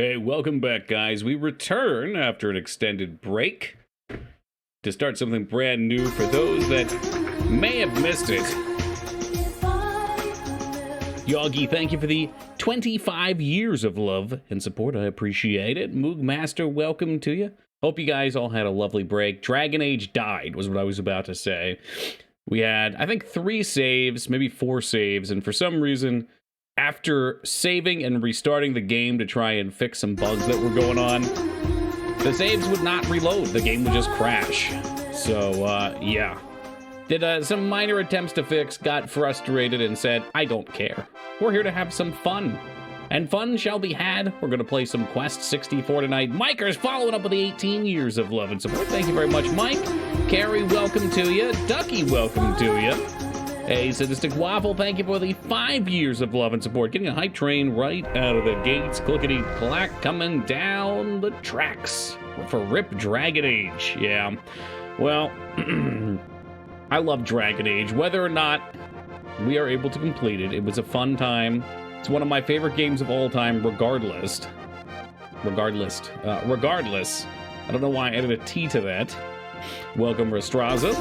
Hey, welcome back, guys. We return after an extended break to start something brand new for those that may have missed it. Yogi, thank you for the 25 years of love and support. I appreciate it. Moog Master, welcome to you. Hope you guys all had a lovely break. Dragon Age died, was what I was about to say. We had, I think, 3 saves, maybe 4 saves, and for some reason, after saving and restarting the game to try and fix some bugs that were going on, the saves would not reload. The game would just crash. So, yeah. Did some minor attempts to fix, got frustrated, and said, I don't care. We're here to have some fun. And fun shall be had. We're going to play some Quest 64 tonight. Miker's following up with the 18 years of love and support. Thank you very much, Mike. Carrie, welcome to you. Ducky, welcome to you. Hey, Sadistic Waffle, thank you for the 5 years of love and support. Getting a hype train right out of the gates. Clickety-clack coming down the tracks for RIP Dragon Age. Yeah, well, I love Dragon Age. Whether or not we are able to complete it, it was a fun time. It's one of my favorite games of all time, regardless. Regardless. I don't know why I added a T to that. Welcome, Rastraza.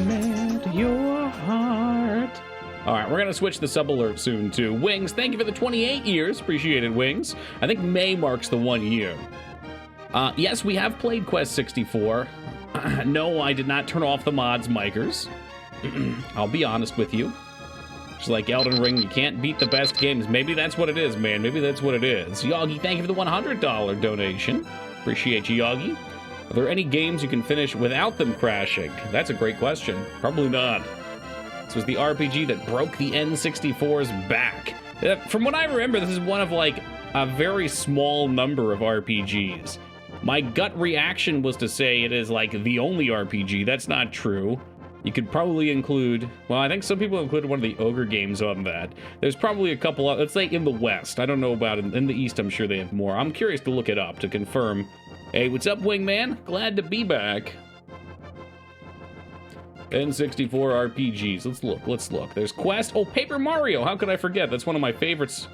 Melt your heart. All right, we're gonna switch the sub alert soon to Wings. Thank you for the 28 years. Appreciate it, Wings. I think May marks the 1 year. Yes, we have played Quest 64. No, I did not turn off the mods, Mikers. I'll be honest with you. Just like Elden Ring, you can't beat the best games. Maybe that's what it is, man. Maybe that's what it is. Yogi, thank you for the $100 donation. Appreciate you, Yogi. Are there any games you can finish without them crashing? That's a great question. Probably not. This was the RPG that broke the N64's back. From what I remember, this is one of like a very small number of RPGs. My gut reaction was to say it is like the only RPG. That's not true. You could probably include, well, I think some people included one of the Ogre games on that. There's probably a couple of, let's say in the West. I don't know about it. In the East, I'm sure they have more. I'm curious to look it up to confirm. Hey, what's up, Wingman? Glad to be back. N64 RPGs. Let's look. There's Quest. Oh, Paper Mario. How could I forget? That's one of my favorites.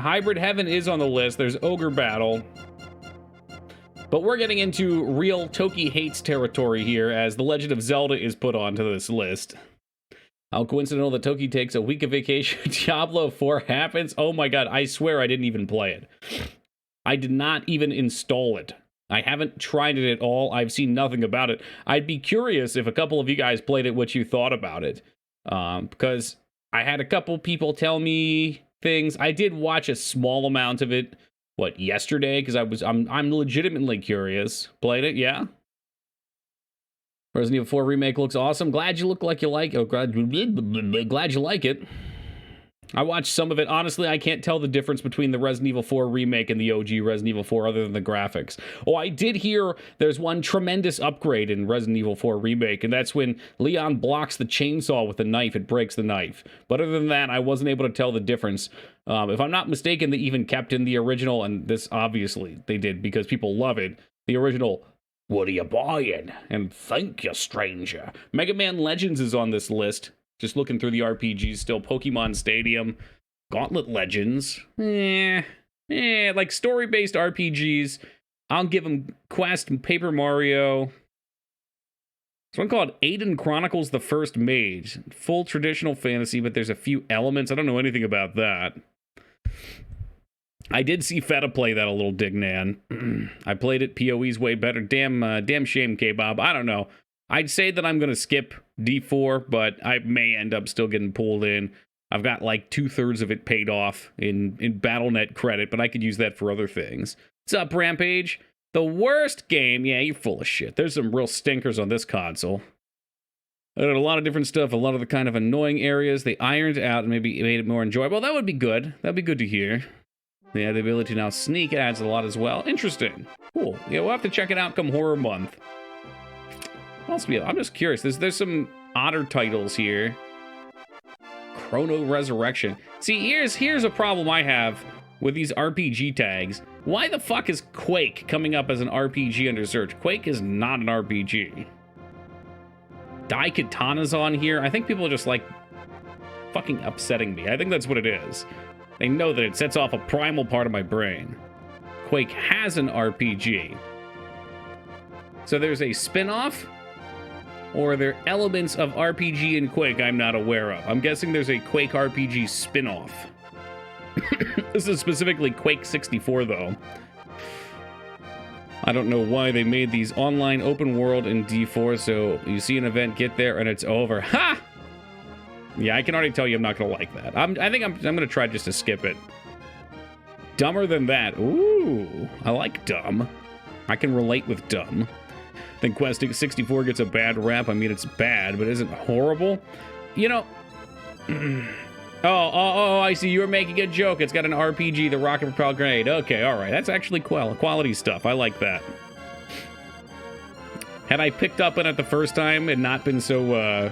Hybrid Heaven is on the list. There's Ogre Battle. But we're getting into real Toki hates territory here as The Legend of Zelda is put onto this list. How coincidental that Toki takes a week of vacation. Diablo 4 happens. Oh my god, I swear I didn't even play it. I did not even install it. I haven't tried it at all. I've seen nothing about it. I'd be curious if a couple of you guys played it, what you thought about it. Because I had a couple people tell me things. I did watch a small amount of it, yesterday? Because I'm legitimately curious. Played it, yeah? Resident Evil 4 Remake looks awesome. Glad you look like you like it. Oh, glad you like it. I watched some of it. Honestly, I can't tell the difference between the Resident Evil 4 Remake and the OG Resident Evil 4 other than the graphics. Oh, I did hear there's one tremendous upgrade in Resident Evil 4 Remake, and that's when Leon blocks the chainsaw with the knife, it breaks the knife. But other than that, I wasn't able to tell the difference. If I'm not mistaken, they even kept in the original, and this obviously they did because people love it, the original, what are you buying? And thank you, stranger. Mega Man Legends is on this list. Just looking through the RPGs still. Pokemon Stadium, Gauntlet Legends. Like story-based RPGs. I'll give them Quest and Paper Mario. There's one called Aiden Chronicles the First Mage. Full traditional fantasy, but there's a few elements. I don't know anything about that. I did see Feta play that a little, Dignan. I played it. PoE's way better. Damn shame, K-Bob. I don't know. I'd say that I'm going to skip D4, but I may end up still getting pulled in. I've got like 2/3 of it paid off in BattleNet credit, but I could use that for other things. What's up, Rampage? The worst game? Yeah, you're full of shit. There's some real stinkers on this console. I did a lot of different stuff, a lot of the kind of annoying areas they ironed out and maybe made it more enjoyable. That would be good. That'd be good to hear. Yeah, the ability to now sneak adds a lot as well. Interesting. Cool. Yeah, we'll have to check it out come Horror Month. What else I'm just curious. There's some odder titles here. Chrono Resurrection. See, here's a problem I have with these RPG tags. Why the fuck is Quake coming up as an RPG under search? Quake is not an RPG. 𝕼𝖚𝖘𝖙 on here. I think people are just like fucking upsetting me. I think that's what it is. They know that it sets off a primal part of my brain. Quake has an RPG. So there's a spin-off? Or are there elements of RPG in Quake I'm not aware of? I'm guessing there's a Quake RPG spin-off. This is specifically Quake 64, though. I don't know why they made these online open world in D4, so you see an event, get there, and it's over. Ha! Yeah, I can already tell you I'm not going to like that. I think I'm going to try just to skip it. Dumber than that. Ooh, I like dumb. I can relate with dumb. I think Quest 64 gets a bad rap. I mean, it's bad, but isn't horrible. You know... Oh, I see. You were making a joke. It's got an RPG, the rocket-propelled grenade. Okay, all right. That's actually quality stuff. I like that. Had I picked up on it the first time and not been so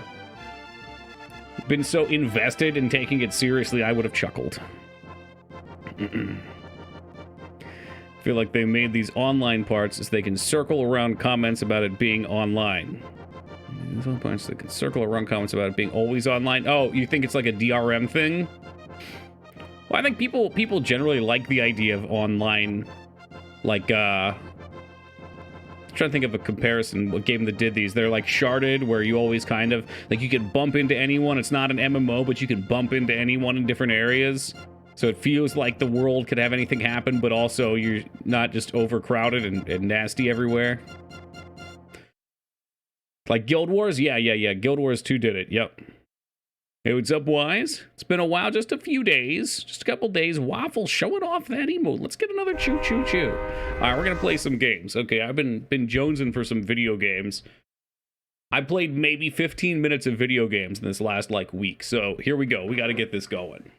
invested in taking it seriously, I would have chuckled. I feel like they made these online parts so they can circle around comments about it being online. These one parts that can circle around comments about it being always online. Oh, you think it's like a DRM thing? Well, I think people generally like the idea of online, like, I'm trying to think of a comparison, what game that did these. They're like sharded, where you always kind of, like, you can bump into anyone. It's not an MMO, but you can bump into anyone in different areas. So it feels like the world could have anything happen, but also you're not just overcrowded and nasty everywhere. Like Guild Wars? Yeah. Guild Wars 2 did it. Yep. Hey, what's up, Wise? It's been a while, just a few days. Just a couple days. Waffle showing off that emote. Let's get another choo-choo-choo. All right, we're going to play some games. Okay, I've been jonesing for some video games. I played maybe 15 minutes of video games in this last, like, week. So here we go. We got to get this going.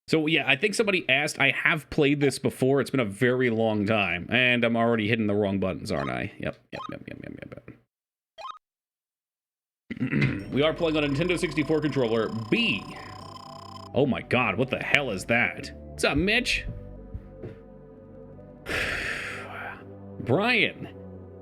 So, yeah, I think somebody asked. I have played this before. It's been a very long time. And I'm already hitting the wrong buttons, aren't I? Yep. We are playing on a Nintendo 64 controller B. Oh my god, what the hell is that? What's up, Mitch? Brian,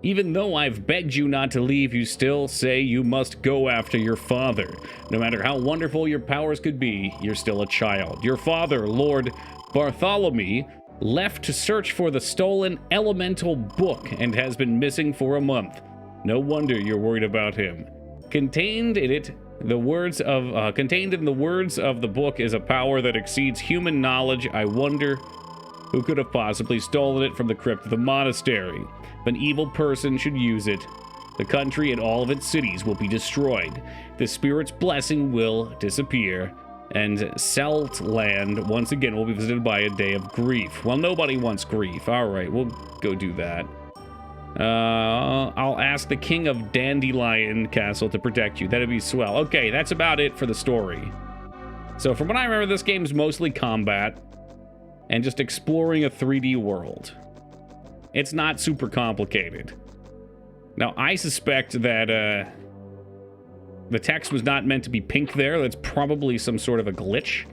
even though I've begged you not to leave, you still say you must go after your father. No matter how wonderful your powers could be, you're still a child. Your father, Lord Bartholomew, left to search for the stolen elemental book and has been missing for a month. No wonder you're worried about him. Contained in the words of the book is a power that exceeds human knowledge. I wonder who could have possibly stolen it from the crypt of the monastery. If an evil person should use it, the country and all of its cities will be destroyed. The spirit's blessing will disappear, and Celtland once again will be visited by a day of grief. Well, nobody wants grief. All right, we'll go do that. I'll ask the king of Dandelion Castle to protect you. That'd be swell. Okay, that's about it for the story. So from what I remember, this game's mostly combat and just exploring a 3D world. It's not super complicated. Now, I suspect that the text was not meant to be pink there. That's probably some sort of a glitch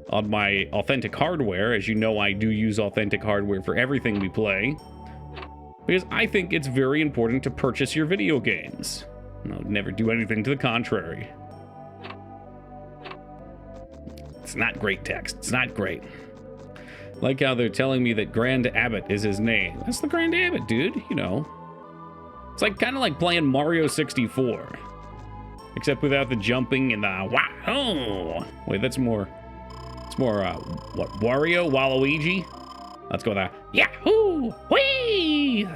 on my authentic hardware. As you know, I do use authentic hardware for everything we play, because I think it's very important to purchase your video games. I would never do anything to the contrary. It's not great text. It's not great. Like how they're telling me that Grand Abbot is his name. That's the Grand Abbot, dude. You know. It's like kind of like playing Mario 64. Except without the jumping and the wow. Wait, that's more... It's more, what, Wario? Waluigi? Let's go there. Yahoo! Whee!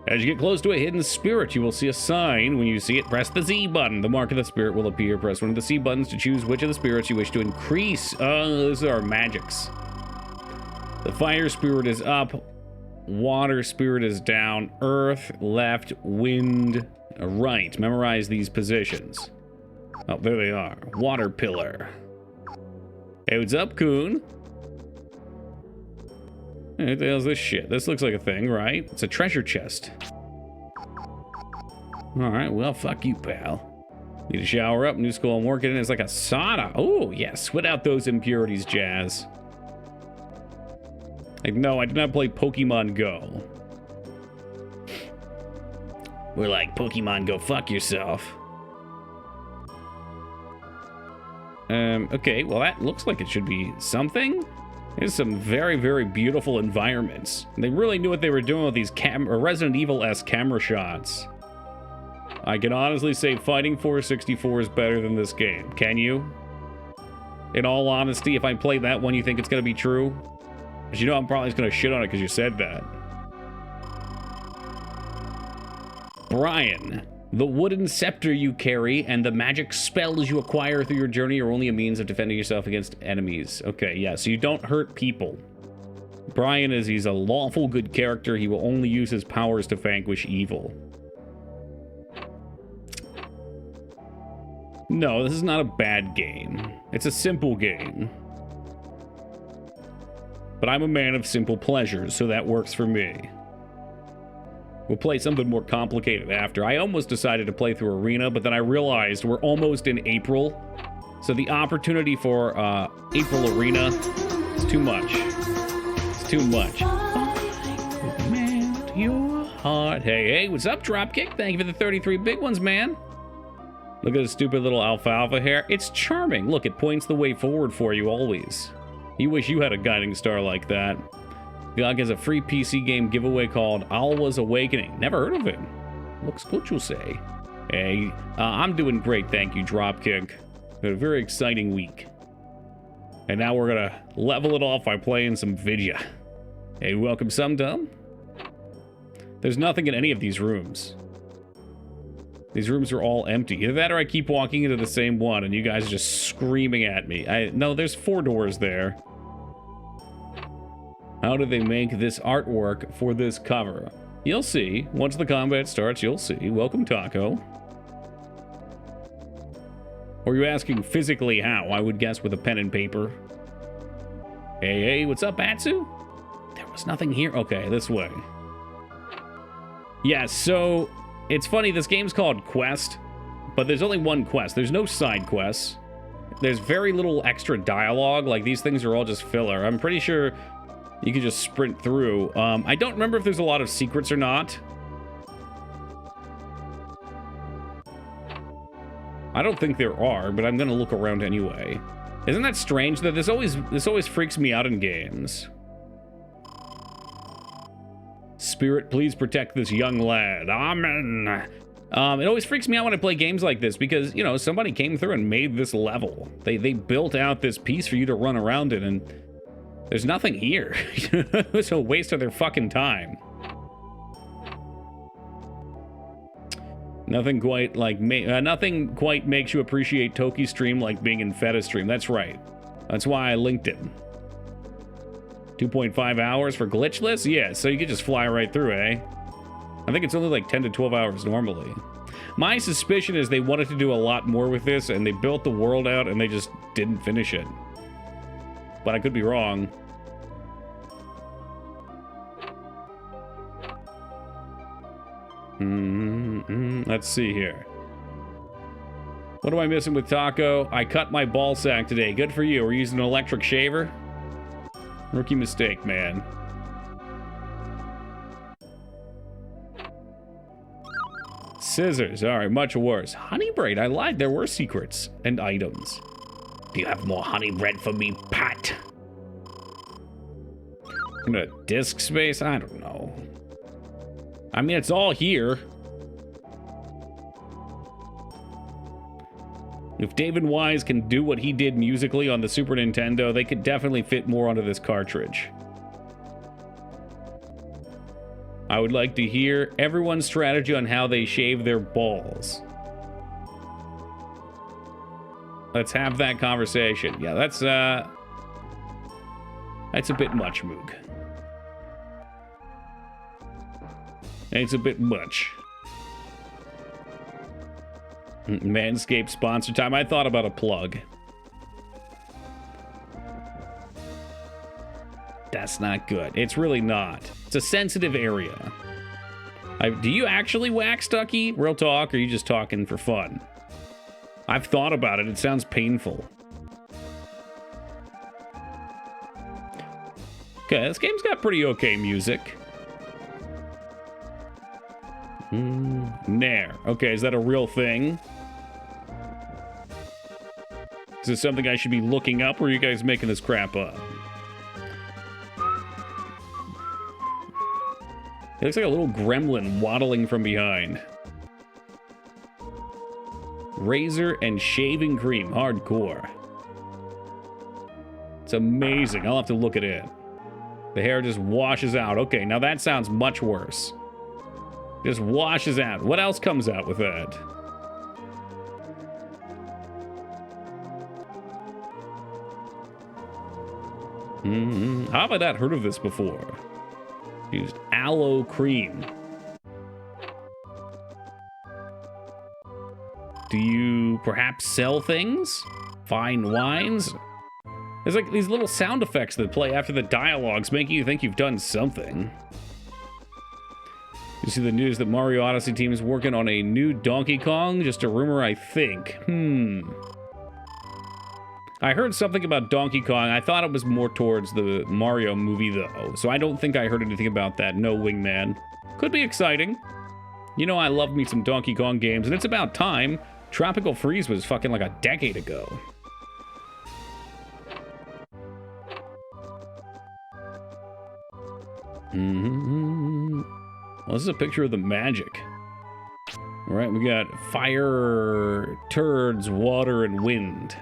As you get close to a hidden spirit, you will see a sign. When you see it, press the Z button. The mark of the spirit will appear. Press one of the C buttons to choose which of the spirits you wish to increase. Those are magics. The fire spirit is up. Water spirit is down. Earth, left, wind, right. Memorize these positions. Oh, there they are. Water pillar. Hey, what's up, Coon? Hey, what the hell's this shit? This looks like a thing, right? It's a treasure chest. Alright, well, fuck you, pal. Need to shower up. New school I'm working in is like a sauna. Oh, yeah, sweat out those impurities, Jazz. Like, no, I did not play Pokemon Go. We're like, Pokemon, go fuck yourself. Okay, well, that looks like it should be something. There's some very, very beautiful environments. They really knew what they were doing with these Resident Evil-esque camera shots. I can honestly say Fighting Force 64 is better than this game. Can you? In all honesty, if I play that one, you think it's going to be true? Because you know I'm probably just going to shit on it because you said that. Brian, the wooden scepter you carry and the magic spells you acquire through your journey are only a means of defending yourself against enemies. Okay, yeah, so you don't hurt people. Brian he's a lawful good character. He will only use his powers to vanquish evil. No, this is not a bad game. It's a simple game. But I'm a man of simple pleasures, so that works for me. We'll play something more complicated after. I almost decided to play through Arena, but then I realized we're almost in April. So the opportunity for April Arena is too much. It's too much. Melt your heart. Hey, what's up, Dropkick? Thank you for the 33 big ones, man. Look at the stupid little alfalfa hair. It's charming. Look, it points the way forward for you always. You wish you had a guiding star like that. GOG has a free PC game giveaway called 𝕼𝖚𝖊𝖘𝖙 Awakening. Never heard of it. Looks good, you'll say. Hey, I'm doing great, thank you, Dropkick. Had a very exciting week. And now we're gonna level it off by playing some Vidya. Hey, welcome, Sumdum. There's nothing in any of these rooms. These rooms are all empty. Either that or I keep walking into the same one and you guys are just screaming at me. No, there's 4 doors there. How do they make this artwork for this cover? You'll see. Once the combat starts, you'll see. Welcome, Taco. Or are you asking physically how? I would guess with a pen and paper. Hey, what's up, Atsu? There was nothing here. Okay, this way. Yeah, so it's funny. This game's called Quest, but there's only one quest. There's no side quests. There's very little extra dialogue. Like, these things are all just filler. I'm pretty sure you can just sprint through. I don't remember if there's a lot of secrets or not. I don't think there are, but I'm gonna look around anyway. Isn't that strange that this always freaks me out in games? Spirit, please protect this young lad. Amen. It always freaks me out when I play games like this because, you know, somebody came through and made this level. They built out this piece for you to run around in, and there's nothing here. It's a waste of their fucking time. Nothing quite makes you appreciate Toki stream like being in Feta stream. That's right. That's why I linked it. 2.5 hours for glitchless? Yeah, so you could just fly right through, eh? I think it's only like 10 to 12 hours normally. My suspicion is they wanted to do a lot more with this, and they built the world out, and they just didn't finish it. But I could be wrong. Let's see here. What am I missing with Taco? I cut my ball sack today. Good for you. We're using an electric shaver. Rookie mistake, man. Scissors. All right, much worse. Honey braid. I lied. There were secrets and items. Do you have more honey bread for me, Pat? Disk space? I don't know. I mean, it's all here. If David Wise can do what he did musically on the Super Nintendo, they could definitely fit more onto this cartridge. I would like to hear everyone's strategy on how they shave their balls. Let's have that conversation. Yeah, that's a bit much, Moog. It's a bit much. Manscaped sponsor time. I thought about a plug. That's not good. It's really not. It's a sensitive area. Do you actually wax, Ducky? Real talk, or are you just talking for fun? I've thought about it. It sounds painful. Okay, this game's got pretty okay music. snare. Okay, is that a real thing? Is this something I should be looking up, or are you guys making this crap up? It looks like a little gremlin waddling from behind. Razor and shaving cream, hardcore. It's amazing. I'll have to look at it. The hair just washes out. Okay, now that sounds much worse. Just washes out. What else comes out with that? How have I not heard of this before? Used aloe cream. Do you perhaps sell things? Fine wines? There's like these little sound effects that play after the dialogues, making you think you've done something. You see the news that Mario Odyssey team is working on a new Donkey Kong? Just a rumor, I think. I heard something about Donkey Kong. I thought it was more towards the Mario movie, though. So I don't think I heard anything about that. No, Wingman. Could be exciting. You know I love me some Donkey Kong games, and it's about time. Tropical Freeze was fucking like a decade ago. Well, this is a picture of the magic. All right, we got fire, turds, water, and wind.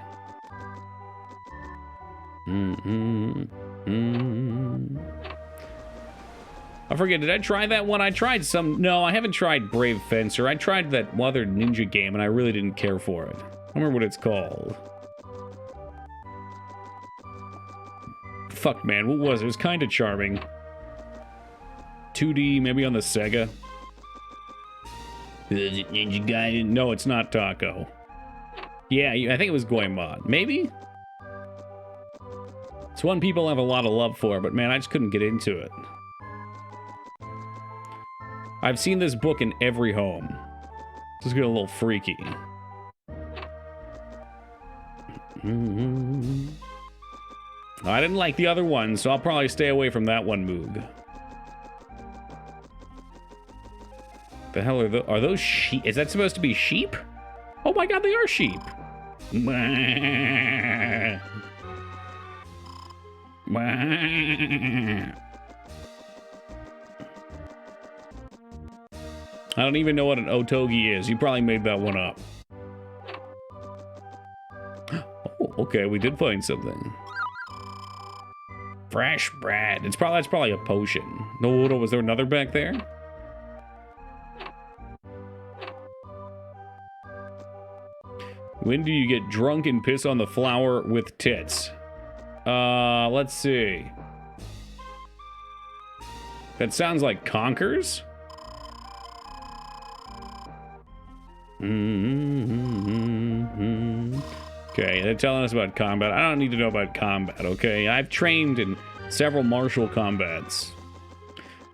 I forget, did I try that one? I tried some... No, I haven't tried Brave Fencer. I tried that other ninja game, and I really didn't care for it. I don't remember what it's called. Fuck, man, what was it? It was kind of charming. 2D, maybe on the Sega. Is it Ninja Gaiden? No, it's not Taco. Yeah, I think it was Goemon. Maybe? It's one people have a lot of love for, but man, I just couldn't get into it. I've seen this book in every home. This is getting a little freaky. I didn't like the other one, so I'll probably stay away from that one, Moog. The hell are those sheep? Is that supposed to be sheep? Oh my god, they are sheep. I don't even know what an otogi is. You probably made that one up. Oh, okay, we did find something. Fresh bread. That's probably a potion. No, was there another back there? When do you get drunk and piss on the flower with tits? Let's see. That sounds like Conkers? Okay, they're telling us about combat. I don't need to know about combat, okay? I've trained in several martial combats.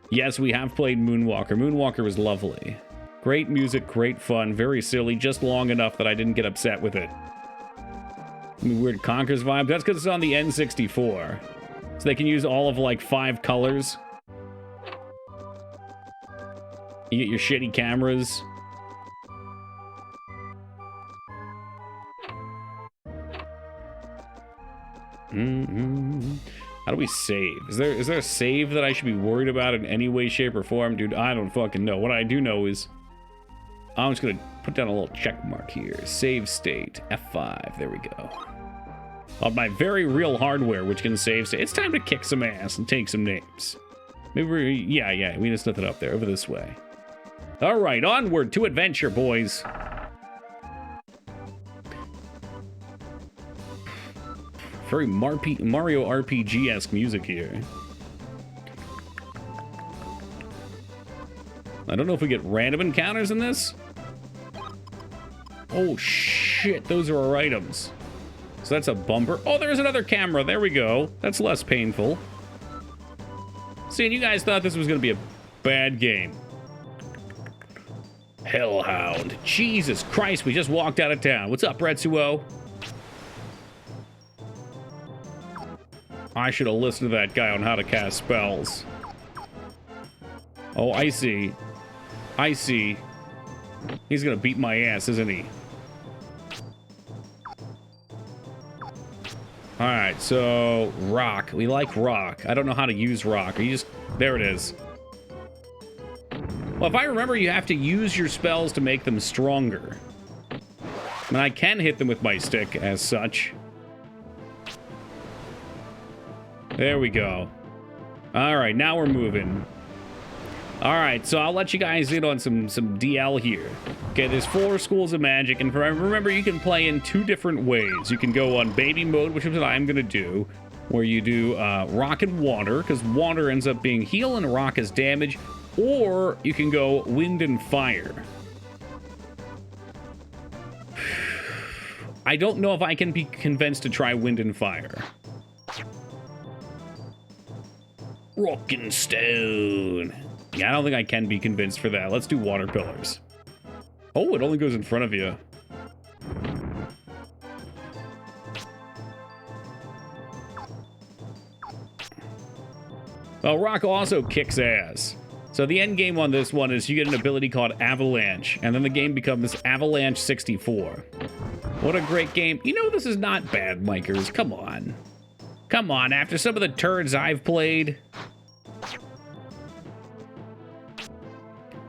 Yes, we have played Moonwalker. Moonwalker was lovely. Great music, great fun, very silly, just long enough that I didn't get upset with it. I mean, weird Conkers vibe. That's because it's on the N64. So they can use all of, like, 5 colors. You get your shitty cameras. How do we save? Is there a save that I should be worried about in any way, shape, or form? Dude, I don't fucking know. What I do know is I'm just gonna put down a little check mark here. Save state. F5. There we go. On my very real hardware, which can save state. It's time to kick some ass and take some names. Maybe yeah, we just nothing up there. Over this way. All right, onward to adventure, boys. Very Mario RPG-esque music here. I don't know if we get random encounters in this. Oh, shit. Those are our items. So that's a bumper. Oh, there's another camera. There we go. That's less painful. See, and you guys thought this was going to be a bad game. Hellhound. Jesus Christ, we just walked out of town. What's up, Retsuo? I should have listened to that guy on how to cast spells. Oh, I see. I see. He's gonna beat my ass, isn't he? Alright, so rock. We like rock. I don't know how to use rock. You just... There it is. Well, if I remember, you have to use your spells to make them stronger. I mean, I can hit them with my stick as such. There we go. Alright, now we're moving. Alright, so I'll let you guys in on some DL here. Okay, there's 4 schools of magic, and remember, you can play in 2 different ways. You can go on baby mode, which is what I'm going to do, where you do rock and water, because water ends up being heal and rock is damage, or you can go wind and fire. I don't know if I can be convinced to try wind and fire. Rock and stone. Yeah, I don't think I can be convinced for that. Let's do water pillars. Oh, it only goes in front of you. Well, rock also kicks ass. So the end game on this one is you get an ability called Avalanche, and then the game becomes Avalanche 64. What a great game. You know, this is not bad, Mikers. Come on. Come on, after some of the turds I've played.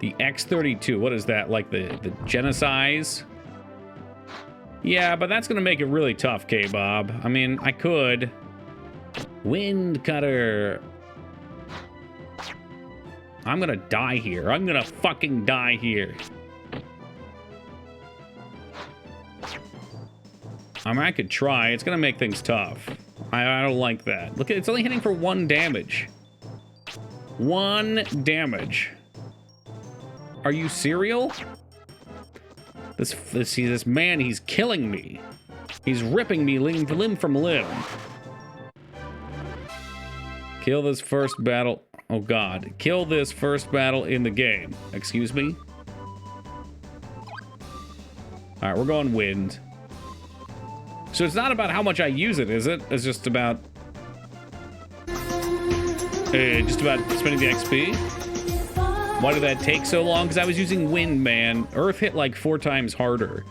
The X32, what is that? Like the Genocides? Yeah, but that's gonna make it really tough, K-Bob. I mean, I could. Wind Cutter. I'm gonna die here. I'm gonna fucking die here. I mean, I could try. It's gonna make things tough. I don't like that. Look, it's only hitting for 1 damage. 1 damage. Are you serial? This man, he's killing me. He's ripping me limb from limb. Kill this first battle. Oh God, kill this first battle in the game. Excuse me? All right, we're going wind. So it's not about how much I use it, is it? It's just about... spending the XP? Why did that take so long? Because I was using wind, man. Earth hit like 4 times harder.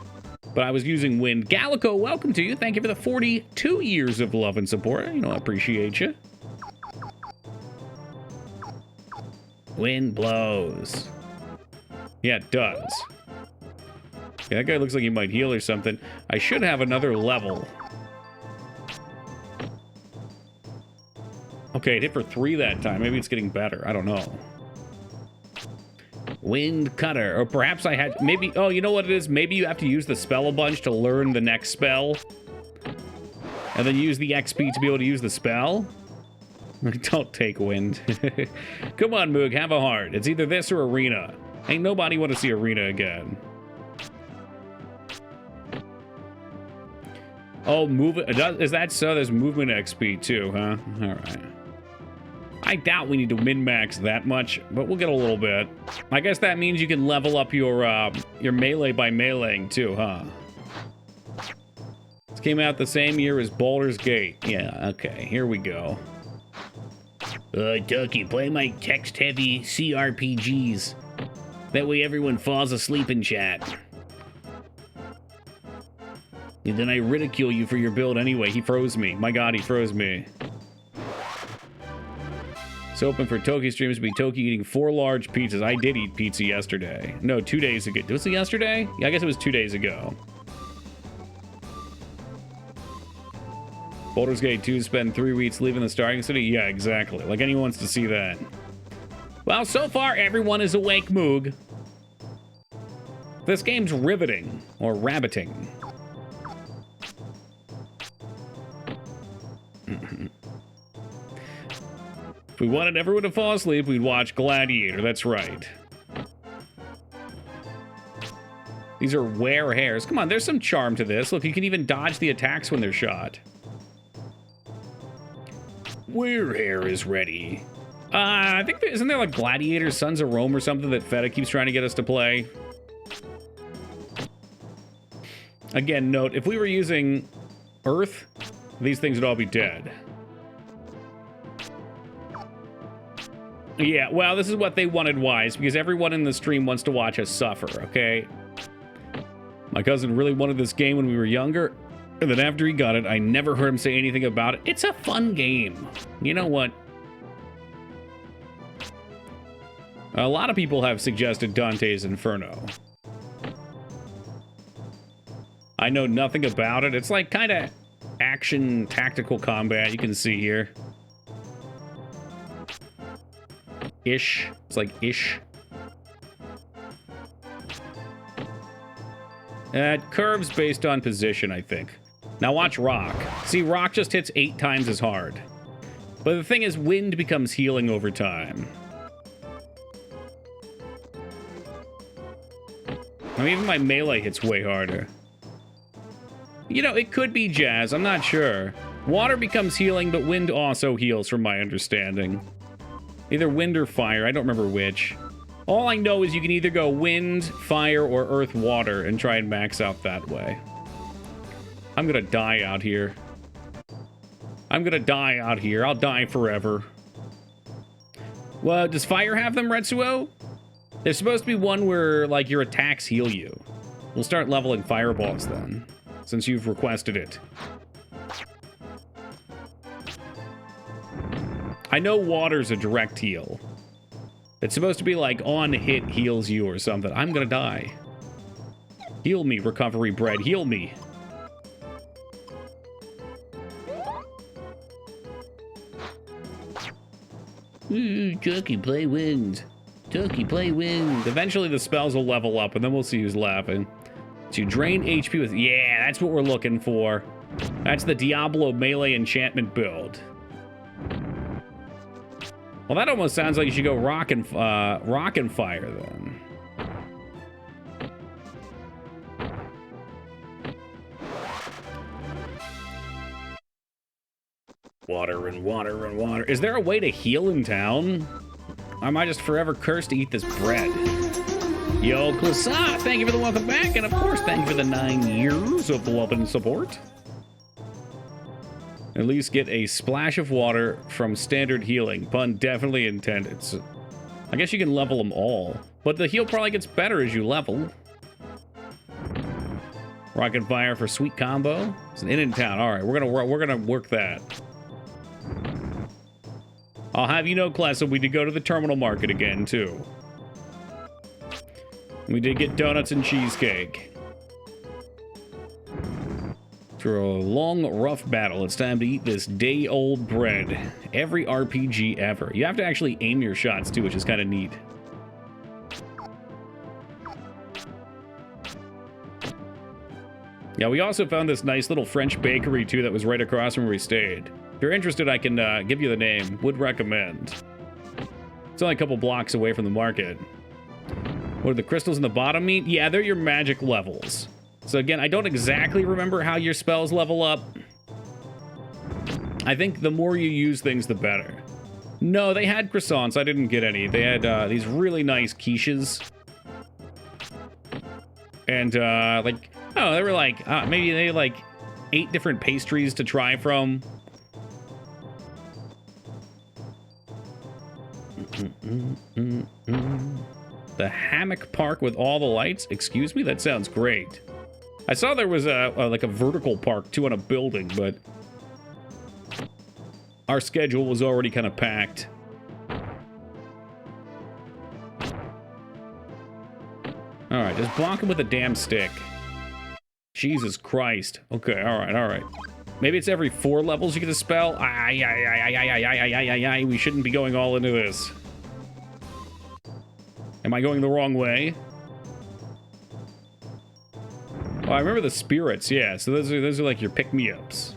But I was using wind. Gallico, welcome to you. Thank you for the 42 years of love and support. You know, I appreciate you. Wind blows. Yeah, it does. Yeah, that guy looks like he might heal or something. I should have another level. Okay, it hit for 3 that time. Maybe it's getting better. I don't know. Wind Cutter. Or perhaps I had... Maybe... Oh, you know what it is? Maybe you have to use the spell a bunch to learn the next spell. And then use the XP to be able to use the spell. Don't take wind. Come on, Moog. Have a heart. It's either this or Arena. Ain't nobody want to see Arena again. Oh, move it. Is that so? There's movement XP too, huh? All right. I doubt we need to min-max that much, but we'll get a little bit. I guess that means you can level up your melee by meleeing too, huh? This came out the same year as Baldur's Gate. Yeah, okay, here we go. Ducky, play my text-heavy CRPGs. That way everyone falls asleep in chat. And then I ridicule you for your build anyway. He froze me. My God, he froze me. It's open for Toki streams to be Toki eating 4 large pizzas. I did eat pizza yesterday. No, 2 days ago. Was it yesterday? Yeah, I guess it was 2 days ago. Baldur's Gate 2 spend 3 weeks leaving the starting city? Yeah, exactly. Like anyone wants to see that. Well, so far everyone is awake, Moog. This game's riveting. Or rabbiting. If we wanted everyone to fall asleep, we'd watch Gladiator. That's right. These are were hairs. Come on, there's some charm to this. Look, you can even dodge the attacks when they're shot. Were hair is ready. I think isn't there like Gladiator Sons of Rome or something that Feta keeps trying to get us to play? Again, note, if we were using Earth, these things would all be dead. Yeah, well, this is what they wanted, Wise, because everyone in the stream wants to watch us suffer, okay? My cousin really wanted this game when we were younger, and then after he got it, I never heard him say anything about it. It's a fun game. You know what? A lot of people have suggested Dante's Inferno. I know nothing about it. It's like kind of action, tactical combat, you can see here. Ish. It's like ish. It curves based on position, I think. Now watch Rock. See, Rock just hits 8 times as hard. But the thing is, wind becomes healing over time. I mean, even my melee hits way harder. You know, it could be Jazz, I'm not sure. Water becomes healing, but wind also heals, from my understanding. Either wind or fire, I don't remember which. All I know is you can either go wind, fire, or earth, water, and try and max out that way. I'm gonna die out here. I'm gonna die out here. I'll die forever. Well, does fire have them, Retsuo? There's supposed to be one where, like, your attacks heal you. We'll start leveling fireballs then, since you've requested it. I know water's a direct heal. It's supposed to be like on hit heals you or something. I'm gonna die. Heal me, recovery bread. Heal me. Ooh, Turkey, play wind. Turkey, play wind. Eventually the spells will level up, and then we'll see who's laughing. To drain HP with... Yeah, that's what we're looking for. That's the Diablo melee enchantment build. Well, that almost sounds like you should go rock and fire, then. Water and water and water. Is there a way to heal in town? Or am I just forever cursed to eat this bread? Yo, Klasa, thank you for the welcome back, and of course, thank you for the 9 years of love and support. At least get a splash of water from standard healing. Pun definitely intended. So I guess you can level them all, but the heal probably gets better as you level. Rocket fire for sweet combo. It's an inn in town. All right, we're gonna work that. I'll have you know, Klasa, we did go to the terminal market again too. We did get donuts and cheesecake. After a long, rough battle, it's time to eat this day-old bread. Every RPG ever. You have to actually aim your shots, too, which is kind of neat. Yeah, we also found this nice little French bakery, too, that was right across from where we stayed. If you're interested, I can give you the name. Would recommend. It's only a couple blocks away from the market. What do the crystals in the bottom mean? Yeah, they're your magic levels. So again, I don't exactly remember how your spells level up. I think the more you use things, the better. No, they had croissants. I didn't get any. They had these really nice quiches. And like, oh, they were like, maybe they had like 8 different pastries to try from. The hammock park with all the lights? Excuse me? That sounds great. I saw there was like a vertical park too on a building, but our schedule was already kind of packed. All right, just block him with a damn stick. Jesus Christ. Okay, all right. Maybe it's every 4 levels you get a spell. We shouldn't be going all into this. Am I going the wrong way? Oh, I remember the spirits, yeah. So those are like your pick-me-ups.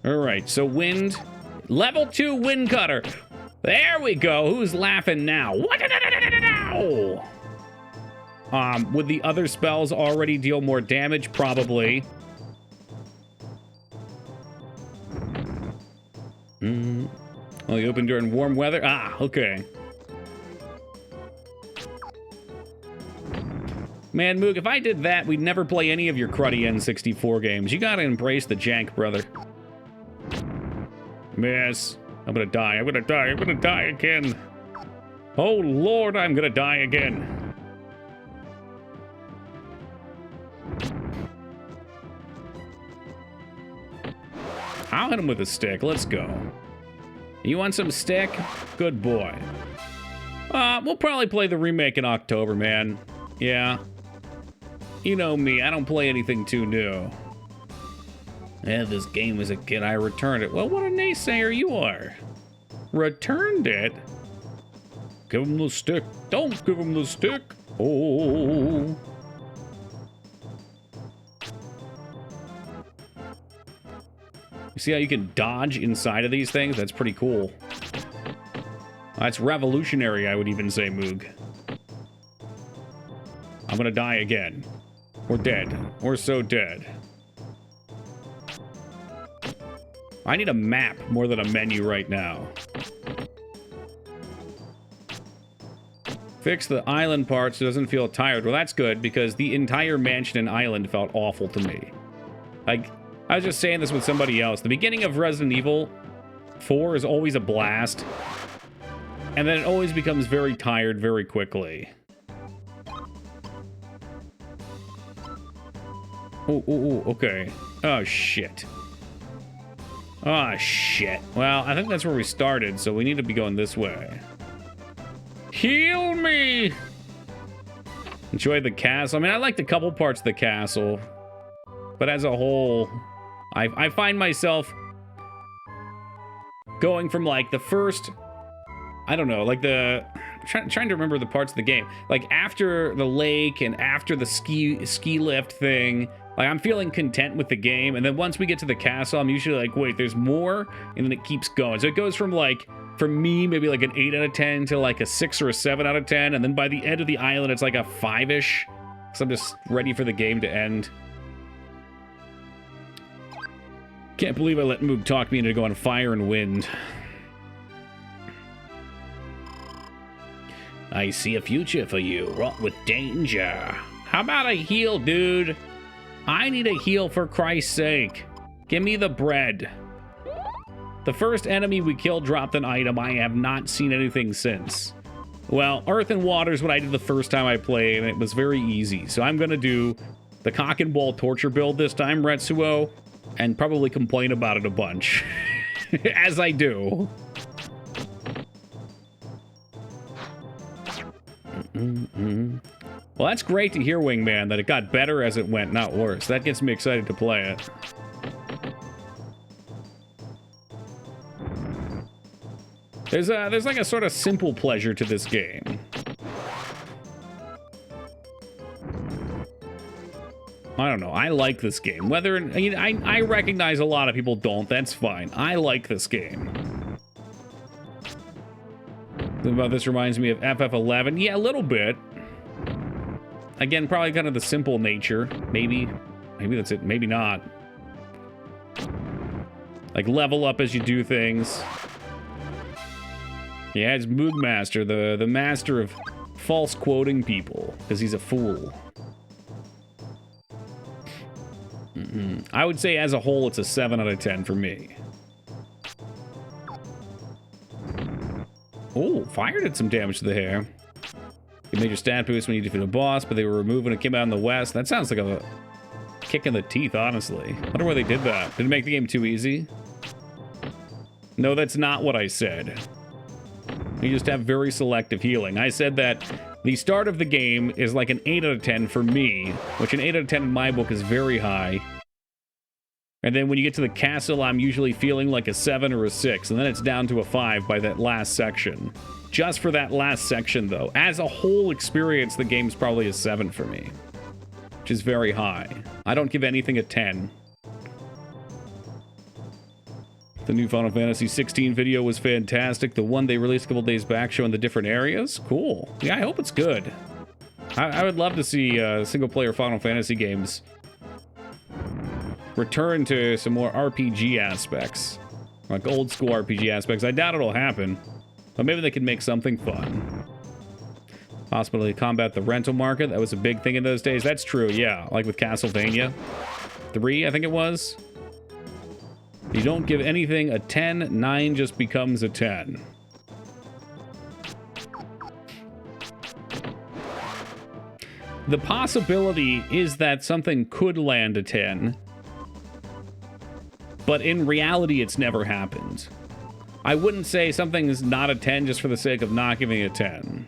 All right, so wind. Level 2 wind cutter. There we go. Who's laughing now? Would the other spells already deal more damage? Probably. Only open during warm weather? Ah, okay. Man, Moog, if I did that, we'd never play any of your cruddy N64 games. You gotta embrace the jank, brother. Miss. I'm gonna die. I'm gonna die. I'm gonna die again. Oh, Lord, I'm gonna die again. I'll hit him with a stick. Let's go. You want some stick? Good boy. We'll probably play the remake in October, man. Yeah. You know me, I don't play anything too new. I had this game as a kid, I returned it. Well, what a naysayer you are. Returned it? Give him the stick. Don't give him the stick. Oh. You see how you can dodge inside of these things? That's pretty cool. That's revolutionary, I would even say, Moog. I'm gonna die again. We're dead. We're so dead. I need a map more than a menu right now. Fix the island part so it doesn't feel tired. Well, that's good, because the entire mansion and island felt awful to me. Like, I was just saying this with somebody else. The beginning of Resident Evil 4 is always a blast. And then it always becomes very tired very quickly. Oh, okay. Oh, shit. Oh, shit. Well, I think that's where we started, so we need to be going this way. Heal me! Enjoy the castle. I mean, I liked a couple parts of the castle. But as a whole, I find myself going from, like, the first... I don't know, like the... trying to remember the parts of the game. Like, after the lake and after the ski lift thing, like, I'm feeling content with the game. And then once we get to the castle, I'm usually like, wait, there's more? And then it keeps going. So it goes from, like, for me, maybe like an 8 out of 10 to like a 6 or a 7 out of 10. And then by the end of the island, it's like a 5-ish. So I'm just ready for the game to end. Can't believe I let Moog talk me into going fire and wind. I see a future for you, wrought with danger. How about a heal, dude? I need a heal for Christ's sake. Give me the bread. The first enemy we killed dropped an item. I have not seen anything since. Well, Earth and Water is what I did the first time I played, and it was very easy. So I'm going to do the cock and ball torture build this time, Retsuo, and probably complain about it a bunch. As I do. Well, that's great to hear, Wingman, that it got better as it went, not worse. That gets me excited to play it. There's like a sort of simple pleasure to this game. I don't know. I like this game. Whether I recognize a lot of people don't. That's fine. I like this game. Something about this reminds me of FF11. Yeah, a little bit. Again, probably kind of the simple nature. Maybe that's it. Maybe not. Like level up as you do things. Yeah, it's Moog Master, the master of false quoting people, because he's a fool. I would say as a whole, it's a 7 out of 10 for me. Oh, fire did some damage to the hair. You made your stat boost when you defeated a boss, but they were removed when it came out in the west. That sounds like a kick in the teeth, honestly. I wonder why they did that. Did it make the game too easy? No, that's not what I said. You just have very selective healing. I said that the start of the game is like an 8 out of 10 for me, which an 8 out of 10 in my book is very high. And then when you get to the castle, I'm usually feeling like a 7 or a 6, and then it's down to a 5 by that last section. Just for that last section, though. As a whole experience, the game's probably a 7 for me, which is very high. I don't give anything a 10. The new Final Fantasy 16 video was fantastic. The one they released a couple days back showing the different areas. Cool. Yeah, I hope it's good. I would love to see single-player Final Fantasy games return to some more RPG aspects. Like old-school RPG aspects. I doubt it'll happen. But maybe they could make something fun. Possibly combat the rental market. That was a big thing in those days. That's true, yeah. Like with Castlevania 3, I think it was. You don't give anything a 10, 9 just becomes a 10. The possibility is that something could land a 10, but in reality, it's never happened. I wouldn't say something is not a 10 just for the sake of not giving a 10.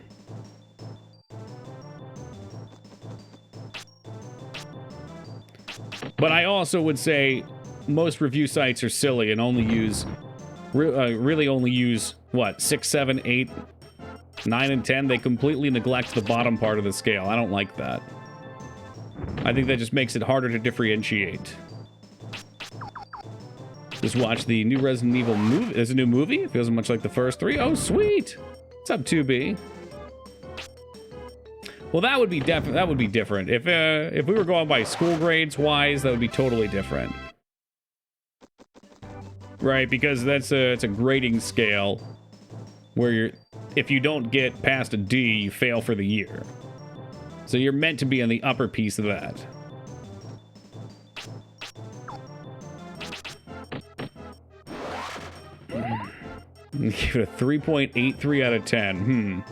But I also would say most review sites are silly and only use, really only use, what, 6, 7, 8, 9, and 10? They completely neglect the bottom part of the scale. I don't like that. I think that just makes it harder to differentiate. Just watched the new Resident Evil movie. There's a new movie. It feels much like the first 3. Oh, sweet. What's up, 2B? Well, that would be different. If we were going by school grades wise, that would be totally different. Right, because it's a grading scale where if you don't get past a D, you fail for the year. So you're meant to be in the upper piece of that. Give it a 3.83 out of 10.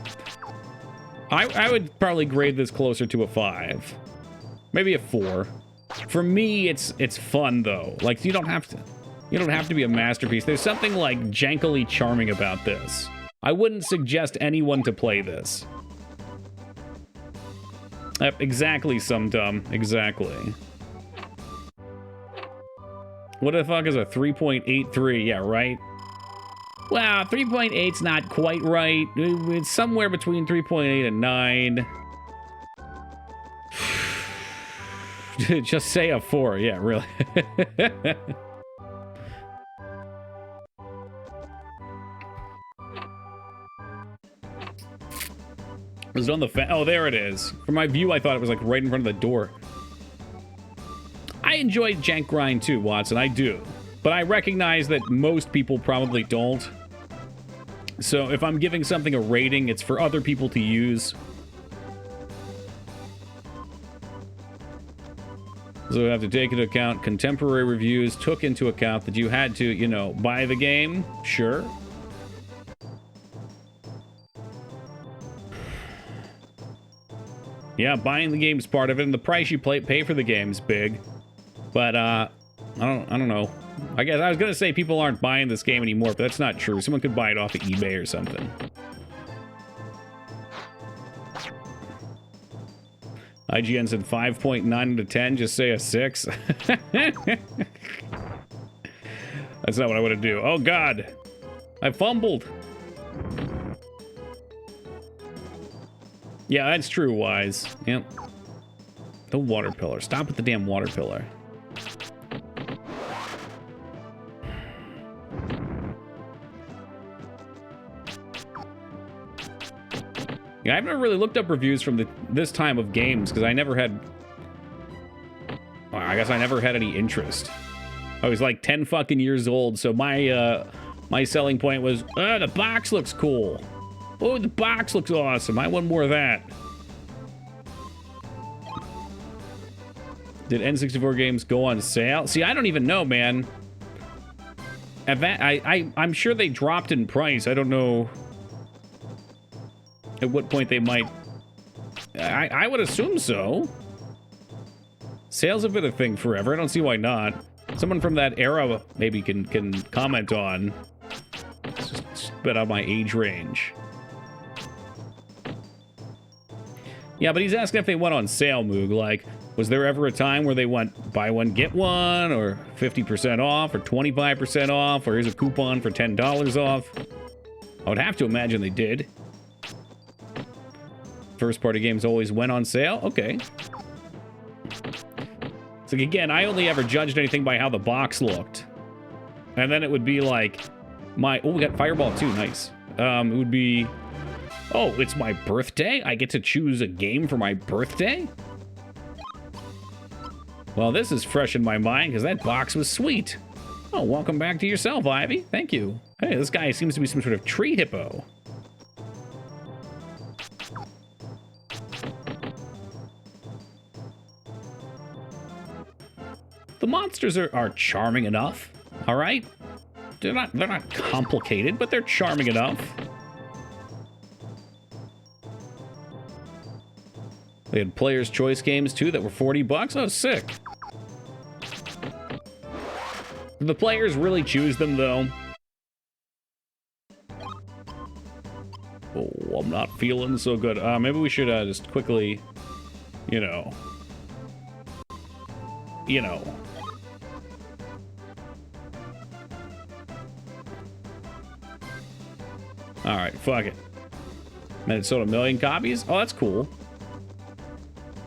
I would probably grade this closer to a 5. Maybe a 4. For me, it's fun though. Like you don't have to be a masterpiece. There's something like jankily charming about this. I wouldn't suggest anyone to play this. Exactly, Sumdum. Exactly. What the fuck is a 3.83? Yeah, right? Well, 3.8's not quite right. It's somewhere between 3.8 and 9. Just say a 4. Yeah, really. Was it on the oh, there it is. From my view, I thought it was like right in front of the door. I enjoy jank grind too, Watson. I do. But I recognize that most people probably don't. So if I'm giving something a rating, it's for other people to use. So we have to take into account contemporary reviews took into account that you had to, you know, buy the game. Sure. Yeah, buying the game's part of it, and the price you pay for the game's big. But I don't know. I guess I was gonna say people aren't buying this game anymore, but that's not true. Someone could buy it off of eBay or something. IGN said 5.9 out of 10. Just say a 6. That's not what I want to do. Oh God, I fumbled. Yeah, that's true, Wise. Yep. The water pillar. Stop with the damn water pillar. Yeah, I've never really looked up reviews from this time of games because I never had... Well, I guess I never had any interest. I was like 10 fucking years old, so my selling point was, the box looks cool. Oh, the box looks awesome. I want more of that. Did N64 games go on sale? See, I don't even know, man. I'm sure they dropped in price. I don't know at what point they might. I would assume so. Sales have been a thing forever. I don't see why not. Someone from that era maybe can comment on. It's just a bit out of my age range. Yeah, but he's asking if they went on sale, Moog. Like, was there ever a time where they went buy one, get one, or 50% off, or 25% off, or here's a coupon for $10 off? I would have to imagine they did. First-party games always went on sale? Okay. So again, I only ever judged anything by how the box looked. And then it would be like, oh, we got Fireball too, nice. It would be... Oh, it's my birthday? I get to choose a game for my birthday? Well, this is fresh in my mind because that box was sweet. Oh, welcome back to yourself, Ivy. Thank you. Hey, this guy seems to be some sort of tree hippo. The monsters are charming enough. All right. They're not complicated, but they're charming enough. They had player's choice games too that were $40. Oh, sick. Do the players really choose them though? Oh, I'm not feeling so good. Maybe we should just quickly, you know. All right, fuck it. And it sold 1 million copies? Oh, that's cool.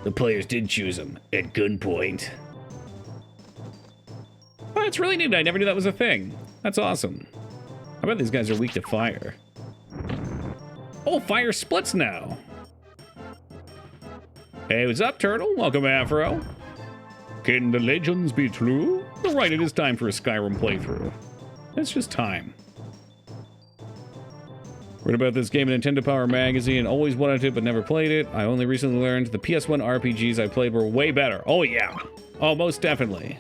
The players did choose them at gunpoint. Oh, that's really neat. I never knew that was a thing. That's awesome. I bet these guys are weak to fire. Oh, fire splits now. Hey, what's up, Turtle? Welcome, Afro. Can the legends be true? All right, it is time for a Skyrim playthrough. It's just time. Read about this game in Nintendo Power Magazine. Always wanted it, but never played it. I only recently learned the PS1 RPGs I played were way better. Oh, yeah. Oh, most definitely.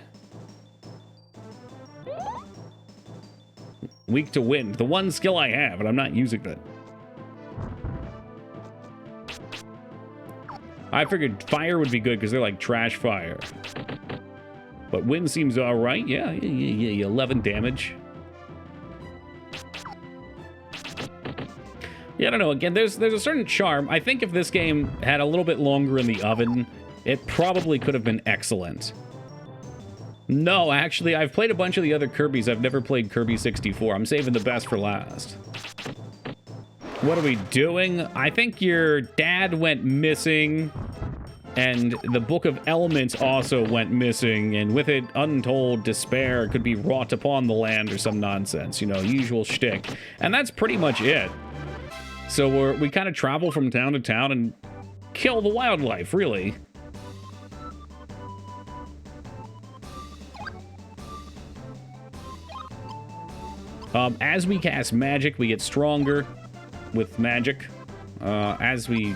Weak to wind. The one skill I have, and I'm not using it. I figured fire would be good because they're like trash fire. But wind seems all right. Yeah, 11 damage. Yeah, I don't know. Again, there's a certain charm. I think if this game had a little bit longer in the oven, it probably could have been excellent. No, actually, I've played a bunch of the other Kirbys. I've never played Kirby 64. I'm saving the best for last. What are we doing? I think your dad went missing, and the Book of Elements also went missing, and with it, untold despair could be wrought upon the land or some nonsense, you know, usual shtick. And that's pretty much it. So we kind of travel from town to town and kill the wildlife, really. As we cast magic, we get stronger with magic. As we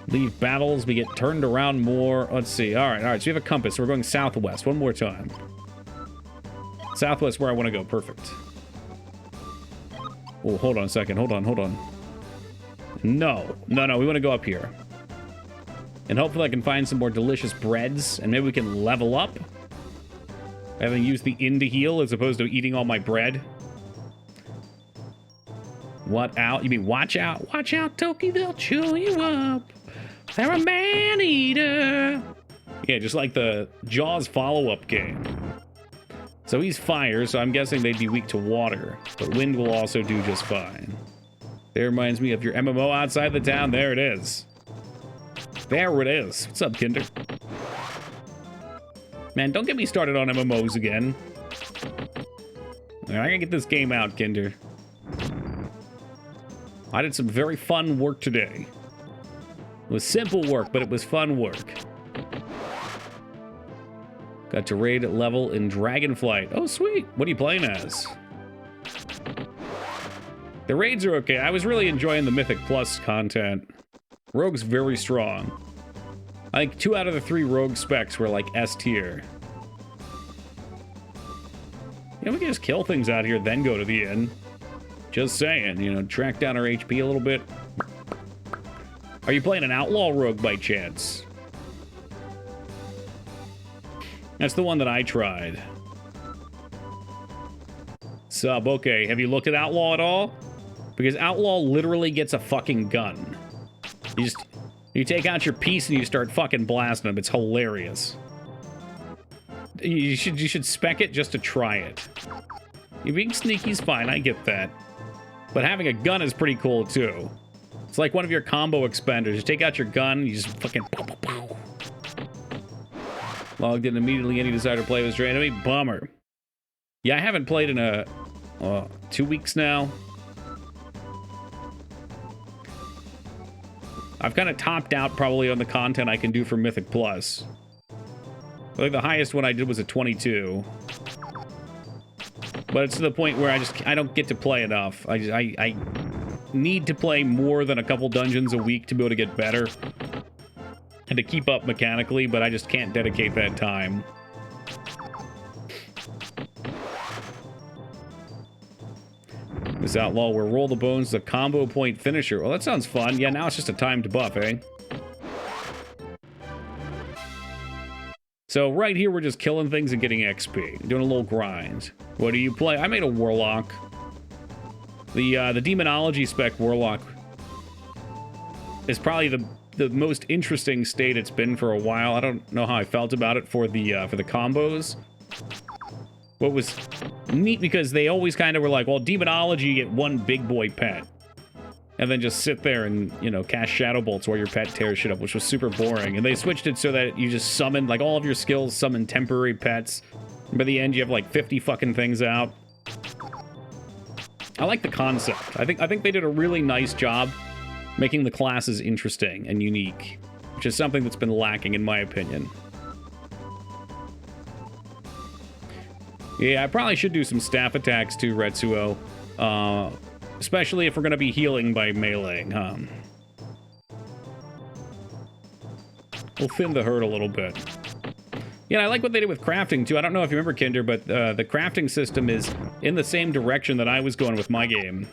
leave battles, we get turned around more. Let's see. All right. So we have a compass. So we're going southwest. One more time. Southwest, where I want to go. Perfect. Oh, hold on a second. Hold on. No. We want to go up here. And hopefully I can find some more delicious breads, and maybe we can level up. Having used the inn to heal as opposed to eating all my bread. What out? You mean watch out? Watch out, Toki, they'll chew you up. They're a man-eater. Yeah, just like the Jaws follow-up game. So he's fire, so I'm guessing they'd be weak to water. But wind will also do just fine. That reminds me of your MMO outside the town. There it is. There it is. What's up, Kinder? Man, don't get me started on MMOs again. I gotta get this game out, Kinder. I did some very fun work today. It was simple work, but it was fun work. Got to raid level in Dragonflight. Oh, sweet. What are you playing as? The raids are okay. I was really enjoying the Mythic Plus content. Rogue's very strong. I think 2 out of the 3 rogue specs were like S tier. You know, we can just kill things out here, then go to the inn. Just saying, you know, track down our HP a little bit. Are you playing an outlaw rogue by chance? That's the one that I tried. Sub, okay. Have you looked at outlaw at all? Because outlaw literally gets a fucking gun. You take out your piece and you start fucking blasting them. It's hilarious. You should spec it just to try it. You being sneaky's fine, I get that. But having a gun is pretty cool too. It's like one of your combo expenders. You take out your gun, you just fucking pow, pow, pow. Logged in immediately. Any desire to play with enemy? Bummer. Yeah, I haven't played in 2 weeks now. I've kind of topped out probably on the content I can do for Mythic Plus. I think the highest one I did was a 22. But it's to the point where I don't get to play enough. I need to play more than a couple dungeons a week to be able to get better. And to keep up mechanically, but I just can't dedicate that time. This outlaw will roll the bones, the combo point finisher. Well, that sounds fun. Yeah, now it's just a timed buff, eh? So right here, we're just killing things and getting XP. Doing a little grind. What do you play? I made a warlock. The 𝕼𝖚𝖊𝖘𝖙 spec warlock is probably the most interesting state it's been for a while. I don't know how I felt about it for the combos. What was neat, because they always kind of were like, well, 𝕼𝖚𝖊𝖘𝑙, you get one big boy pet. And then just sit there and, you know, cast Shadow Bolts while your pet tears shit up, which was super boring. And they switched it so that you just summon, like, all of your skills summon temporary pets. And by the end, you have, like, 50 fucking things out. I like the concept. I think they did a really nice job making the classes interesting and unique, which is something that's been lacking, in my opinion. Yeah, I probably should do some staff attacks too, Retsuo. Especially if we're going to be healing by meleeing, huh? We'll thin the herd a little bit. Yeah, I like what they did with crafting, too. I don't know if you remember, Kinder, but the crafting system is in the same direction that I was going with my game.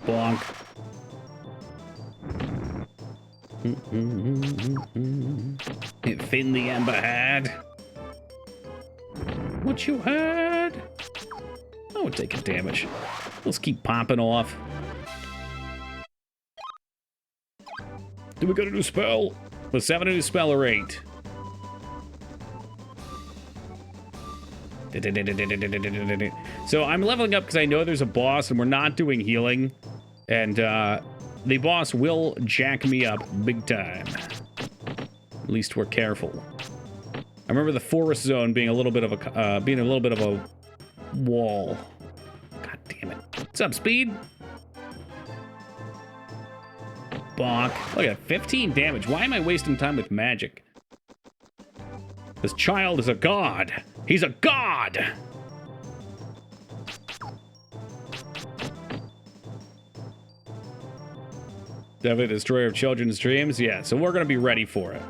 Bonk. Thin the amber had. What you had? Oh, we're taking damage. Let's keep popping off. Do we got a new spell? Was 7 a new spell or 8? So I'm leveling up because I know there's a boss and we're not doing healing. And the boss will jack me up big time. At least we're careful. I remember the forest zone being a little bit of a wall. God damn it! What's up, Speed? Bonk. Look at 15 damage. Why am I wasting time with magic? This child is a god. He's a god. Definitely destroyer of children's dreams. Yeah, so we're gonna be ready for it.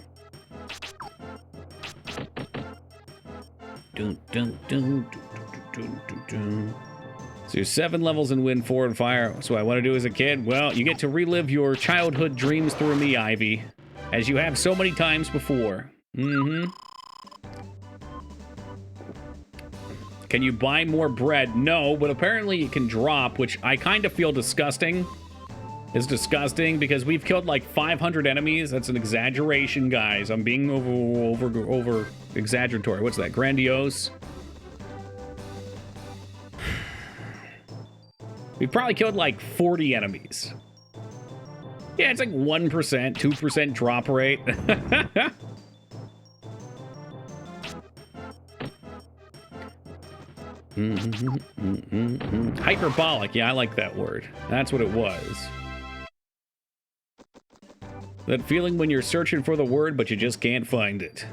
So you're 7 levels in Wind, 4 in Fire. So what I want to do as a kid? Well, you get to relive your childhood dreams through me, Ivy. As you have so many times before. Mm-hmm. Can you buy more bread? No, but apparently it can drop, which I kind of feel disgusting. It's disgusting because we've killed like 500 enemies. That's an exaggeration, guys. I'm being over exaggeratory. What's that? Grandiose? We've probably killed like 40 enemies. Yeah, it's like 1%, 2% drop rate. Hyperbolic. Yeah, I like that word. That's what it was. That feeling when you're searching for the word, but you just can't find it.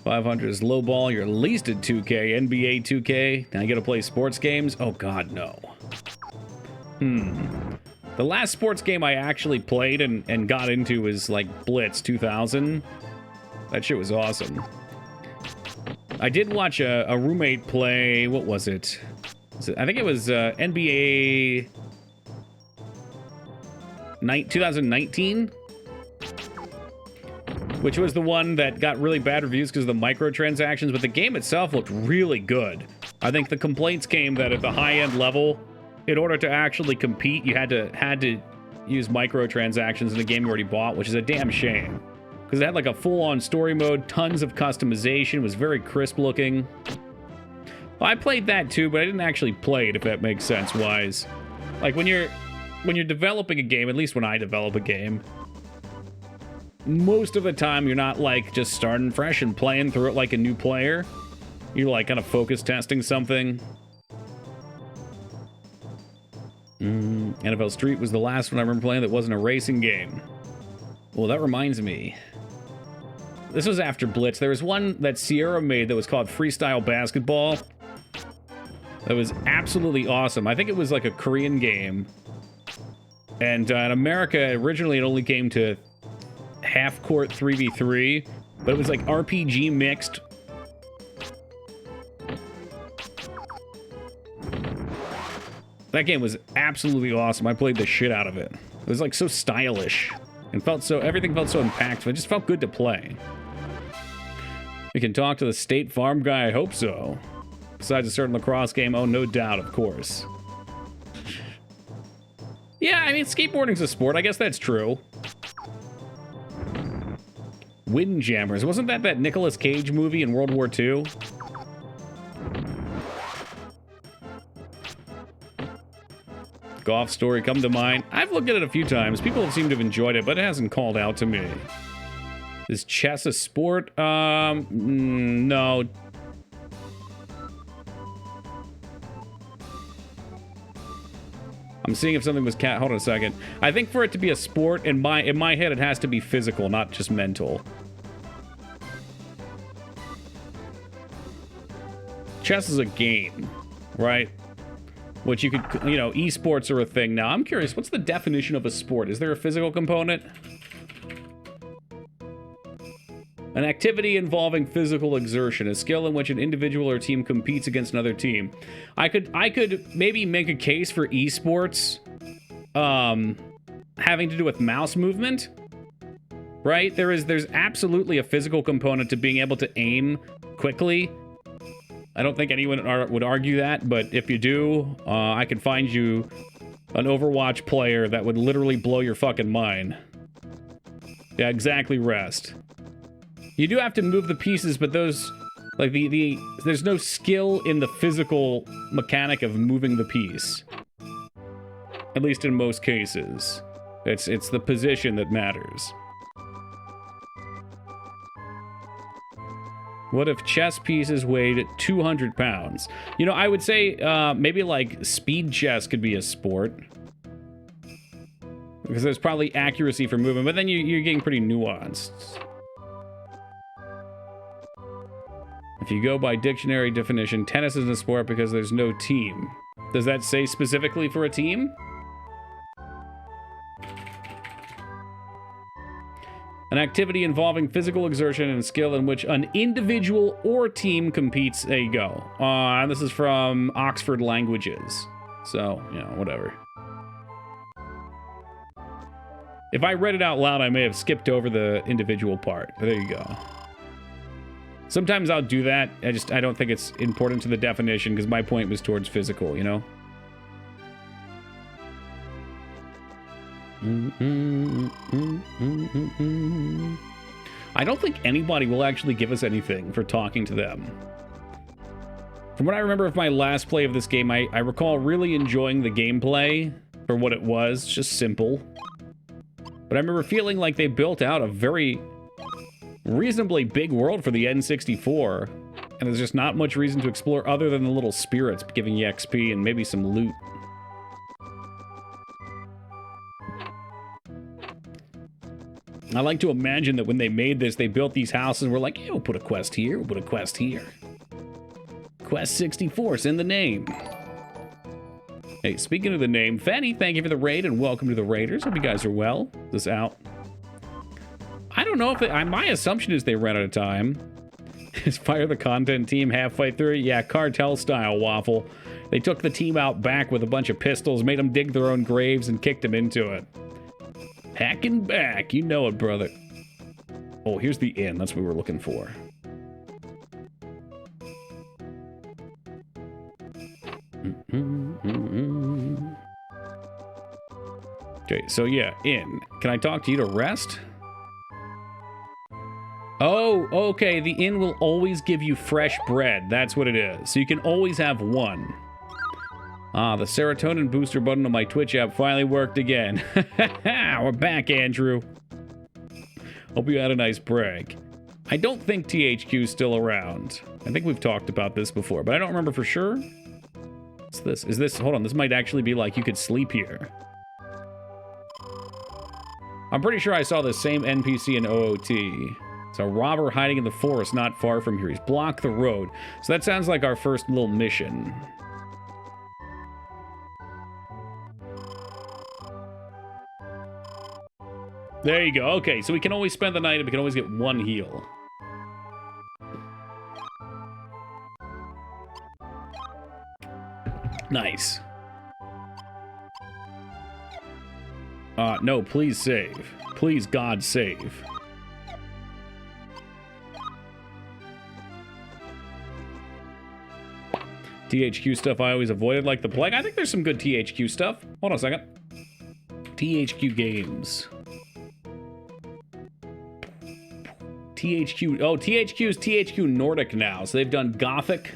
500 is low ball. You're at least at 2K. NBA 2K. Now you gotta play sports games? Oh, God, no. The last sports game I actually played and got into was, like, Blitz 2000. That shit was awesome. I did watch a roommate play... What was it? I think it was NBA... 2019, which was the one that got really bad reviews because of the microtransactions, but the game itself looked really good. I think the complaints came that at the high-end level, in order to actually compete, you had to use microtransactions in a game you already bought, which is a damn shame. Because it had like a full-on story mode, tons of customization, was very crisp looking. Well, I played that too, but I didn't actually play it, if that makes sense wise. Like when you're developing a game, at least when I develop a game, most of the time you're not like just starting fresh and playing through it like a new player. You're like kind of focus testing something. NFL Street was the last one I remember playing that wasn't a racing game. Well, that reminds me. This was after Blitz. There was one that Sierra made that was called Freestyle Basketball. That was absolutely awesome. I think it was like a Korean game. And in America, originally it only came to half-court 3v3. But it was like RPG mixed. That game was absolutely awesome. I played the shit out of it. It was like so stylish and everything felt so impactful. It just felt good to play. We can talk to the State Farm guy. I hope so. Besides a certain lacrosse game, oh, no doubt, of course. Yeah, I mean, skateboarding's a sport. I guess that's true. Windjammers. Wasn't that Nicolas Cage movie in World War II? Golf story come to mind. I've looked at it a few times. People have seemed to have enjoyed it, but it hasn't called out to me. Is chess a sport? No. I'm seeing if something was hold on a second. I think for it to be a sport, in my head, it has to be physical, not just mental. Chess is a game, right? Which you could, you know, esports are a thing now. I'm curious, what's the definition of a sport? Is there a physical component? An activity involving physical exertion, a skill in which an individual or team competes against another team. I could maybe make a case for esports having to do with mouse movement, right? There's absolutely a physical component to being able to aim quickly. I don't think anyone would argue that, but if you do, I can find you an Overwatch player that would literally blow your fucking mind. Yeah, exactly, Rest. You do have to move the pieces, but those, like, there's no skill in the physical mechanic of moving the piece. At least in most cases. It's the position that matters. What if chess pieces weighed 200 pounds? You know, I would say maybe like speed chess could be a sport. Because there's probably accuracy for movement, but then you're getting pretty nuanced. If you go by dictionary definition, tennis isn't a sport because there's no team. Does that say specifically for a team? An activity involving physical exertion and skill in which an individual or team competes. There you go. And this is from Oxford Languages. So, you know, whatever. If I read it out loud, I may have skipped over the individual part. There you go. Sometimes I'll do that. I don't think it's important to the definition because my point was towards physical, you know? I don't think anybody will actually give us anything for talking to them. From what I remember of my last play of this game, I recall really enjoying the gameplay for what it was, just simple. But I remember feeling like they built out a very reasonably big world for the N64, and there's just not much reason to explore other than the little spirits giving you XP and maybe some loot. I like to imagine that when they made this, they built these houses and were like, hey, we'll put a quest here, we'll put a quest here. Quest 64, it's in the name. Hey, speaking of the name, Fanny, thank you for the raid and welcome to the Raiders. Hope you guys are well. Is this out? I don't know if my assumption is they ran out of time. Is Fire the Content team halfway through? Yeah, cartel style, Waffle. They took the team out back with a bunch of pistols, made them dig their own graves, and kicked them into it. Hacking back, you know it, brother. Oh, here's the inn. That's what we were looking for. Okay, so yeah, inn. Can I talk to you to rest? Oh, okay, the inn will always give you fresh bread. That's what it is. So you can always have one. Ah, the serotonin booster button on my Twitch app finally worked again. We're back, Andrew. Hope you had a nice break. I don't think THQ's still around. I think we've talked about this before, but I don't remember for sure. What's this? Is this... Hold on, this might actually be like you could sleep here. I'm pretty sure I saw the same NPC in OOT. It's a robber hiding in the forest not far from here. He's blocked the road. So that sounds like our first little mission. There you go. Okay, so we can always spend the night and we can always get one heal. Nice. No, please save. Please, God, save. THQ stuff I always avoided, like the plague. I think there's some good THQ stuff. Hold on a second. THQ games. THQ. Oh, THQ is THQ Nordic now. So they've done Gothic.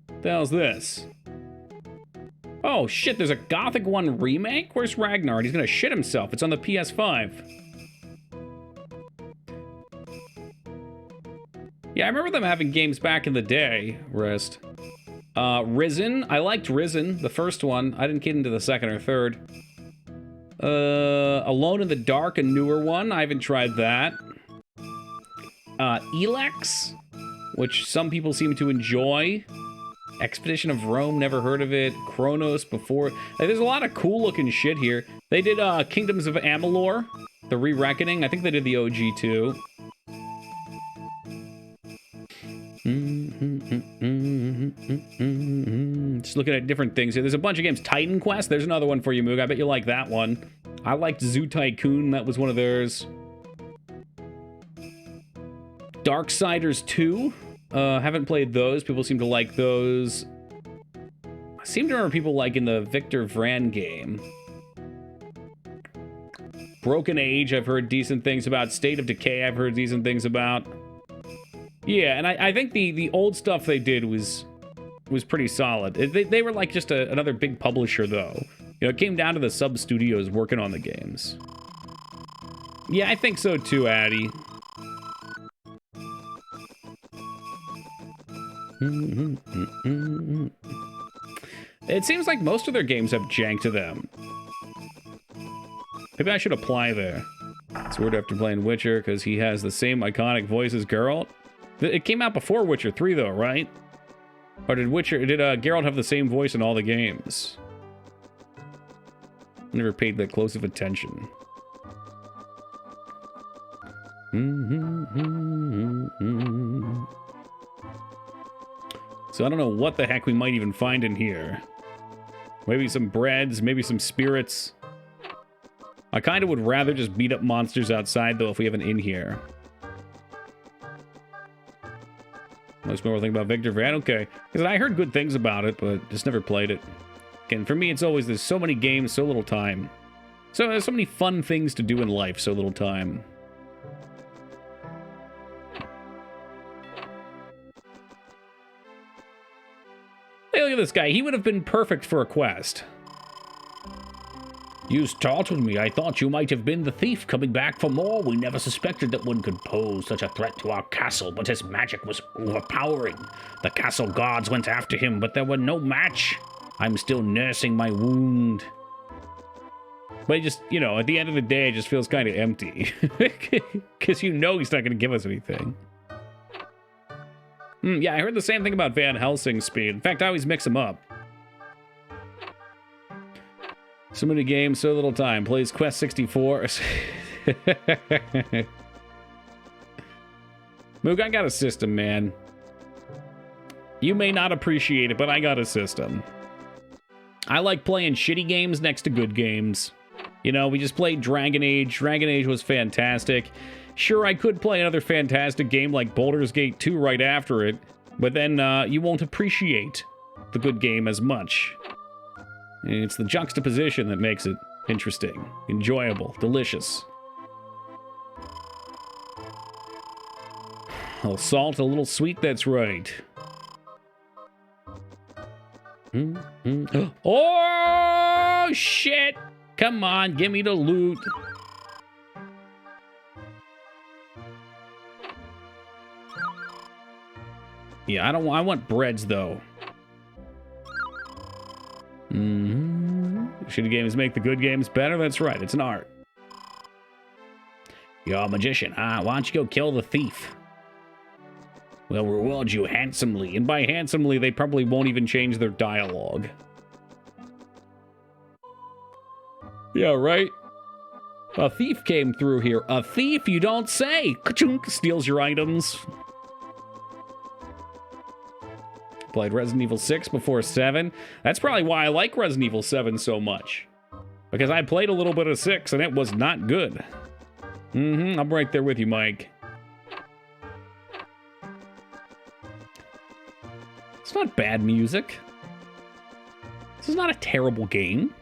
What the hell's this? Oh, shit. There's a Gothic 1 remake? Where's Ragnar? He's going to shit himself. It's on the PS5. Yeah, I remember them having games back in the day. Rest. Risen. I liked Risen, the first one. I didn't get into the second or third. Alone in the Dark, a newer one. I haven't tried that. Elex, which some people seem to enjoy. Expedition of Rome, never heard of it. Chronos before. Like, there's a lot of cool looking shit here. They did Kingdoms of Amalur, the Re-Reckoning. I think they did the OG too. Just looking at different things here. There's a bunch of games. Titan Quest, there's another one for you, Moog. I bet you like that one. I liked Zoo Tycoon, that was one of theirs. Darksiders 2. Haven't played those. People seem to like those. I seem to remember people liking the Victor Vran game. Broken Age, I've heard decent things about. State of Decay, I've heard decent things about. Yeah, and I think the old stuff they did was pretty solid. They were like just another big publisher, though. You know, it came down to the sub-studios working on the games. Yeah, I think so too, Addy. It seems like most of their games have jank to them. Maybe I should apply there. It's weird after playing Witcher, because he has the same iconic voice as Geralt. It came out before Witcher 3, though, right? Or did Geralt have the same voice in all the games? Never paid that close of attention. So I don't know what the heck we might even find in here. Maybe some breads, maybe some spirits. I kind of would rather just beat up monsters outside, though, if we have an inn here. Most more think about Victor Vran, okay. Because I heard good things about it, but just never played it. Again, for me, it's always there's so many games, so little time. So there's so many fun things to do in life, so little time. Hey, look at this guy. He would have been perfect for a quest. You startled me. I thought you might have been the thief coming back for more. We never suspected that one could pose such a threat to our castle, but his magic was overpowering. The castle guards went after him, but there were no match. I'm still nursing my wound. But it just, you know, at the end of the day, it just feels kind of empty. Because you know he's not going to give us anything. Yeah, I heard the same thing about Van Helsing's speed. In fact, I always mix them up. So many games, so little time. Plays Quest 64. Moog, I got a system, man. You may not appreciate it, but I got a system. I like playing shitty games next to good games. You know, we just played Dragon Age. Dragon Age was fantastic. Sure, I could play another fantastic game like Baldur's Gate 2 right after it, but then you won't appreciate the good game as much. It's the juxtaposition that makes it interesting, enjoyable, delicious. A little salt, a little sweet, that's right. Oh, shit! Come on, give me the loot. Yeah, I want breads, though. Shitty games make the good games better? That's right, it's an art. You're a magician, huh? Why don't you go kill the thief? We'll reward you handsomely. And by handsomely, they probably won't even change their dialogue. Yeah, right? A thief came through here. A thief, you don't say! Ka-chunk, steals your items. played Resident Evil 6 before 7. That's probably why I like Resident Evil 7 so much. Because I played a little bit of 6 and it was not good. I'm right there with you, Mike. It's not bad music. This is not a terrible game.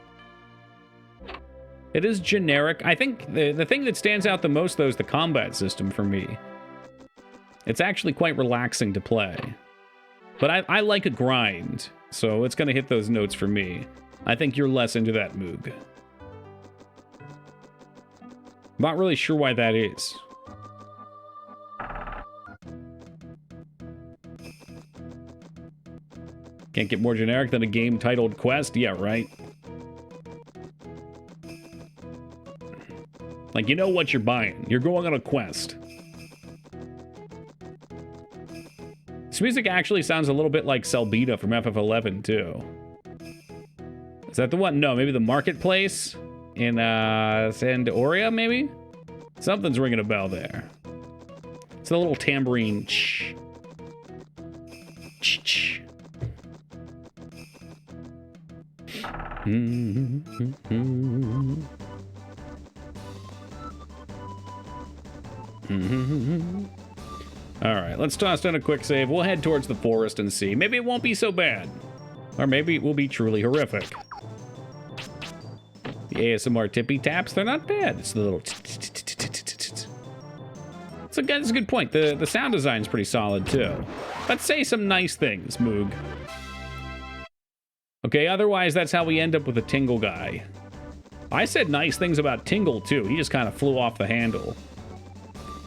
It is generic. I think the thing that stands out the most, though, is the combat system for me. It's actually quite relaxing to play. But I like a grind, so it's going to hit those notes for me. I think you're less into that, Moog. Not really sure why that is. Can't get more generic than a game titled Quest? Yeah, right. Like, you know what you're buying. You're going on a quest. This music actually sounds a little bit like 𝕼𝖚𝖘𝖙 from FF11, too. Is that the one? No, maybe the Marketplace in 𝕼𝖚𝖊𝖘𝖙, maybe? Something's ringing a bell there. It's a little tambourine. Shh. Shh, shh. All right, let's toss down a quick save. We'll head towards the forest and see. Maybe it won't be so bad. Or maybe it will be truly horrific. The ASMR tippy taps, they're not bad. It's the little... That's a good point. The sound design's pretty solid, too. Let's say some nice things, Moog. Okay, otherwise that's how we end up with a Tingle guy. I said nice things about Tingle, too. He just kind of flew off the handle.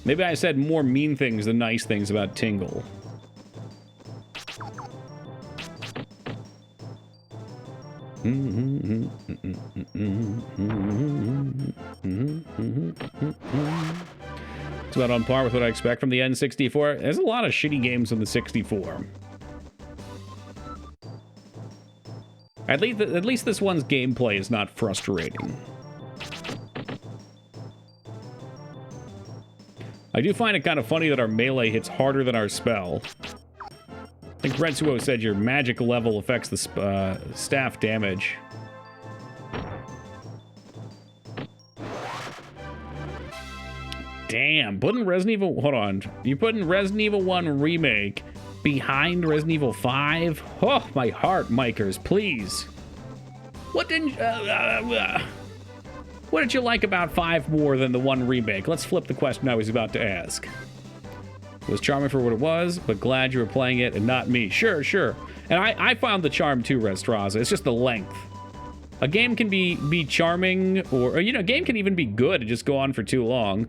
Maybe I said more mean things than nice things about Tingle. It's about on par with what I expect from the N64. There's a lot of shitty games on the 64. At least this one's gameplay is not frustrating. I do find it kind of funny that our melee hits harder than our spell. I think 𝕼𝖚𝖊𝖘𝖙 said your magic level affects the staff damage. Damn, putting Resident Evil... Hold on. You putting Resident Evil 1 Remake behind Resident Evil 5? Oh, my heart, Mikers, please. What didn't... what did you like about 5 more than the 1 remake? Let's flip the question I was about to ask. It was charming for what it was, but glad you were playing it and not me. Sure, sure. And I found the charm too, 𝕼𝖚𝖊𝖘𝖙. It's just the length. A game can be charming, or you know, a game can even be good and just go on for too long.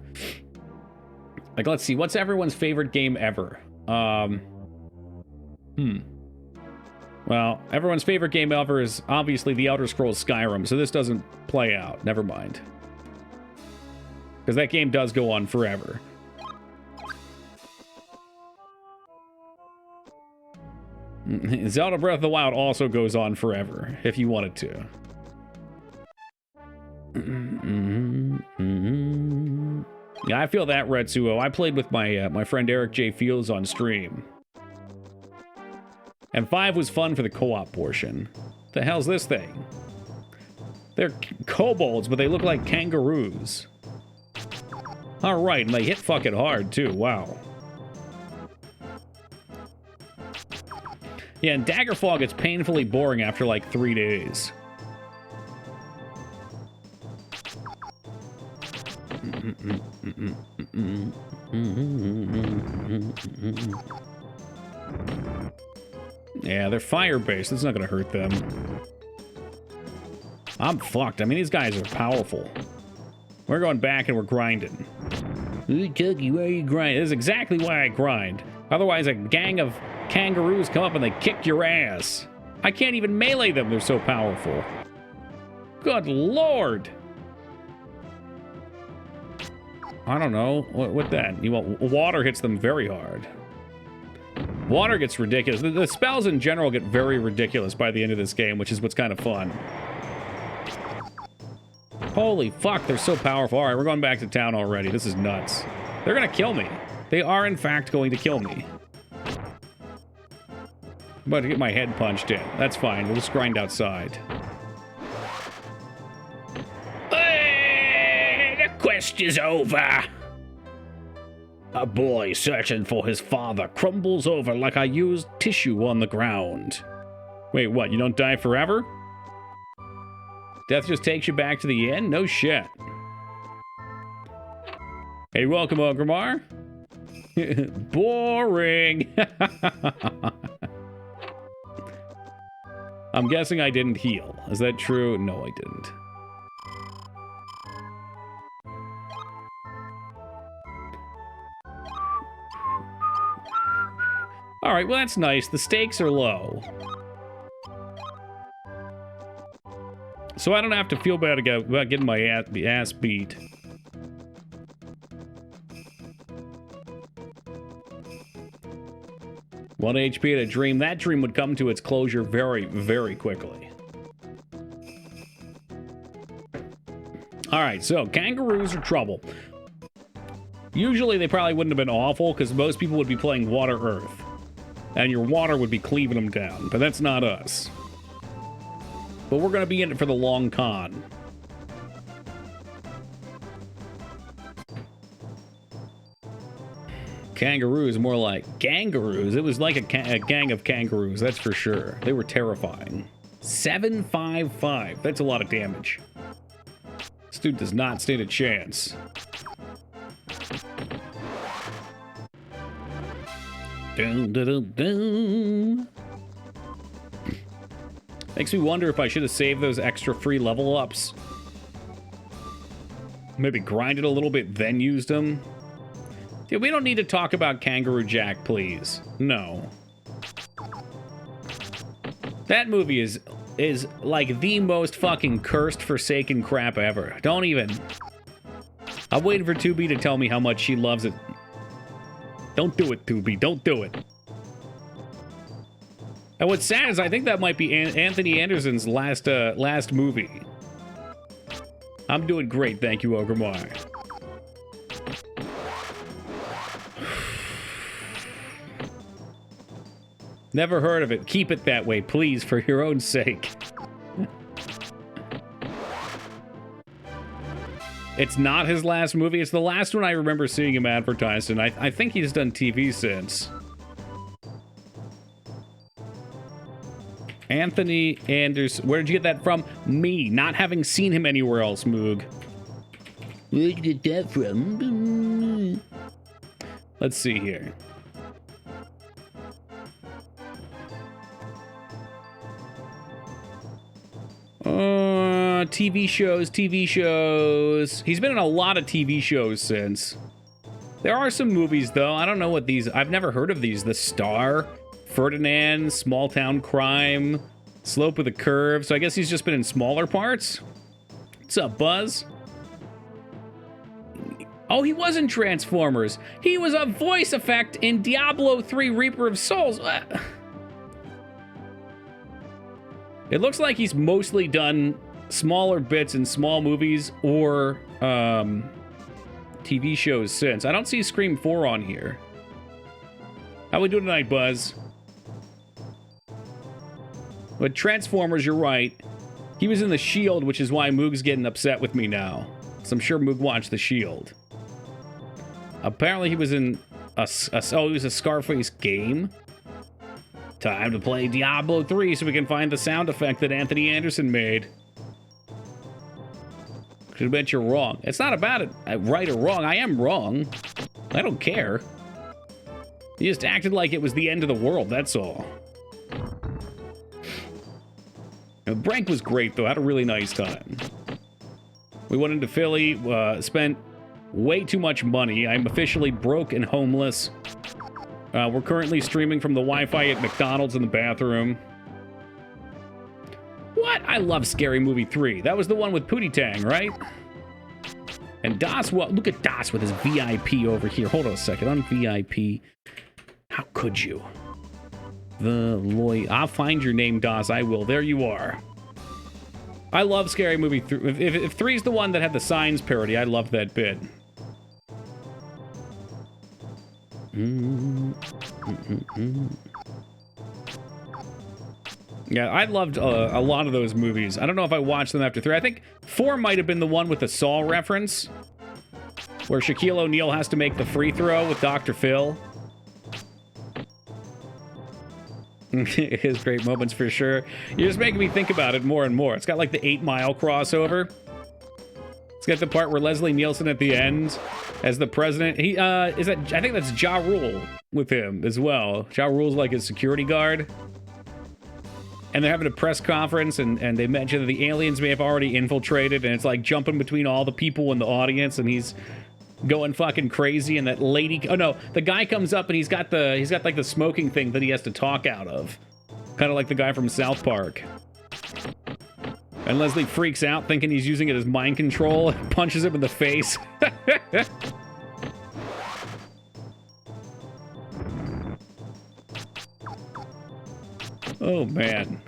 Like, let's see, what's everyone's favorite game ever? Well, everyone's favorite game ever is obviously The Elder Scrolls Skyrim, so this doesn't play out. Never mind. Because that game does go on forever. Zelda Breath of the Wild also goes on forever, if you wanted to. Yeah, I feel that, Retsuo. I played with my friend Eric J. Fields on stream. And 5 was fun for the co-op portion. The hell's this thing? They're kobolds, but they look like kangaroos. Alright, and they hit fucking hard, too. Wow. Yeah, and Daggerfall gets painfully boring after like 3 days. Yeah, they're fire-based. It's not gonna hurt them. I'm fucked. I mean, these guys are powerful. We're going back and we're grinding. Ooh, Cookie, why are you grinding? This is exactly why I grind. Otherwise, a gang of kangaroos come up and they kick your ass. I can't even melee them. They're so powerful. Good lord. I don't know. What that? You want water hits them very hard. Water gets ridiculous. The spells in general get very ridiculous by the end of this game, which is what's kind of fun. Holy fuck, they're so powerful. All right, we're going back to town already. This is nuts. They're gonna kill me. They are, in fact, going to kill me. I'm about to get my head punched in. That's fine. We'll just grind outside. Hey, the quest is over. A boy searching for his father crumbles over like I used tissue on the ground. Wait, what? You don't die forever? Death just takes you back to the end? No shit. Hey, welcome, 𝕼𝖚𝖊𝖘𝖙. Boring. I'm guessing I didn't heal. Is that true? No, I didn't. All right, well, that's nice. The stakes are low. So I don't have to feel bad about getting my ass beat. One HP at a dream. That dream would come to its closure very, very quickly. All right, so kangaroos are trouble. Usually they probably wouldn't have been awful because most people would be playing Water Earth. And your water would be cleaving them down. But that's not us. But we're going to be in it for the long con. Kangaroos, more like gangaroos. It was like a gang of kangaroos, that's for sure. They were terrifying. 755. That's a lot of damage. This dude does not stand a chance. Dun, dun, dun, dun. Makes me wonder if I should have saved those extra free level ups. Maybe grinded a little bit, then used them. Dude, we don't need to talk about Kangaroo Jack, please. No. That movie is like the most fucking cursed, forsaken crap ever. Don't even. I'm waiting for 2B to tell me how much she loves it. Don't do it, 2B. Don't do it. And what's sad is I think that might be Anthony Anderson's last movie. I'm doing great, thank you, 𝕼𝖚𝖊𝖘𝖙. Never heard of it. Keep it that way, please, for your own sake. It's not his last movie. It's the last one I remember seeing him advertised, and I think he's done TV since. Anthony Anderson. Where did you get that from? Me, not having seen him anywhere else, Moog. Where did you get that from? Let's see here. TV shows. He's been in a lot of TV shows since. There are some movies, though. I don't know what these... I've never heard of these. The Star, Ferdinand, Small Town Crime, Slope of the Curve. So I guess he's just been in smaller parts. What's up, Buzz? Oh, he was in Transformers. He was a voice effect in Diablo 3 Reaper of Souls. It looks like he's mostly done smaller bits in small movies or TV shows since. I don't see Scream 4 on here. How we doing tonight, Buzz? But Transformers, you're right. He was in The Shield, which is why Moog's getting upset with me now. So I'm sure Moog watched The Shield. Apparently he was in he was a Scarface game. Time to play Diablo 3 so we can find the sound effect that Anthony Anderson made. Could bet you're wrong. It's not about it, right or wrong. I am wrong. I don't care. He just acted like it was the end of the world, that's all. Brank was great, though. I had a really nice time. We went into Philly, spent way too much money. I'm officially broke and homeless. We're currently streaming from the Wi-Fi at McDonald's in the bathroom. What? I love Scary Movie 3. That was the one with Pootie Tang, right? And Das, well, look at Das with his VIP over here. Hold on a second. On VIP. How could you? I'll find your name, Das. I will. There you are. I love Scary Movie 3. If 3's the one that had the Signs parody, I love that bit. Yeah, I loved a lot of those movies. I don't know if I watched them after 3. I think 4 might have been the one with the Saw reference, where Shaquille O'Neal has to make the free throw with Dr. Phil. His great moments for sure. You're just making me think about it more and more. It's got like the 8 Mile crossover. It's got the part where Leslie Nielsen at the end as the president. He is that I think that's Ja Rule with him as well. Ja Rule's like his security guard. And they're having a press conference, and they mention that the aliens may have already infiltrated, and it's like jumping between all the people in the audience, and he's going fucking crazy. And that lady, oh no, the guy comes up and he's got like the smoking thing that he has to talk out of, kind of like the guy from South Park. And Leslie freaks out, thinking he's using it as mind control, and punches him in the face. Oh, man.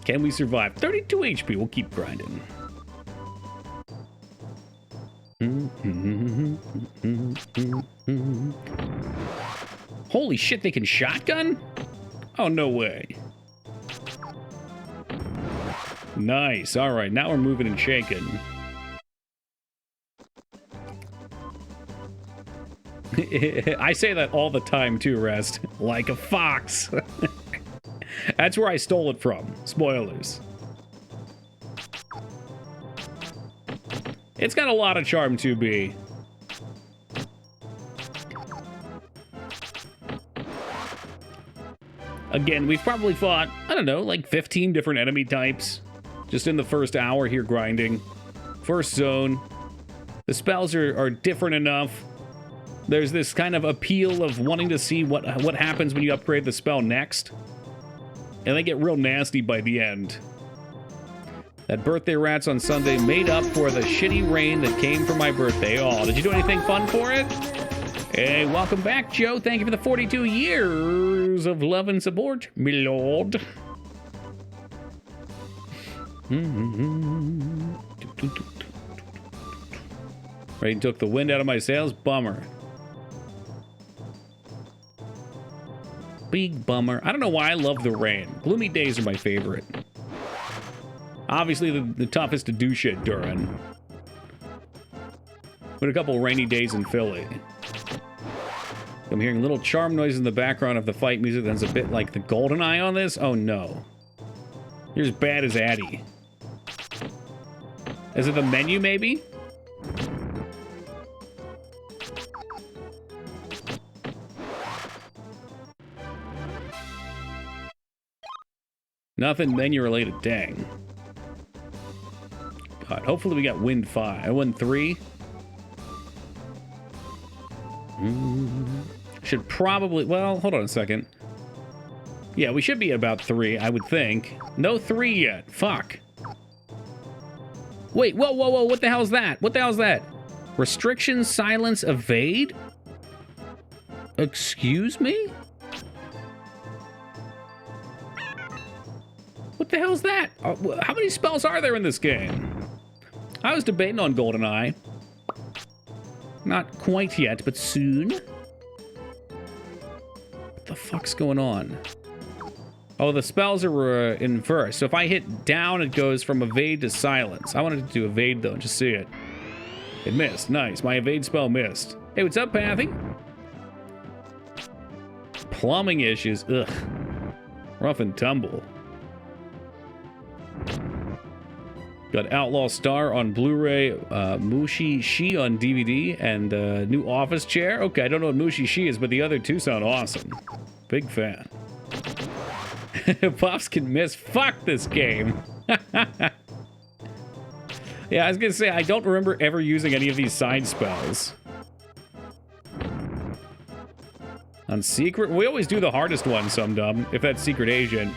Can we survive? 32 HP. We'll keep grinding. Holy shit, they can shotgun? Oh, no way. Nice. All right, now we're moving and shaking. I say that all the time too, Rest. Like a fox. That's where I stole it from. Spoilers. It's got a lot of charm, 2B. Again, we've probably fought, I don't know, like 15 different enemy types. Just in the first hour here grinding. First zone. The spells are different enough. There's this kind of appeal of wanting to see what happens when you upgrade the spell next. And they get real nasty by the end. That birthday rats on Sunday made up for the shitty rain that came for my birthday. Oh, did you do anything fun for it? Hey, welcome back, Joe. Thank you for the 42 years of love and support, my lord. Rain took the wind out of my sails. Bummer. Big bummer. I don't know why I love the rain. Gloomy days are my favorite. Obviously, the toughest to do shit during. But a couple rainy days in Philly. I'm hearing little charm noises in the background of the fight music that's a bit like the GoldenEye on this. Oh no. You're as bad as Addy. Is it the menu, maybe? Nothing menu related, dang. God, hopefully we got Wind 5. I won 3. Should probably, well, hold on a second. Yeah, we should be at about 3, I would think. No 3 yet. Fuck. Wait, whoa, whoa, whoa, what the hell's that? What the hell's that? Restriction, silence, evade? Excuse me? What the hell's that? How many spells are there in this game? I was debating on GoldenEye. Not quite yet, but soon. What the fuck's going on? Oh, the spells are in verse. So if I hit down, it goes from evade to silence. I wanted to do evade, though, just see it. It missed. Nice. My evade spell missed. Hey, what's up, Pathy? Plumbing issues. Ugh. Rough and tumble. Got Outlaw Star on Blu-ray, Mushi Shi on DVD, and new office chair. Okay, I don't know what Mushi Shi is, but the other two sound awesome. Big fan. Pops can miss. Fuck this game. Yeah, I was gonna say, I don't remember ever using any of these side spells. On secret, we always do the hardest one, some dumb, if that's secret agent.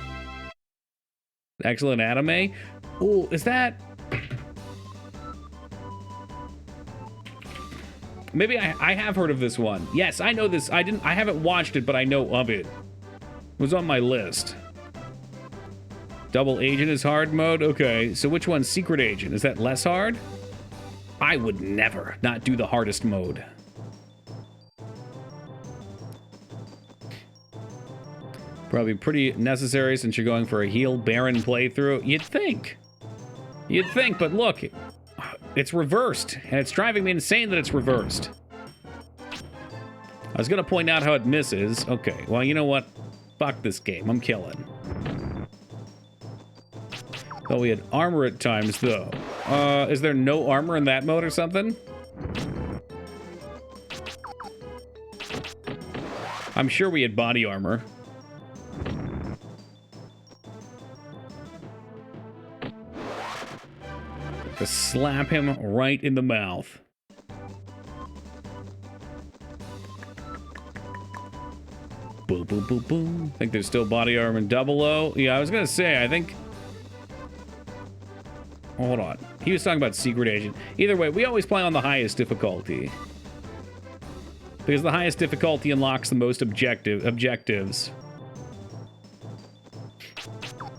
Excellent anime. Oh, is that? Maybe I have heard of this one. Yes, I know this. I haven't watched it, but I know of it. It was on my list. Double agent is hard mode? Okay, so which one's secret agent? Is that less hard? I would never not do the hardest mode. Probably pretty necessary since you're going for a heel Baron playthrough. You'd think. You'd think, but look. It's reversed, and it's driving me insane that it's reversed. I was going to point out how it misses. Okay, well, you know what? Fuck this game. I'm killing. Oh, we had armor at times, though. Is there no armor in that mode or something? I'm sure we had body armor. To slap him right in the mouth. Boom, boom, boom, boom. I think there's still body armor in 00. Yeah, I was gonna say, I think... Hold on. He was talking about Secret Agent. Either way, we always play on the highest difficulty. Because the highest difficulty unlocks the most objectives.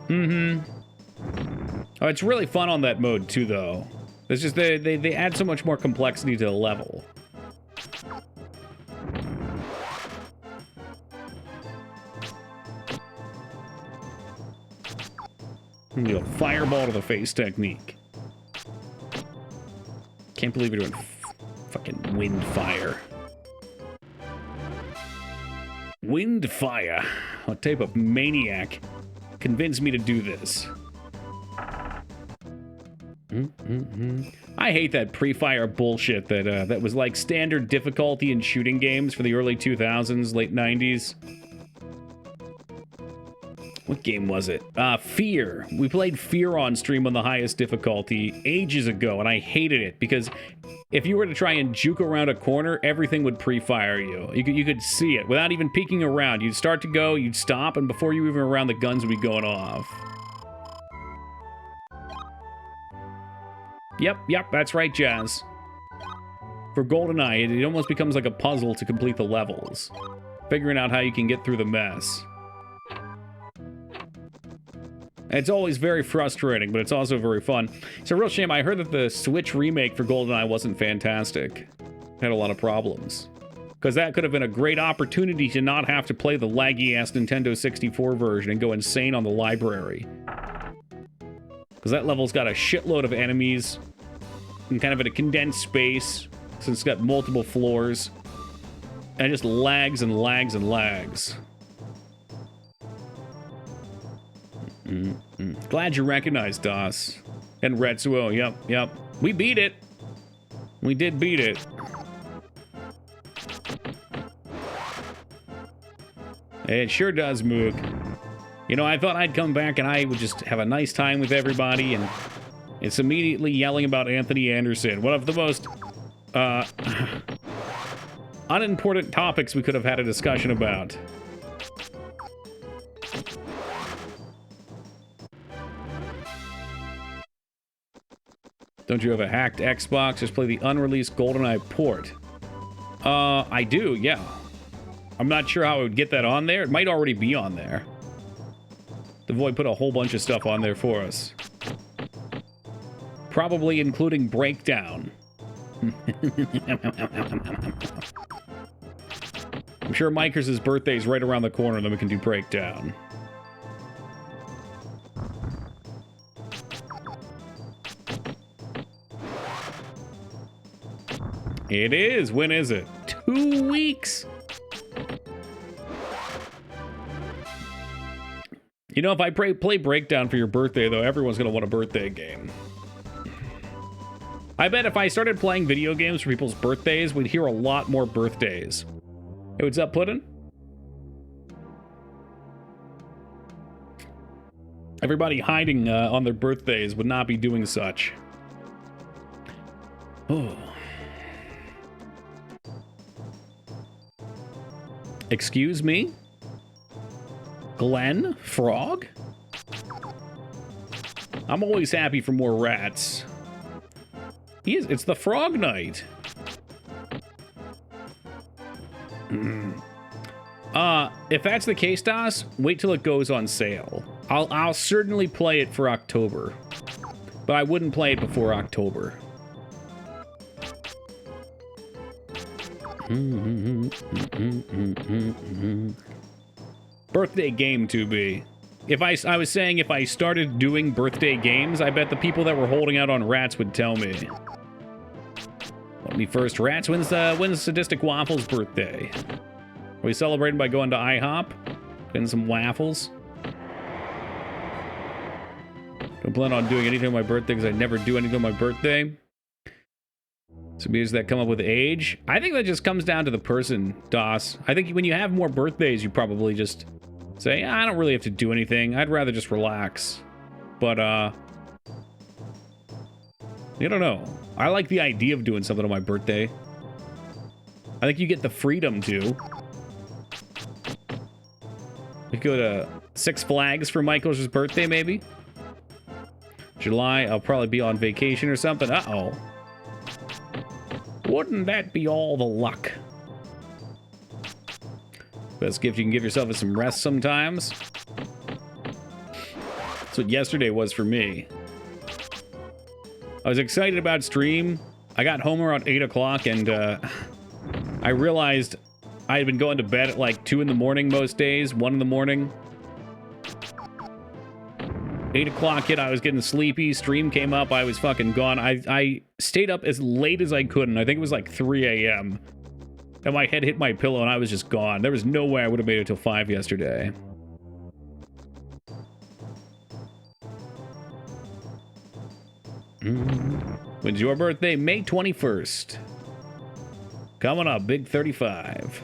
Mm-hmm. Oh, it's really fun on that mode, too, though. It's just they add so much more complexity to the level. Fireball to the face technique. Can't believe you're doing fucking wind fire. Wind fire. What type of maniac convinced me to do this? I hate that pre-fire bullshit that was like standard difficulty in shooting games for the early 2000s, late 90s. What game was it? Fear. We played Fear on stream on the highest difficulty ages ago, and I hated it because if you were to try and juke around a corner, everything would pre-fire you. You could see it without even peeking around. You'd start to go, you'd stop, and before you even were around, the guns would be going off. Yep, that's right, Jazz. For GoldenEye, it almost becomes like a puzzle to complete the levels. Figuring out how you can get through the mess. It's always very frustrating, but it's also very fun. It's a real shame. I heard that the Switch remake for GoldenEye wasn't fantastic. Had a lot of problems. Because that could have been a great opportunity to not have to play the laggy-ass Nintendo 64 version and go insane on the library. Because that level's got a shitload of enemies and kind of in a condensed space, since it's got multiple floors. And it just lags and lags and lags. Glad you recognized DOS. And Retsuo, yep. We beat it. We did beat it. It sure does, Moog. You know, I thought I'd come back and I would just have a nice time with everybody, and it's immediately yelling about Anthony Anderson. One of the most unimportant topics we could have had a discussion about. Don't you have a hacked Xbox? Just play the unreleased GoldenEye port. I do, yeah. I'm not sure how I would get that on there. It might already be on there. The Void put a whole bunch of stuff on there for us. Probably including Breakdown. I'm sure Mikers' birthday is right around the corner, then we can do Breakdown. It is. When is it? 2 weeks. You know, if I play Breakdown for your birthday, though, everyone's going to want a birthday game. I bet if I started playing video games for people's birthdays, we'd hear a lot more birthdays. Hey, what's up, Puddin'? Everybody hiding on their birthdays would not be doing such. Oh. Excuse me? Glenn? Frog? I'm always happy for more rats. It's the Frog Knight. If that's the case, DOS, wait till it goes on sale. I'll certainly play it for October. But I wouldn't play it before October. birthday game to be? If I was saying if I started doing birthday games, I bet the people that were holding out on Rats would tell me. Let me first. Rats, when's Sadistic Waffles' birthday? Are we celebrating by going to IHOP? Getting some waffles? Don't plan on doing anything on my birthday because I never do anything on my birthday. So does that come up with age? I think that just comes down to the person, DOS. I think when you have more birthdays, you probably just say, I don't really have to do anything. I'd rather just relax. But, I don't know. I like the idea of doing something on my birthday. I think you get the freedom to. We go to Six Flags for Michael's birthday, maybe? July, I'll probably be on vacation or something. Uh-oh. Wouldn't that be all the luck? Best gift you can give yourself is some rest sometimes. That's what yesterday was for me. I was excited about stream. I got home around 8 o'clock and I realized I had been going to bed at like 2 in the morning most days, 1 in the morning. 8 o'clock hit, I was getting sleepy. Stream came up, I was fucking gone. I stayed up as late as I could, and I think it was like 3 a.m. And my head hit my pillow and I was just gone. There was no way I would have made it till 5 yesterday. When's your birthday? May 21st. Coming up, big 35.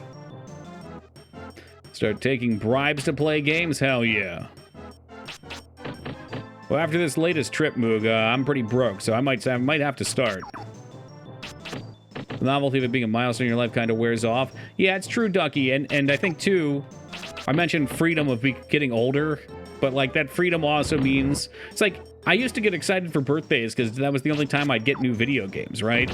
Start taking bribes to play games? Hell yeah. Well, after this latest trip, Moog, I'm pretty broke, so I might have to start. The novelty of it being a milestone in your life kind of wears off. Yeah, it's true, Ducky, and I think, too, I mentioned freedom of getting older, but, like, that freedom also means... It's like, I used to get excited for birthdays because that was the only time I'd get new video games, right?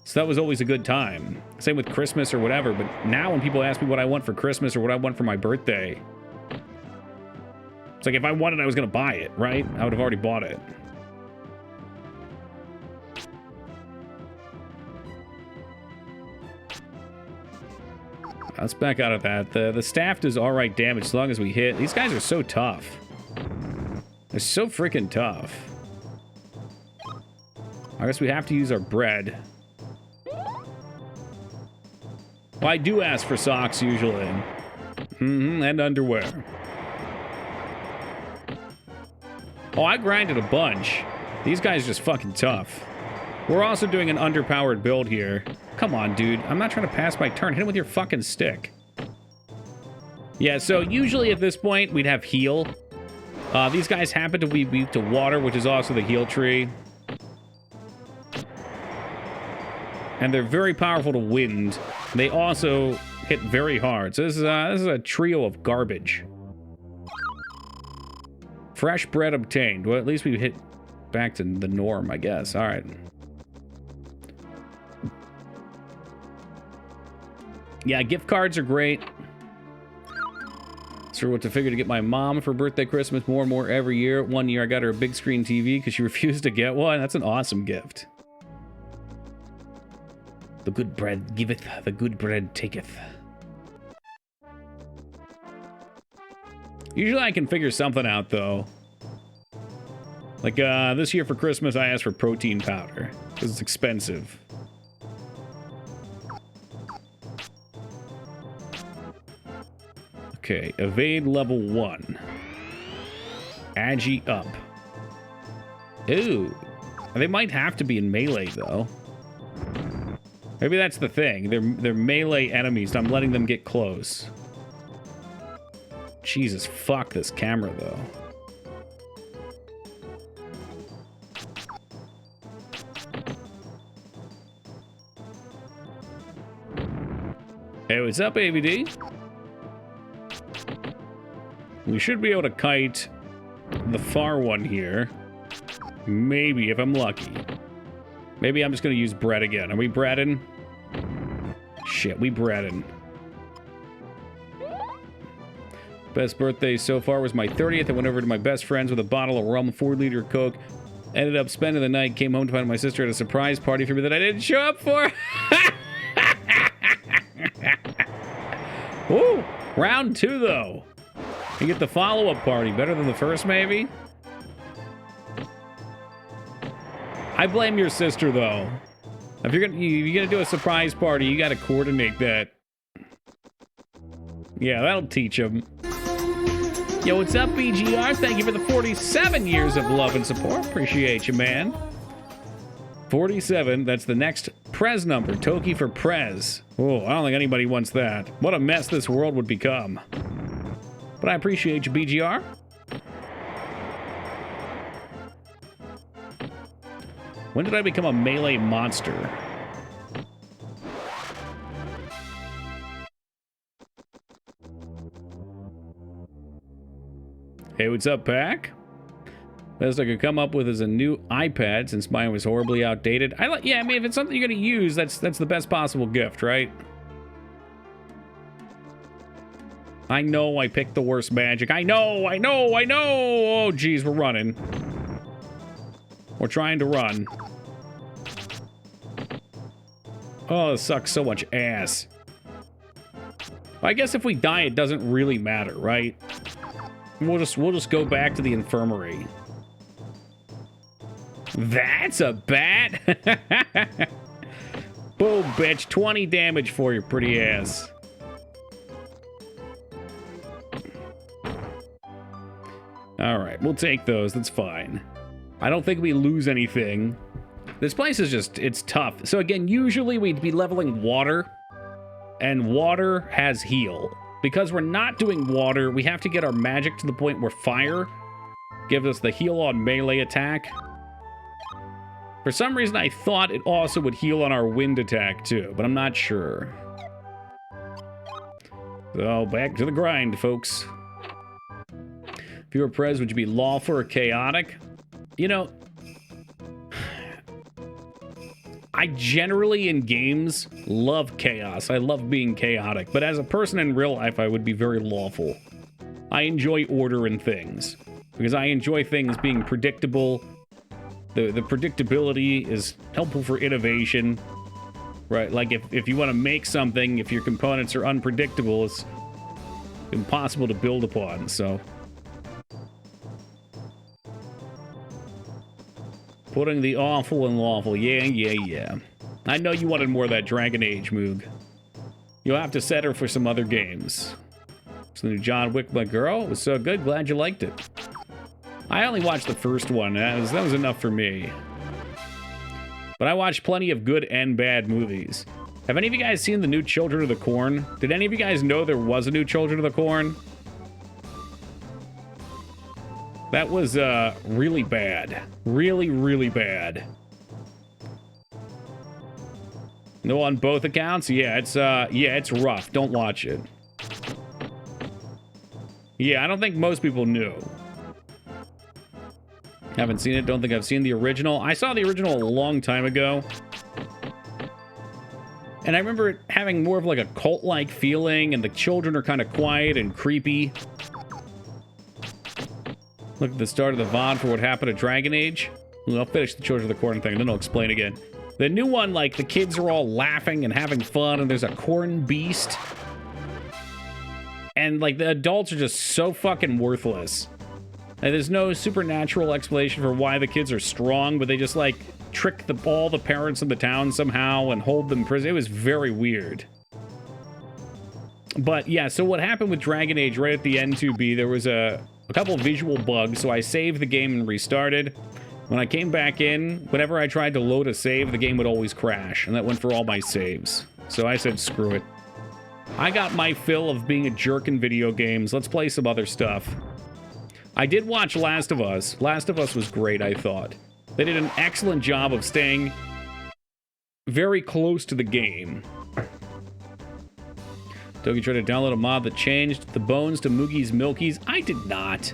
So that was always a good time. Same with Christmas or whatever, but now when people ask me what I want for Christmas or what I want for my birthday... It's like, if I wanted it, I was going to buy it, right? I would have already bought it. Let's back out of that. The staff does alright damage as long as we hit. These guys are so tough. They're so freaking tough. I guess we have to use our bread. Well, I do ask for socks usually. And underwear. Oh, I grinded a bunch. These guys are just fucking tough. We're also doing an underpowered build here. Come on, dude. I'm not trying to pass my turn. Hit him with your fucking stick. Yeah, so usually at this point, we'd have heal. These guys happen to be weak to water, which is also the heal tree. And they're very powerful to wind. They also hit very hard. So this is a trio of garbage. Fresh bread obtained. Well, at least we hit back to the norm, I guess. All right. Yeah, gift cards are great. Sure what to figure to get my mom for birthday, Christmas, more and more every year. One year I got her a big screen TV because she refused to get one. That's an awesome gift. The good bread giveth, the good bread taketh. Usually I can figure something out, though. Like, this year for Christmas, I asked for protein powder. Because it's expensive. Okay, evade level 1. Agi up. Ooh. They might have to be in melee, though. Maybe that's the thing. They're melee enemies, so I'm letting them get close. Jesus, fuck this camera, though. Hey, what's up, AVD? We should be able to kite the far one here. Maybe, if I'm lucky. Maybe I'm just going to use bread again. Are we breading? Shit, we breading. Best birthday so far was my 30th. I went over to my best friends with a bottle of rum, 4-liter Coke. Ended up spending the night, came home to find my sister at a surprise party for me that I didn't show up for. Woo! Round 2, though. You get the follow-up party. Better than the first, maybe? I blame your sister, though. If you're gonna do a surprise party, you gotta coordinate that. Yeah, that'll teach him. Yo, what's up, BGR? Thank you for the 47 years of love and support. Appreciate you, man. 47, that's the next Prez number. Toki for Prez. Oh, I don't think anybody wants that. What a mess this world would become. But I appreciate you, BGR. When did I become a melee monster? Hey, what's up, Pack? Best I could come up with is a new iPad since mine was horribly outdated. Yeah, I mean, if it's something you're gonna use, that's the best possible gift, right? I know I picked the worst magic. I know! Oh, geez, we're running. We're trying to run. Oh, this sucks so much ass. I guess if we die, it doesn't really matter, right? We'll just go back to the infirmary. That's a bat! Boom, bitch. 20 damage for your pretty ass. Alright, we'll take those. That's fine. I don't think we lose anything. This place is just, it's tough. So again, usually we'd be leveling water, and water has heal. Because we're not doing water, we have to get our magic to the point where fire gives us the heal on melee attack. For some reason, I thought it also would heal on our wind attack too, but I'm not sure. So, back to the grind, folks. If you were Prez, would you be lawful or chaotic? You know, I generally in games love chaos. I love being chaotic, but as a person in real life, I would be very lawful. I enjoy order in things because I enjoy things being predictable. The predictability is helpful for innovation, right? Like if you want to make something, if your components are unpredictable, it's impossible to build upon, so. Putting the awful in lawful. Yeah. I know you wanted more of that Dragon Age, Moog. You'll have to set her for some other games. So the new John Wick, my girl, was so good. Glad you liked it. I only watched the first one. That was enough for me. But I watched plenty of good and bad movies. Have any of you guys seen the new Children of the Corn? Did any of you guys know there was a new Children of the Corn? That was really bad. Really bad. No, on both accounts? Yeah, it's rough. Don't watch it. Yeah, I don't think most people knew. Haven't seen it. Don't think I've seen the original. I saw the original a long time ago. And I remember it having more of like a cult-like feeling, and the children are kind of quiet and creepy. Look at the start of the VOD for what happened at Dragon Age. I'll finish the Children of the Corn thing, and then I'll explain again. The new one, like, the kids are all laughing and having fun, and there's a corn beast. And, like, the adults are just so fucking worthless. And there's no supernatural explanation for why the kids are strong, but they just, like, trick all the parents in the town somehow and hold them in prison. It was very weird. But, yeah, so what happened with Dragon Age right at the N2B, there was a couple visual bugs, so I saved the game and restarted. When I came back in, whenever I tried to load a save, the game would always crash, and that went for all my saves. So I said, screw it. I got my fill of being a jerk in video games. Let's play some other stuff. I did watch Last of Us. Last of Us was great, I thought. They did an excellent job of staying very close to the game. Toki tried to download a mod that changed the bones to Moogie's Milkies. I did not.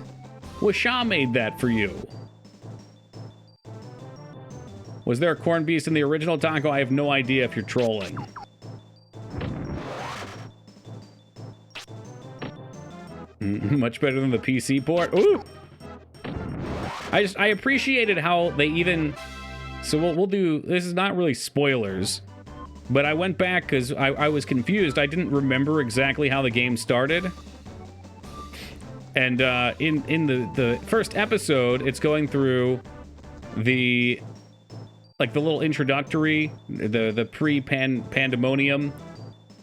Washah made that for you. Was there a corn beast in the original, Taco? I have no idea if you're trolling. Much better than the PC port. Ooh! I appreciated how they even... So we'll do... This is not really spoilers. But I went back because I was confused. I didn't remember exactly how the game started. And in the first episode, it's going through the little introductory, the pre-pandemonium,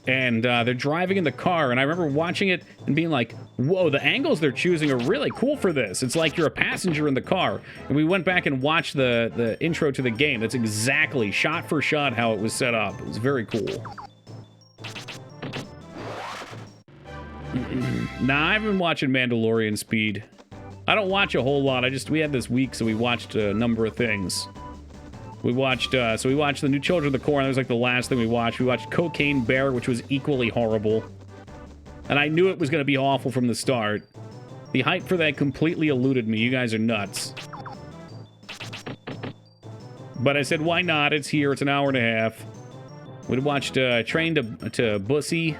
and they're driving in the car, and I remember watching it and being like, whoa, the angles they're choosing are really cool for this. It's like you're a passenger in the car. And we went back and watched the intro to the game. That's exactly, shot for shot, how it was set up. It was very cool. Nah, I've been watching Mandalorian Speed. I don't watch a whole lot. We had this week, so we watched a number of things. We watched the new Children of the Corn. That was like the last thing we watched. We watched Cocaine Bear, which was equally horrible. And I knew it was going to be awful from the start. The hype for that completely eluded me. You guys are nuts. But I said, why not? It's here. It's an hour and a half. We watched Train to Bussy.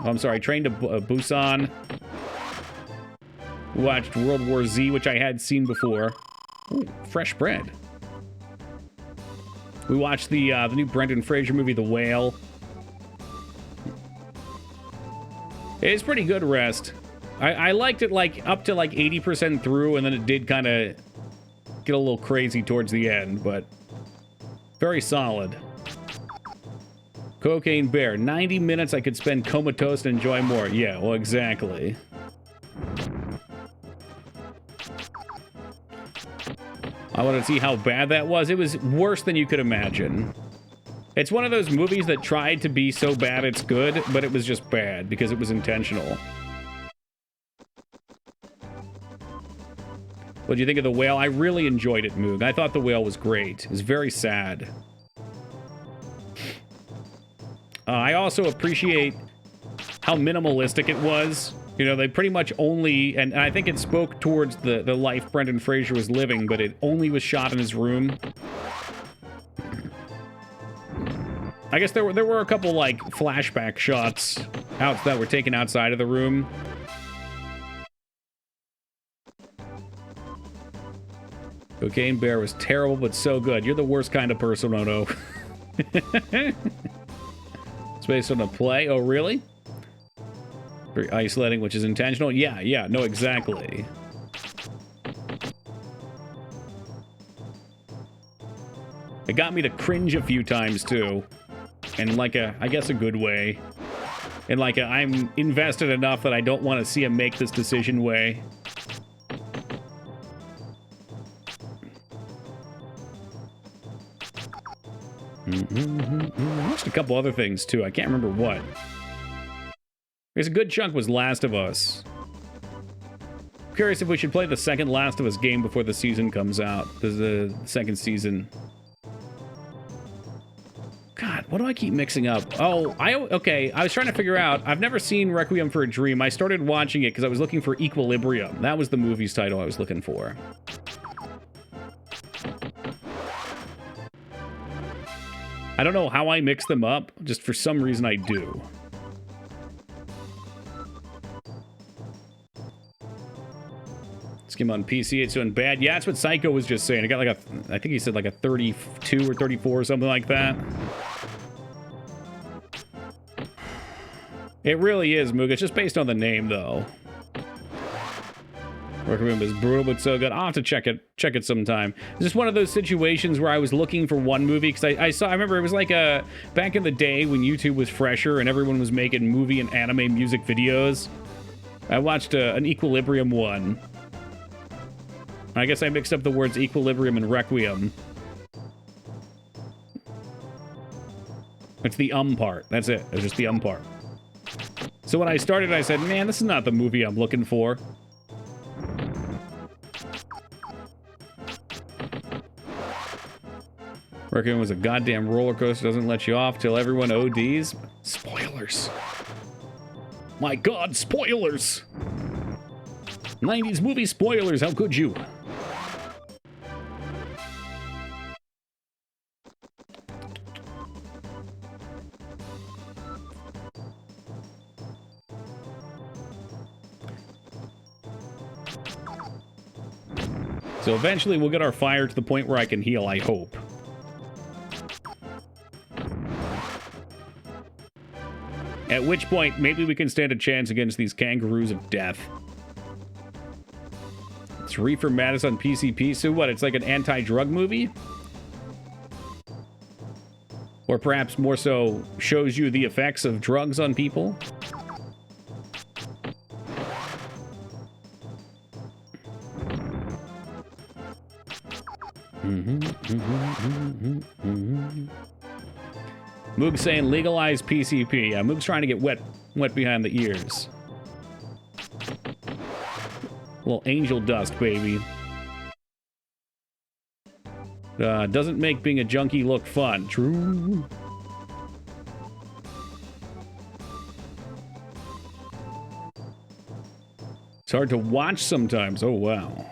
Oh, I'm sorry, Train to Busan. We watched World War Z, which I had seen before. Ooh, fresh bread. We watched the new Brendan Fraser movie, The Whale. It's pretty good, Rest. I liked it like up to like 80% through, and then it did kind of get a little crazy towards the end, but very solid. Cocaine Bear, 90 minutes I could spend comatose and enjoy more. Yeah, well, exactly. I wanted to see how bad that was. It was worse than you could imagine. It's one of those movies that tried to be so bad it's good, but it was just bad because it was intentional. What do you think of The Whale? I really enjoyed it, Moog. I thought The Whale was great. It was very sad. I also appreciate how minimalistic it was. You know, they pretty much only, and I think it spoke towards the life Brendan Fraser was living, but it only was shot in his room. I guess there were a couple, like, flashback shots that were taken outside of the room. Cocaine Bear was terrible, but so good. You're the worst kind of person, Ono. It's based on a play. Oh, really? Very isolating, which is intentional. Yeah, no, exactly. It got me to cringe a few times, too. In, like, I guess a good way. In, like, I'm invested enough that I don't want to see him make this decision way. I watched a couple other things, too. I can't remember what. Because a good chunk was Last of Us. I'm curious if we should play the second Last of Us game before the season comes out. The second season. God, what do I keep mixing up? Oh, okay, I was trying to figure out. I've never seen Requiem for a Dream. I started watching it because I was looking for Equilibrium. That was the movie's title I was looking for. I don't know how I mix them up. Just for some reason I do. This game on PC, it's doing bad. Yeah, that's what Psycho was just saying. I got like I think he said like a 32 or 34 or something like that. It really is, Moog. It's just based on the name, though. Requiem is brutal, but so good. I'll have to check it sometime. It's just one of those situations where I was looking for one movie, because I remember it was like back in the day when YouTube was fresher and everyone was making movie and anime music videos. I watched an Equilibrium one. I guess I mixed up the words Equilibrium and Requiem. It's the part. That's it. It's just the part. So when I started, I said, man, this is not the movie I'm looking for. Requiem was a goddamn roller coaster. Doesn't let you off till everyone ODs. Spoilers. My God, spoilers. 90s movie spoilers. How could you? So eventually we'll get our fire to the point where I can heal, I hope. At which point, maybe we can stand a chance against these kangaroos of death. It's Reefer Madness on PCP. So what? It's like an anti-drug movie? Or perhaps more so shows you the effects of drugs on people? Moog's saying legalize PCP. Yeah, Moog's trying to get wet behind the ears. A little angel dust, baby. Doesn't make being a junkie look fun. True. It's hard to watch sometimes. Oh, wow.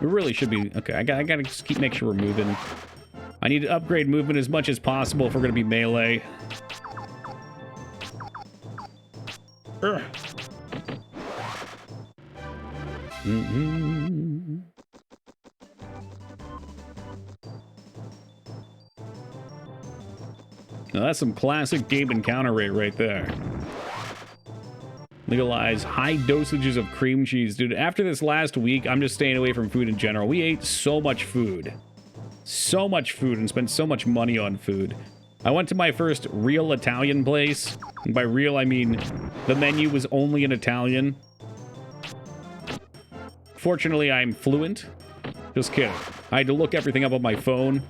We really should be... Okay, I gotta just keep make sure we're moving. I need to upgrade movement as much as possible if we're gonna be melee. Ugh. Now that's some classic game encounter rate right there. Legalize high dosages of cream cheese. Dude, after this last week, I'm just staying away from food in general. We ate so much food. So much food and spent so much money on food. I went to my first real Italian place. And by real, I mean the menu was only in Italian. Fortunately, I'm fluent. Just kidding. I had to look everything up on my phone.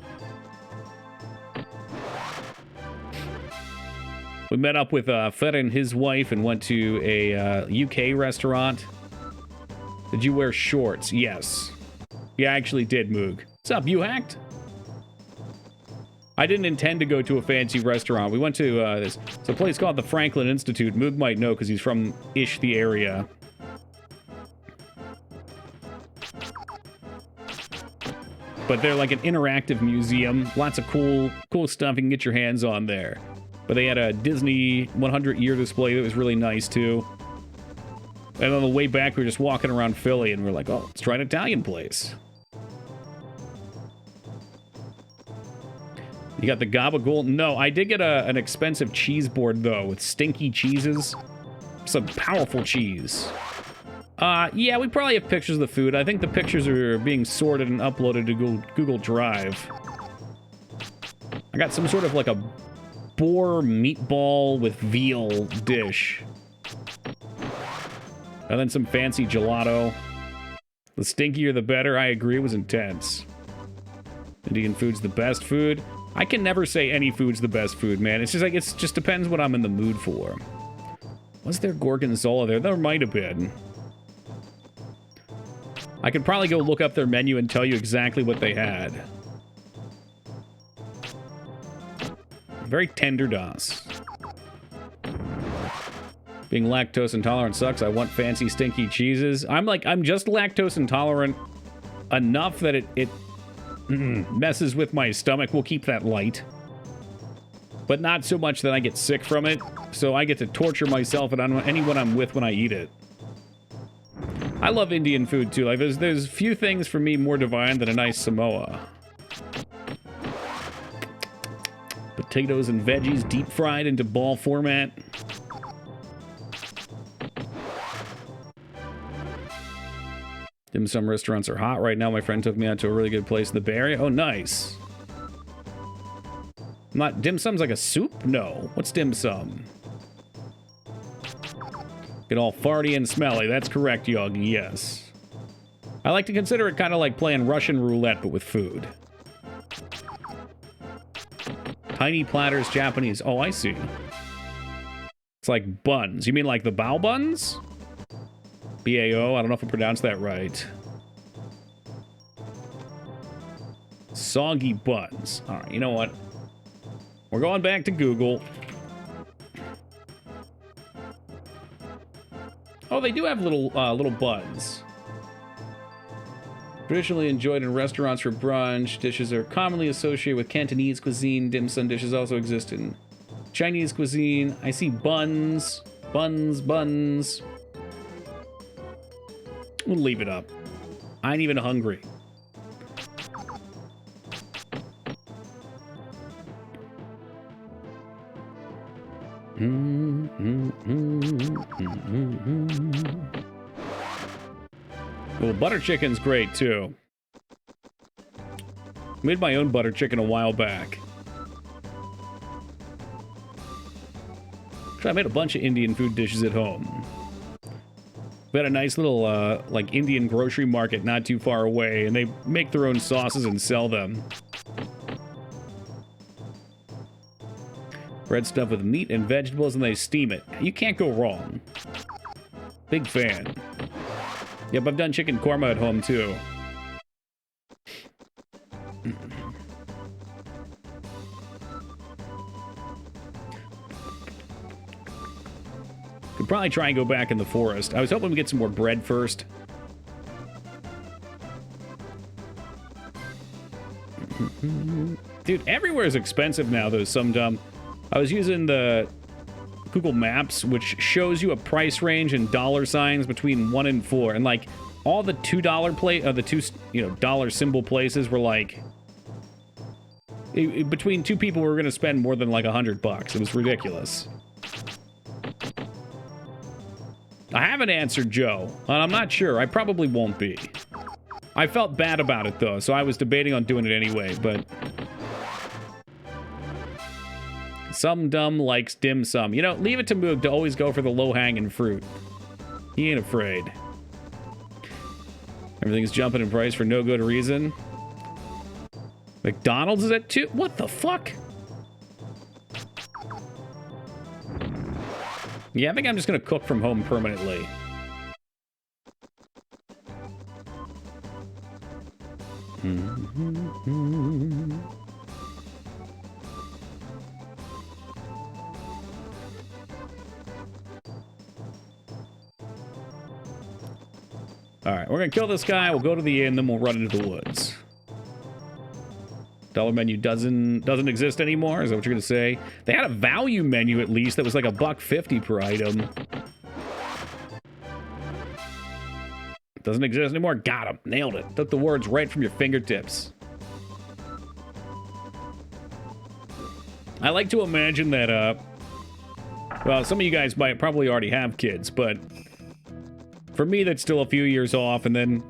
We met up with Fred and his wife and went to a UK restaurant. Did you wear shorts? Yes. Yeah, I actually did, Moog. What's up, you hacked? I didn't intend to go to a fancy restaurant. We went to this. It's a place called the Franklin Institute. Moog might know because he's from the area. But they're like an interactive museum. Lots of cool stuff you can get your hands on there. But they had a Disney 100-year display that was really nice, too. And on the way back, we were just walking around Philly, and we're like, oh, let's try an Italian place. You got the gabagool? No, I did get an expensive cheese board, though, with stinky cheeses. Some powerful cheese. Yeah, we probably have pictures of the food. I think the pictures are being sorted and uploaded to Google Drive. I got some sort of like a boar meatball with veal dish. And then some fancy gelato. The stinkier the better, I agree, it was intense. Indian food's the best food. I can never say any food's the best food, man. It's just like, it just depends what I'm in the mood for. Was there gorgonzola there? There might have been. I could probably go look up their menu and tell you exactly what they had. Very tender DOS. Being lactose intolerant sucks. I want fancy, stinky cheeses. I'm just lactose intolerant enough that it messes with my stomach. We'll keep that light. But not so much that I get sick from it. So I get to torture myself and anyone I'm with when I eat it. I love Indian food too. Like there's few things for me more divine than a nice Samoa. Potatoes and veggies deep fried into ball format. Dim sum restaurants are hot right now. My friend took me out to a really good place in the Bay Area. Oh, nice. Not dim sum's like a soup? No. What's dim sum? Get all farty and smelly. That's correct, Yogi. Yes. I like to consider it kind of like playing Russian roulette, but with food. Tiny platters, Japanese. Oh, I see. It's like buns. You mean like the bao buns? B-A-O. I don't know if I pronounced that right. Soggy buns. All right, you know what? We're going back to Google. Oh, they do have little buns. Traditionally enjoyed in restaurants for brunch, dishes are commonly associated with Cantonese cuisine. Dim sum dishes also exist in Chinese cuisine. I see buns. Buns. We'll leave it up. I ain't even hungry. Well, butter chicken's great, too. Made my own butter chicken a while back. I made a bunch of Indian food dishes at home. We had a nice little, like, Indian grocery market not too far away, and they make their own sauces and sell them. Bread stuffed with meat and vegetables, and they steam it. You can't go wrong. Big fan. Yep, I've done chicken korma at home, too. Could probably try and go back in the forest. I was hoping we'd get some more bread first. Dude, everywhere is expensive now, though, some I was using the Google Maps, which shows you a price range in dollar signs between 1 and 4. And, like, all the $2 the two, dollar symbol places were, like... between two people, we were going to spend more than, like, $100. It was ridiculous. I haven't answered Joe, and I'm not sure. I probably won't be. I felt bad about it, though, so I was debating on doing it anyway, but... Some dumb likes dim sum. You know, leave it to Moog to always go for the low-hanging fruit. He ain't afraid. Everything's jumping in price for no good reason. McDonald's is at 2? What the fuck? Yeah, I think I'm just gonna cook from home permanently. Alright, we're gonna kill this guy, we'll go to the inn, then we'll run into the woods. Dollar menu doesn't exist anymore? Is that what you're gonna say? They had a value menu at least that was like $1.50 per item. Doesn't exist anymore? Got him. Nailed it. Took the words right from your fingertips. I like to imagine that, well, some of you guys might probably already have kids, but for me, that's still a few years off, and then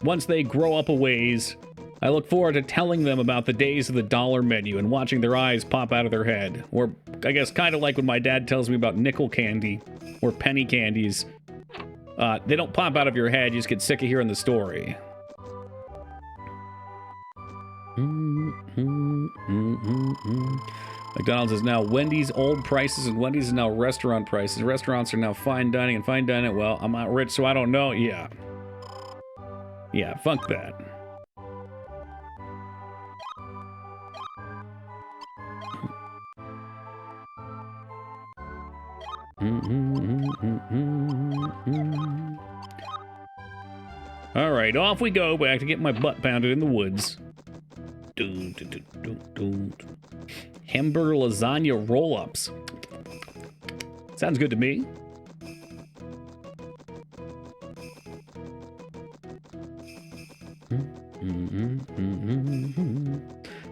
once they grow up a ways, I look forward to telling them about the days of the dollar menu and watching their eyes pop out of their head. Or, I guess, kind of like when my dad tells me about nickel candy or penny candies. They don't pop out of your head, you just get sick of hearing the story. McDonald's is now Wendy's old prices, and Wendy's is now restaurant prices. Restaurants are now fine dining, and fine dining, well, I'm not rich, so I don't know. Yeah. Yeah, fuck that. Alright, off we go back to get my butt pounded in the woods. Hamburger lasagna roll-ups. Sounds good to me.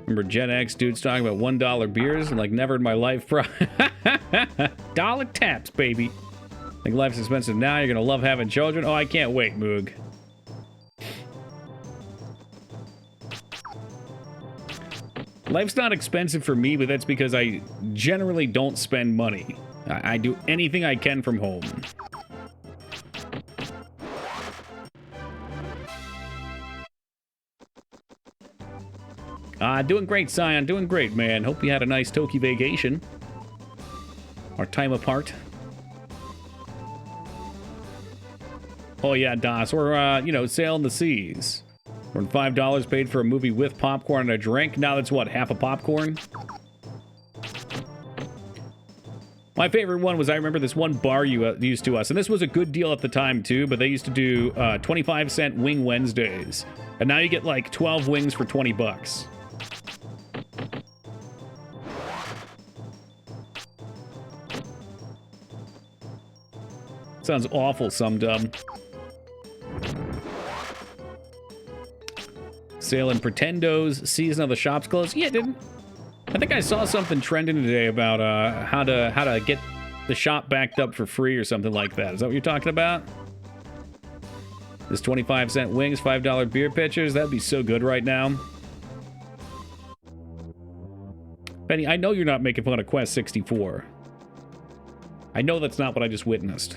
Remember Gen X dudes talking about $1 beers? Like, never in my life, bro. Dollar taps, baby. Think life's expensive now? You're gonna love having children? Oh, I can't wait, Moog. Life's not expensive for me, but that's because I generally don't spend money. I do anything I can from home. Doing great, Scion. Doing great, man. Hope you had a nice Toki vacation. Our time apart. Oh, yeah, Das. We're, sailing the seas. We're $5 paid for a movie with popcorn and a drink. Now that's what, half a popcorn? My favorite one was, I remember this one bar you used to us, and this was a good deal at the time too, but they used to do 25-cent Wing Wednesdays. And now you get like 12 wings for 20 bucks. Sounds awful, some dumb. Sale in Pretendo's, season of the shops closed. Yeah, it didn't. I think I saw something trending today about how to get the shop backed up for free or something like that. Is that what you're talking about? This 25-cent wings, $5 beer pitchers. That'd be so good right now. Benny, I know you're not making fun of Quest 64. I know that's not what I just witnessed.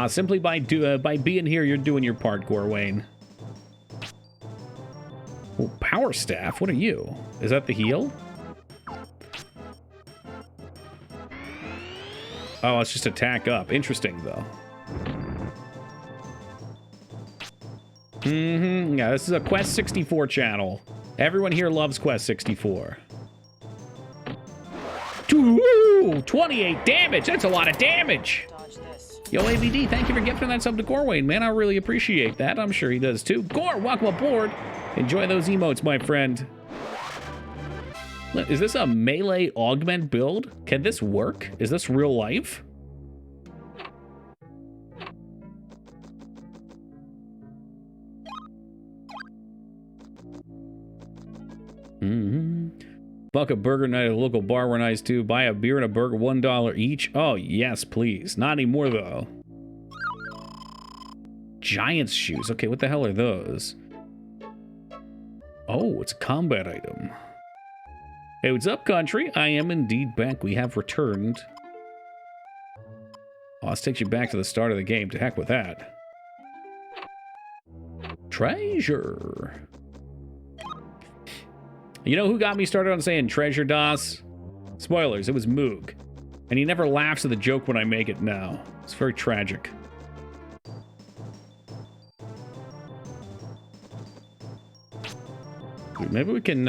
Simply by being here, you're doing your part, Gorwayne. Oh, power staff? What are you? Is that the heal? Oh, it's just attack up. Interesting, though. Yeah, this is a Quest 64 channel. Everyone here loves Quest 64. Ooh, 28 damage! That's a lot of damage! Yo, AVD, thank you for gifting that sub to Gorwayne, man. I really appreciate that. I'm sure he does, too. Gore, welcome aboard. Enjoy those emotes, my friend. Is this a melee augment build? Can this work? Is this real life? Buck a burger night at a local bar were nice too. Buy a beer and a burger, $1 each. Oh, yes, please. Not anymore, though. Giant's shoes. Okay, what the hell are those? Oh, it's a combat item. Hey, what's up, country? I am indeed back. We have returned. Oh, this takes you back to the start of the game. To heck with that. Treasure. You know who got me started on saying treasure, DOS? Spoilers, it was Moog. And he never laughs at the joke when I make it now. It's very tragic. Maybe we can,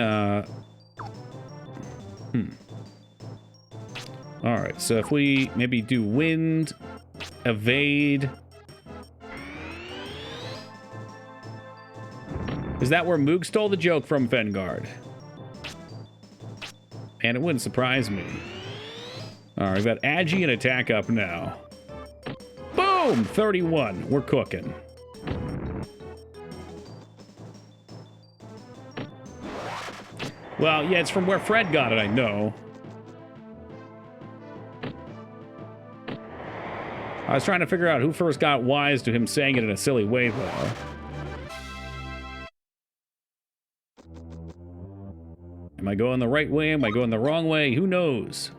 Alright, so if we maybe do wind, evade. Is that where Moog stole the joke from, Fengard? And it wouldn't surprise me. Alright, we've got Agi and attack up now. Boom! 31. We're cooking. Well, yeah, it's from where Fred got it, I know. I was trying to figure out who first got wise to him saying it in a silly way, though. Am I going the right way? Am I going the wrong way? Who knows?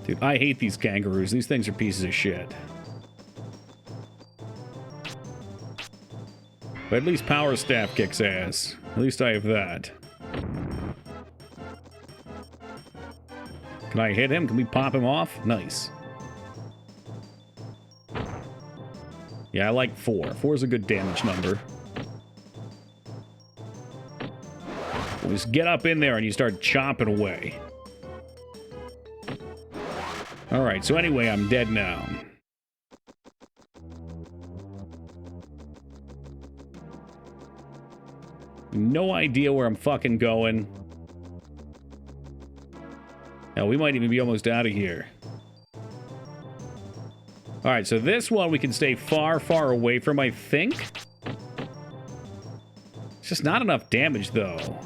Dude, I hate these kangaroos. These things are pieces of shit. But at least Power Staff kicks ass. At least I have that. Can I hit him? Can we pop him off? Nice. Yeah, I like 4. 4 is a good damage number. We'll just get up in there and you start chopping away. Alright, so anyway, I'm dead now. No idea where I'm fucking going. Hell, we might even be almost out of here. Alright, so this one we can stay far, far away from, I think. It's just not enough damage, though.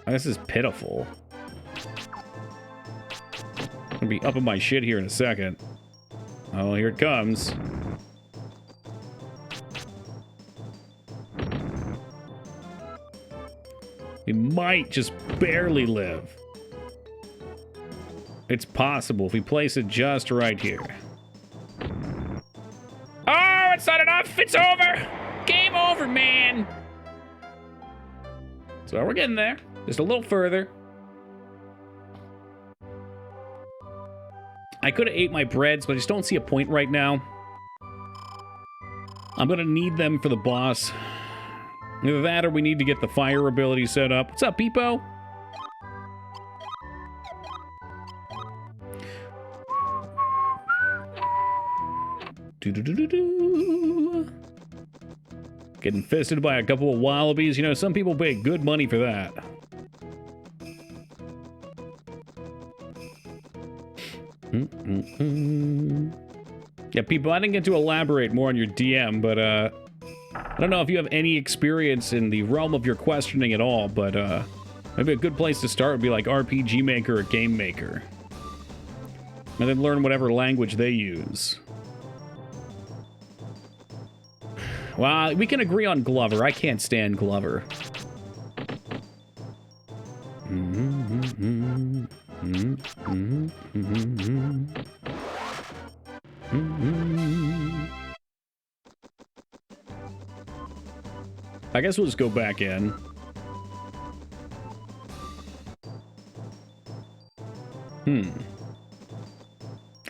This is pitiful. I'm gonna be up in my shit here in a second. Oh, here it comes. We might just barely live. It's possible if we place it just right here. Oh, it's not enough! It's over! Game over, man! So we're getting there. Just a little further. I could have ate my breads, but I just don't see a point right now. I'm gonna need them for the boss. Either that or we need to get the fire ability set up. What's up, Peepo? Getting fisted by a couple of wallabies. You know, some people pay good money for that. Yeah, people, I didn't get to elaborate more on your DM, but I don't know if you have any experience in the realm of your questioning at all, but maybe a good place to start would be like RPG Maker or Game Maker. And then learn whatever language they use. Well, we can agree on Glover. I can't stand Glover. I guess we'll just go back in.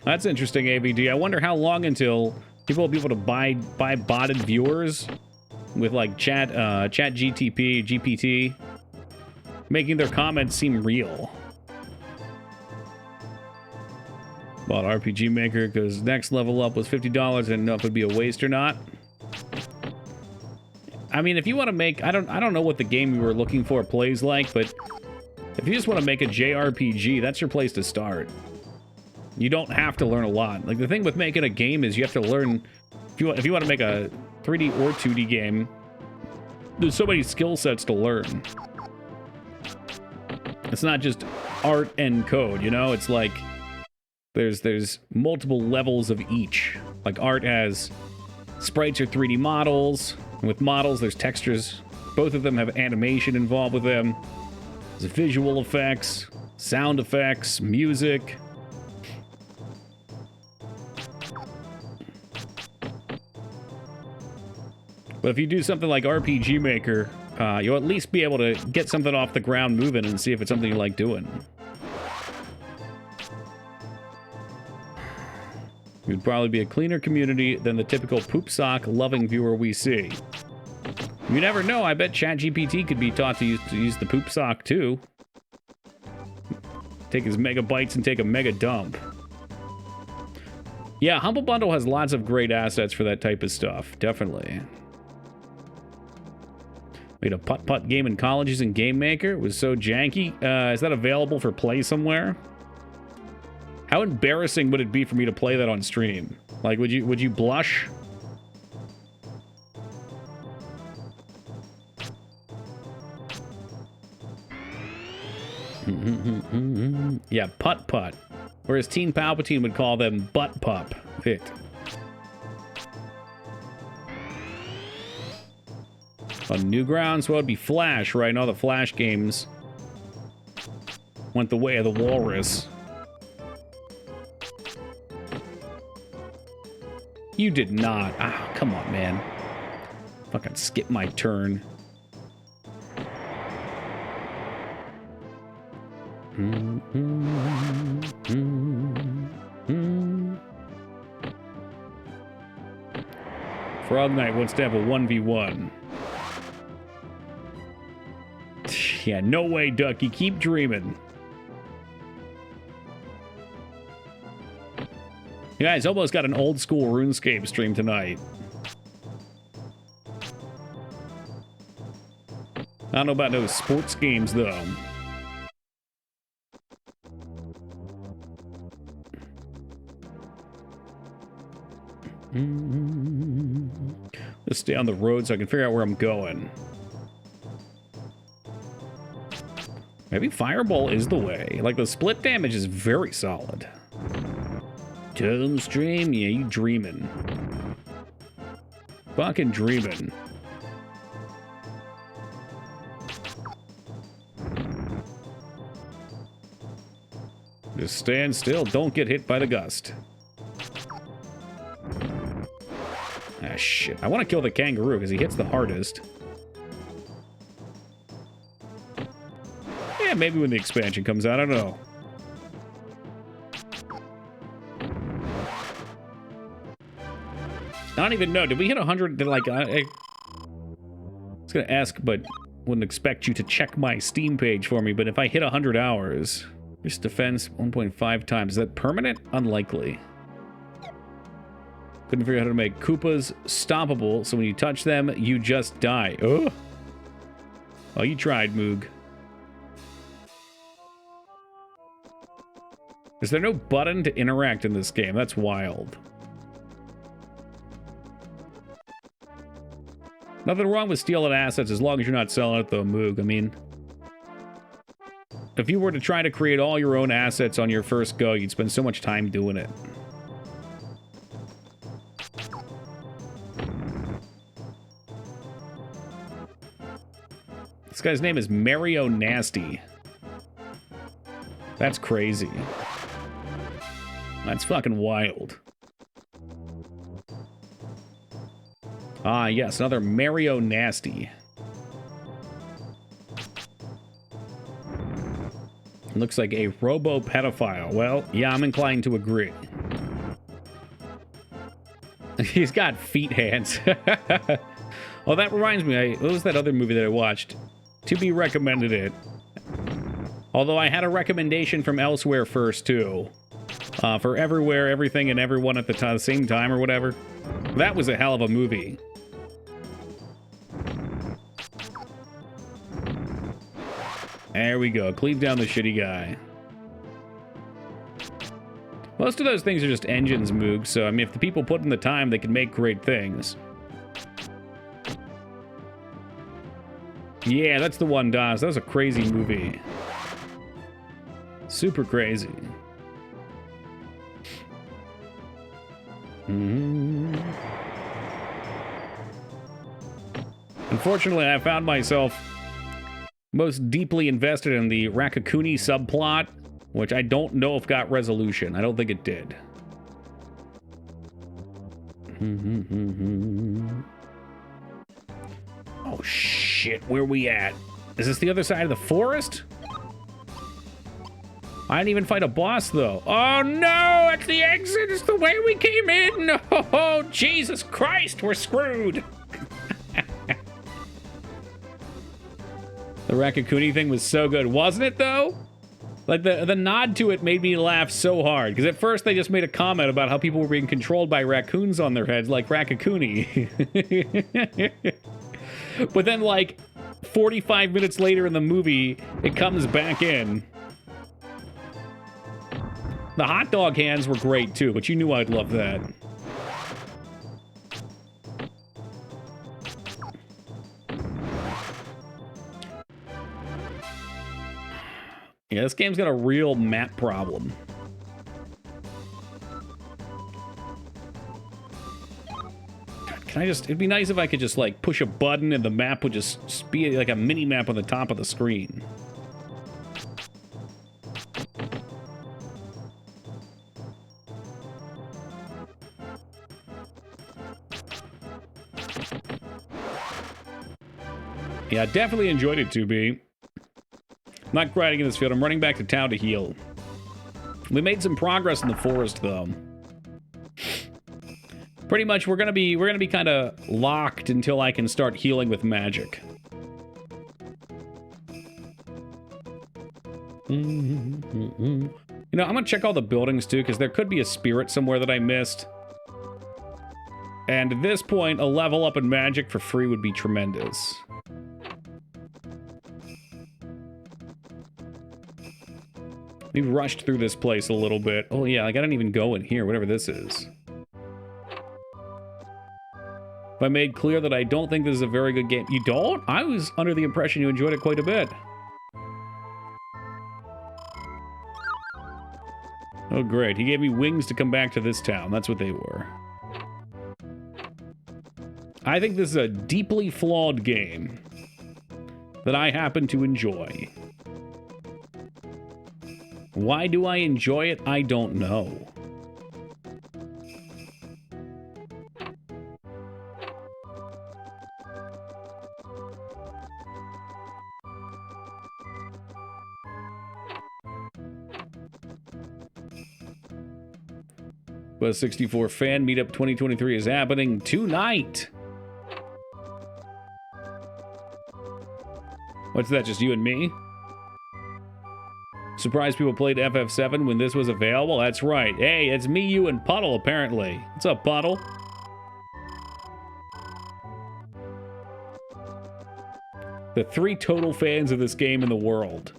That's interesting, AVD. I wonder how long until people will be able to buy botted viewers with like chat GPT, making their comments seem real. Bought RPG Maker because next level up was $50. I didn't know if it'd be a waste or not. I mean, if you want to make, I don't know what the game you were looking for plays like, but if you just want to make a JRPG, that's your place to start. You don't have to learn a lot. Like, the thing with making a game is you have to learn, if you want to make a 3D or 2D game, there's so many skill sets to learn. It's not just art and code, you know? It's like there's multiple levels of each. Like, art has sprites or 3D models. And with models, there's textures. Both of them have animation involved with them. There's visual effects, sound effects, music. But if you do something like RPG Maker, you'll at least be able to get something off the ground moving and see if it's something you like doing. You'd probably be a cleaner community than the typical poop sock loving viewer we see. You never know, I bet ChatGPT could be taught to use the poop sock too. Take his megabytes and take a mega dump. Yeah, Humble Bundle has lots of great assets for that type of stuff, definitely. Made a putt-putt game in college using Game Maker. It was so janky. Is that available for play somewhere? How embarrassing would it be for me to play that on stream? Like, would you blush? Yeah, putt-putt. Whereas Teen Palpatine would call them butt-pup. It. On Newgrounds, well, it'd be Flash, right? And all the Flash games went the way of the walrus. You did not. Ah, come on, man. Fucking skip my turn. Frog Knight wants to have a 1v1. Yeah, no way, Ducky. Keep dreaming. You guys almost got an old school RuneScape stream tonight. I don't know about those sports games, though. Let's stay on the road so I can figure out where I'm going. Maybe Fireball is the way. Like, the split damage is very solid. Tome stream? Yeah, you dreaming. Fucking dreaming. Just stand still. Don't get hit by the gust. Ah, shit. I want to kill the kangaroo because he hits the hardest. Yeah, maybe when the expansion comes out. I don't know. I don't even know. Did we hit 100? Like, I was going to ask, but wouldn't expect you to check my Steam page for me. But if I hit 100 hours, just defense 1.5 times. Is that permanent? Unlikely. Couldn't figure out how to make Koopas stoppable, so when you touch them, you just die. Oh, oh, you tried, Moog. Is there no button to interact in this game? That's wild. Nothing wrong with stealing assets as long as you're not selling it, though, Moog. I mean, if you were to try to create all your own assets on your first go, you'd spend so much time doing it. This guy's name is Mario Nasty. That's crazy. That's fucking wild. Ah, yes, another Mario Nasty. Looks like a robo-pedophile. Well, yeah, I'm inclined to agree. He's got feet hands. Oh, that reminds me. What was that other movie that I watched? To Be recommended it. Although I had a recommendation from elsewhere first, too. For Everywhere, Everything, and Everyone at the same time, or whatever. That was a hell of a movie. There we go. Cleave down the shitty guy. Most of those things are just engines, Moog, so, I mean, if the people put in the time, they can make great things. Yeah, that's the one, DOS. That was a crazy movie. Super crazy. Unfortunately, I found myself most deeply invested in the 𝕼𝖊𝖘𝖙 subplot, which I don't know if got resolution. I don't think it did. Oh, shit. Where we at? Is this the other side of the forest? I didn't even fight a boss, though. Oh, no! It's the exit! It's the way we came in! No! Oh, Jesus Christ! We're screwed! The 𝕼𝖊𝖘𝖙 thing was so good, wasn't it, though? Like, the nod to it made me laugh so hard, because at first they just made a comment about how people were being controlled by raccoons on their heads, like 𝕼𝖊𝖘𝖙. But then, like, 45 minutes later in the movie, it comes back in. The hot dog hands were great, too, but you knew I'd love that. Yeah, this game's got a real map problem. Can I just... It'd be nice if I could just, like, push a button and the map would just be like a mini-map on the top of the screen. Yeah, I definitely enjoyed it, 2B. I'm not grinding in this field. I'm running back to town to heal. We made some progress in the forest, though. Pretty much, we're gonna be kind of locked until I can start healing with magic. You know, I'm gonna check all the buildings too, because there could be a spirit somewhere that I missed. And at this point, a level up in magic for free would be tremendous. We rushed through this place a little bit. Oh yeah, like I didn't even go in here, whatever this is. If I made clear that I don't think this is a very good game. You don't? I was under the impression you enjoyed it quite a bit. Oh great, he gave me wings to come back to this town. That's what they were. I think this is a deeply flawed game that I happen to enjoy. Why do I enjoy it? I don't know. But 64 Fan Meetup 2023 is happening tonight. What's that, just you and me? Surprised people played FF7 when this was available? That's right. Hey, it's me, you, and Puddle, apparently. What's up, Puddle? The 3 total fans of this game in the world.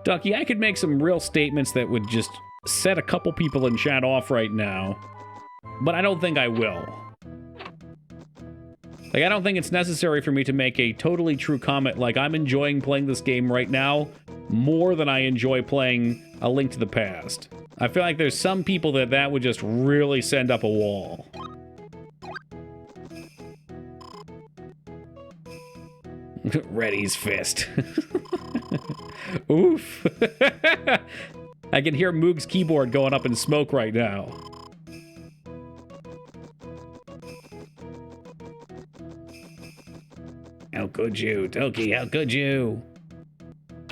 Ducky, I could make some real statements that would just set a couple people in chat off right now, but I don't think I will. Like, I don't think it's necessary for me to make a totally true comment like I'm enjoying playing this game right now more than I enjoy playing A Link to the Past. I feel like there's some people that would just really send up a wall. Reddy's fist. Oof. I can hear Moog's keyboard going up in smoke right now. How could you, Toki? How could you?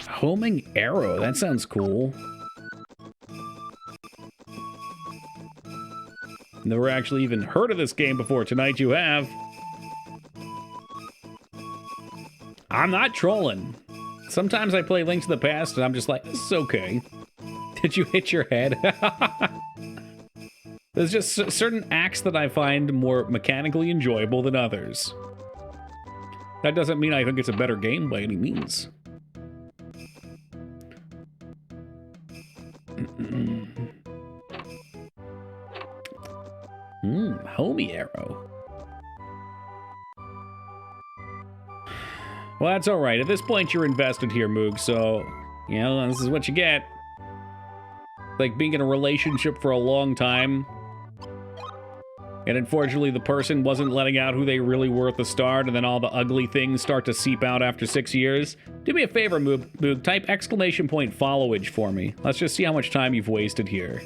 Homing arrow, that sounds cool. Never actually even heard of this game before. Tonight you have. I'm not trolling. Sometimes I play Link to the Past and I'm just like, this is okay. Did you hit your head? There's just certain acts that I find more mechanically enjoyable than others. That doesn't mean I think it's a better game by any means. Homie arrow. Well, that's alright. At this point, you're invested here, Moog, so, you know, this is what you get. Like being in a relationship for a long time, and unfortunately the person wasn't letting out who they really were at the start, and then all the ugly things start to seep out after 6 years. Do me a favor, Moog. Type !followage for me. Let's just see how much time you've wasted here.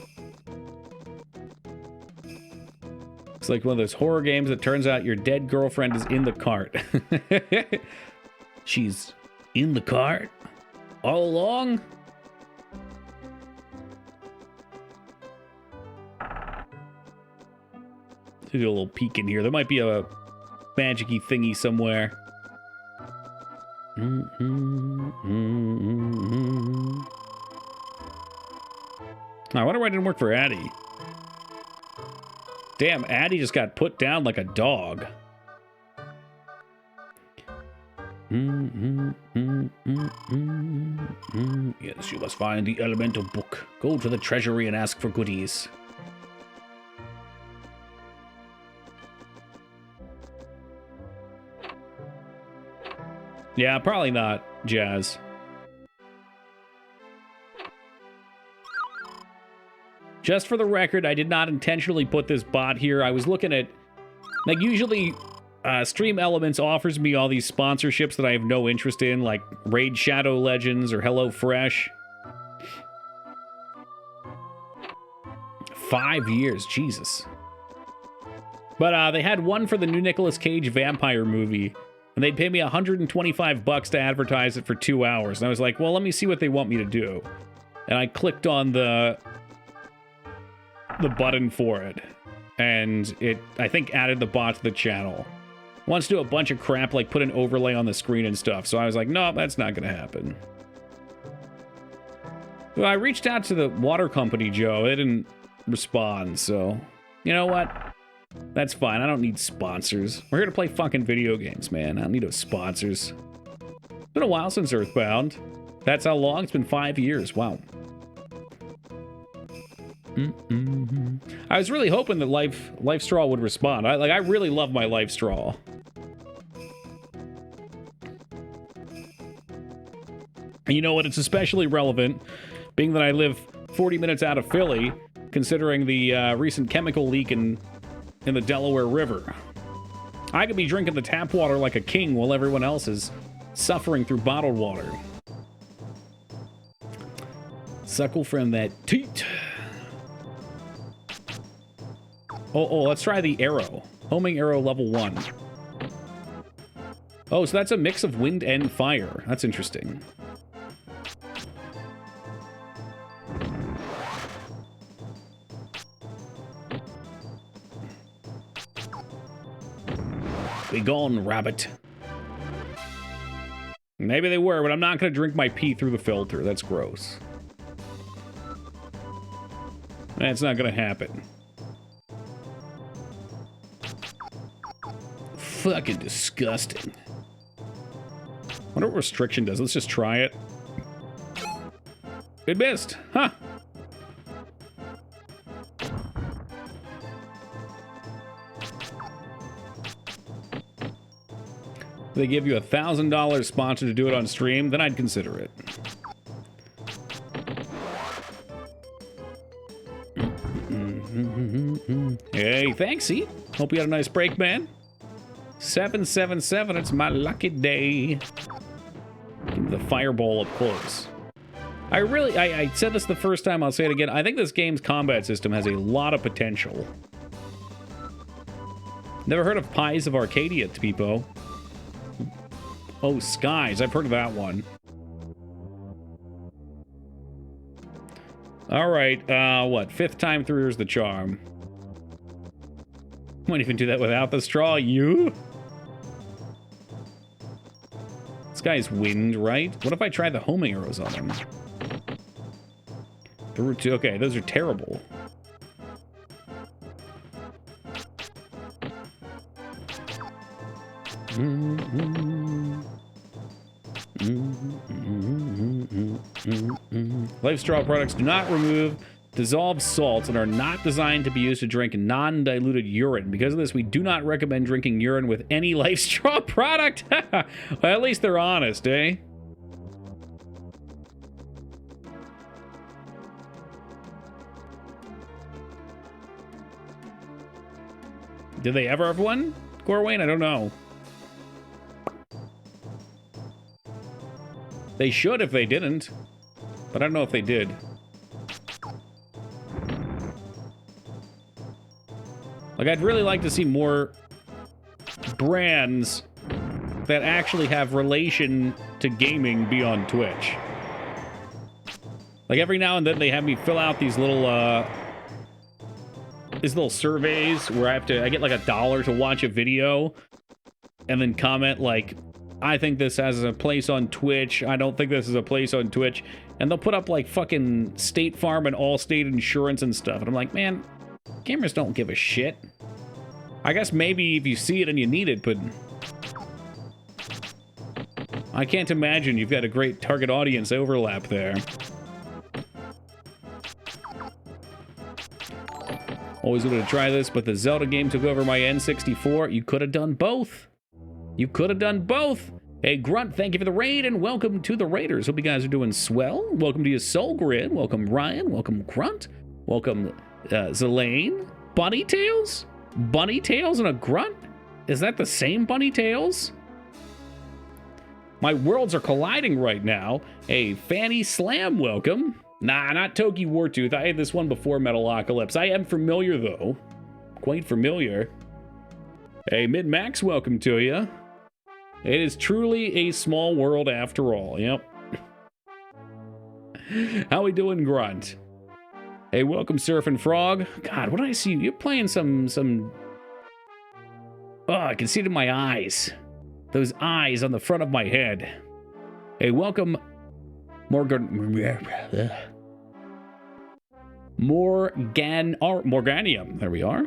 It's like one of those horror games that turns out your dead girlfriend is in the cart. She's in the cart? All along? Do a little peek in here. There might be a magic-y thingy somewhere. I wonder why it didn't work for Addy. Damn, Addy just got put down like a dog. Yes, you must find the elemental book. Go to the treasury and ask for goodies. Yeah, probably not, Jazz. Just for the record, I did not intentionally put this bot here. I was looking at... Like, usually, Stream Elements offers me all these sponsorships that I have no interest in, like Raid Shadow Legends or HelloFresh. 5 years, Jesus. But they had one for the new Nicolas Cage vampire movie, and they'd pay me $125 to advertise it for 2 hours. And I was like, well, let me see what they want me to do. And I clicked on the button for it, and it, I think, added the bot to the channel. It wants to do a bunch of crap, like put an overlay on the screen and stuff. So I was like, no, that's not going to happen. Well, I reached out to the water company, Joe. They didn't respond, so you know what? That's fine. I don't need sponsors. We're here to play fucking video games, man. I don't need no sponsors. It's been a while since Earthbound. That's how long? It's been 5 years. Wow. I was really hoping that Life Straw would respond. I really love my Life Straw. And you know what? It's especially relevant, being that I live 40 minutes out of Philly, considering the recent chemical leak in the Delaware River. I could be drinking the tap water like a king while everyone else is suffering through bottled water. Suckle from that teat. Oh, let's try the arrow. Homing arrow level 1. Oh, so that's a mix of wind and fire. That's interesting. Be gone, rabbit. Maybe they were, but I'm not going to drink my pee through the filter. That's gross. That's not going to happen. Fucking disgusting. I wonder what restriction does. Let's just try it. It missed. Huh. If they give you $1,000 sponsor to do it on stream, then I'd consider it. Hey, thanks, E. Hope you had a nice break, man. 777, it's my lucky day. Give me the fireball up close. I said this the first time, I'll say it again. I think this game's combat system has a lot of potential. Never heard of Pies of Arcadia, Tipo. Oh, Skies. I've heard of that one. All right. What? 5th time through is the charm. Won't even do that without the straw. You? This guy's wind, right? What if I try the homing arrows on him? Okay, those are terrible. Life straw products do not remove dissolved salts and are not designed to be used to drink non-diluted urine. Because of this, we do not recommend drinking urine with any life straw product. Well, at least they're honest, eh? Did they ever have one, Corwayne? I don't know. They should if they didn't, but I don't know if they did. Like, I'd really like to see more brands that actually have relation to gaming be on Twitch. Like, every now and then they have me fill out these little surveys where I get like $1 to watch a video and then comment like, I think this has a place on Twitch. I don't think this is a place on Twitch. And they'll put up like fucking State Farm and Allstate insurance and stuff. And I'm like, man, gamers don't give a shit. I guess maybe if you see it and you need it, but I can't imagine you've got a great target audience overlap there. Always wanted to try this, but the Zelda game took over my N64. You could have done both. You could have done both. Hey, Grunt, thank you for the raid, and welcome to the Raiders. Hope you guys are doing swell. Welcome to your Soul Grid. Welcome, Ryan. Welcome, Grunt. Welcome, Zelane. Bunny Tails? Bunny Tails and a Grunt? Is that the same Bunny Tails? My worlds are colliding right now. Hey, Fanny Slam, welcome. Nah, not Toki Wartooth. I had this one before Metalocalypse. I am familiar, though. Quite familiar. Hey, Mid-Max, welcome to you. It is truly a small world after all. Yep. How we doing, Grunt? Hey, welcome, Surfing Frog. God, what did I see? You're playing some... Oh, I can see it in my eyes. Those eyes on the front of my head. Hey, welcome, Morganium. There we are.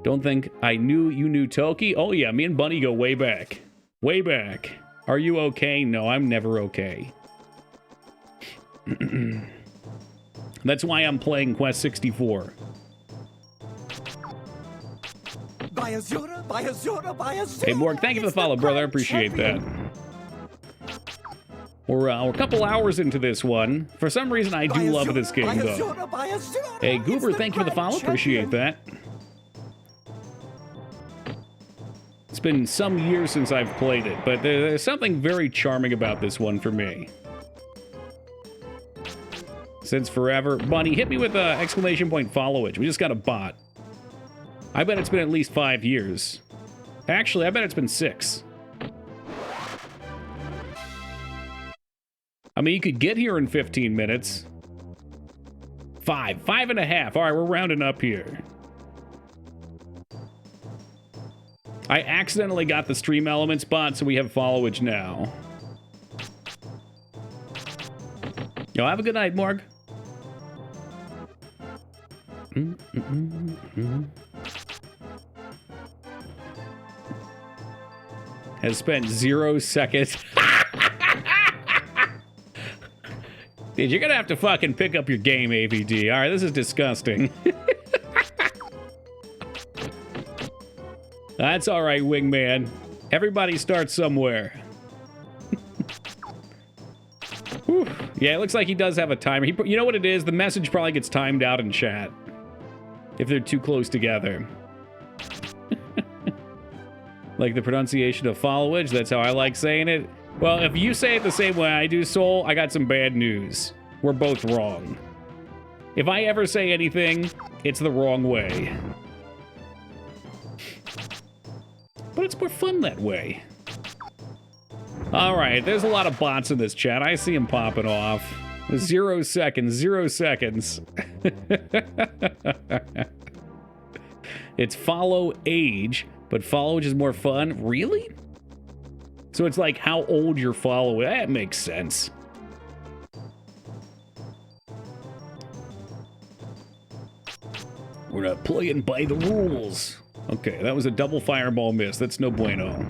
Don't think I knew you knew Toki. Oh yeah, me and Bunny go way back. Way back. Are you okay? No, I'm never okay. That's why I'm playing Quest 64. Hey Morg, thank you for the follow, brother. I appreciate that. We're a couple hours into this one. For some reason, I do love this game, though. Hey Goober, thank you for the follow. Appreciate that. It's been some years since I've played it, but there's something very charming about this one for me. Since forever. Bunny, hit me with a exclamation point followage. We just got a bot. I bet it's been at least 5 years. Actually, I bet it's been 6. I mean, you could get here in 15 minutes. 5.5. All right, we're rounding up here. I accidentally got the Stream Elements bot, so we have followage now. Yo, have a good night, Morg. Has spent 0 seconds. Dude, you're gonna have to fucking pick up your game, AVD. All right, this is disgusting. That's all right, Wingman. Everybody starts somewhere. Whew. Yeah, it looks like he does have a timer. You know what it is? The message probably gets timed out in chat if they're too close together. Like the pronunciation of followage, that's how I like saying it. Well, if you say it the same way I do, Soul, I got some bad news. We're both wrong. If I ever say anything, it's the wrong way. But it's more fun that way. All right, there's a lot of bots in this chat. I see them popping off. 0 seconds, 0 seconds. It's follow age, but followage is more fun. Really? So it's like how old you're following. That makes sense. We're not playing by the rules. Okay, that was a double fireball miss. That's no bueno.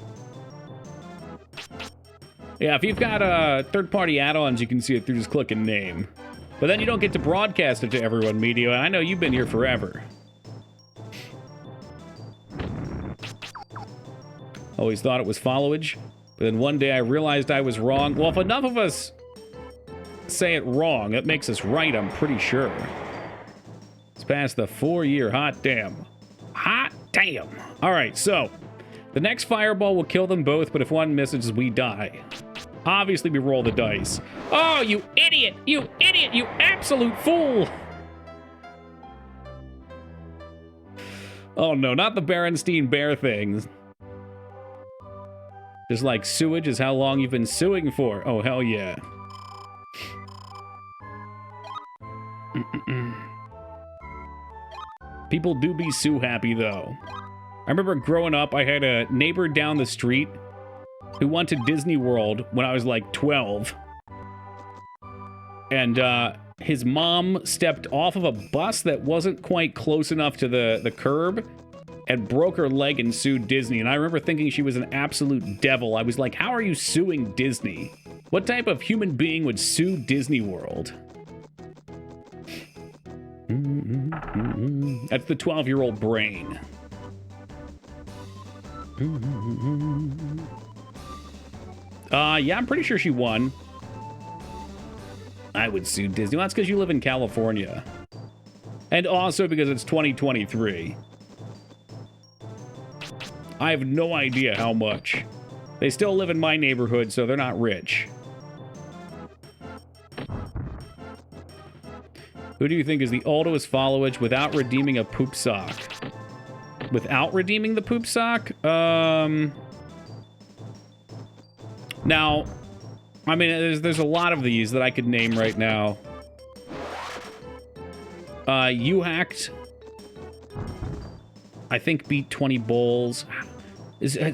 Yeah, if you've got third-party add-ons, you can see it through just clicking name. But then you don't get to broadcast it to everyone, Media, and I know you've been here forever. Always thought it was followage, but then one day I realized I was wrong. Well, if enough of us say it wrong, that makes us right, I'm pretty sure. It's past the 4-year hot damn. Hot damn. All right, so the next fireball will kill them both, but if one misses, we die. Obviously, we roll the dice. Oh, you idiot! You idiot! You absolute fool! Oh no, not the Berenstein Bear thing. Just like sewage is how long you've been suing for. Oh, hell yeah. People do be Sue happy, though. I remember growing up, I had a neighbor down the street who went to Disney World when I was like 12. And his mom stepped off of a bus that wasn't quite close enough to the curb and broke her leg and sued Disney. And I remember thinking she was an absolute devil. I was like, how are you suing Disney? What type of human being would sue Disney World? That's the 12-year-old brain. Yeah, I'm pretty sure she won. I would sue Disney. Well, that's because you live in California. And also because it's 2023. I have no idea how much. They still live in my neighborhood, so they're not rich. Who do you think is the oldest followage without redeeming a poop sock? Without redeeming the poop sock? Now, I mean, there's a lot of these that I could name right now. 𝕼𝖊𝖘𝖙, I think, beat 20 bowls.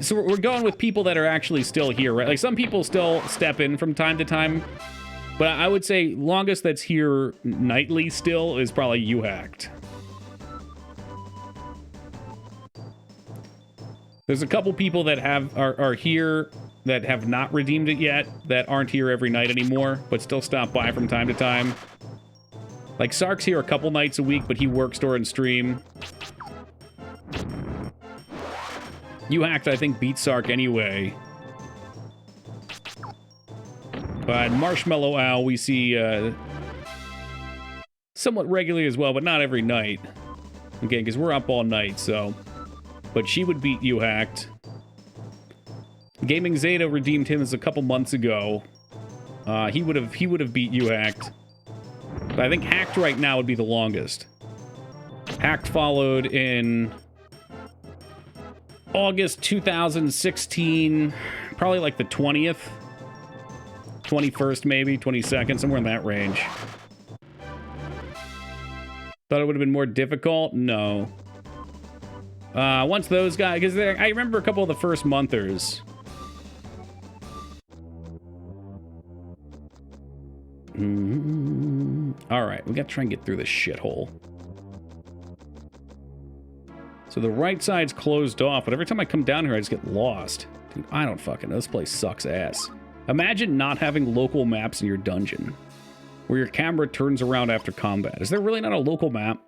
So we're going with people that are actually still here, right? Like, some people still step in from time to time. But I would say longest that's here nightly still is probably 𝕼𝖊𝖘𝖙. There's a couple people that are here that have not redeemed it yet, that aren't here every night anymore, but still stop by from time to time. Like, Sark's here a couple nights a week, but he works during stream. 𝕼𝖊𝖘𝖙, I think, beats Sark anyway. But Marshmallow Owl, we see somewhat regularly as well, but not every night. Again, because we're up all night, so. But she would beat 𝕼𝖊𝖘𝖙. Gaming Zeta redeemed him as a couple months ago. He would have beat 𝕼𝖊𝖘𝖙. But I think Hacked right now would be the longest. Hacked followed in August 2016, probably like the 20th. 21st, maybe, 22nd, somewhere in that range. Thought it would have been more difficult? No. Once those guys, because I remember a couple of the first monthers. All right, we got to try and get through this shithole. So the right side's closed off, but every time I come down here, I just get lost. Dude, I don't fucking know. This place sucks ass. Imagine not having local maps in your dungeon. where your camera turns around after combat. Is there really not a local map?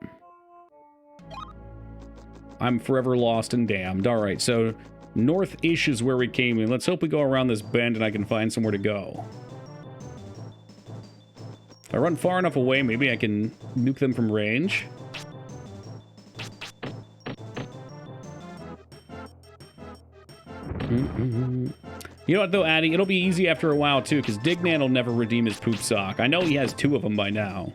I'm forever lost and damned. All right, so north-ish is where we came in. Let's hope we go around this bend and I can find somewhere to go. If I run far enough away, maybe I can nuke them from range. You know what, though, Addy? It'll be easy after a while, too, because Dignan will never redeem his poop sock. I know he has 2 of them by now.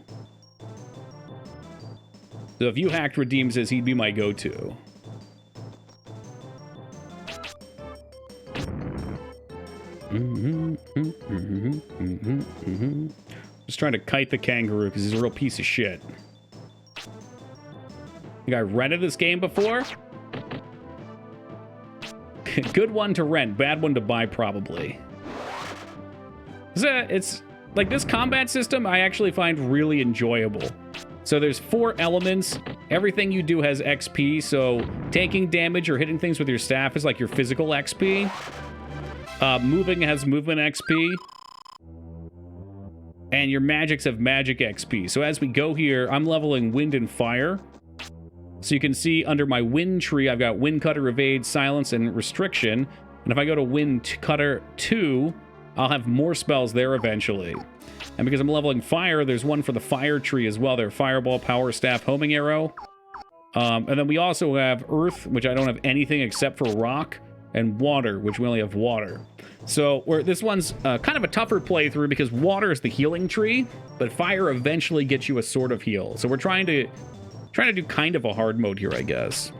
So if you hacked redeems his, he'd be my go-to. Just trying to kite the kangaroo, because he's a real piece of shit. You guys rented this game before? Good one to rent, bad one to buy, probably. It's like this combat system I actually find really enjoyable. So there's 4 elements. Everything you do has XP, so taking damage or hitting things with your staff is like your physical XP. Moving has movement XP. And your magics have magic XP. So as we go here, I'm leveling wind and fire. So you can see under my wind tree, I've got wind cutter, evade, silence, and restriction. And if I go to wind cutter 2, I'll have more spells there eventually. And because I'm leveling fire, there's one for the fire tree as well. There, fireball, power staff, homing arrow. And then we also have earth, which I don't have anything except for rock, and water, which we only have water. So this one's kind of a tougher playthrough because water is the healing tree, but fire eventually gets you a sort of heal. So we're trying to do kind of a hard mode here, I guess.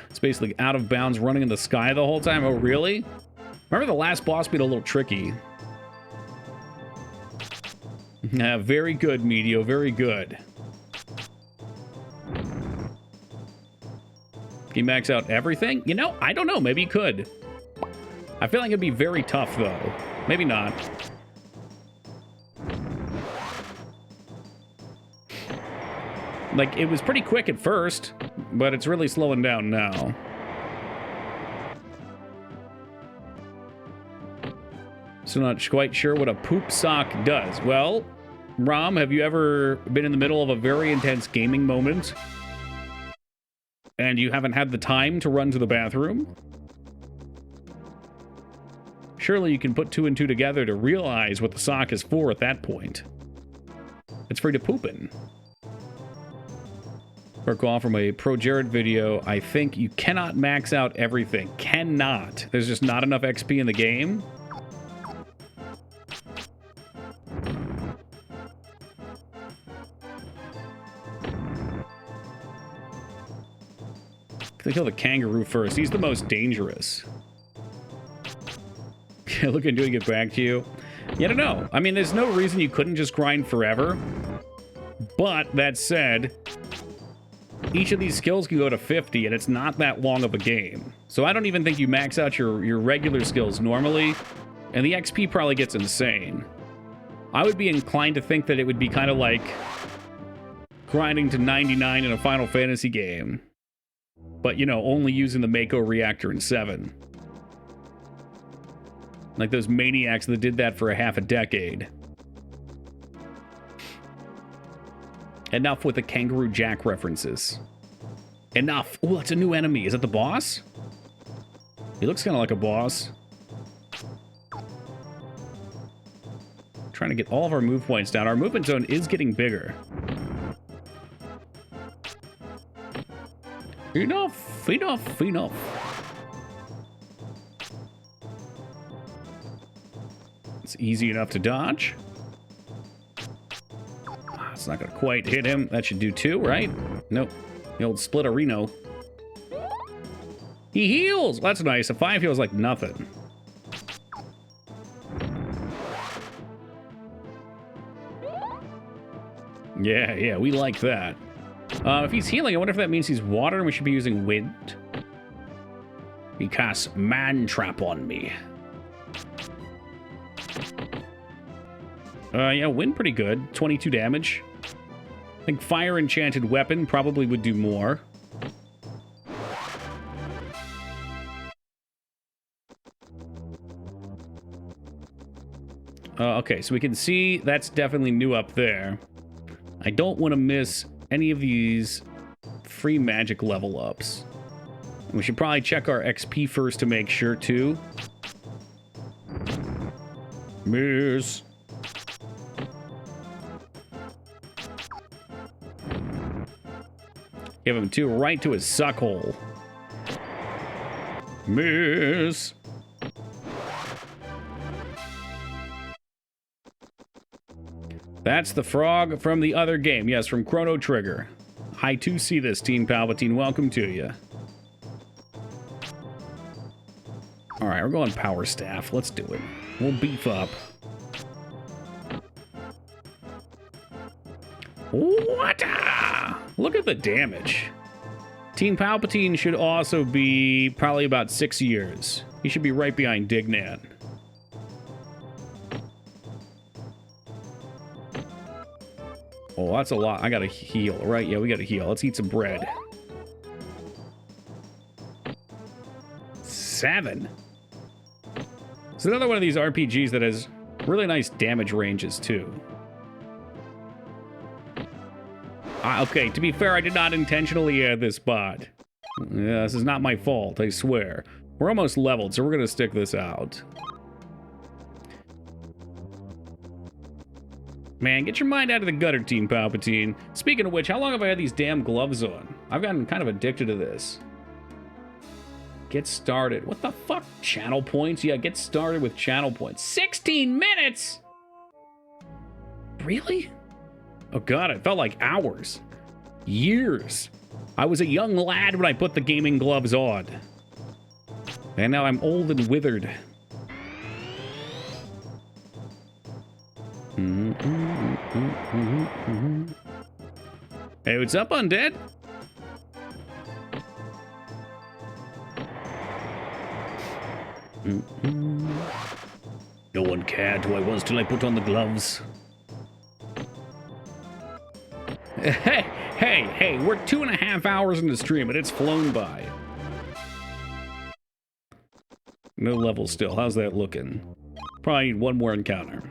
It's basically out of bounds running in the sky the whole time. Oh, really? Remember the last boss beat a little tricky. Yeah, very good, Medio, very good. Can you max out everything? You know, I don't know. Maybe you could. I feel like it'd be very tough, though. Maybe not. Like, it was pretty quick at first, but it's really slowing down now. So not quite sure what a poop sock does. Well, Rom, have you ever been in the middle of a very intense gaming moment and you haven't had the time to run to the bathroom? Surely you can put 2 and 2 together to realize what the sock is for at that point. It's free to poop in. Recall from a Pro Jared video, I think you cannot max out everything. Cannot. There's just not enough XP in the game. They kill the kangaroo first. He's the most dangerous. Look at doing get back to you. Yeah, I don't know. I mean, there's no reason you couldn't just grind forever. But that said, each of these skills can go to 50, and it's not that long of a game. So I don't even think you max out your regular skills normally, and the XP probably gets insane. I would be inclined to think that it would be kind of like grinding to 99 in a Final Fantasy game. But, you know, only using the Mako reactor in 7. Like those maniacs that did that for a half a decade. Enough with the Kangaroo Jack references. Enough. Oh, that's a new enemy. Is that the boss? He looks kind of like a boss. Trying to get all of our move points down. Our movement zone is getting bigger. Enough, enough, enough. It's easy enough to dodge. It's not going to quite hit him. That should do 2, right? Nope. The old Splitterino. He heals! That's nice. A 5 heals like nothing. Yeah, we like that. If he's healing, I wonder if that means he's water and we should be using wind. He casts Man Trap on me. Yeah, wind pretty good. 22 damage. I think Fire Enchanted Weapon probably would do more. Okay, so we can see that's definitely new up there. I don't want to miss any of these free magic level ups. We should probably check our XP first to make sure, too. Miss. Give him 2 right to his suck hole. Miss. That's the frog from the other game. Yes, from Chrono Trigger. I too see this, Teen Palpatine. Welcome to you. Alright, we're going Power Staff. Let's do it. We'll beef up. What? Look at the damage. Teen Palpatine should also be probably about 6 years. He should be right behind Dignan. Oh, that's a lot. I gotta heal, right? Yeah, we gotta heal. Let's eat some bread. 7. It's another one of these RPGs that has really nice damage ranges, too. Okay, to be fair, I did not intentionally add this bot. Yeah, this is not my fault, I swear. We're almost leveled, so we're gonna stick this out. Man, get your mind out of the gutter, Teen Palpatine. Speaking of which, how long have I had these damn gloves on? I've gotten kind of addicted to this. Get started. What the fuck? Channel points? Yeah, get started with channel points. 16 minutes? Really? Oh god, it felt like hours. Years. I was a young lad when I put the gaming gloves on. And now I'm old and withered. Hey, what's up, Undead? No one cared who I was till I put on the gloves. Hey, we're 2.5 hours into stream and it's flown by. No level still. How's that looking? Probably need one more encounter.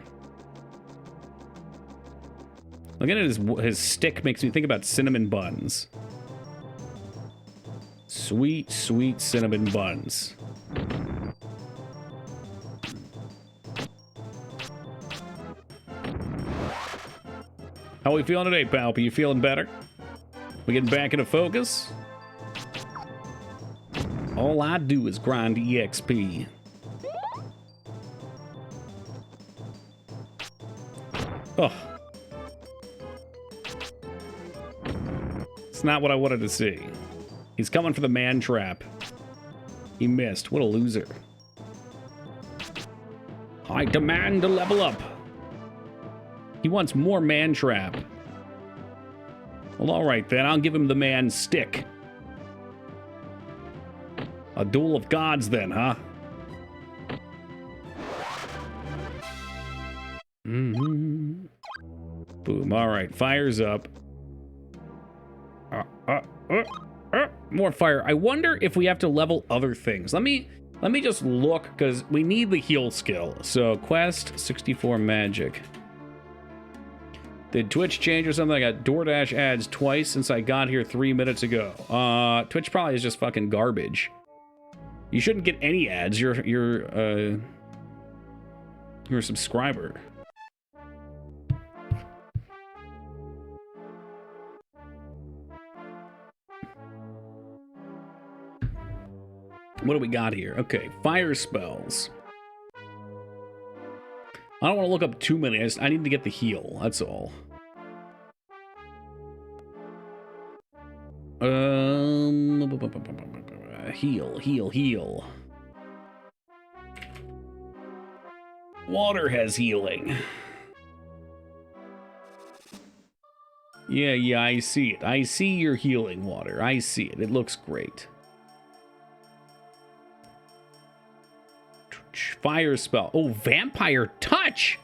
Looking at his stick makes me think about cinnamon buns. Sweet, sweet cinnamon buns. How we feeling today, Palpy? You feeling better? We getting back into focus? All I do is grind EXP. Oh. It's not what I wanted to see. He's coming for the man trap. He missed. What a loser. I demand a level up. He wants more man trap. Well, alright then. I'll give him the man stick. A duel of gods then, huh? Boom. Alright. Fire's up. More fire. I wonder if we have to level other things. Let me just look, because we need the heal skill. So, quest, 64 magic. Did Twitch change or something? I got DoorDash ads twice since I got here 3 minutes ago. Twitch probably is just fucking garbage. You shouldn't get any ads. You're a subscriber. What do we got here? Okay, fire spells. I don't want to look up too many. I need to get the heal. That's all. Heal. Water has healing. Yeah, I see it. I see your healing water. I see it. It looks great. Fire spell. Oh, Vampire Touch!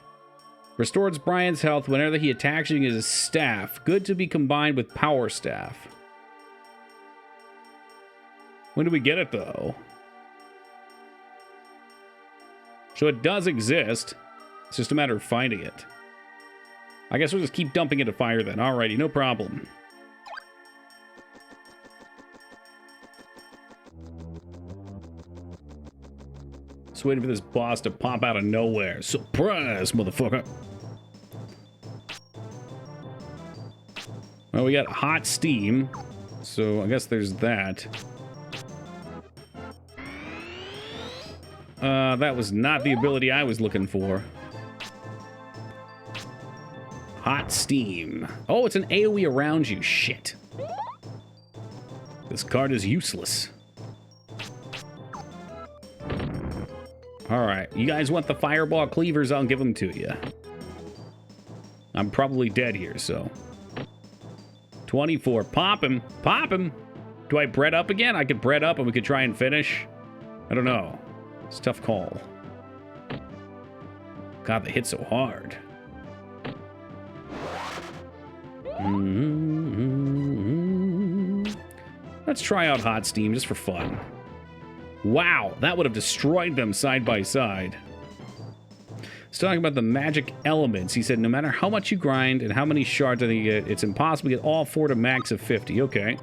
Restores Brian's health whenever he attacks using his staff. Good to be combined with Power Staff. When do we get it, though? So it does exist. It's just a matter of finding it. I guess we'll just keep dumping into fire then. Alrighty, no problem. Just waiting for this boss to pop out of nowhere. Surprise, motherfucker! Well, we got hot steam, so I guess there's that. That was not the ability I was looking for. Hot steam. Oh, it's an AoE around you. Shit. This card is useless. Alright, you guys want the fireball cleavers? I'll give them to you. I'm probably dead here, so... 24. Pop him. Pop him. Do I bread up again? I could bread up and we could try and finish. I don't know. It's a tough call. God, they hit so hard. Let's try out hot steam just for fun. Wow, that would have destroyed them side by side. He's talking about the magic elements. He said no matter how much you grind and how many shards you get, it's impossible to get all 4 to max of 50. Okay.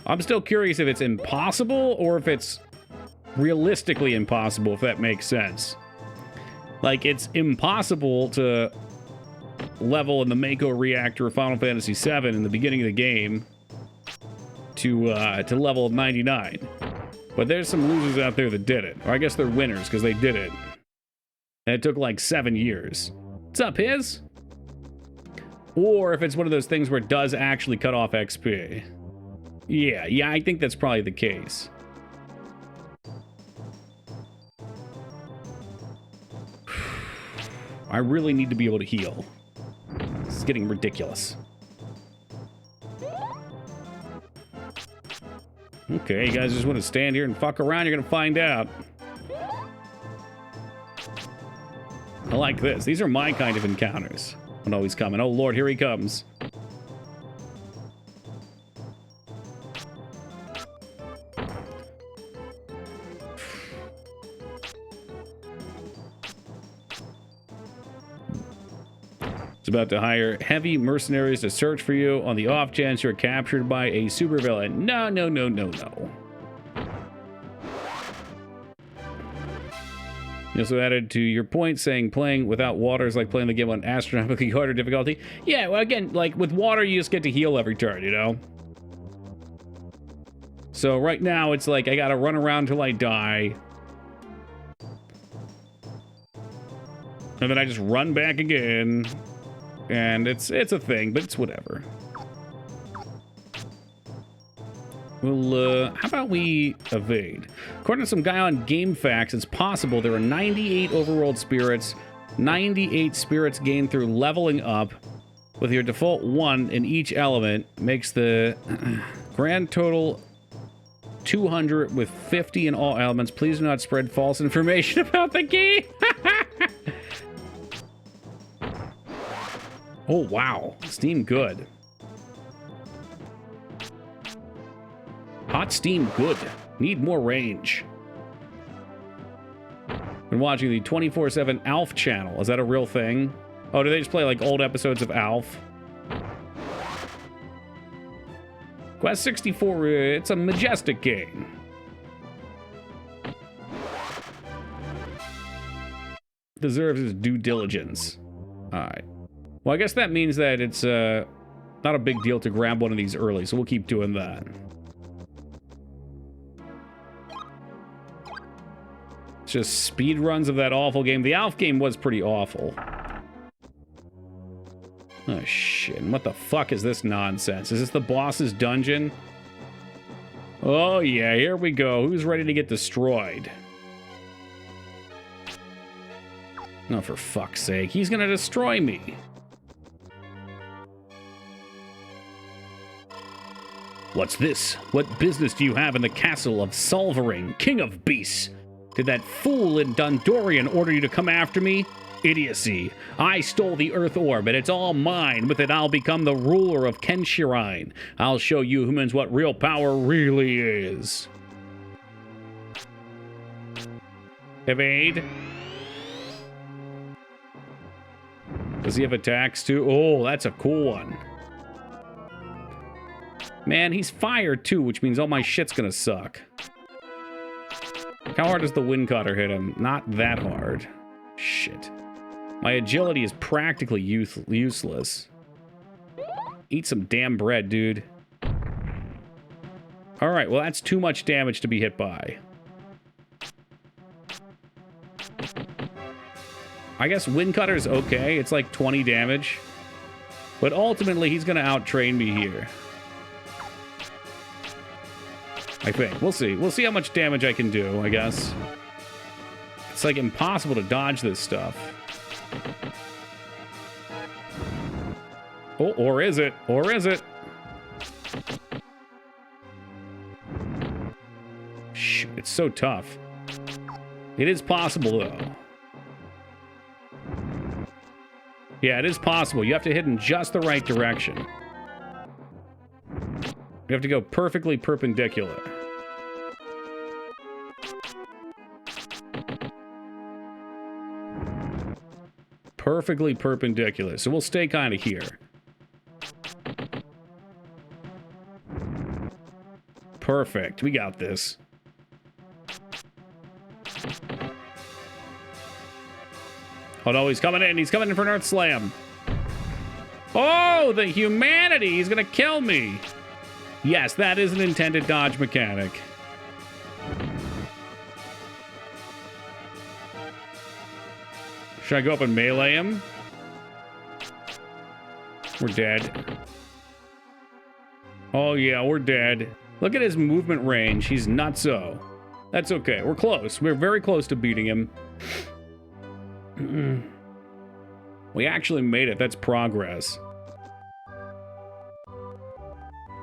I'm still curious if it's impossible or if it's realistically impossible, if that makes sense. Like, it's impossible to level in the Mako reactor of Final Fantasy VII in the beginning of the game to level 99. But there's some losers out there that did it. Or I guess they're winners, because they did it. And it took like 7 years. What's up, Hiz? Or if it's one of those things where it does actually cut off XP. Yeah, I think that's probably the case. I really need to be able to heal. This is getting ridiculous. Okay, you guys just want to stand here and fuck around, you're gonna find out. I like this. These are my kind of encounters. When always coming. Oh lord, here he comes. About to hire heavy mercenaries to search for you on the off chance you're captured by a supervillain. No. You also added to your point saying playing without water is like playing the game on astronomically harder difficulty. Yeah, well, again, like with water, you just get to heal every turn, you know? So right now, it's like I gotta run around till I die. And then I just run back again. And it's a thing, but it's whatever. Well, how about we evade? According to some guy on GameFAQs, it's possible there are 98 overworld spirits, 98 spirits gained through leveling up, with your default 1 in each element, makes the grand total 200 with 50 in all elements. Please do not spread false information about the game. Oh, wow. Steam good. Hot steam good. Need more range. Been watching the 24/7 ALF channel. Is that a real thing? Oh, do they just play like old episodes of ALF? Quest 64, it's a majestic game. Deserves its due diligence. Alright. Well, I guess that means that it's not a big deal to grab one of these early, so we'll keep doing that. It's just speed runs of that awful game. The ALF game was pretty awful. Oh, shit. What the fuck is this nonsense? Is this the boss's dungeon? Oh, yeah, here we go. Who's ready to get destroyed? Oh, for fuck's sake. He's gonna destroy me. What's this? What business do you have in the castle of Sulvering, king of beasts? Did that fool in Dondorian order you to come after me? Idiocy. I stole the Earth Orb, and it's all mine. With it, I'll become the ruler of Kenshirine. I'll show you humans what real power really is. Evade. Does he have attacks too? Oh, that's a cool one. Man, he's fire too, which means all my shit's gonna suck. How hard does the 𝕚𝖚𝖘𝖙 hit him? Not that hard. Shit. My agility is practically useless. Eat some damn bread, dude. Alright, well that's too much damage to be hit by. I guess 𝕚𝖚𝖘𝖙's okay. It's like 20 damage. But ultimately, he's gonna out-train me here. I think. We'll see. We'll see how much damage I can do, I guess. It's like impossible to dodge this stuff. Oh, or is it? Or is it? Shit, it's so tough. It is possible, though. Yeah, it is possible. You have to hit in just the right direction. You have to go perfectly perpendicular. Perfectly perpendicular. So we'll stay kind of here. Perfect. We got this. Oh no, he's coming in. He's coming in for an Earth Slam. Oh, the humanity. He's going to kill me. Yes, that is an intended dodge mechanic. Should I go up and melee him? We're dead. Oh yeah, we're dead. Look at his movement range. He's nutso. That's okay. We're close. We're very close to beating him. We actually made it. That's progress.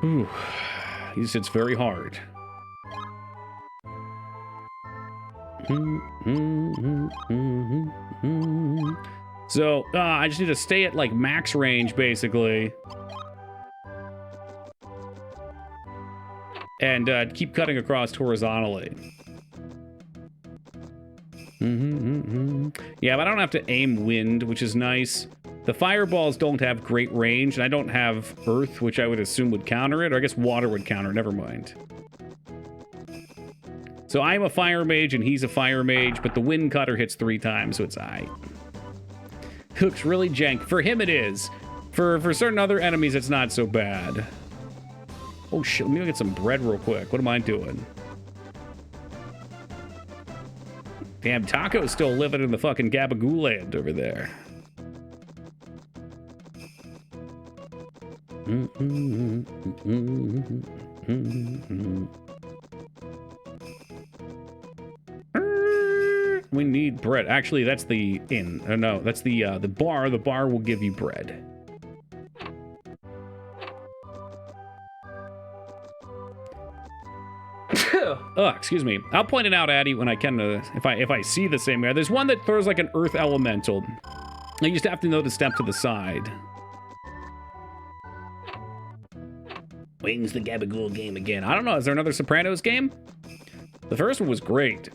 Whew. It's very hard. So, I just need to stay at, like, max range, basically. And keep cutting across horizontally. Yeah, but I don't have to aim wind, which is nice. The fireballs don't have great range, and I don't have earth, which I would assume would counter it. Or I guess water would counter, never mind. So I'm a fire mage, and he's a fire mage, but the 𝕚𝖚𝖘𝖙 hits 3 times, so it's aight. Looks really jank. For him, it is. For certain other enemies, it's not so bad. Oh, shit. Let me go get some bread real quick. What am I doing? Damn, Taco's still living in the fucking Gabagoo land over there. We need bread. Actually, that's the inn. No, that's the bar. The bar will give you bread. Oh, excuse me. I'll point it out, Addy, when I can. If I see the same guy. There's one that throws like an earth elemental. You just have to know to step to the side. Wings the Gabagool game again. I don't know. Is there another Sopranos game? The first one was great.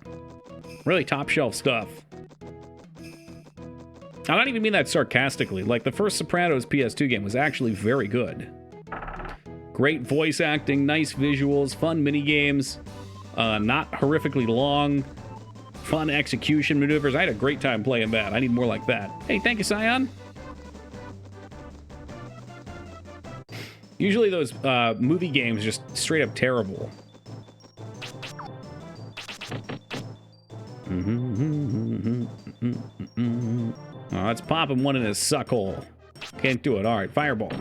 Really top shelf stuff. I don't even mean that sarcastically. Like, the first Sopranos PS2 game was actually very good. Great voice acting, nice visuals, fun mini games, not horrifically long, fun execution maneuvers. I had a great time playing that. I need more like that. Hey, thank you, Scion. Usually those movie games are just straight up terrible. Oh, let's pop him one in his suck hole. Can't do it. All right, fireball.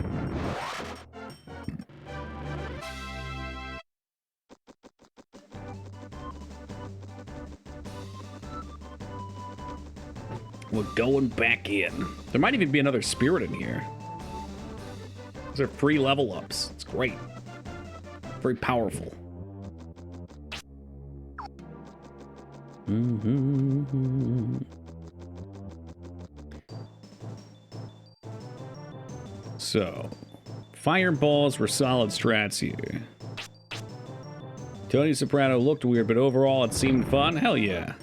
We're going back in. There might even be another spirit in here. These are free level ups. It's great. Very powerful. So, fireballs were solid strats here. Tony Soprano looked weird, but overall it seemed fun. Hell yeah.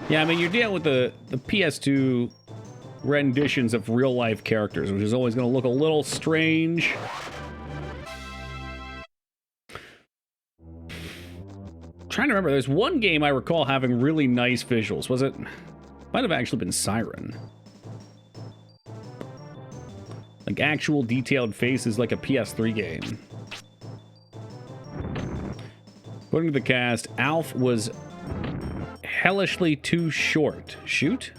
Yeah, I mean, you're dealing with the PS2 renditions of real-life characters, which is always going to look a little strange. Trying to remember, there's one game I recall having really nice visuals. Was it? Might have actually been Siren. Like actual detailed faces, like a PS3 game. According to the cast, Alf was hellishly too short. Shoot?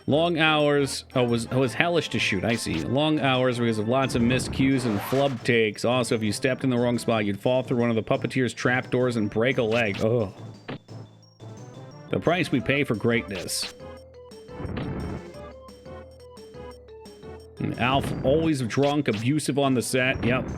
Long hours. Oh, was hellish to shoot. I see. Long hours because of lots of missed cues and flub takes. Also, if you stepped in the wrong spot, you'd fall through one of the puppeteer's trapdoors and break a leg. Oh. The price we pay for greatness. And Alf, always drunk, abusive on the set. Yep.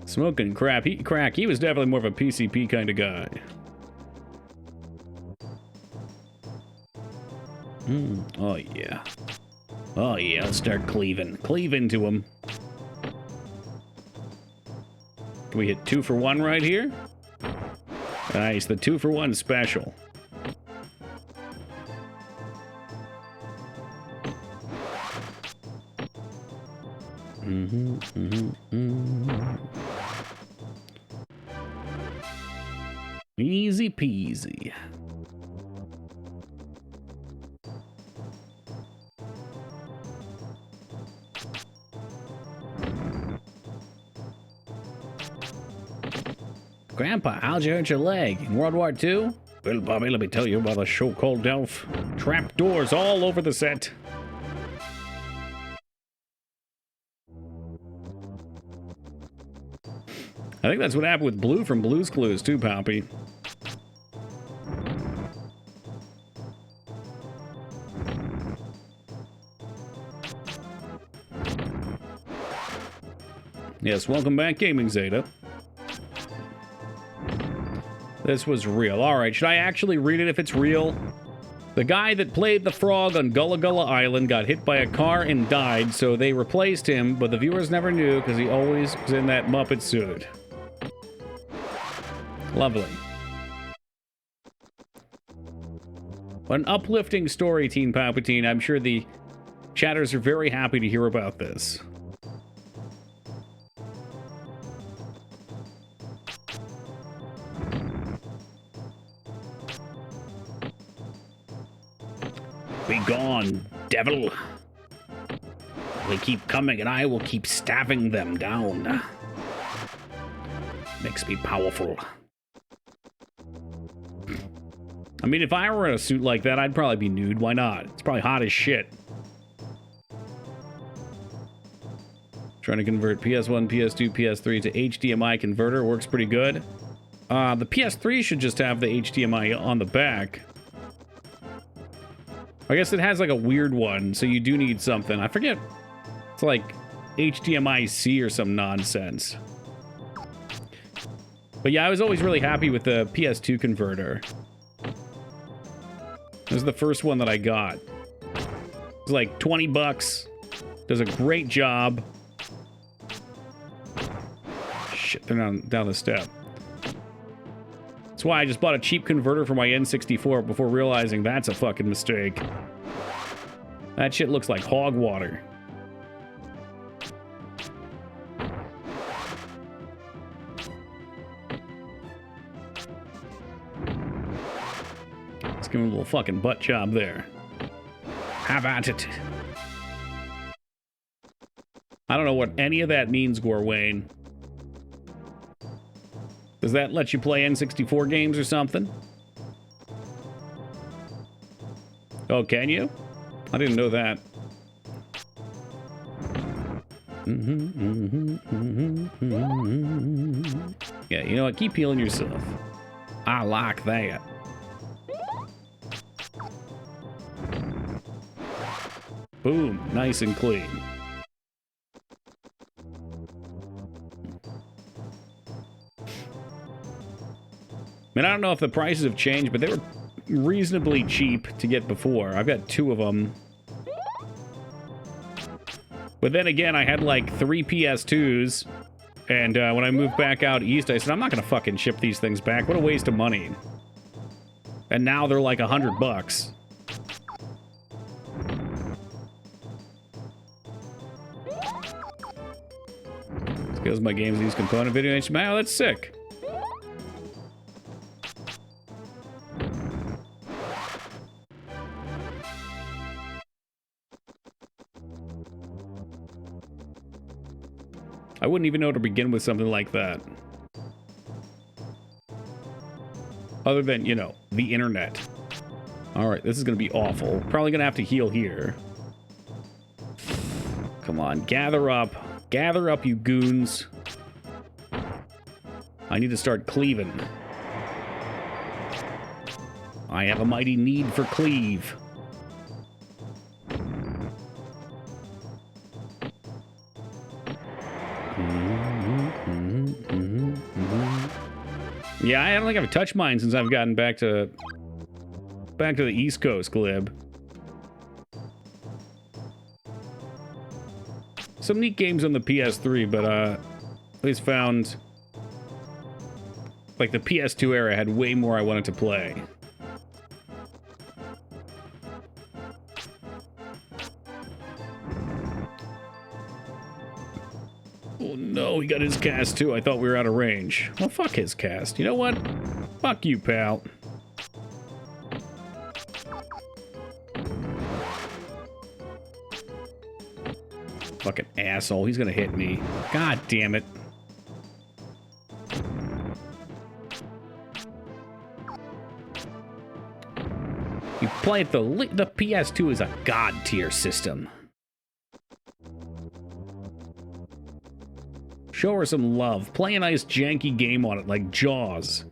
Smoking crack. He was definitely more of a PCP kind of guy. Oh, yeah. Oh, yeah. Let's start cleaving. Cleave into him. Can we hit 2 for 1 right here? Nice. The 2 for 1 special. Easy peasy. Grandpa, how'd you hurt your leg? In World War II? Well, Bobby, let me tell you about a show called Elf. Trap doors all over the set. I think that's what happened with Blue from Blue's Clues, too, Poppy. Yes, welcome back, Gaming Zeta. This was real. Alright, should I actually read it if it's real? The guy that played the frog on Gullah Gullah Island got hit by a car and died, so they replaced him, but the viewers never knew because he always was in that Muppet suit. Lovely. What an uplifting story, Teen Palpatine. I'm sure the chatters are very happy to hear about this. Be gone, devil. They keep coming and I will keep stabbing them down. Makes me powerful. I mean, if I were in a suit like that, I'd probably be nude. Why not? It's probably hot as shit. Trying to convert PS1, PS2, PS3 to HDMI converter. Works pretty good. The PS3 should just have the HDMI on the back. I guess it has like a weird one, so you do need something. I forget. It's like HDMI-C or some nonsense. But yeah, I was always really happy with the PS2 converter. This is the first one that I got. It's like 20 bucks. Does a great job. Shit, they're down the step. That's why I just bought a cheap converter for my N64 before realizing that's a fucking mistake. That shit looks like hog water. Let's give him a little fucking butt job there. Have at it. I don't know what any of that means, Gorwayne. Does that let you play N64 games or something? Oh, can you? I didn't know that. Yeah, you know what? Keep healing yourself. I like that. Boom. Nice and clean. I mean, I don't know if the prices have changed, but they were reasonably cheap to get before. I've got 2 of them. But then again, I had like 3 PS2s. And when I moved back out east, I said, I'm not going to fucking ship these things back. What a waste of money. And now they're like $100. Because my games use component video HDMI. Oh, that's sick. I wouldn't even know to begin with something like that. Other than, you know, the internet. Alright, this is going to be awful. Probably going to have to heal here. Come on, gather up. Gather up, you goons. I need to start cleaving. I have a mighty need for cleave. Yeah, I don't think I've touched mine since I've gotten back to the East Coast, Glib. Some neat games on the PS3, but I always found like the PS2 era had way more I wanted to play. Oh no, he got his cast too. I thought we were out of range. Well, fuck his cast. You know what? Fuck you, pal. Fucking asshole. He's gonna hit me. God damn it. You play it, the PS2 is a god tier system. Show her some love. Play a nice janky game on it, like Jaws.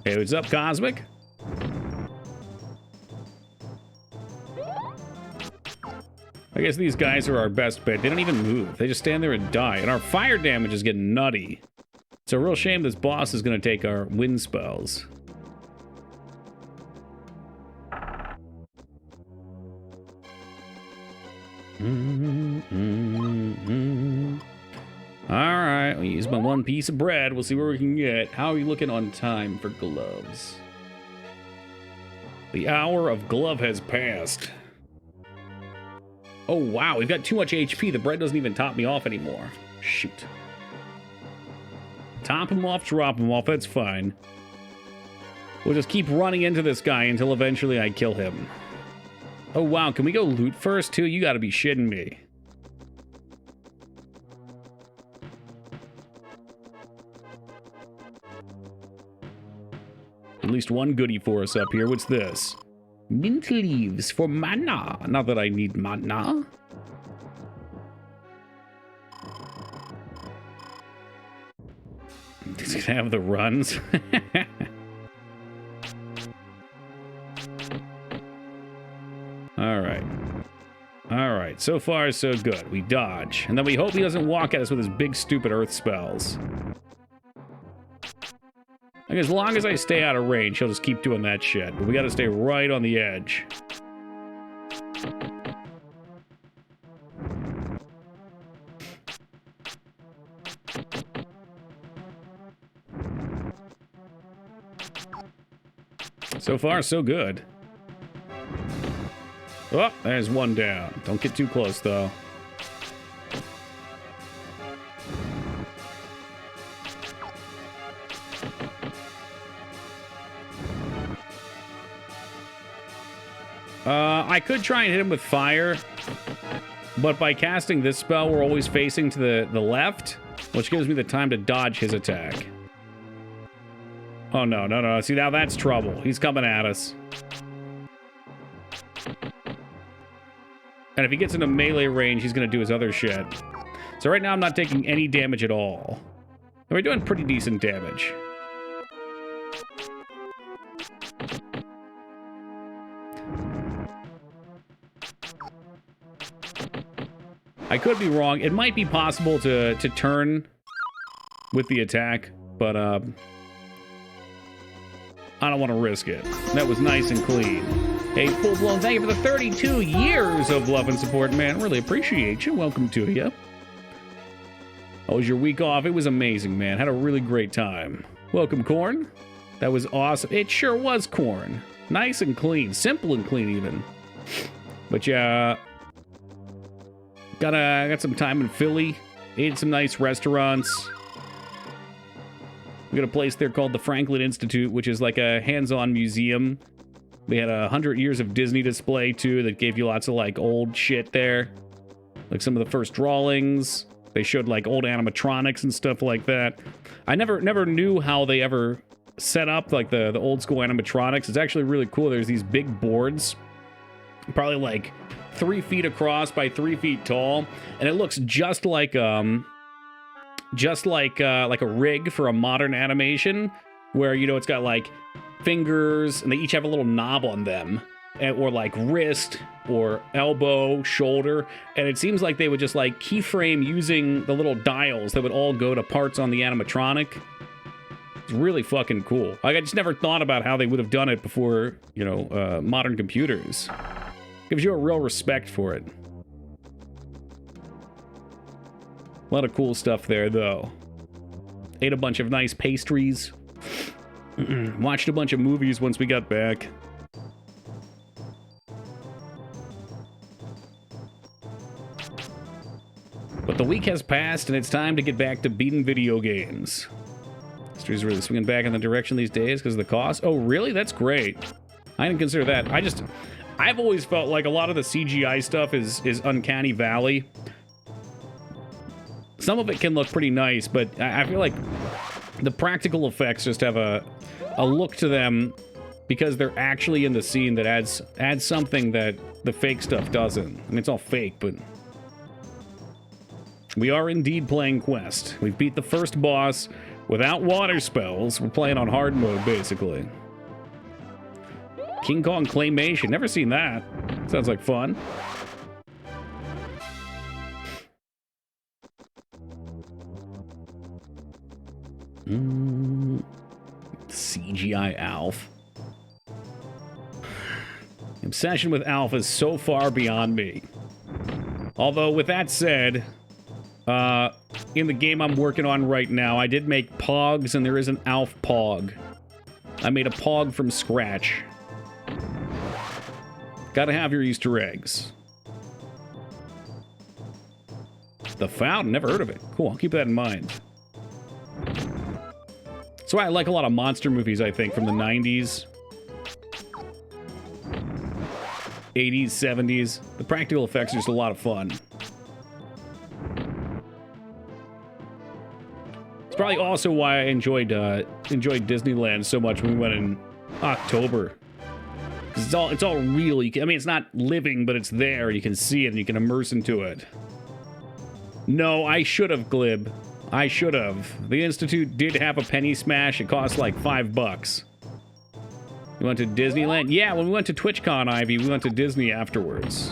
Hey, what's up, Cosmic? I guess these guys are our best bet. They don't even move. They just stand there and die. And our fire damage is getting nutty. It's a real shame this boss is going to take our wind spells. Alright, we'll use my 1 piece of bread. We'll see where we can get. How are you looking on time for gloves? The hour of glove has passed. Oh, wow, we've got too much HP. The bread doesn't even top me off anymore. Shoot. Top him off, drop him off, that's fine. We'll just keep running into this guy until eventually I kill him. Oh, wow, can we go loot first, too? You gotta be shitting me. At least one goodie for us up here. What's this? Mint leaves for mana. Not that I need mana. Does it have the runs? Alright. Alright, so far so good. We dodge. And then we hope he doesn't walk at us with his big stupid earth spells. Like, as long as I stay out of range, he'll just keep doing that shit. But we gotta stay right on the edge. So far, so good. Oh, there's one down. Don't get too close, though. I could try and hit him with fire, but by casting this spell, we're always facing to the left, which gives me the time to dodge his attack. Oh, no, no, no. See, now that's trouble. He's coming at us. And if he gets into melee range, he's going to do his other shit. So right now, I'm not taking any damage at all. And we're doing pretty decent damage. I could be wrong. It might be possible to turn with the attack, but I don't want to risk it. That was nice and clean. Hey, Full Blown, thank you for the 32 years of love and support, man. Really appreciate you. Welcome to you. How was your week off? It was amazing, man. Had a really great time. Welcome, Corn. That was awesome. It sure was, Corn. Nice and clean. Simple and clean, even. But yeah, got some time in Philly. Ate some nice restaurants. We got a place there called the Franklin Institute, which is like a hands-on museum. They had 100 years of Disney display, too, that gave you lots of, like, old shit there. Like some of the first drawings. They showed, like, old animatronics and stuff like that. I never knew how they ever set up, like, the old school animatronics. It's actually really cool. There's these big boards, probably, like, 3 feet across by 3 feet tall. And it looks just like a rig for a modern animation, where, you know, it's got, like, fingers, and they each have a little knob on them, or like wrist or elbow, shoulder, and it seems like they would just like keyframe using the little dials that would all go to parts on the animatronic. It's really fucking cool. Like, I just never thought about how they would have done it before, you know, modern computers. Gives you a real respect for it. A lot of cool stuff there, though. Ate a bunch of nice pastries. Watched a bunch of movies once we got back. But the week has passed, and it's time to get back to beating video games. History's really swinging back in the direction these days because of the cost. Oh, really? That's great. I didn't consider that. I've always felt like a lot of the CGI stuff is Uncanny Valley. Some of it can look pretty nice, but I feel like the practical effects just have a look to them because they're actually in the scene that adds something that the fake stuff doesn't. I mean, it's all fake, but we are indeed playing Quest. We've beat the first boss without water spells. We're playing on hard mode, basically. King Kong Claymation. Never seen that. Sounds like fun. CGI Alf. The obsession with Alf is so far beyond me. Although, with that said, in the game I'm working on right now, I did make Pogs, and there is an Alf Pog. I made a Pog from scratch. Gotta have your Easter eggs. The Fountain? Never heard of it. Cool, I'll keep that in mind. That's why I like a lot of monster movies, I think, from the 90s. 80s, 70s. The practical effects are just a lot of fun. It's probably also why I enjoyed Disneyland so much when we went in October. Because it's all real. I mean, it's not living, but it's there. You can see it, and you can immerse into it. No, I should have, Glib. I should have. The Institute did have a penny smash. It cost like $5. We went to Disneyland? Yeah, when we went to TwitchCon, Ivy, we went to Disney afterwards.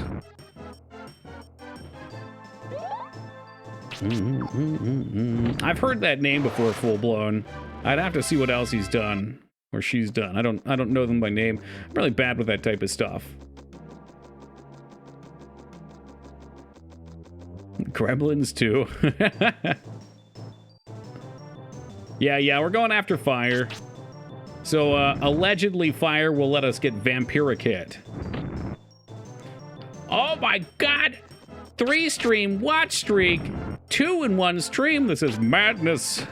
I've heard that name before, Full Blown. I'd have to see what else he's done. Or she's done. I don't know them by name. I'm really bad with that type of stuff. Gremlins, too. Yeah, we're going after Fire. So, allegedly, Fire will let us get Vampirikit. Oh my god! 3-stream watch streak! 2 in 1 stream? This is madness!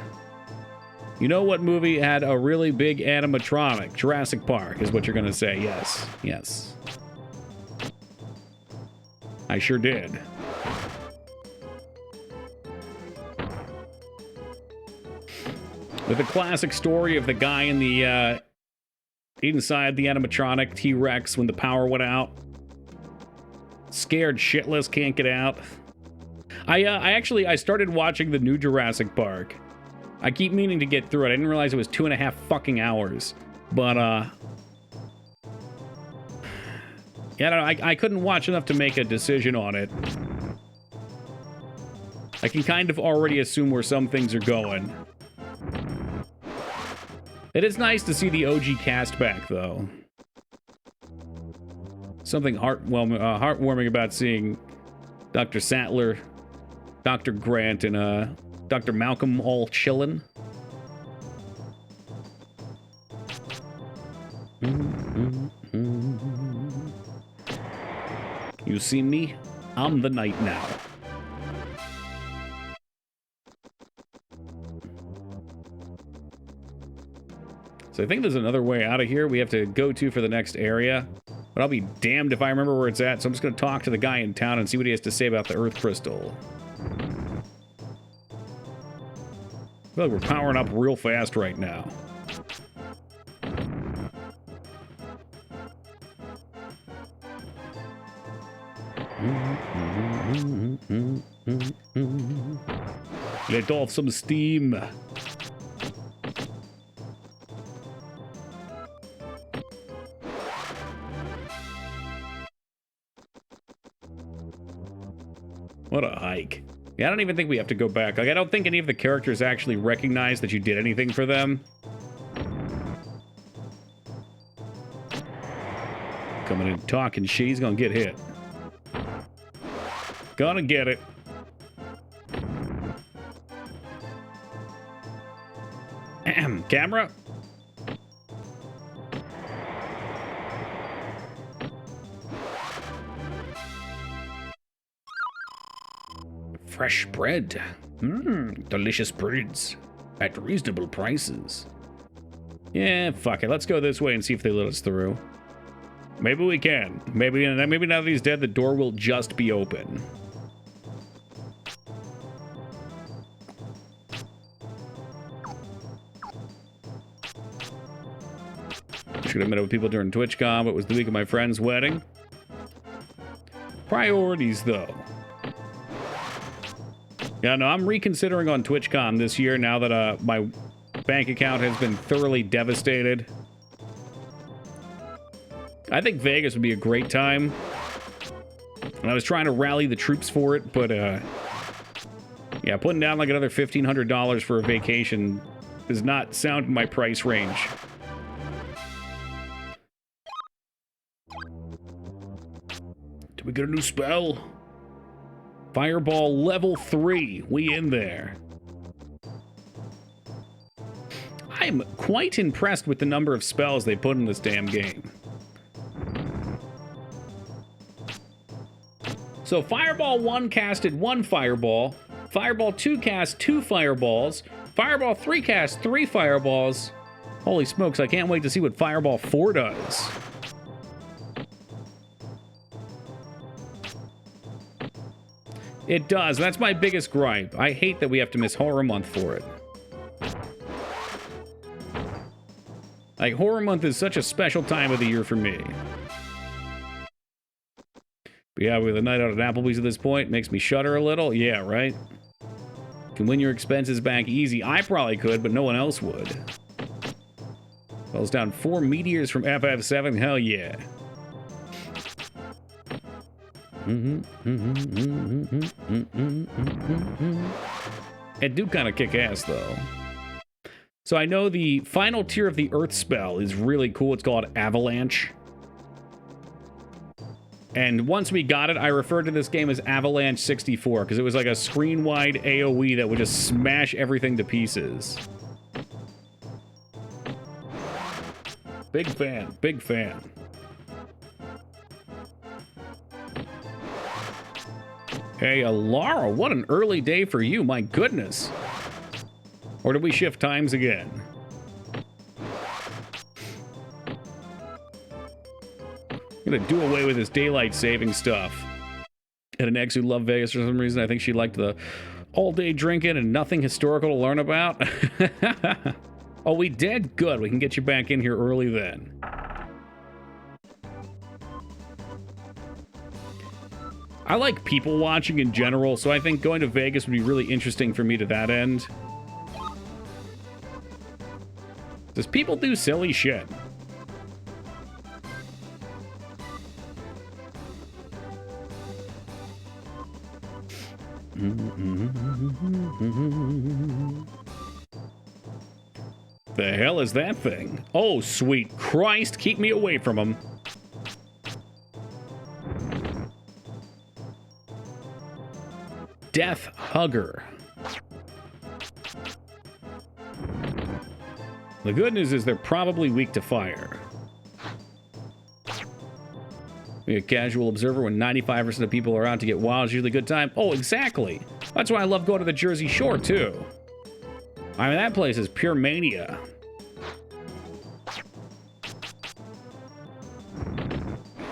You know what movie had a really big animatronic? Jurassic Park is what you're gonna say. Yes. Yes. I sure did. With the classic story of the guy in the, inside the animatronic T-Rex when the power went out. Scared shitless, can't get out. I started watching the new Jurassic Park. I keep meaning to get through it. I didn't realize it was 2.5 fucking hours. But, yeah, I couldn't watch enough to make a decision on it. I can kind of already assume where some things are going. It is nice to see the OG cast back, though. Something heartwarming about seeing Dr. Sattler, Dr. Grant, and Dr. Malcolm all chillin'. You see me? I'm the knight now. So I think there's another way out of here we have to go to for the next area. But I'll be damned if I remember where it's at, so I'm just going to talk to the guy in town and see what he has to say about the Earth Crystal. I feel like we're powering up real fast right now. Let off some steam. What a hike. Yeah, I don't even think we have to go back. Like, I don't think any of the characters actually recognize that you did anything for them. Coming in talking shit, he's gonna get hit. Gonna get it. Ahem. Camera. Fresh bread. Delicious breads. At reasonable prices. Yeah, fuck it. Let's go this way and see if they let us through. Maybe we can. Maybe now that he's dead, the door will just be open. Should have met up with people during TwitchCon, but it was the week of my friend's wedding. Priorities, though. Yeah, no, I'm reconsidering on TwitchCon this year now that my bank account has been thoroughly devastated. I think Vegas would be a great time. And I was trying to rally the troops for it, but yeah, putting down like another $1,500 for a vacation does not sound in my price range. Did we get a new spell? Fireball level 3. We in there. I'm quite impressed with the number of spells they put in this damn game. So Fireball 1 casted 1 fireball. Fireball 2 cast 2 fireballs. Fireball 3 cast 3 fireballs. Holy smokes, I can't wait to see what Fireball 4 does. It does. That's my biggest gripe. I hate that we have to miss Horror Month for it. Like, Horror Month is such a special time of the year for me. But yeah, with a night out at Applebee's at this point, makes me shudder a little. Yeah, right? Can win your expenses back easy. I probably could, but no one else would. Falls down 4 meteors from FF7. Hell yeah. It do kind of kick ass, though. So I know the final tier of the Earth spell is really cool. It's called Avalanche. And once we got it, I referred to this game as Avalanche 64, because it was like a screen-wide AoE that would just smash everything to pieces. Big fan, big fan. Hey, Lara, what an early day for you, my goodness. Or did we shift times again? I'm gonna do away with this daylight saving stuff. Had an ex who loved Vegas for some reason. I think she liked the all-day drinking and nothing historical to learn about. Oh, we did? Good. We can get you back in here early then. I like people watching in general, so I think going to Vegas would be really interesting for me to that end. Does people do silly shit? The hell is that thing? Oh, sweet Christ, keep me away from him. Death Hugger. The good news is they're probably weak to fire. Be a casual observer when 95% of people are out to get wild is usually a good time. Oh, exactly. That's why I love going to the Jersey Shore, too. I mean, that place is pure mania.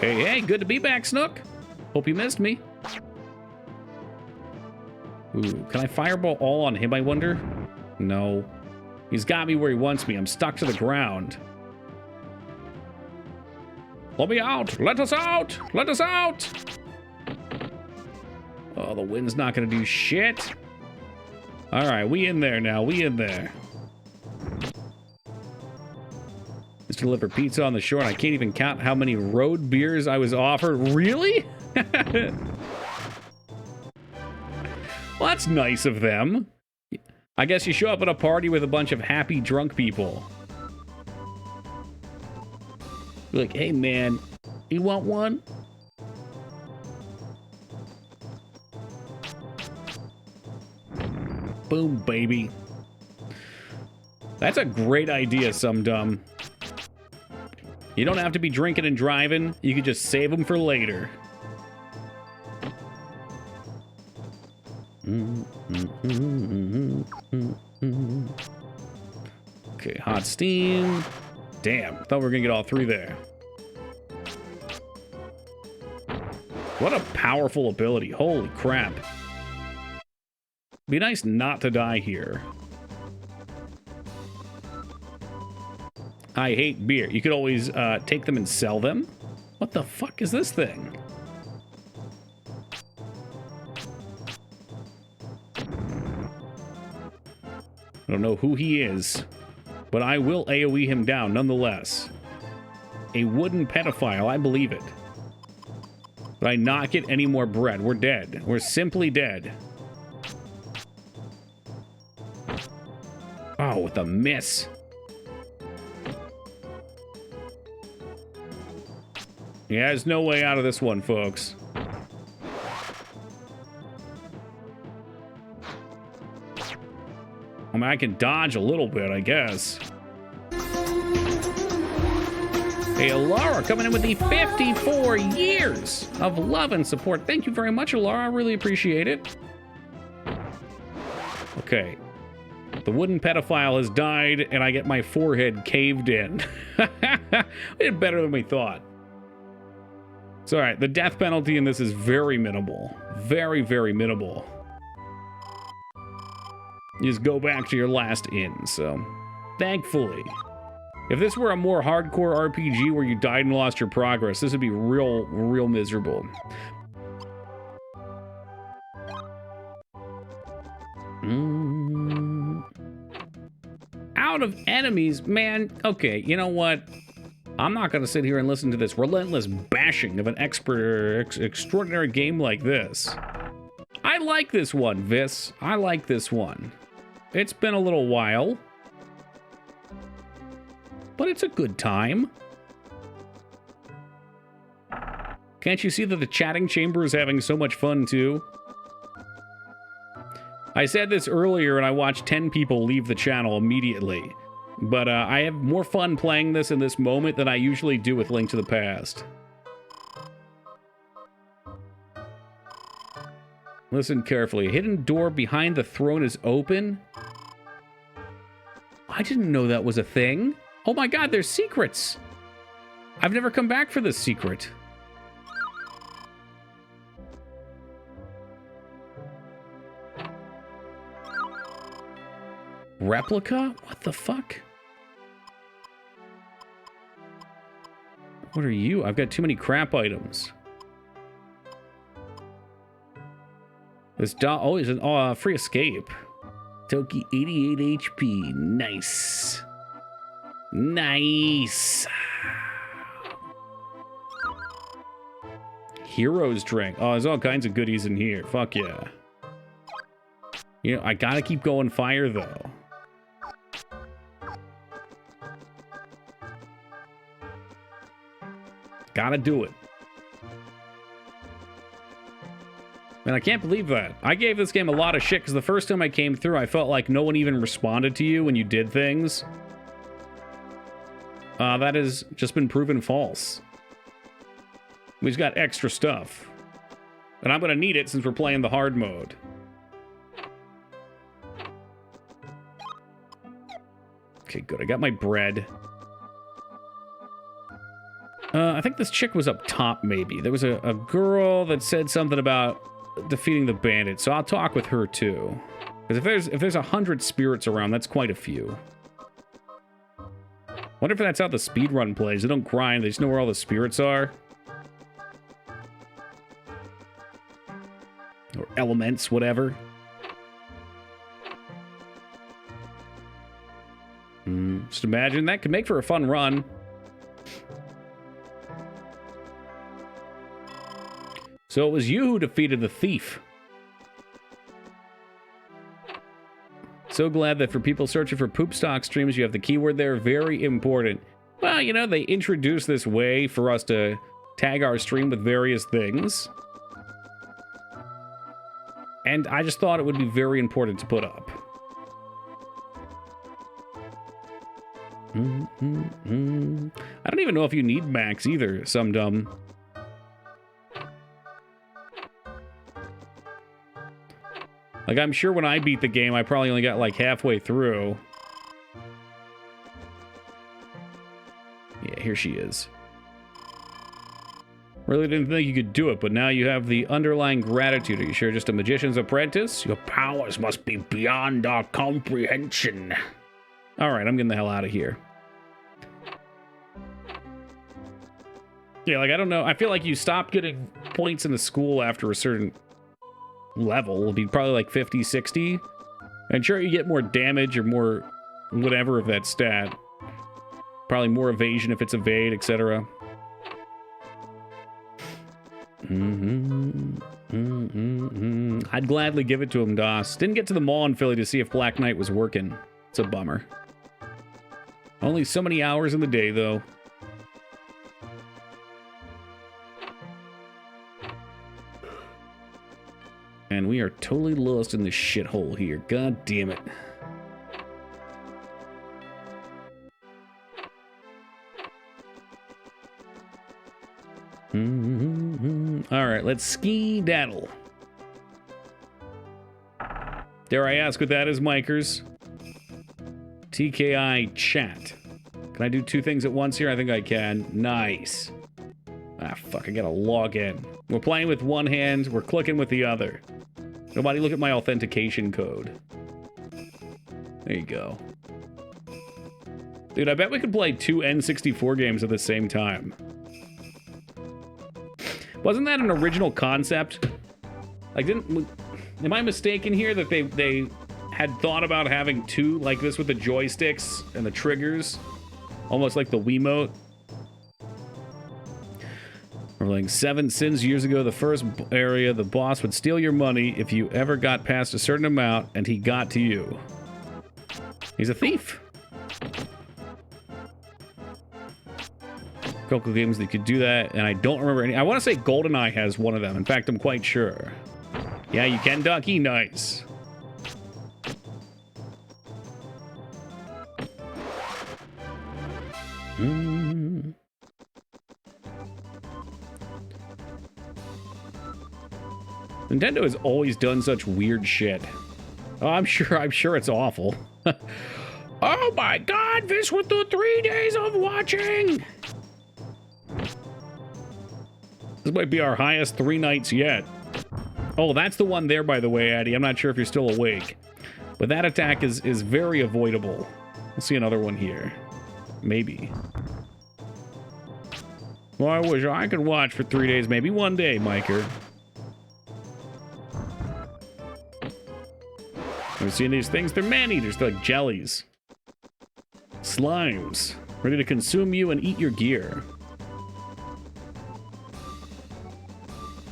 Hey, hey, good to be back, Snook. Hope you missed me. Ooh, can I fireball all on him, I wonder? No. He's got me where he wants me. I'm stuck to the ground. Let me out! Let us out! Let us out! Oh, the wind's not gonna do shit. Alright, we in there now. We in there. Just delivered pizza on the shore, and I can't even count how many road beers I was offered. Really? Well, that's nice of them. I guess you show up at a party with a bunch of happy drunk people. Be like, hey man, you want one? Boom, baby. That's a great idea, Sumdum. You don't have to be drinking and driving. You can just save them for later. Okay, hot steam. Damn, thought we were gonna get all three there. What a powerful ability. Holy crap. Be nice not to die here. I hate beer. You could always take them and sell them. What the fuck is this thing? I don't know who he is, but I will AoE him down nonetheless. A wooden pedophile, I believe it. But I not get any more bread. We're dead. We're simply dead. Oh, with a miss. Yeah, there's no way out of this one, folks. I mean, I can dodge a little bit, I guess. Hey, Alara coming in with the 54 years of love and support. Thank you very much, Alara. I really appreciate it. Okay. The wooden pedophile has died, and I get my forehead caved in. We did better than we thought. It's all right. The death penalty in this is very minimal. Very, very minimal. You just go back to your last inn, so... Thankfully. If this were a more hardcore RPG where you died and lost your progress, this would be real, real miserable. Out of enemies, man. Okay, you know what? I'm not going to sit here and listen to this relentless bashing of an extraordinary game like this. I like this one, Vis. I like this one. It's been a little while, but it's a good time. Can't you see that the chatting chamber is having so much fun, too? I said this earlier, and I watched 10 people leave the channel immediately. But I have more fun playing this in this moment than I usually do with Link to the Past. Listen carefully. A hidden door behind the throne is open. I didn't know that was a thing. Oh my god, there's secrets. I've never come back for this secret. Replica? What the fuck? What are you? I've got too many crap items. This doll. Oh, it's a free escape. Toki 88 HP. Nice. Nice. Hero's drink. Oh, there's all kinds of goodies in here. Fuck yeah. You know, I gotta keep going fire, though. Gotta do it. Man, I can't believe that. I gave this game a lot of shit because the first time I came through, I felt like no one even responded to you when you did things. That has just been proven false. We've got extra stuff. And I'm going to need it since we're playing the hard mode. Okay, good. I got my bread. I think this chick was up top, maybe. There was a girl that said something about defeating the bandit, so I'll talk with her too. Because if there's 100 spirits around, that's quite a few. Wonder if that's how the speedrun plays. They don't grind, they just know where all the spirits are. Or elements, whatever. Just imagine that could make for a fun run. So it was you who defeated the thief. So glad that for people searching for poop stock streams, you have the keyword there. Very important. Well, you know, they introduced this way for us to tag our stream with various things. And I just thought it would be very important to put up. I don't even know if you need max either, some dumb. Like, I'm sure when I beat the game, I probably only got, like, halfway through. Yeah, here she is. Really didn't think you could do it, but now you have the underlying gratitude. Are you sure just a magician's apprentice? Your powers must be beyond our comprehension. Alright, I'm getting the hell out of here. Yeah, like, I don't know. I feel like you stop getting points in the school after a certain level. It'll be probably like 50, 60. And sure, you get more damage or more whatever of that stat. Probably more evasion if it's evade, etc. I'd gladly give it to him, DOS. Didn't get to the mall in Philly to see if Black Knight was working. It's a bummer. Only so many hours in the day, though. And we are totally lost in this shithole here. God damn it. Alright, let's ski-daddle. Dare I ask what that is, Mikers? TKI chat. Can I do two things at once here? I think I can. Nice. Ah, fuck, I gotta log in. We're playing with one hand, we're clicking with the other. Nobody look at my authentication code. There you go. Dude, I bet we could play two N64 games at the same time. Wasn't that an original concept? Like, am I mistaken here that they had thought about having two like this with the joysticks and the triggers? Almost like the Wiimote. Or like 7 sins years ago, the first area, the boss would steal your money if you ever got past a certain amount, and he got to you. He's a thief. Couple games that could do that, and I don't remember any. I want to say GoldenEye has one of them. In fact, I'm quite sure. Yeah, you can, Ducky. Nice. Nintendo has always done such weird shit. Oh, I'm sure it's awful. Oh my god, this was the 3 days of watching! This might be our highest 3 nights yet. Oh, that's the one there, by the way, Addy. I'm not sure if you're still awake. But that attack is very avoidable. We'll see another one here. Maybe. Well, I wish I could watch for 3 days. Maybe one day, Miker. Ever seen these things? They're man-eaters. They're like jellies. Slimes. Ready to consume you and eat your gear.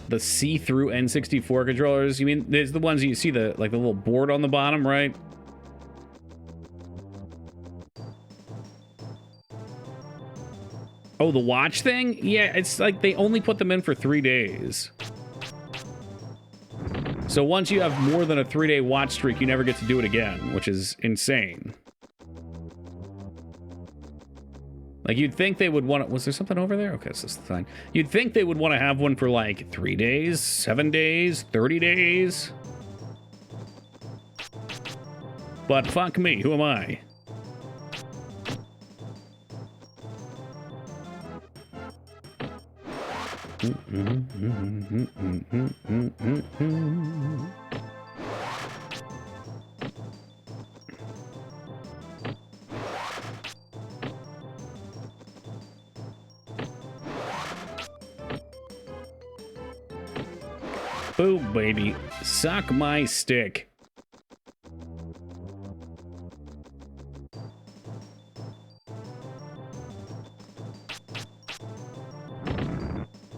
The see-through N64 controllers. You mean there's the ones you see the little board on the bottom, right? Oh, the watch thing? Yeah, it's like they only put them in for 3 days. So once you have more than a 3-day watch streak, you never get to do it again, which is insane. Like, you'd think they would want to... Was there something over there? Okay, so this is fine. You'd think they would want to have one for, like, 3 days, 7 days, 30 days. But fuck me, who am I? Boom, baby. Suck my stick.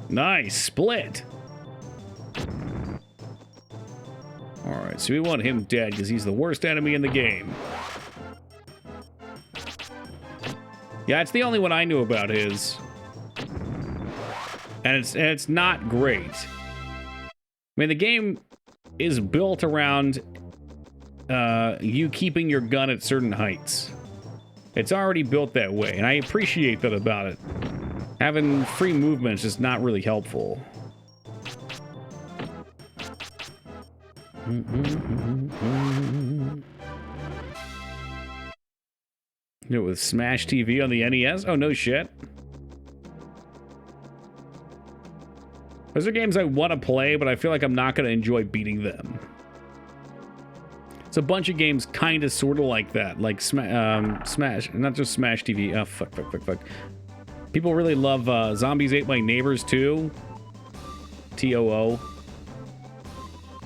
Nice, split. Alright, so we want him dead because he's the worst enemy in the game. Yeah, it's the only one I knew about his. And it's not great. I mean, the game is built around you keeping your gun at certain heights. It's already built that way, and I appreciate that about it. Having free movement is just not really helpful. You know, with Smash TV on the NES? Oh, no shit. Those are games I want to play, but I feel like I'm not going to enjoy beating them. It's a bunch of games kind of sort of like that. Like Smash, not just Smash TV. Oh, fuck. People really love Zombies Ate My Neighbors too. TOO.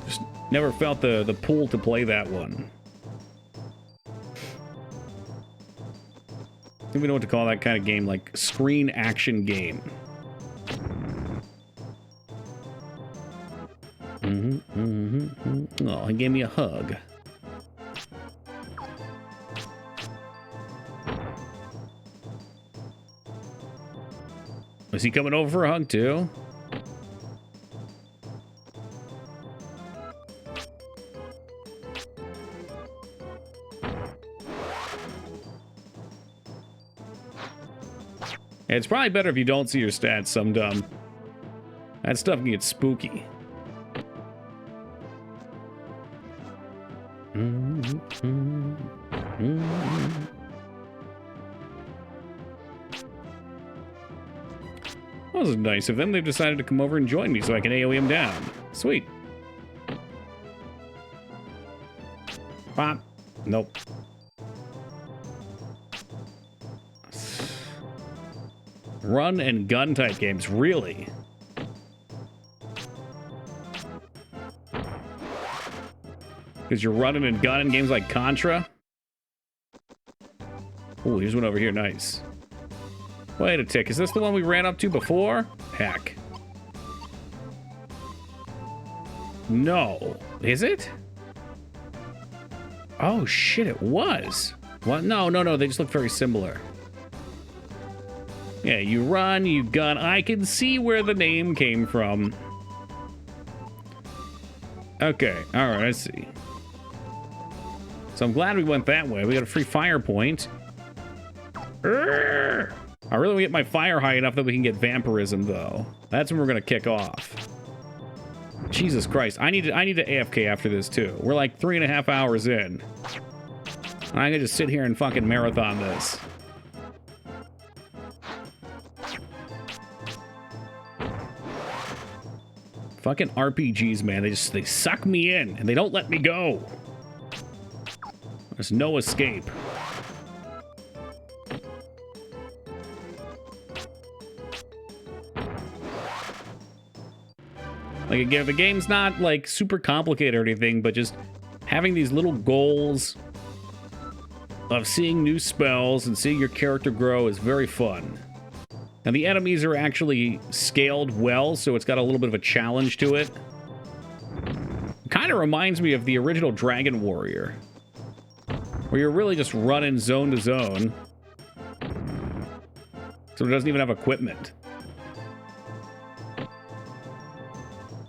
Just never felt the pull to play that one. I don't even know what to call that kind of game, like screen action game. Oh, he gave me a hug. Is he coming over for a hug too? Yeah, it's probably better if you don't see your stats, some dumb. That stuff can get spooky. That was nice of them. They've decided to come over and join me so I can AoE him down. Sweet. Pop. Nope. Run and gun type games, really? Because you're running and gunning games like Contra? Oh, here's one over here. Nice. Wait a tick. Is this the one we ran up to before? Heck. No. Is it? Oh, shit, it was. What? No. They just look very similar. Yeah, you run, you gun. I can see where the name came from. Okay. All right, I see. So I'm glad we went that way. We got a free fire point. Urgh! I really want to get my fire high enough that we can get vampirism, though. That's when we're going to kick off. Jesus Christ. I need to AFK after this, too. We're like 3.5 hours in. I can just sit here and fucking marathon this. Fucking RPGs, man. They suck me in, and they don't let me go. There's no escape. Like, again, the game's not, like, super complicated or anything, but just having these little goals of seeing new spells and seeing your character grow is very fun. And the enemies are actually scaled well, so it's got a little bit of a challenge to it. Kind of reminds me of the original Dragon Warrior, where you're really just running zone to zone. So it doesn't even have equipment.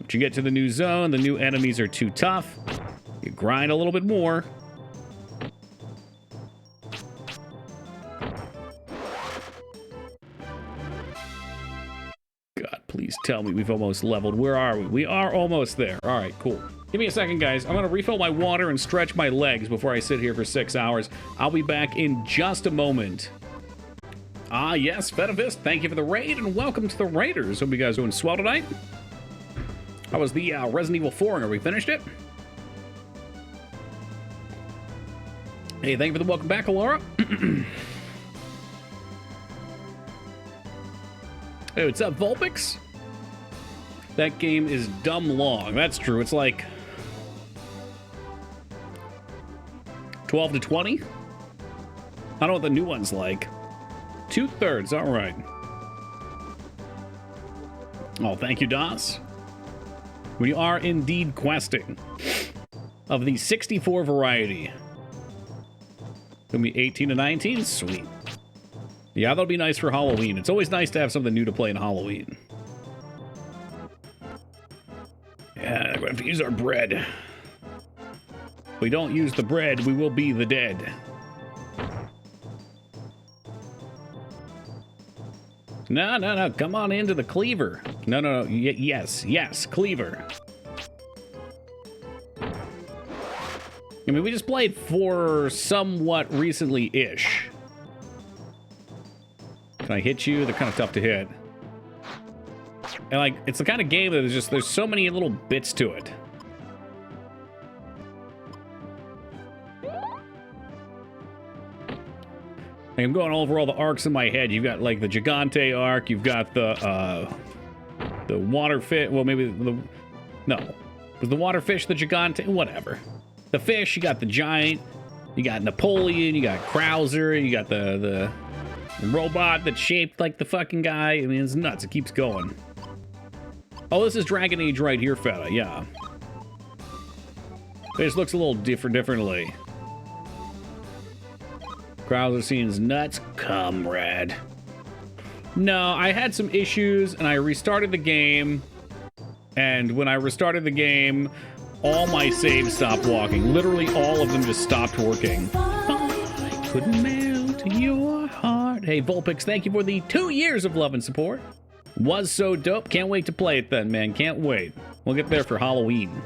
But you get to the new zone, the new enemies are too tough. You grind a little bit more. God, please tell me we've almost leveled. Where are we? We are almost there. All right, cool. Give me a second, guys. I'm going to refill my water and stretch my legs before I sit here for 6 hours. I'll be back in just a moment. Ah, yes, 𝕼𝖚𝖘𝖙, thank you for the raid, and welcome to the Raiders. Hope you guys are doing swell tonight. How was the Resident Evil 4? Are we finished it? Hey, thank you for the welcome back, 𝕼𝖚𝖊𝖘𝖙. Hey, what's up, 𝕼𝖚𝖘𝖙? That game is dumb long. That's true. It's like 12 to 20? I don't know what the new one's like. 2/3, all right. Oh, thank you, DOS. We are indeed questing of the 64 variety. Gonna be 18 to 19? Sweet. Yeah, that'll be nice for Halloween. It's always nice to have something new to play in Halloween. Yeah, we're gonna have to use our bread. If we don't use the bread, we will be the dead. No, no, no, come on into the cleaver. No, no, no, yes, yes, cleaver. I mean, we just played 4 somewhat recently-ish. Can I hit you? They're kind of tough to hit. And, like, it's the kind of game that is just, there's so many little bits to it. I'm going over all the arcs in my head. You've got, like, the Gigante arc. You've got the water fish. Well, maybe the... No. Was the water fish the Gigante? Whatever. The fish, you got the giant. You got Napoleon. You got Krauser. You got the robot that's shaped like the fucking guy. I mean, it's nuts. It keeps going. Oh, this is Dragon Age right here, fella. Yeah. It just looks a little differently. Krauser seems nuts, comrade. No, I had some issues, and I restarted the game. And when I restarted the game, all my saves stopped walking. Literally all of them just stopped working. I couldn't melt your heart. Hey, 𝕼𝖚𝖘𝖙, thank you for the 2 years of love and support. Was so dope. Can't wait to play it then, man. Can't wait. We'll get there for Halloween.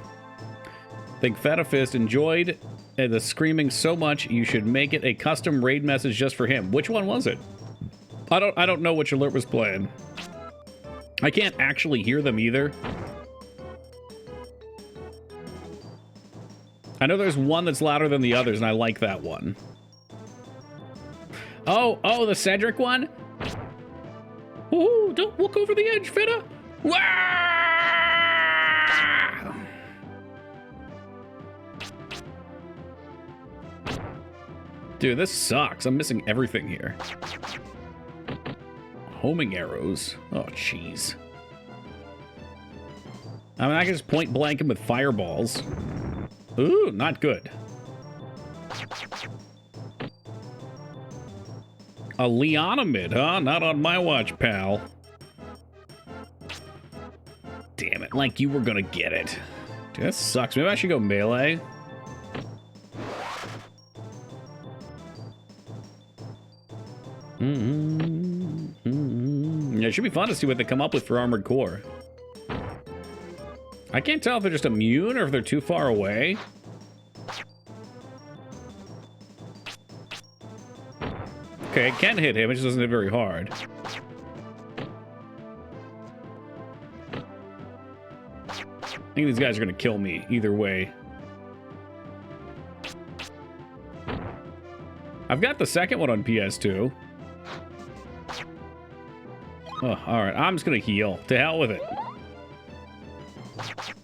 I think 𝕼𝖚𝖘𝖙 enjoyed the screaming so much you should make it a custom raid message just for him. Which one was it? I don't know which alert was playing. I can't actually hear them either. I know there's one that's louder than the others, and I like that one. Oh, the Cedric one? Ooh, don't walk over the edge, Fitta! Wah! Dude, this sucks. I'm missing everything here. Homing arrows. Oh, jeez. I mean, I can just point blank him with fireballs. Ooh, not good. A 𝕼𝖚𝖊𝖘𝖙, huh? Not on my watch, pal. Damn it, like you were gonna get it. Dude, that sucks. Maybe I should go melee. Yeah, it should be fun to see what they come up with for Armored Core. I can't tell if they're just immune or if they're too far away. Okay, it can hit him, it just doesn't hit very hard. I think these guys are gonna kill me either way. I've got the second one on PS2. Oh, alright, I'm just gonna heal. To hell with it.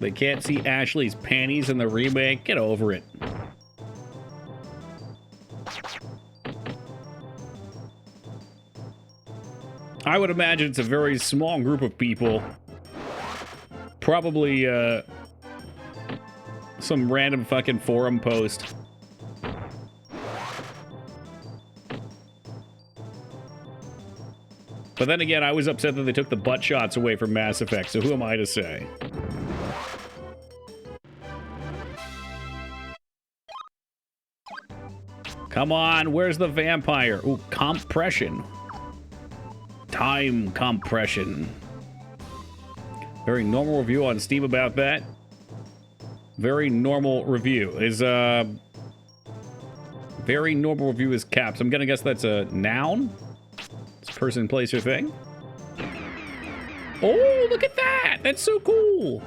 They can't see Ashley's panties in the remake. Get over it. I would imagine it's a very small group of people. Probably, some random fucking forum post. But then again, I was upset that they took the butt shots away from Mass Effect, so who am I to say? Come on, where's the vampire? Ooh, compression. Time compression. Very normal review on Steam about that. Very normal review is, very normal review is caps. I'm gonna guess that's a noun? It's a person, place, or thing. Oh, look at that! That's so cool!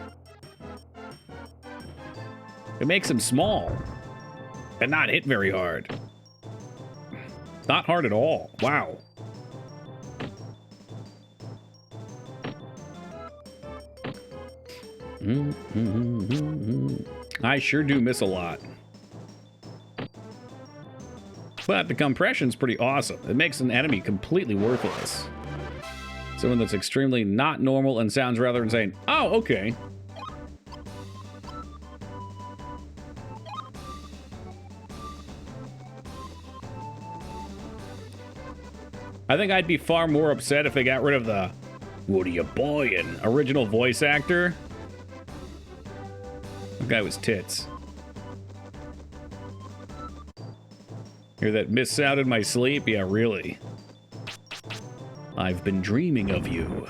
It makes him small. And not hit very hard. Not hard at all. Wow. I sure do miss a lot. But the compression's pretty awesome. It makes an enemy completely worthless. Someone that's extremely not normal and sounds rather insane. Oh, okay. I think I'd be far more upset if they got rid of the "What are you buying?" original voice actor. That guy was tits. Hear that miss sound in my sleep? Yeah, really. I've been dreaming of you.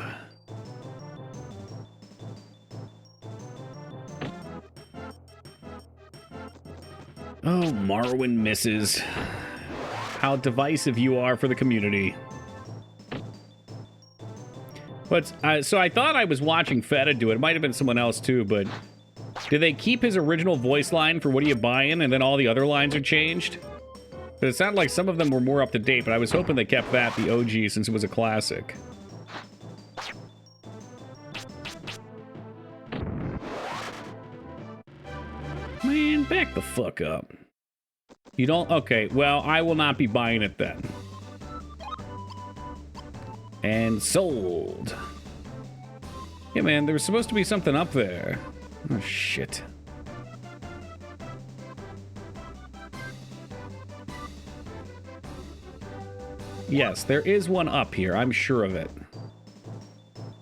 Oh, Marwin misses. How divisive you are for the community. But, so I thought I was watching 𝕼𝖘𝖙 do it. It might have been someone else too, but did they keep his original voice line for "What are you buying?" and then all the other lines are changed? But it sounded like some of them were more up to date, but I was hoping they kept that, the OG, since it was a classic. Man, back the fuck up. You don't? Okay, well, I will not be buying it then. And sold. Yeah, man, there was supposed to be something up there. Oh, shit. Yes, there is one up here. I'm sure of it.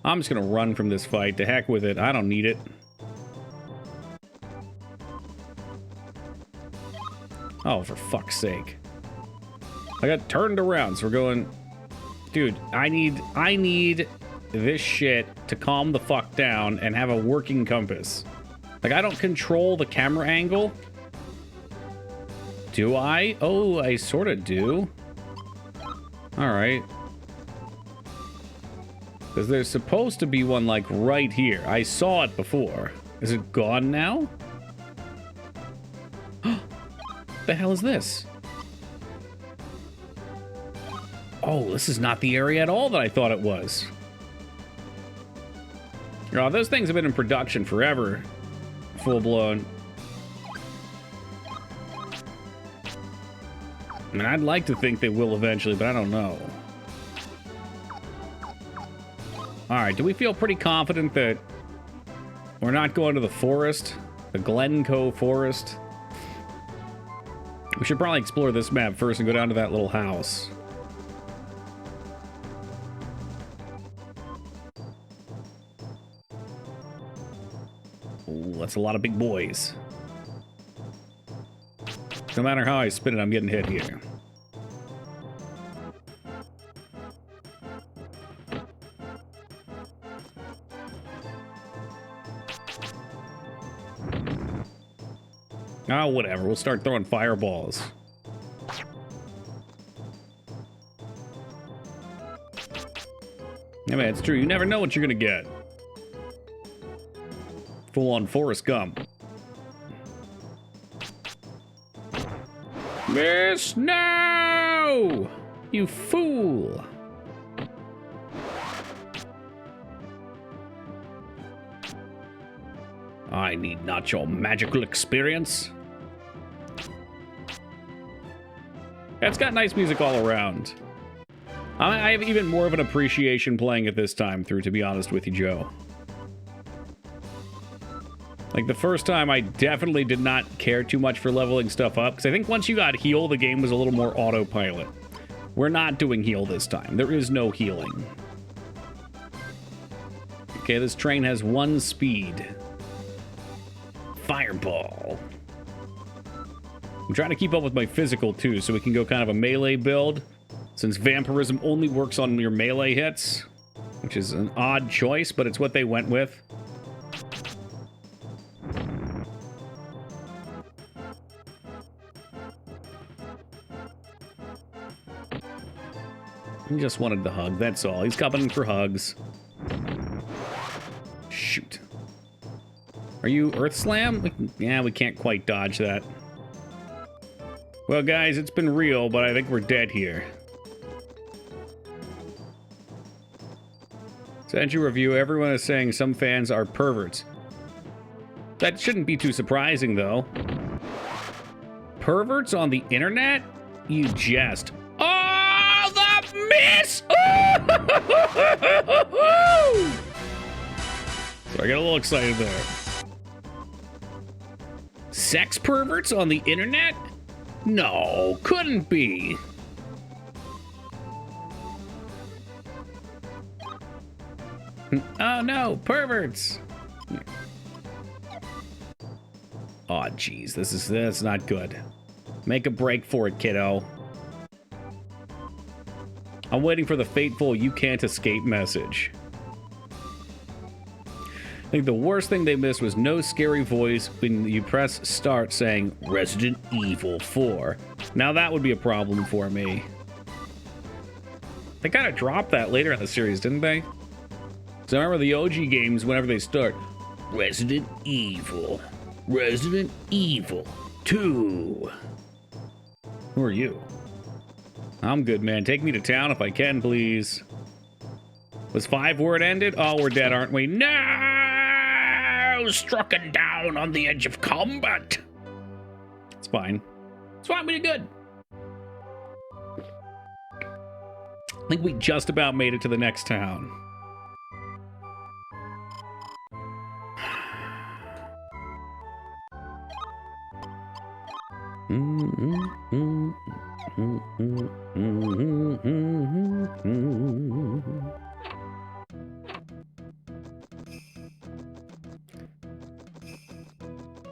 I'm just gonna run from this fight. To heck with it. I don't need it. Oh, for fuck's sake. I got turned around, so we're going... Dude, I need this shit to calm the fuck down and have a working compass. Like, I don't control the camera angle. Do I? Oh, I sort of do. Alright. Because there's supposed to be one, like, right here. I saw it before. Is it gone now? The hell is this? Oh, this is not the area at all that I thought it was. Oh, those things have been in production forever. Full blown. I mean, I'd like to think they will eventually, but I don't know. Alright, do we feel pretty confident that we're not going to the forest? The 𝕼𝖚𝖘𝖙 forest? We should probably explore this map first and go down to that little house. Ooh, that's a lot of big boys. No matter how I spin it, I'm getting hit here. Oh, whatever. We'll start throwing fireballs. Yeah, man, it's true. You never know what you're gonna get. Full-on Forrest Gump. Miss, no! You fool! I need not your magical experience. It's got nice music all around. I have even more of an appreciation playing it this time through, to be honest with you, Joe. Like, the first time, I definitely did not care too much for leveling stuff up, because I think once you got heal, the game was a little more autopilot. We're not doing heal this time. There is no healing. Okay, this train has 1 speed. Fireball. I'm trying to keep up with my physical, too, so we can go kind of a melee build, since vampirism only works on your melee hits, which is an odd choice, but it's what they went with. He just wanted the hug, that's all. He's coming for hugs. Shoot. Are you Earth Slam? Yeah, we can't quite dodge that. Well, guys, it's been real, but I think we're dead here. Century Review, everyone is saying some fans are perverts. That shouldn't be too surprising, though. Perverts on the internet? You jest. Oh, the miss! So I got a little excited there. Sex perverts on the internet? No, couldn't be. Oh no, perverts. Oh geez, that's not good. Make a break for it, kiddo. I'm waiting for the fateful "you can't escape" message. I think the worst thing they missed was no scary voice when you press start saying Resident Evil 4. Now that would be a problem for me. They kind of dropped that later in the series, didn't they? So I remember the OG games, whenever they start, Resident Evil 2. Who are you? I'm good, man. Take me to town if I can, please. Was 5 where it ended? Oh, we're dead, aren't we? No! Strucken down on the edge of combat. It's fine. It's fine, we did good. I think we just about made it to the next town.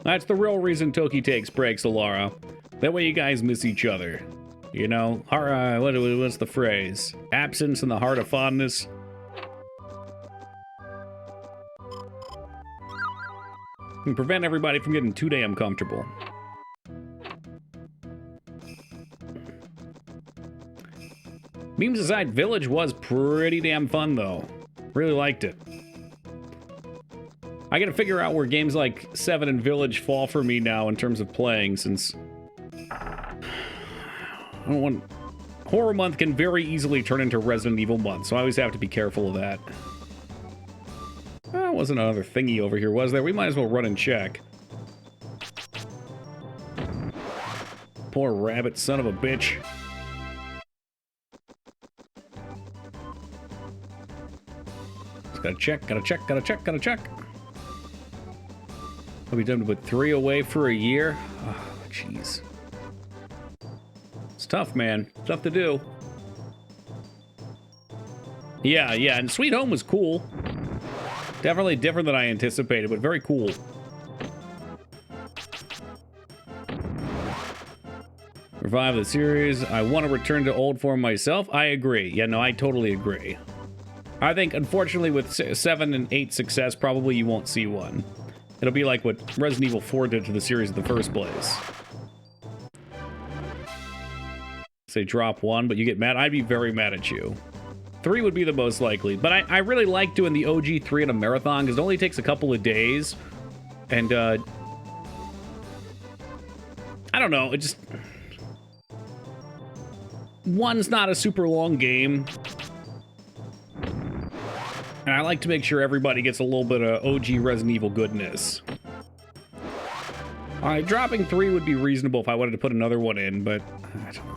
That's the real reason Toki takes breaks, Alara. That way you guys miss each other. You know, what's the phrase? Absence in the heart of fondness. And prevent everybody from getting too damn comfortable. Memes aside, Village was pretty damn fun, though. Really liked it. I gotta figure out where games like 7 and Village fall for me now in terms of playing, since I don't want... Horror Month can very easily turn into Resident Evil Month, so I always have to be careful of that. There wasn't another thingy over here, was there? We might as well run and check. Poor rabbit, son of a bitch. Just gotta check, gotta check, gotta check, gotta check. I'll be done to put 3 away for a year. Oh, jeez. It's tough, man. Tough to do. Yeah, and Sweet Home was cool. Definitely different than I anticipated, but very cool. Revive the series. I want to return to old form myself. I agree. Yeah, no, I totally agree. I think, unfortunately, with 7 and 8 success, probably you won't see one. It'll be like what Resident Evil 4 did to the series in the first place. Say drop 1, but you get mad. I'd be very mad at you. 3 would be the most likely, but I really like doing the OG 3 in a marathon, because it only takes a couple of days, and, I don't know, it just... 1's not a super long game, and I like to make sure everybody gets a little bit of OG Resident Evil goodness. Alright, dropping 3 would be reasonable if I wanted to put another one in, but... I don't know.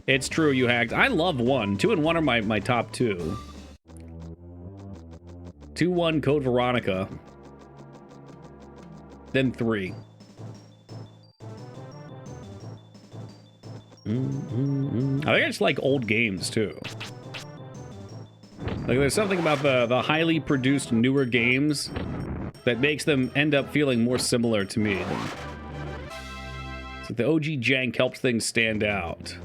It's true, you hacked. I love 1. 2 and 1 are my top 2. 2-1 Code Veronica. Then 3. I think I just like old games, too. Like, there's something about the highly produced newer games that makes them end up feeling more similar to me. So the OG jank helps things stand out.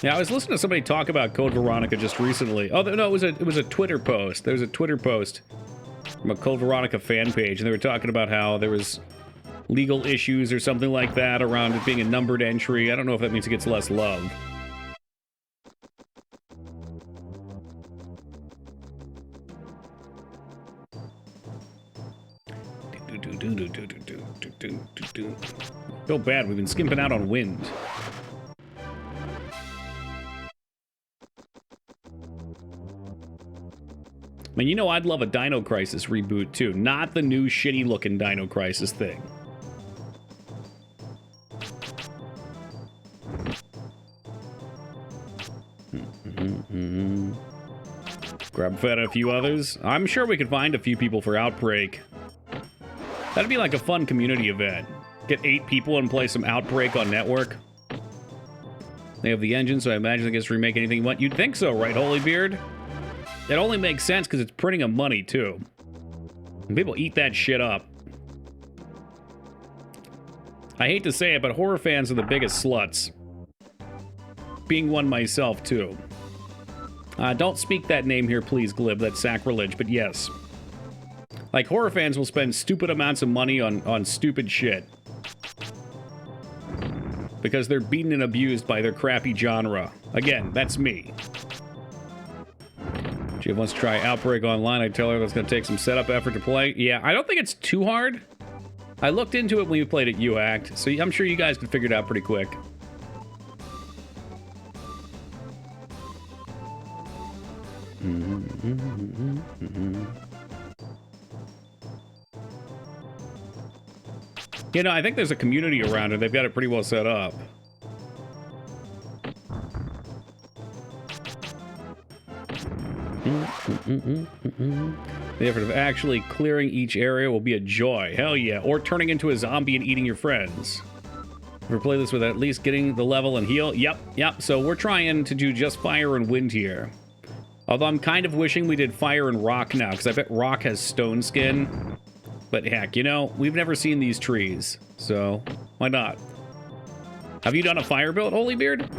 Yeah, I was listening to somebody talk about Code Veronica just recently. Oh, no, it was a Twitter post. There was a Twitter post from a Code Veronica fan page, and they were talking about how there was legal issues or something like that around it being a numbered entry. I don't know if that means it gets less love. Feel bad, we've been skimping out on wind. I mean, you know, I'd love a Dino Crisis reboot, too. Not the new shitty-looking Dino Crisis thing. Grab fed a few others. I'm sure we could find a few people for Outbreak. That'd be like a fun community event. Get 8 people and play some Outbreak on Network. They have the engine, so I imagine they can remake anything you want. You'd think so, right, Holybeard? It only makes sense because it's printing them money, too. And people eat that shit up. I hate to say it, but horror fans are the biggest sluts. Being one myself, too. Don't speak that name here, please, Glib. That's sacrilege, but yes. Like, horror fans will spend stupid amounts of money on stupid shit. Because they're beaten and abused by their crappy genre. Again, that's me. She wants to try Outbreak online. I tell her that's going to take some setup effort to play. Yeah, I don't think it's too hard. I looked into it when we played at UACT, so I'm sure you guys could figure it out pretty quick. You know, I think there's a community around it. They've got it pretty well set up. The effort of actually clearing each area will be a joy. Hell yeah. Or turning into a zombie and eating your friends. Ever play this with at least getting the level and heal? Yep. So we're trying to do just fire and wind here. Although I'm kind of wishing we did fire and rock now, because I bet rock has stone skin. But heck, you know, we've never seen these trees, so why not? Have you done a fire build, Holybeard?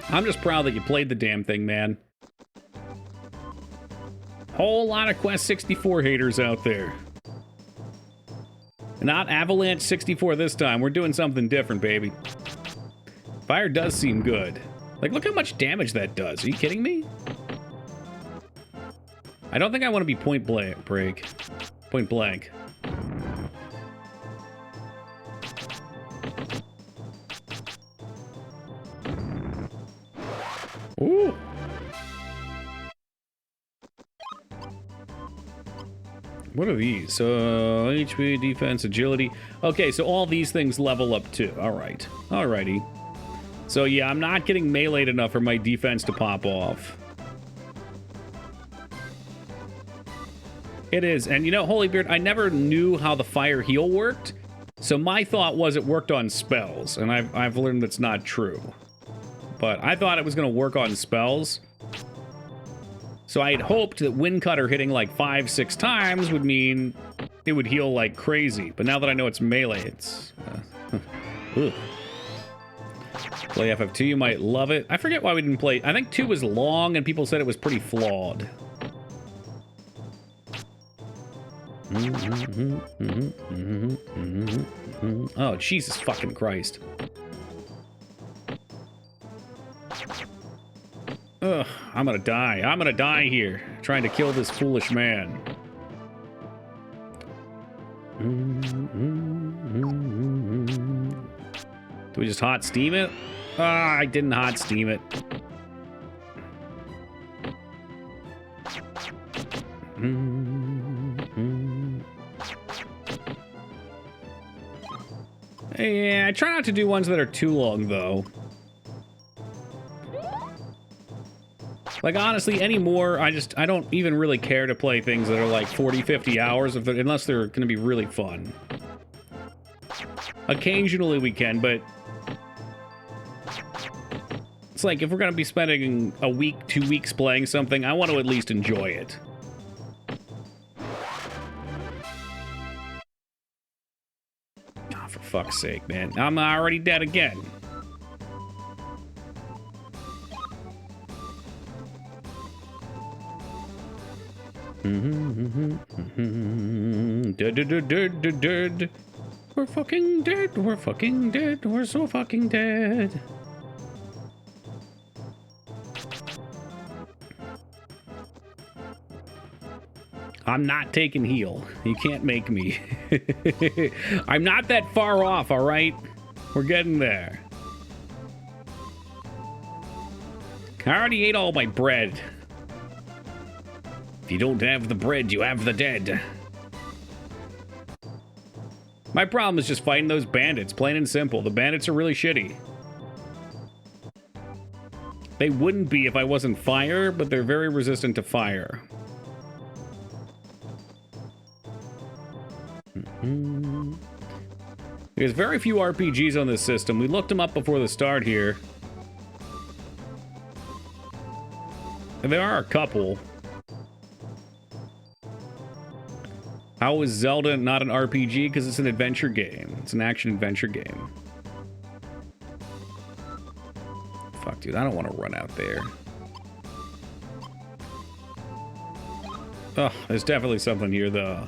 I'm just proud that you played the damn thing, man. Whole lot of Quest 64 haters out there. Not Avalanche 64 this time. We're doing something different, baby. Fire does seem good. Like, look how much damage that does. Are you kidding me? I don't think I want to be point blank. Point blank. Ooh. What are these? HP, defense, agility. Okay, so all these things level up too. All right. Alrighty. So yeah, I'm not getting meleeed enough for my defense to pop off. It is, and you know, Holybeard, I never knew how the fire heal worked, so my thought was it worked on spells, and I've learned that's not true. But I thought it was going to work on spells, so I had hoped that Wind Cutter hitting like 5-6 times would mean it would heal like crazy, but now that I know it's melee, it's... ugh. Play FF2, you might love it. I forget why we didn't play... I think 2 was long, and people said it was pretty flawed. Oh, Jesus fucking Christ. Ugh, I'm gonna die. I'm gonna die here, trying to kill this foolish man. Do we just hot steam it? Ah, I didn't hot steam it. Yeah, I try not to do ones that are too long, though. Like, honestly, anymore, I don't even really care to play things that are like 40, 50 hours, unless they're going to be really fun. Occasionally we can, but It's like, if we're going to be spending a week, 2 weeks playing something, I want to at least enjoy it. Oh, for fuck's sake, man. I'm already dead again. Dead. We're fucking dead. We're fucking dead. We're so fucking dead. I'm not taking heal. You can't make me. I'm not that far off, all right? We're getting there. I already ate all my bread. If you don't have the bread, you have the dead. My problem is just fighting those bandits, plain and simple. The bandits are really shitty. They wouldn't be if I wasn't fire, but they're very resistant to fire. There's very few RPGs on this system. We looked them up before the start here. And there are a couple. How is Zelda not an RPG? Because it's an adventure game. It's an action-adventure game. Fuck, dude, I don't want to run out there. Oh, there's definitely something here, though.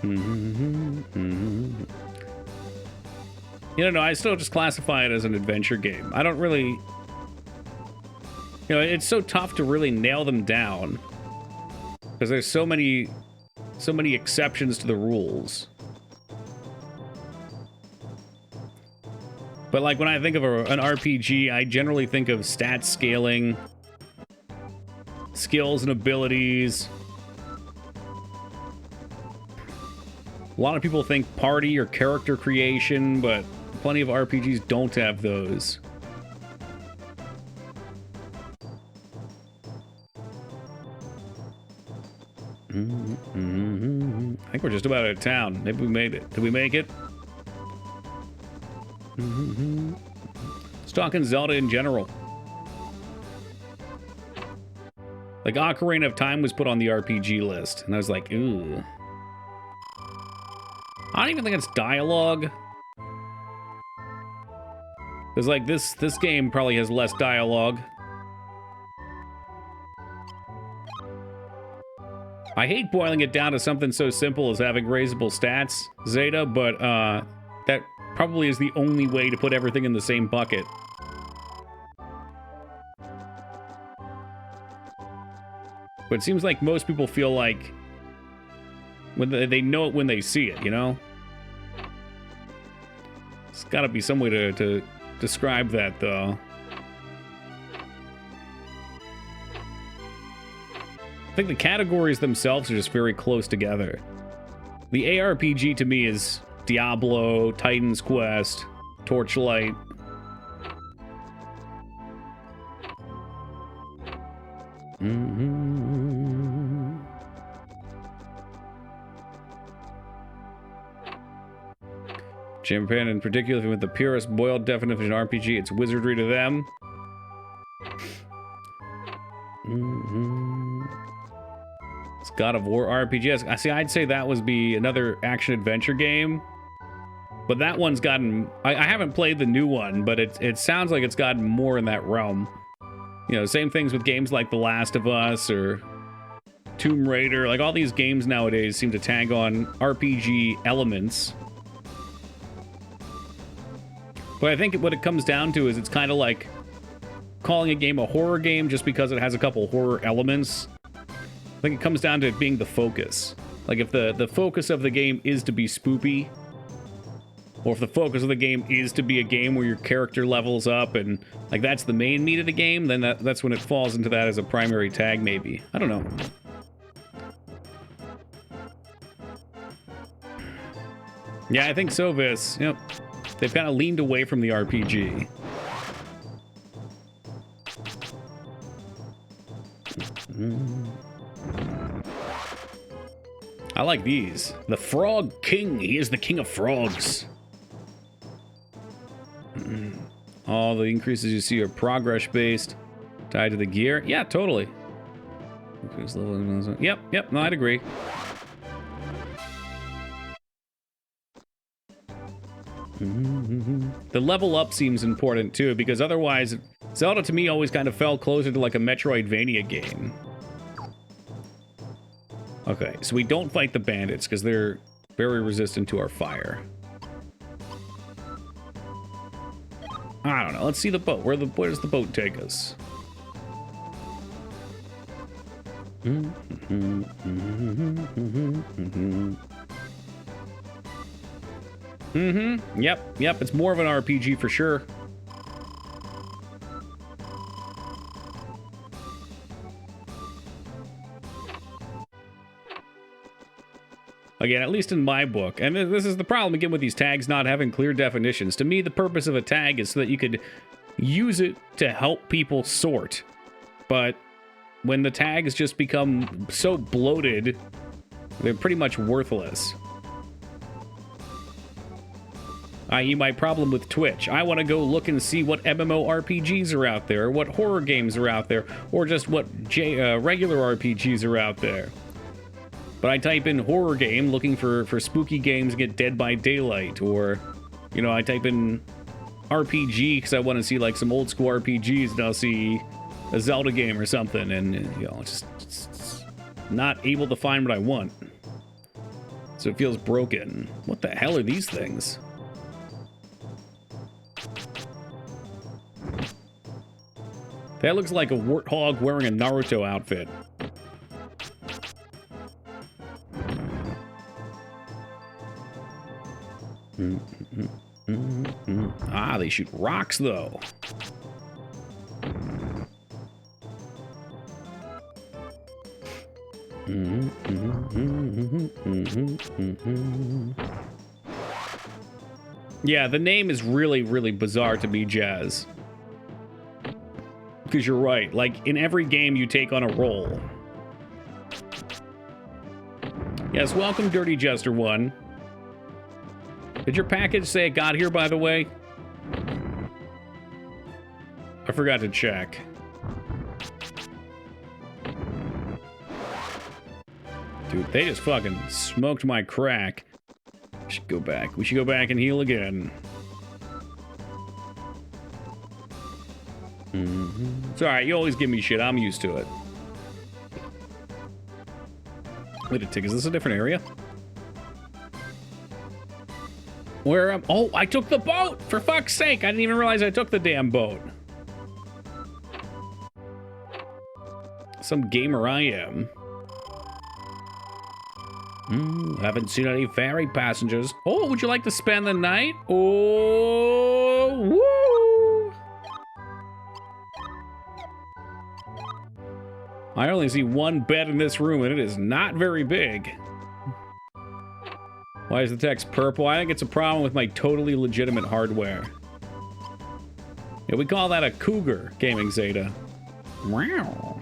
You know, I still just classify it as an adventure game. I don't really... You know, it's so tough to really nail them down. Because there's so many exceptions to the rules. But like when I think of an RPG, I generally think of stat scaling, skills and abilities. A lot of people think party or character creation, but plenty of RPGs don't have those. I think we're just about out of town. Maybe we made it. Did we make it? Just talking Zelda in general. Like, Ocarina of Time was put on the RPG list, and I was like, ooh. I don't even think it's dialogue. Because, like, this game probably has less dialogue. I hate boiling it down to something so simple as having raisable stats, Zeta, but that probably is the only way to put everything in the same bucket. But it seems like most people feel like when they know it when they see it, you know? There's gotta be some way to describe that, though. I think the categories themselves are just very close together. The ARPG to me is Diablo, Titan's Quest, Torchlight. Japan in particular, if you want the purest boiled definition of RPG, it's wizardry to them. It's God of War RPG. I see, I'd say that would be another action-adventure game. But that one's gotten... I haven't played the new one, but it sounds like it's gotten more in that realm. You know, same things with games like The Last of Us or Tomb Raider. Like, all these games nowadays seem to tag on RPG elements. But I think what it comes down to is it's kind of like calling a game a horror game just because it has a couple horror elements. I think it comes down to it being the focus. Like, if the focus of the game is to be spoopy, or if the focus of the game is to be a game where your character levels up and, like, that's the main meat of the game, then that's when it falls into that as a primary tag, maybe. I don't know. Yeah, I think so, Vis. Yep. They've kind of leaned away from the RPG. I like these. The Frog King. He is the king of frogs. All the increases you see are progress based, tied to the gear. Yeah, totally. Yep, no, I'd agree. The level up seems important too, because otherwise, Zelda to me always kind of fell closer to like a Metroidvania game. Okay, so we don't fight the bandits because they're very resistant to our fire. I don't know. Let's see the boat. Where does the boat take us? Yep. It's more of an RPG for sure. Again, at least in my book, and this is the problem again with these tags not having clear definitions. To me, the purpose of a tag is so that you could use it to help people sort. But when the tags just become so bloated, they're pretty much worthless. I.e. my problem with Twitch. I want to go look and see what MMORPGs are out there, or what horror games are out there, or just what regular RPGs are out there. But I type in horror game looking for spooky games and get Dead by Daylight, or, you know, I type in RPG because I want to see like some old school RPGs and I'll see a Zelda game or something, and, you know, just not able to find what I want. So it feels broken. What the hell are these things? That looks like a warthog wearing a Naruto outfit. Ah, they shoot rocks, though. Yeah, the name is really, really bizarre to me, Jazz. Because you're right. Like, in every game, you take on a role. Yes, welcome, Dirty Jester 1. Did your package say it got here, by the way? I forgot to check. Dude, they just fucking smoked my crack. We should go back. We should go back and heal again. It's alright, you always give me shit. I'm used to it. Wait a tick, is this a different area? Where am... Oh, I took the boat! For fuck's sake, I didn't even realize I took the damn boat. Some gamer I am. Haven't seen any ferry passengers. Oh, would you like to spend the night? Oh, woo! I only see one bed in this room, and it is not very big. Why is the text purple? I think it's a problem with my totally legitimate hardware. Yeah, we call that a cougar, Gaming Zeta. Wow.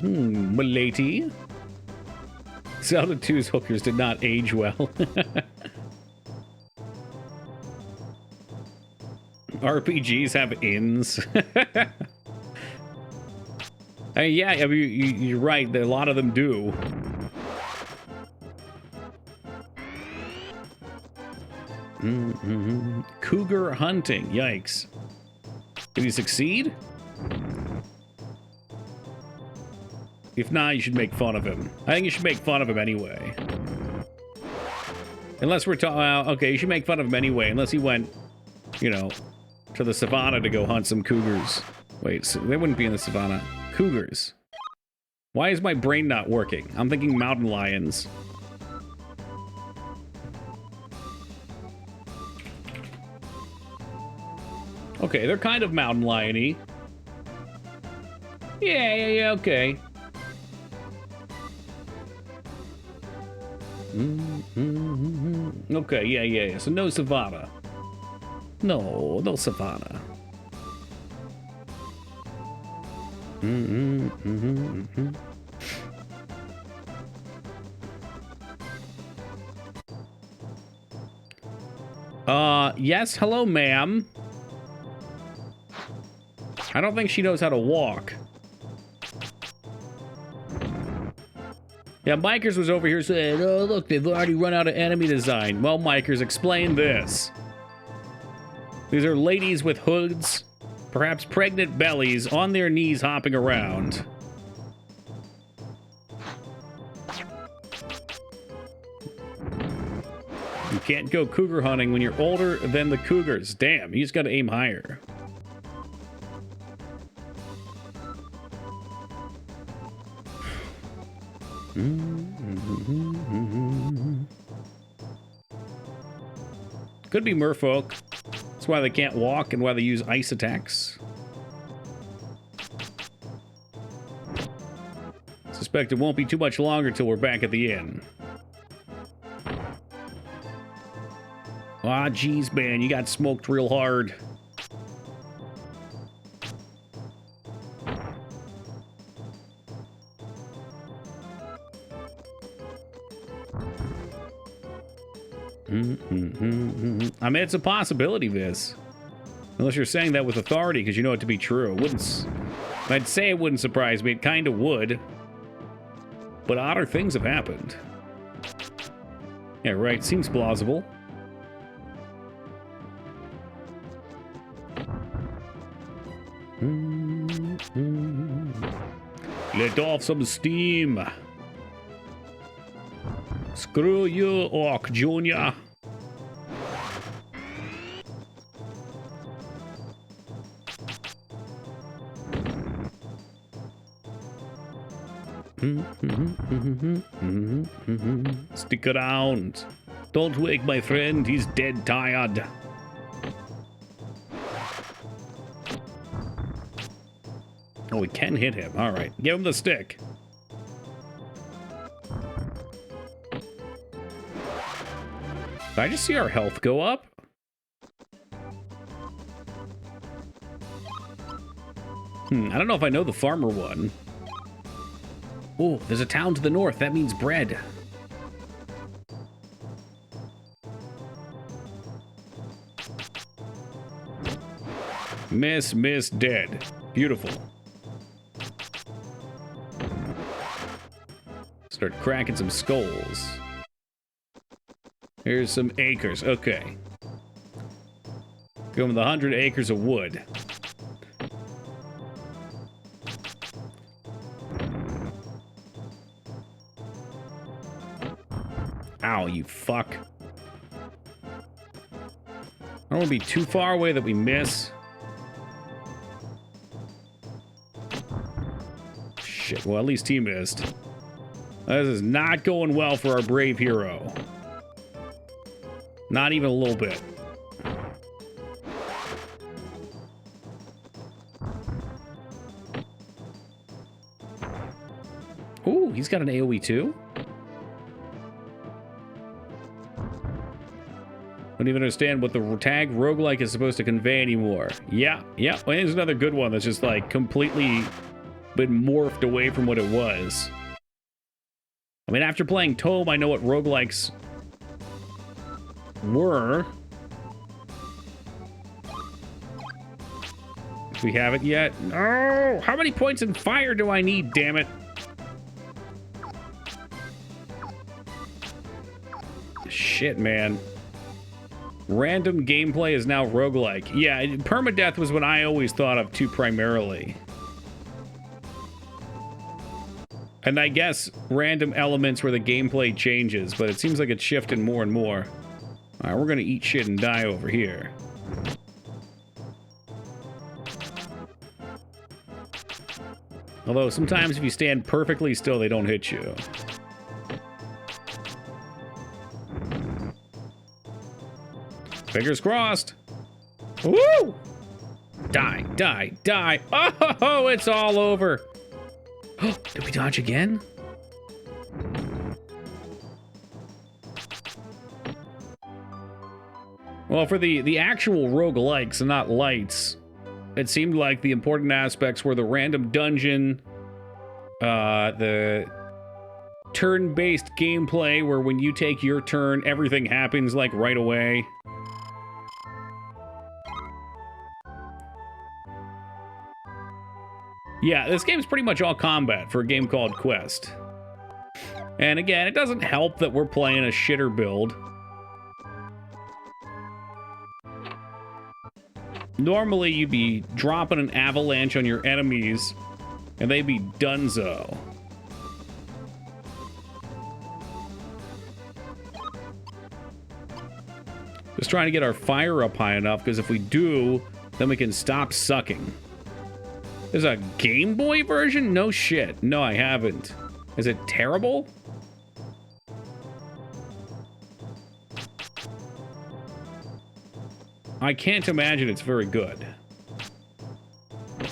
Milady. Zelda 2's hookers did not age well. RPGs have inns. Yeah, I mean, you're right. A lot of them do. Cougar hunting. Yikes. Did he succeed? If not, you should make fun of him. I think you should make fun of him anyway. Unless we're talking... okay, you should make fun of him anyway. Unless he went, you know, to the savannah to go hunt some cougars. Wait, so they wouldn't be in the savannah. Cougars. Why is my brain not working? I'm thinking mountain lions. Okay, they're kind of mountain lion-y. Yeah, okay. Okay, yeah. So no savannah. No savannah. Yes, hello, ma'am. I don't think she knows how to walk. Yeah, Mikers was over here saying, oh, look, they've already run out of enemy design. Well, Mikers, explain this. These are ladies with hoods, perhaps pregnant bellies, on their knees hopping around. You can't go cougar hunting when you're older than the cougars. Damn, you just gotta aim higher. Could be merfolk. That's why they can't walk and why they use ice attacks. Suspect it won't be too much longer till we're back at the inn. Ah, geez, man, you got smoked real hard. I mean, it's a possibility, Viz. Unless you're saying that with authority because you know it to be true. I'd say it wouldn't surprise me. It kind of would. But odder things have happened. Yeah, right. Seems plausible. Let off some steam. Screw you, Orc Jr. Stick around. Don't wake my friend, he's dead tired. Oh, we can hit him. All right, give him the stick. Did I just see our health go up? I don't know if I know the farmer one. Oh, there's a town to the north. That means bread. Miss dead. Beautiful. Start cracking some skulls. Here's some acres. Okay. Go with 100 acres of wood. Ow, you fuck. I don't want to be too far away that we miss. Shit, well, at least he missed. This is not going well for our brave hero. Not even a little bit. Ooh, he's got an AoE too? Don't even understand what the tag roguelike is supposed to convey anymore. Yeah. Well, here's another good one that's just like completely been morphed away from what it was. I mean, after playing Tome, I know what roguelikes were. If we haven't yet. No! How many points in fire do I need, damn it? Shit, man. Random gameplay is now roguelike. Yeah, permadeath was what I always thought of too primarily. And I guess random elements where the gameplay changes, but it seems like it's shifting more and more. Alright, we're gonna eat shit and die over here. Although sometimes if you stand perfectly still, they don't hit you. Fingers crossed. Woo! Die. Oh, it's all over. Did we dodge again? Well, for the actual roguelikes and not lights, it seemed like the important aspects were the random dungeon, the turn-based gameplay where when you take your turn, everything happens like right away. Yeah, this game's pretty much all combat for a game called Quest. And again, it doesn't help that we're playing a shitter build. Normally, you'd be dropping an avalanche on your enemies, and they'd be donezo. Just trying to get our fire up high enough, because if we do, then we can stop sucking. There's a Game Boy version? No shit. No, I haven't. Is it terrible? I can't imagine it's very good.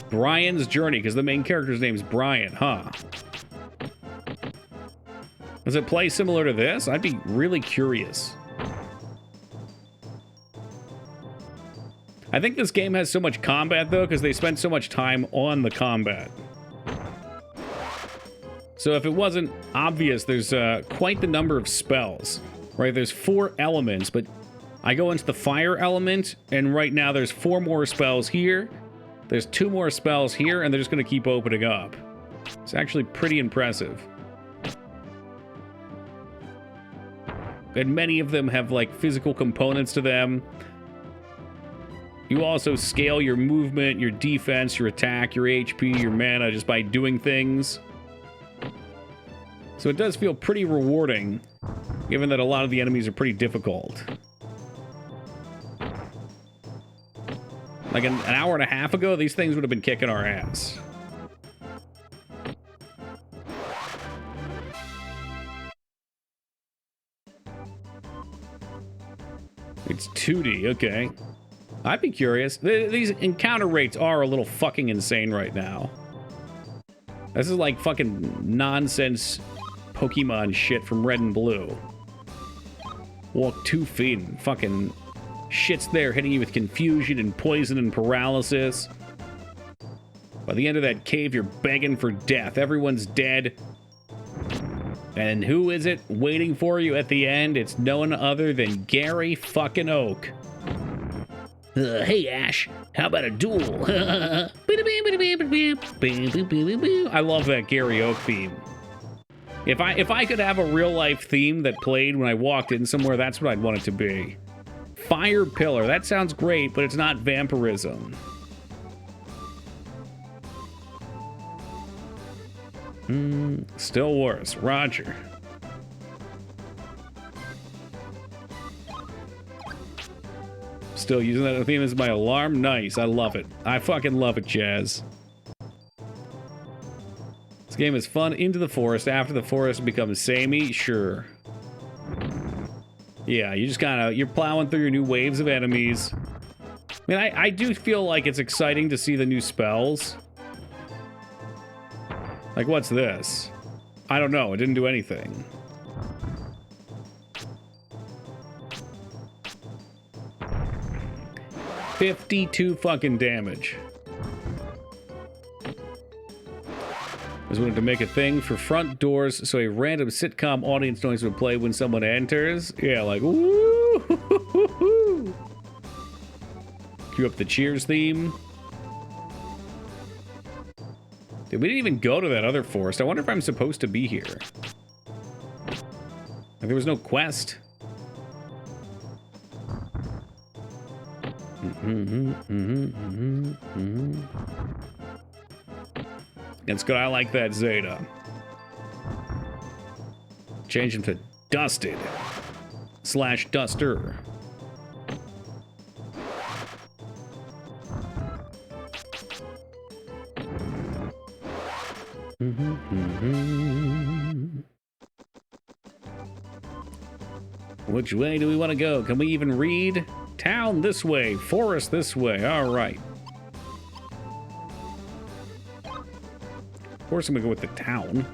Brian's Journey, because the main character's name's Brian, huh? Does it play similar to this? I'd be really curious. I think this game has so much combat, though, because they spent so much time on the combat. So if it wasn't obvious, there's quite the number of spells, right? There's 4 elements, but I go into the fire element, and right now there's 4 more spells here. There's 2 more spells here, and they're just going to keep opening up. It's actually pretty impressive. And many of them have, like, physical components to them. You also scale your movement, your defense, your attack, your HP, your mana just by doing things. So it does feel pretty rewarding, given that a lot of the enemies are pretty difficult. Like an hour and a half ago, these things would have been kicking our ass. It's 2D, okay. I'd be curious. These encounter rates are a little fucking insane right now. This is like fucking nonsense Pokemon shit from Red and Blue. Walk 2 feet and fucking shit's there hitting you with confusion and poison and paralysis. By the end of that cave, you're begging for death. Everyone's dead. And who is it waiting for you at the end? It's no one other than Gary fucking Oak. Hey, Ash, how about a duel? I love that Gary Oak theme. If I could have a real-life theme that played when I walked in somewhere, that's what I'd want it to be. Fire Pillar, that sounds great, but it's not vampirism. Still worse, Roger. Still using that theme as my alarm? Nice, I love it. I fucking love it, Jazz. This game is fun into the forest. After the forest becomes samey, sure. Yeah, you just you're plowing through your new waves of enemies. I mean, I do feel like it's exciting to see the new spells. Like, what's this? I don't know, it didn't do anything. $52 fucking damage. I wanted to make a thing for front doors so a random sitcom audience noise would play when someone enters. Yeah, like, ooh. Cue up the Cheers theme. Dude, we didn't even go to that other forest. I wonder if I'm supposed to be here. Like, there was no quest. That's good. I like that Zeta. Change him to Dusted / Duster. Which way do we want to go? Can we even read? Town this way, forest this way. All right. Of course I'm gonna go with the town.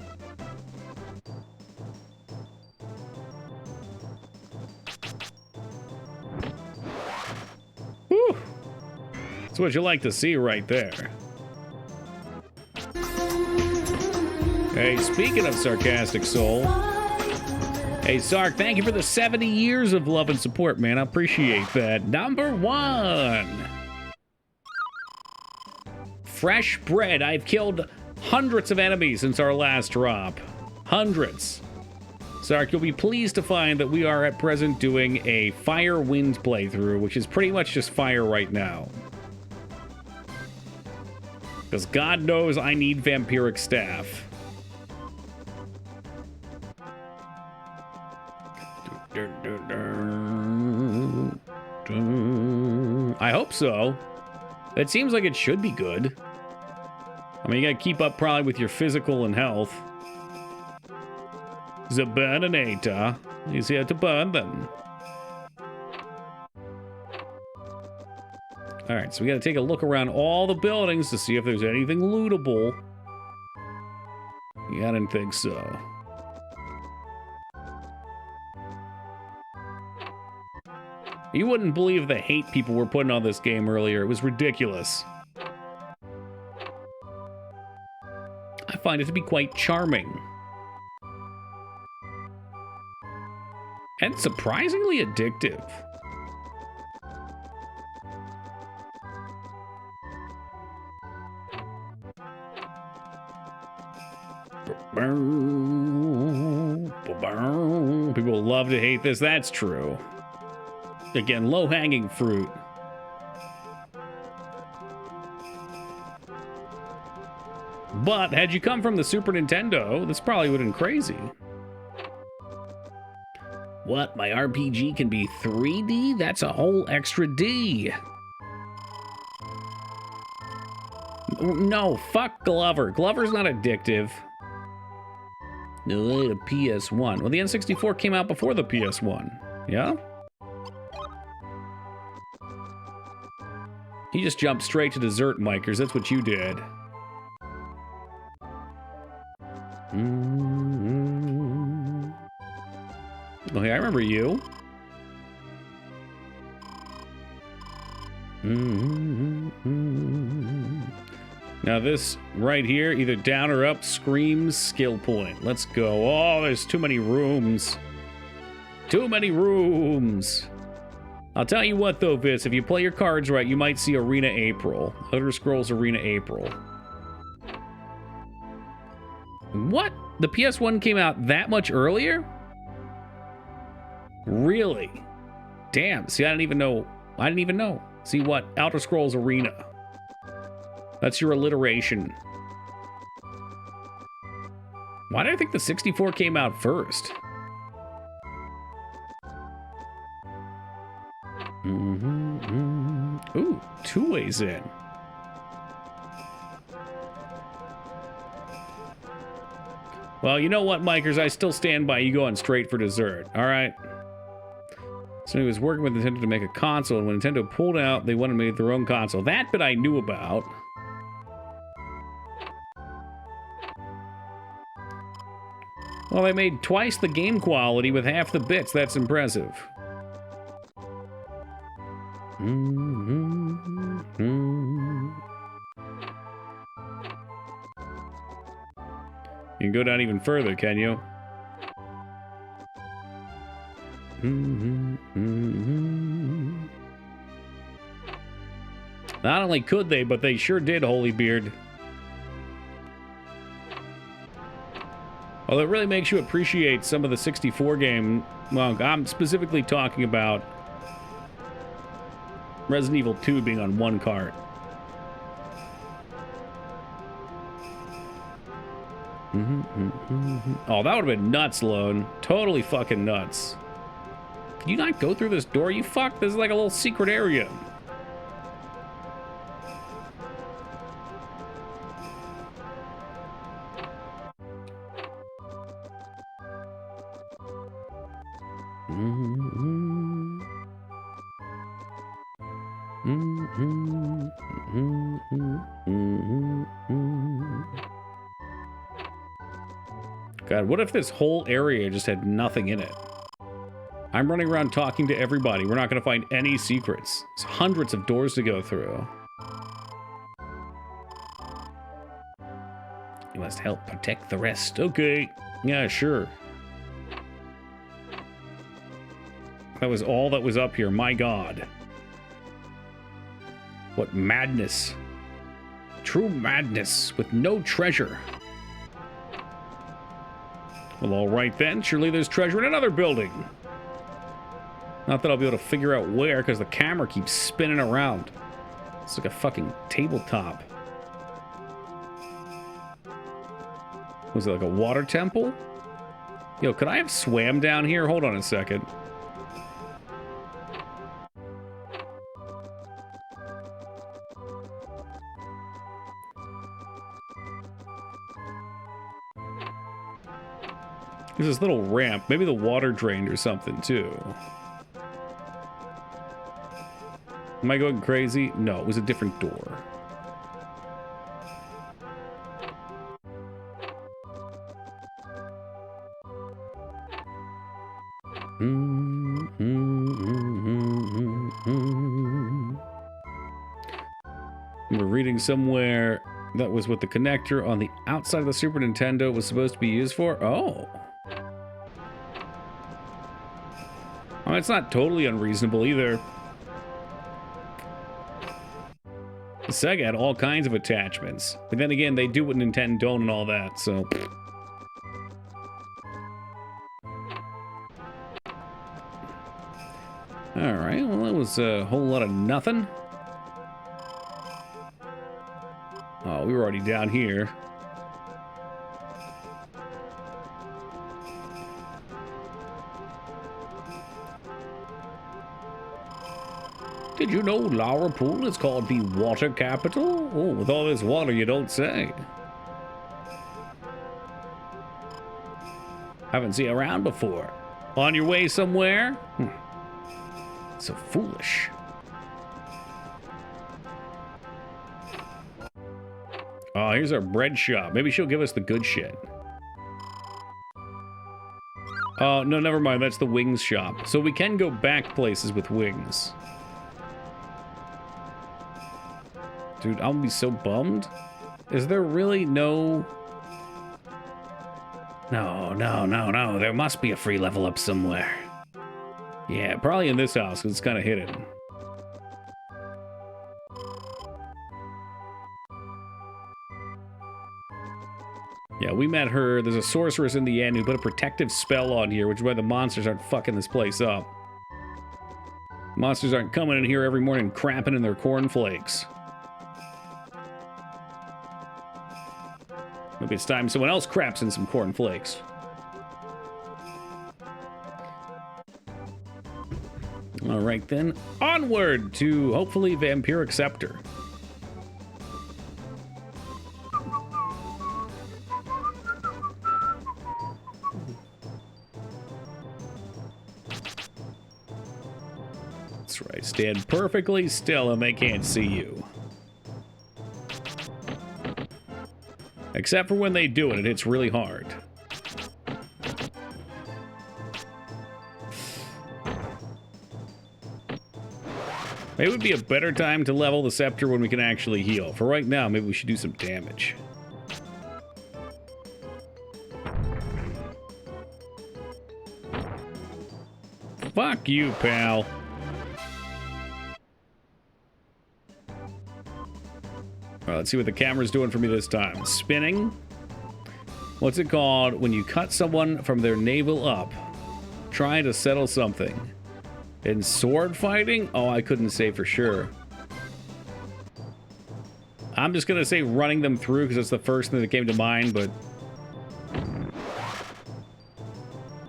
Whew. That's what you like to see right there. Hey, speaking of Sarcastic Soul. Hey, Sark, thank you for the 70 years of love and support, man. I appreciate that. Number 1. fresh bread. I've killed hundreds of enemies since our last drop. Hundreds. Sark, you'll be pleased to find that we are at present doing a Fire Wind playthrough, which is pretty much just fire right now. Because God knows I need vampiric staff. I hope so. It seems like it should be good. I mean, you gotta keep up probably with your physical and health. The Burninator is here to burn them. Alright, so we gotta take a look around all the buildings to see if there's anything lootable. Yeah, I didn't think so. You wouldn't believe the hate people were putting on this game earlier. It was ridiculous. I find it to be quite charming. And surprisingly addictive. People love to hate this. That's true. Again, low-hanging fruit. But had you come from the Super Nintendo, this probably would have been crazy. What? My RPG can be 3D? That's a whole extra D. No, fuck Glover. Glover's not addictive. No, the PS1. Well, the N64 came out before the PS1. Yeah? You just jumped straight to dessert, Mikers. That's what you did. Oh, hey, I remember you. Now this right here, either down or up, screams skill point. Let's go. Oh, there's too many rooms. Too many rooms. I'll tell you what, though, Viz, if you play your cards right, you might see Arena April. Elder Scrolls Arena April. What? The PS1 came out that much earlier? Really? Damn. See, I didn't even know. I didn't even know. See what? Elder Scrolls Arena. That's your alliteration. Why did I think the 64 came out first? Ooh, 2 ways in. Well, you know what, Mikers? I still stand by you going straight for dessert, all right? So he was working with Nintendo to make a console, and when Nintendo pulled out, they wanted to make their own console. That bit I knew about. Well, they made twice the game quality with half the bits. That's impressive. You can go down even further, can you? Not only could they, but they sure did, Holy Beard. Well, it really makes you appreciate some of the 64 game. Well, I'm specifically talking about Resident Evil 2 being on one cart. Oh, that would have been nuts, Lone. Totally fucking nuts. Can you not go through this door, you fuck? This is like a little secret area. God, what if this whole area just had nothing in it? I'm running around talking to everybody. We're not going to find any secrets. There's hundreds of doors to go through. You must help protect the rest. Okay. Yeah, sure. That was all that was up here. My God. What madness. True madness with no treasure. Well, all right then. Surely there's treasure in another building. Not that I'll be able to figure out where, because the camera keeps spinning around. It's like a fucking tabletop. Was it like a water temple? Yo, could I have swam down here? Hold on a second. There's this little ramp. Maybe the water drained or something, too. Am I going crazy? No, it was a different door. We're reading somewhere that was what the connector on the outside of the Super Nintendo was supposed to be used for. Oh. I mean, it's not totally unreasonable either. The Sega had all kinds of attachments. But then again, they do what Nintendo don't and all that, so... Alright, well, that was a whole lot of nothing. Oh, we were already down here. Did you know 𝕼𝖚𝖘𝖙 is called the water capital? Oh, with all this water, you don't say. Haven't seen around before. On your way somewhere? So foolish. Oh, here's our bread shop. Maybe she'll give us the good shit. Oh, no, never mind. That's the wings shop. So we can go back places with wings. Dude, I'll be so bummed. Is there really no... No. There must be a free level up somewhere. Yeah, probably in this house, because it's kind of hidden. Yeah, we met her. There's a sorceress in the end who put a protective spell on here, which is why the monsters aren't fucking this place up. Monsters aren't coming in here every morning crapping in their cornflakes. Maybe it's time someone else craps in some cornflakes. All right, then. Onward to, hopefully, Vampiric Scepter. That's right. Stand perfectly still and they can't see you. Except for when they do it, it hits really hard. Maybe it would be a better time to level the scepter when we can actually heal. For right now, maybe we should do some damage. Fuck you, pal. Alright, let's see what the camera's doing for me this time. Spinning. What's it called when you cut someone from their navel up? Trying to settle something. In sword fighting? Oh, I couldn't say for sure. I'm just gonna say running them through because that's the first thing that came to mind, but...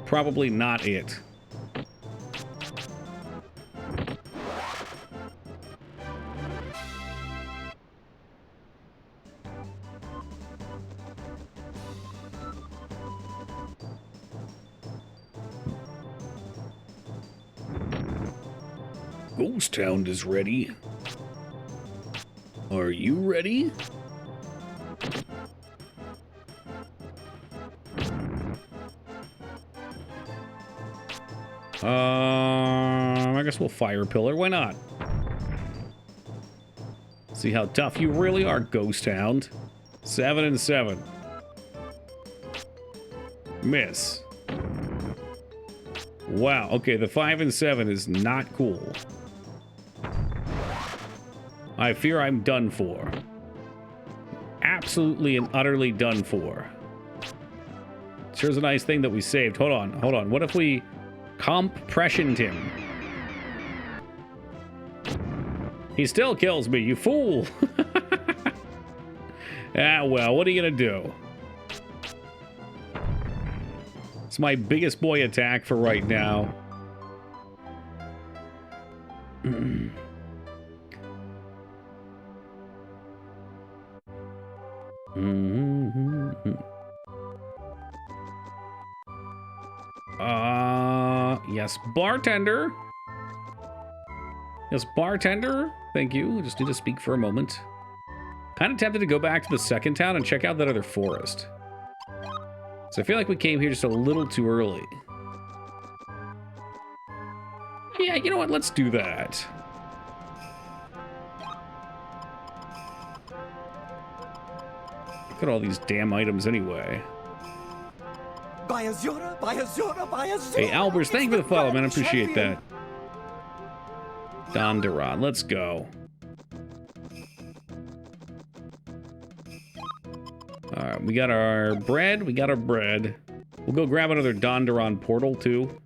probably not it. Ghost Town is ready. Are you ready? I guess we'll fire pillar. Why not? See how tough you really are, Ghost Hound. 7 and 7. Miss. Wow. Okay, the 5 and 7 is not cool. I fear I'm done for. absolutely and utterly done for. Sure's a nice thing that we saved. Hold on, hold on. What if we compressioned him? He still kills me, you fool! Ah, well, what are you gonna do? It's my biggest boy attack for right now. Yes, bartender. Yes, bartender. Thank you. I just need to speak for a moment. Kind of tempted to go back to the second town and check out that other forest. So I feel like we came here just a little too early. Yeah, you know what? Let's do that. Look at all these damn items anyway. Hey, Albers, thank you for the follow, man. I appreciate that. Donderon, let's go. Alright, we got our bread. We got our bread. We'll go grab another Donderon portal, too.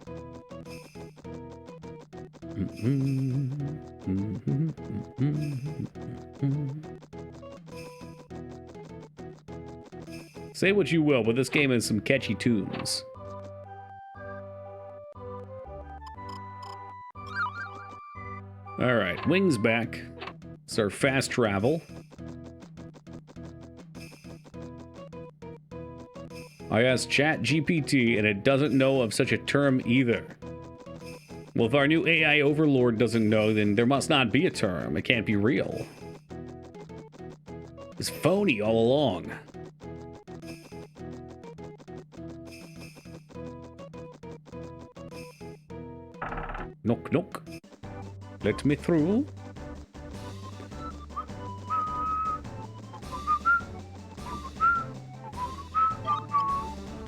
Say what you will, but this game has some catchy tunes. Alright, wings back. It's our fast travel. I asked ChatGPT and it doesn't know of such a term either. Well, if our new AI overlord doesn't know, then there must not be a term. It can't be real. It's phony all along. Knock, knock. Let me through.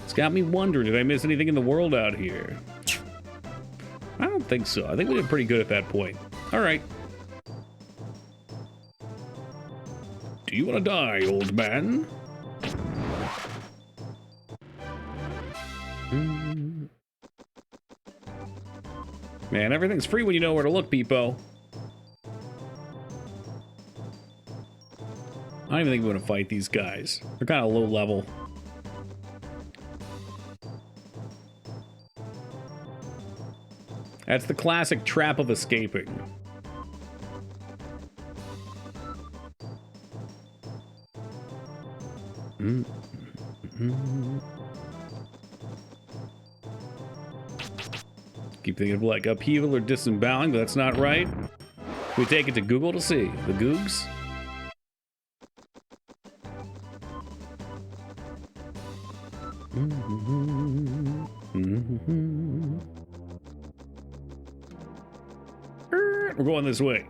It's got me wondering, did I miss anything in the world out here? I don't think so. I think we did pretty good at that point. All right. Do you want to die, old man? Man, everything's free when you know where to look, Peepo. I don't even think we want to fight these guys. They're kind of low level. That's the classic trap of escaping. Keep thinking of like upheaval or disemboweling, but that's not right. We take it to Google to see. The Googs. We're going this way.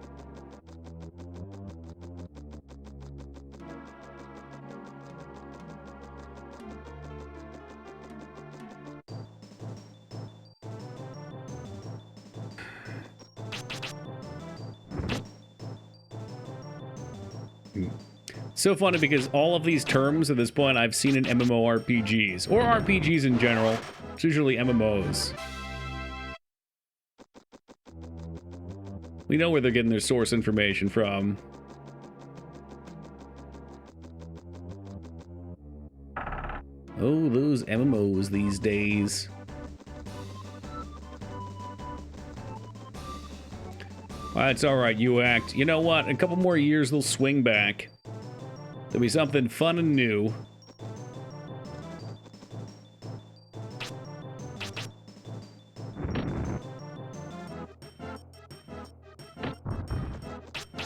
So funny because all of these terms at this point I've seen in MMORPGs, or RPGs in general. It's usually MMOs. We know where they're getting their source information from. Oh, those MMOs these days. Well, it's alright, you act. You know what? In a couple more years, they'll swing back. There'll be something fun and new.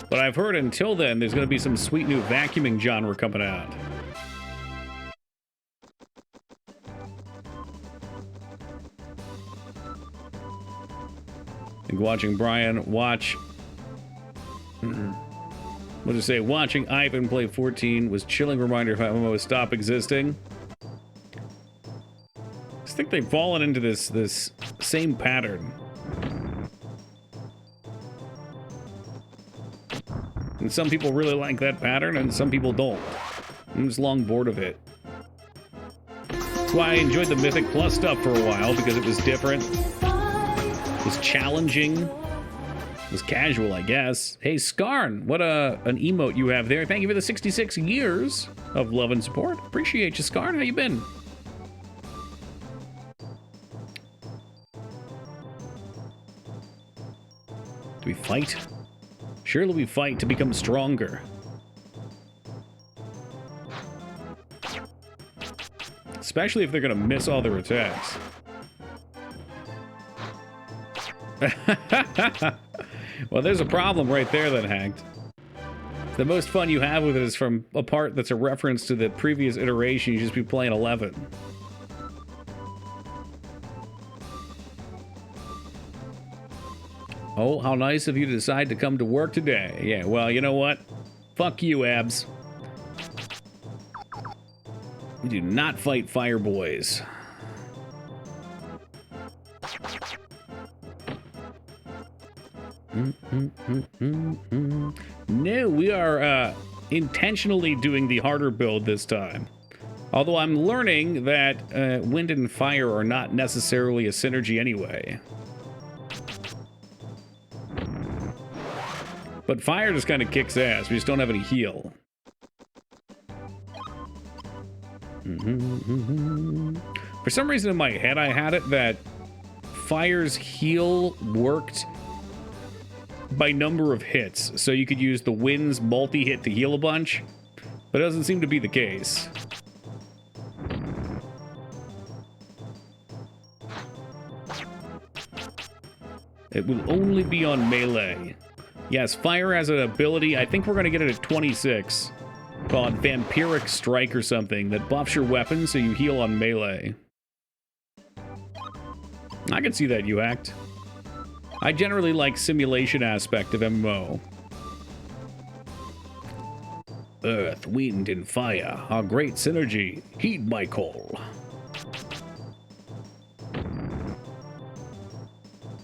But I've heard until then, there's going to be some sweet new vacuuming genre coming out. I think watching Brian watch... What did I say? Watching Ivan play 14 was chilling reminder of how MMOs stop existing. I just think they've fallen into this same pattern. And some people really like that pattern, and some people don't. I'm just long bored of it. That's why I enjoyed the Mythic Plus stuff for a while, because it was different. It was challenging. It was casual, I guess. Hey, Skarn, what an emote you have there. Thank you for the 66 years of love and support. Appreciate you, Skarn. How you been? Do we fight? Surely we fight to become stronger. Especially if they're gonna miss all their attacks. Well, there's a problem right there then, Hacked. The most fun you have with it is from a part that's a reference to the previous iteration. You just be playing 11. Oh, how nice of you to decide to come to work today. Yeah, well, you know what? Fuck you, Abs. We do not fight fire boys. No, we are intentionally doing the harder build this time. Although I'm learning that wind and fire are not necessarily a synergy anyway. But fire just kind of kicks ass. We just don't have any heal. For some reason in my head I had it that fire's heal worked by number of hits, so you could use the wind's multi-hit to heal a bunch, but it doesn't seem to be the case. It will only be on melee. Yes, fire has an ability, I think we're going to get it at 26, called Vampiric Strike or something, that buffs your weapon so you heal on melee. I can see that, you act. I generally like simulation aspect of MMO. Earth, wind, and fire are great synergy. Heed my call.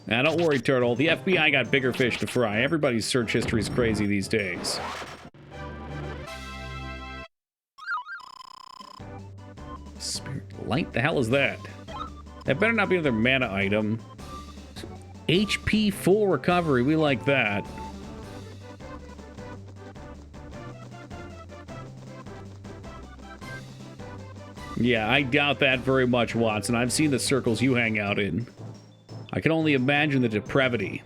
Now, don't worry, Turtle. The FBI got bigger fish to fry. Everybody's search history is crazy these days. Spirit Light? The hell is that? That better not be another mana item. HP full recovery. We like that. Yeah, I doubt that very much, Watson. I've seen the circles you hang out in. I can only imagine the depravity.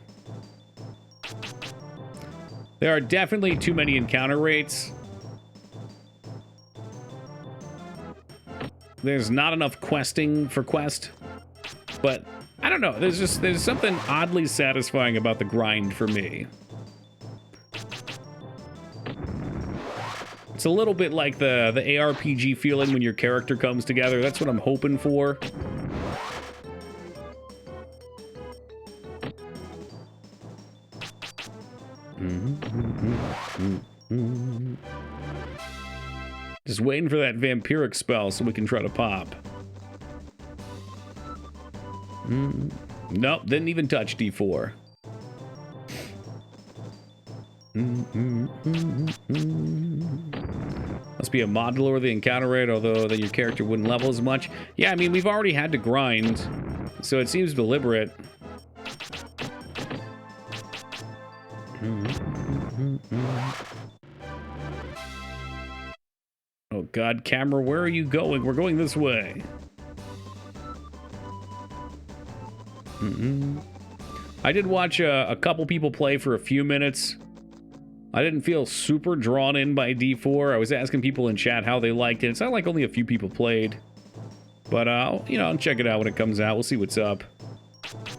There are definitely too many encounter rates. There's not enough questing for quest. But I don't know. There's something oddly satisfying about the grind for me. It's a little bit like the ARPG feeling when your character comes together. That's what I'm hoping for. Just waiting for that vampiric spell so we can try to pop. Nope, didn't even touch D4. Must be a mod to lower the encounter rate, although then your character wouldn't level as much. Yeah, I mean, we've already had to grind, so it seems deliberate. Oh god, camera, where are you going? We're going this way. I did watch a couple people play for a few minutes. I didn't feel super drawn in by D4. I was asking people in chat how they liked it. It's not like only a few people played. But, you know, I'll check it out when it comes out. We'll see what's up.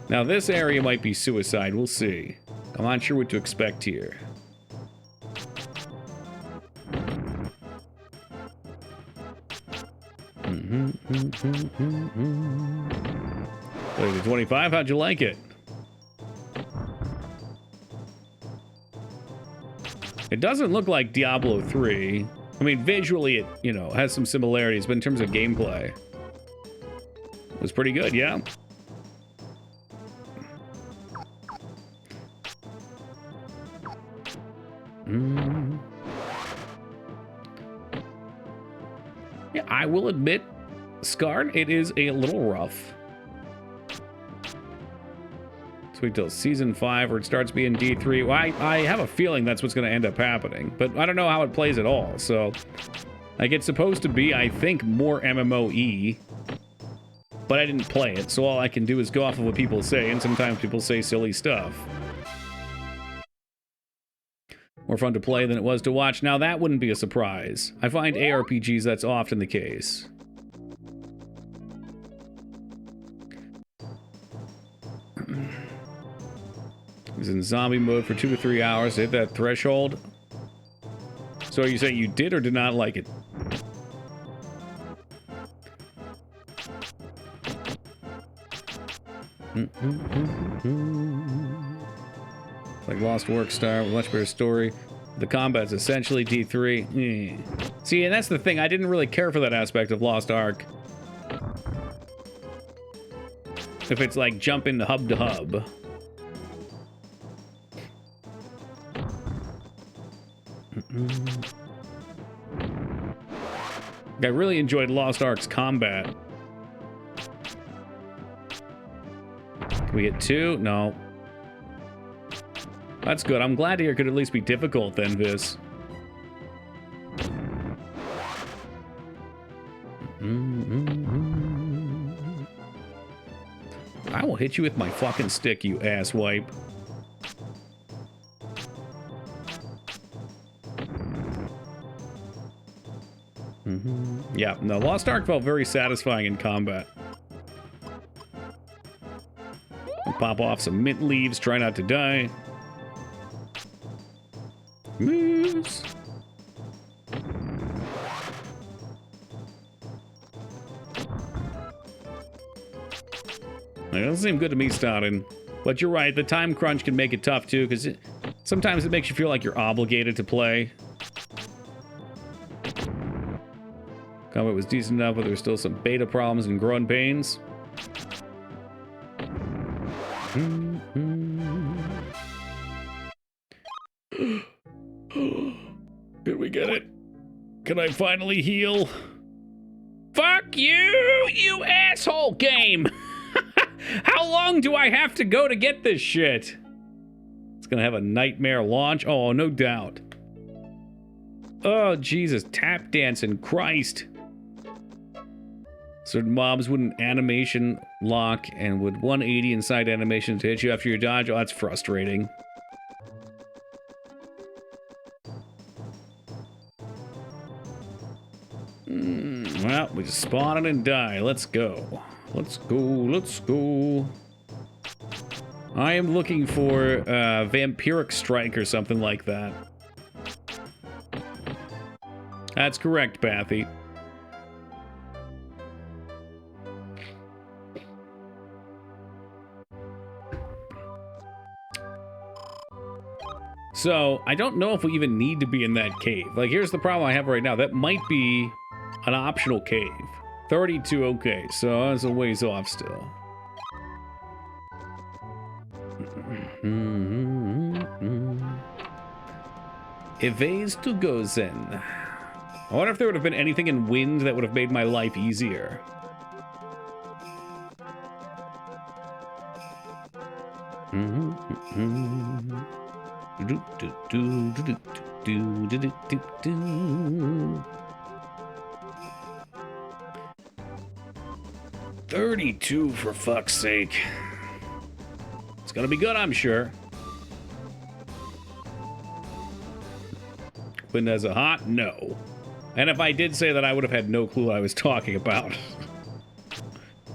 Now, this area might be suicide. We'll see. I'm not sure what to expect here. Look at 25. How'd you like it? It doesn't look like Diablo 3. I mean, visually it, you know, has some similarities, but in terms of gameplay, it was pretty good, yeah? Yeah, I will admit, Scarred, it is a little rough. Let's wait till Season 5 where it starts being D3. Well, I have a feeling that's what's going to end up happening, but I don't know how it plays at all, so... Like, it's supposed to be, I think, more MMOE, but I didn't play it, so all I can do is go off of what people say, and sometimes people say silly stuff. More fun to play than it was to watch. Now, that wouldn't be a surprise. I find ARPGs, that's often the case. I was in zombie mode for 2 to 3 hours to hit that threshold. So are you saying you did or did not like it? Like Lost Work Star, with a much better story. The combat's essentially D3. See, and that's the thing. I didn't really care for that aspect of Lost Ark. If it's like jumping hub to hub. I really enjoyed Lost Ark's combat. Can we get 2? No. That's good. I'm glad to hear it could at least be difficult then, Viz. I will hit you with my fucking stick, you asswipe. Yeah, no, Lost Ark felt very satisfying in combat. Pop off some mint leaves, try not to die. Moves. It doesn't seem good to me starting. But you're right, the time crunch can make it tough too, because sometimes it makes you feel like you're obligated to play. Combat was decent enough, but there were still some beta problems and growing pains. Can we get it? Can I finally heal? Fuck you, you asshole game! How long do I have to go to get this shit? It's gonna have a nightmare launch? Oh, no doubt. Oh, Jesus, tap dancing, Christ. Certain mobs wouldn't animation lock and would 180 inside animation to hit you after your dodge. Oh, that's frustrating. Well, we just spawn it and die. Let's go. Let's go. Let's go. I am looking for Vampiric Strike or something like that. That's correct, Bathy. So, I don't know if we even need to be in that cave. Like, here's the problem I have right now. That might be an optional cave. 32, okay. So, that's a ways off still. A ways to go then. I wonder if there would have been anything in wind that would have made my life easier. Do, do, do, do, do, do, do, do, do. 32 for fuck's sake. It's gonna be good, I'm sure. Wind has a hot? No. And if I did say that, I would have had no clue what I was talking about.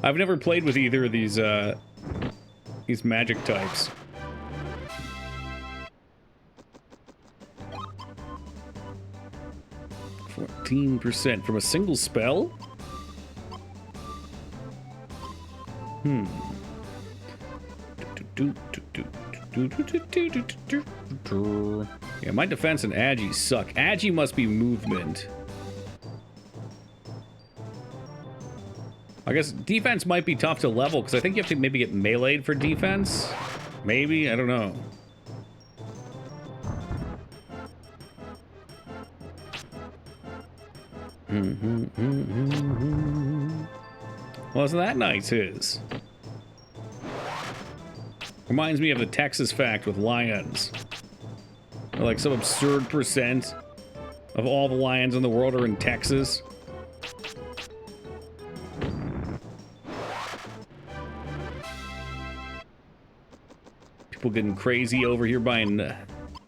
I've never played with either of these magic types. 14% from a single spell? Yeah, my defense and agi suck. Agi must be movement. I guess defense might be tough to level, because I think you have to maybe get meleeed for defense. Maybe? I don't know. Wasn't that nice, his? Reminds me of the Texas fact with lions. Like some absurd percent of all the lions in the world are in Texas. People getting crazy over here buying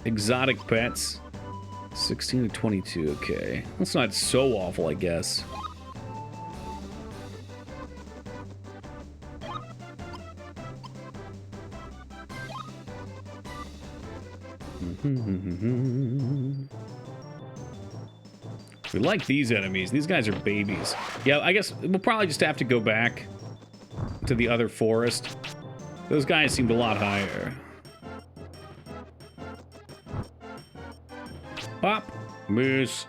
exotic pets. 16 to 22, okay. That's not so awful, I guess. We like these enemies. These guys are babies. Yeah, I guess we'll probably just have to go back to the other forest. Those guys seemed a lot higher. Pop. Moose.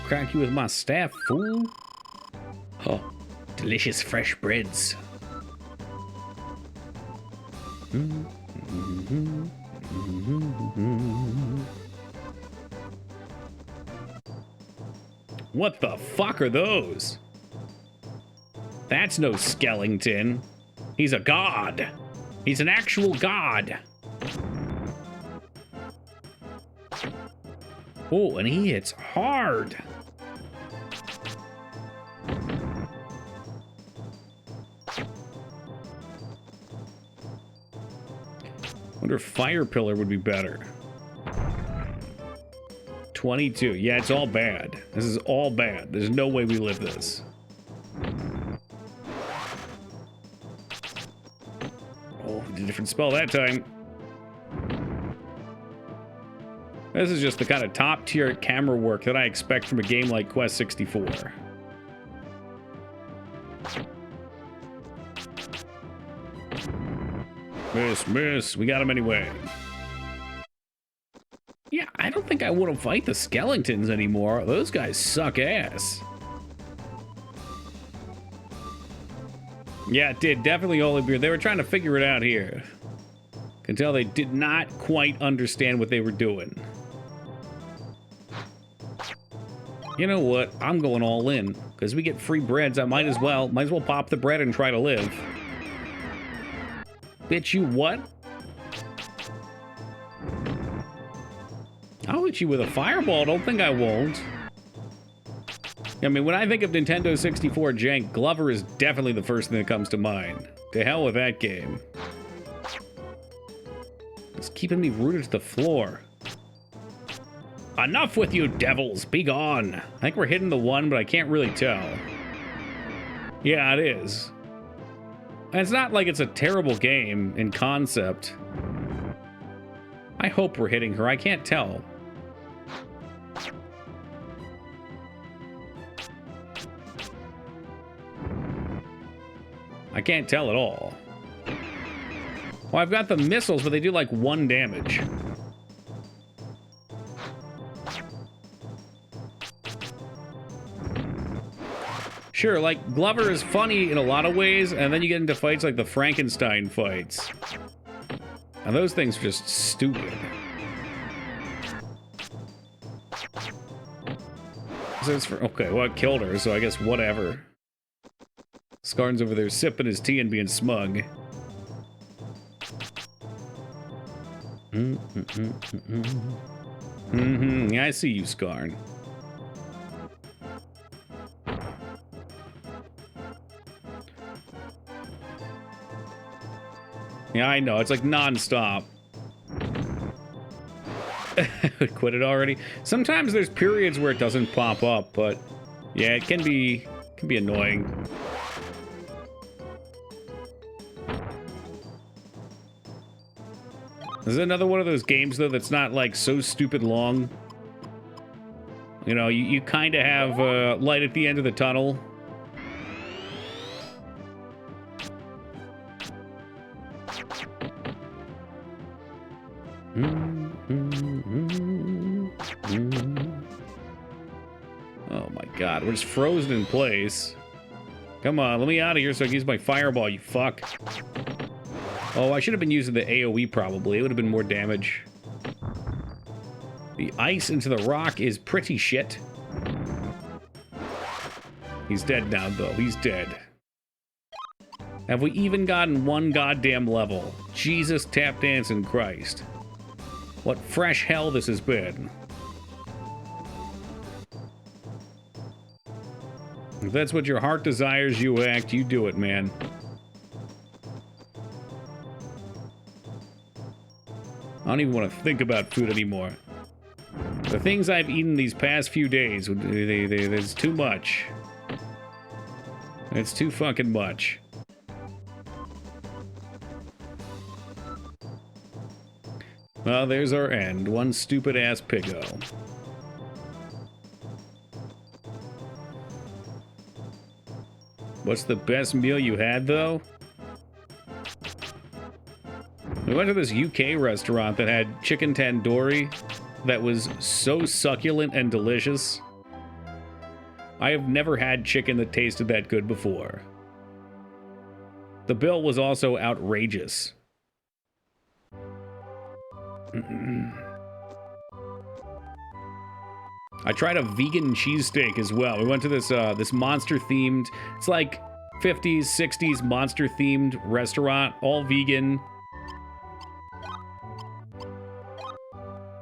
Crack you with my staff, fool. Oh, delicious fresh breads. What the fuck are those? That's no skeleton. He's a god. He's an actual god. Oh, and he hits hard. Wonder if Fire Pillar would be better. 22. Yeah, it's all bad. This is all bad. There's no way we live this. Oh, did a different spell that time. This is just the kind of top-tier camera work that I expect from a game like Quest 64. Miss. We got him anyway. Yeah, I don't think I want to fight the skeletons anymore. Those guys suck ass. Yeah, it did. Definitely only beer. They were trying to figure it out here. Can tell they did not quite understand what they were doing. You know what? I'm going all in. Because we get free breads, I might as well pop the bread and try to live. Bitch, you what? I'll hit you with a fireball. Don't think I won't. I mean, when I think of Nintendo 64 jank, Glover is definitely the first thing that comes to mind. To hell with that game. It's keeping me rooted to the floor. Enough with you, devils. Be gone. I think we're hitting the one, but I can't really tell. Yeah, it is. And it's not like it's a terrible game in concept. I hope we're hitting her. I can't tell. I can't tell at all. Well, I've got the missiles, but they do like 1 damage. Sure, like, Glover is funny in a lot of ways, and then you get into fights like the Frankenstein fights. And those things are just stupid. So it's for, okay, well, it killed her, so I guess whatever. Scarn's over there sipping his tea and being smug. Yeah, I see you, Scarn. Yeah, I know. It's like non-stop. Quit it already. Sometimes there's periods where it doesn't pop up, but yeah, it can be annoying. This is another one of those games, though, that's not like so stupid long. You know, you kind of have light at the end of the tunnel. Oh my god, we're just frozen in place. Come on, let me out of here so I can use my fireball, you fuck. Oh, I should have been using the AoE probably. It would have been more damage. The ice into the rock is pretty shit. He's dead now, though. He's dead. Have we even gotten one goddamn level? Jesus tap dancing Christ. What fresh hell this has been. If that's what your heart desires, you act, you do it, man. I don't even want to think about food anymore. The things I've eaten these past few days, it's too much. It's too fucking much. Well, there's our end. One stupid-ass piggo. What's the best meal you had, though? We went to this UK restaurant that had chicken tandoori that was so succulent and delicious. I have never had chicken that tasted that good before. The bill was also outrageous. I tried a vegan cheesesteak as well. We went to this this monster-themed, it's like 50s, 60s monster-themed restaurant, all vegan.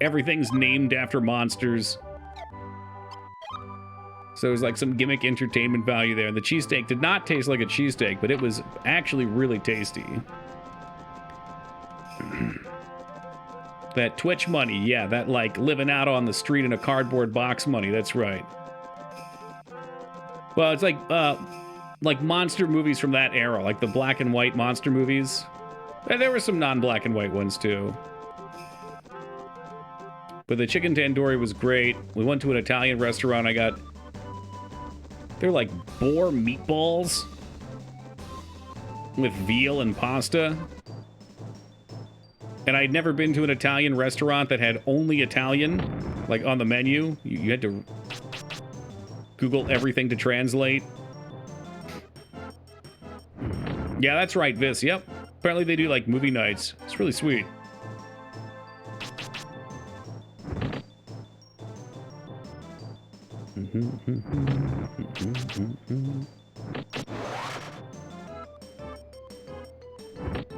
Everything's named after monsters. So there's like some gimmick entertainment value there. The cheesesteak did not taste like a cheesesteak, but it was actually really tasty. That Twitch money, yeah, that like living out on the street in a cardboard box money, that's right. Well, it's like monster movies from that era, like the black and white monster movies. And there were some non-black and white ones too. But the chicken tandoori was great. We went to an Italian restaurant. They're like boar meatballs with veal and pasta. And I'd never been to an Italian restaurant that had only Italian, like on the menu. You had to Google everything to translate. Yeah, that's right, Vis. Yep. Apparently they do like movie nights. It's really sweet.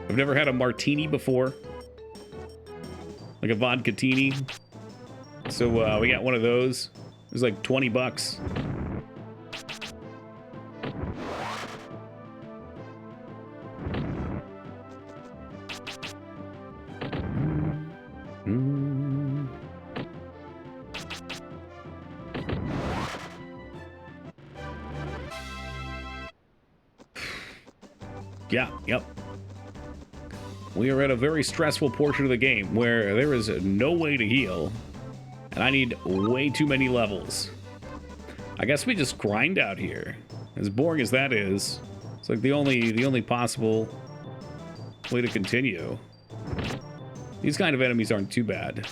I've never had a martini before. Like a vodka-tini. So we got one of those. It was like 20 bucks. Yeah, yep. We are at a very stressful portion of the game where there is no way to heal, and I need way too many levels. I guess we just grind out here. As boring as that is, it's like the only possible way to continue. These kind of enemies aren't too bad.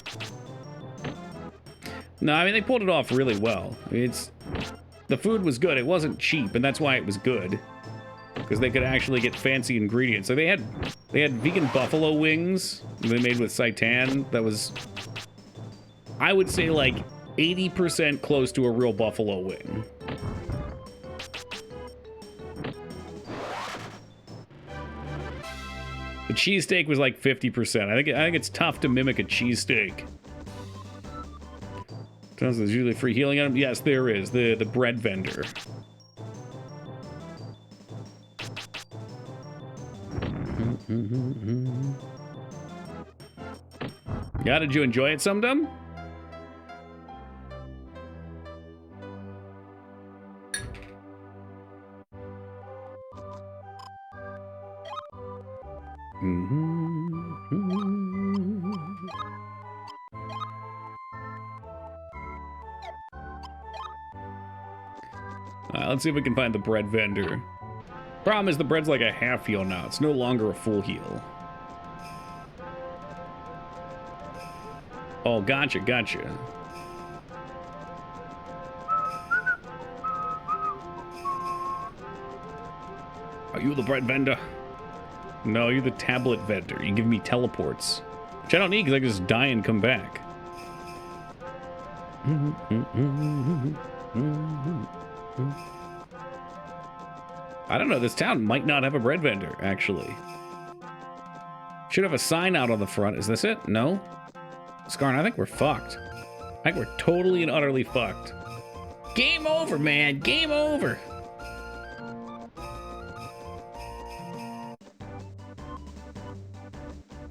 No, I mean, they pulled it off really well. The food was good. It wasn't cheap, and that's why it was good. Because they could actually get fancy ingredients. So they had vegan buffalo wings they made with seitan. That was, I would say, like 80% close to a real buffalo wing. The cheesesteak was like 50%. I think it's tough to mimic a cheesesteak. There's usually free healing on them. Yes, there is. The bread vendor. Yeah, did you enjoy it, Sumdum? Let's see if we can find the bread vendor. Problem is the bread's like a half heal now. It's no longer a full heal. Oh, gotcha, gotcha. Are you the bread vendor? No, you're the tablet vendor. You give me teleports. Which I don't need because I can just die and come back. I don't know, this town might not have a bread vendor, actually. Should have a sign out on the front. Is this it? No? Scarn, I think we're fucked. I think we're totally and utterly fucked. Game over, man. Game over.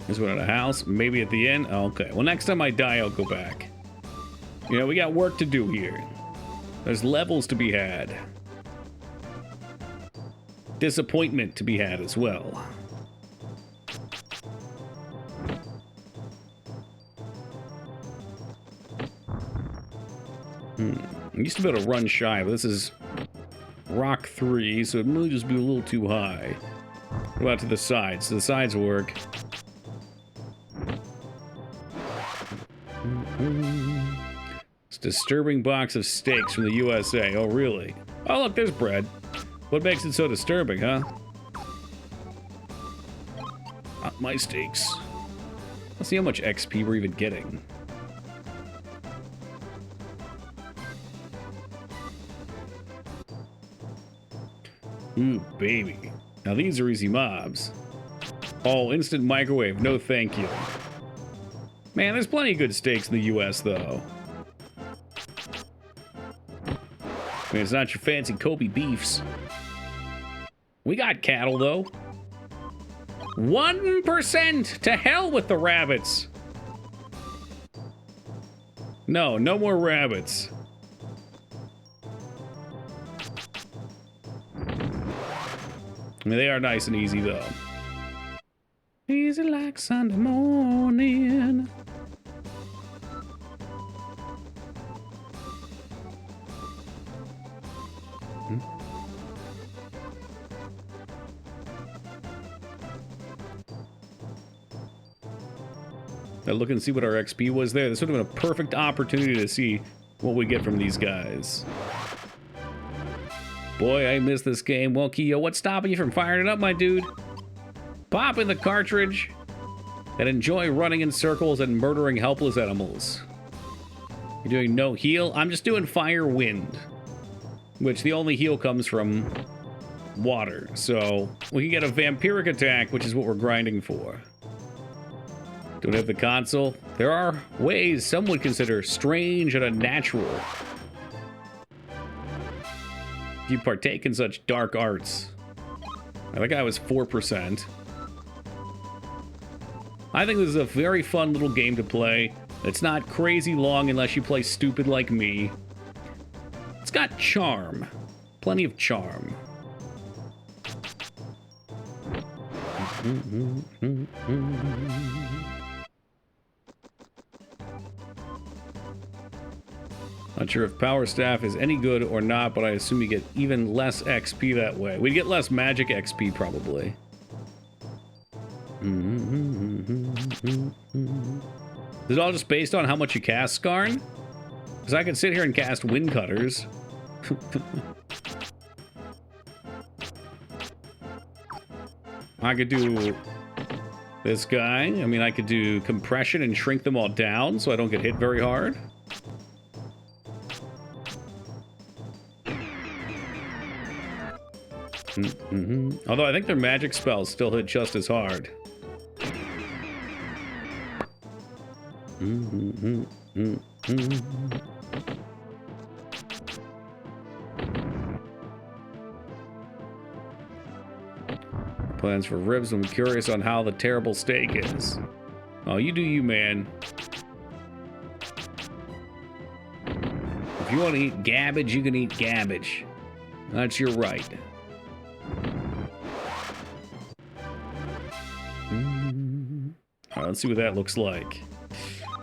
This one at a house. Maybe at the end. Okay. Well, next time I die, I'll go back. You know, we got work to do here. There's levels to be had. Disappointment to be had as well. I used to be able to run shy, but this is Rock 3, so it may just be a little too high. What about to the sides? Do the sides work? It's a disturbing box of steaks from the USA. Oh, really? Oh, look, there's bread. What makes it so disturbing, huh? Not my steaks. Let's see how much XP we're even getting. Ooh, baby. Now these are easy mobs. Oh, instant microwave. No thank you. Man, there's plenty of good steaks in the US, though. I mean, it's not your fancy Kobe beefs. We got cattle, though. 1%! To hell with the rabbits! No, no more rabbits. I mean, they are nice and easy, though. Easy like Sunday morning. Now look and see what our XP was there. This would have been a perfect opportunity to see what we get from these guys. Boy, I miss this game. Well, Kyo, what's stopping you from firing it up, my dude? Pop in the cartridge and enjoy running in circles and murdering helpless animals. You're doing no heal? I'm just doing fire wind, which the only heal comes from water. So we can get a vampiric attack, which is what we're grinding for. Don't have the console. There are ways some would consider strange and unnatural. You partake in such dark arts. I think I was 4%. I think this is a very fun little game to play. It's not crazy long unless you play stupid like me. It's got charm. Plenty of charm. Not sure if Power Staff is any good or not, but I assume you get even less XP that way. We'd get less magic XP, probably. Is it all just based on how much you cast, Scarn? Because I could sit here and cast Wind Cutters. I could do this guy. I mean, I could do Compression and shrink them all down so I don't get hit very hard. Although I think their magic spells still hit just as hard. Plans for ribs. I'm curious on how the terrible steak is. Oh, you do you, man. If you want to eat gabbage, you can eat gabbage. That's your right. Alright, let's see what that looks like.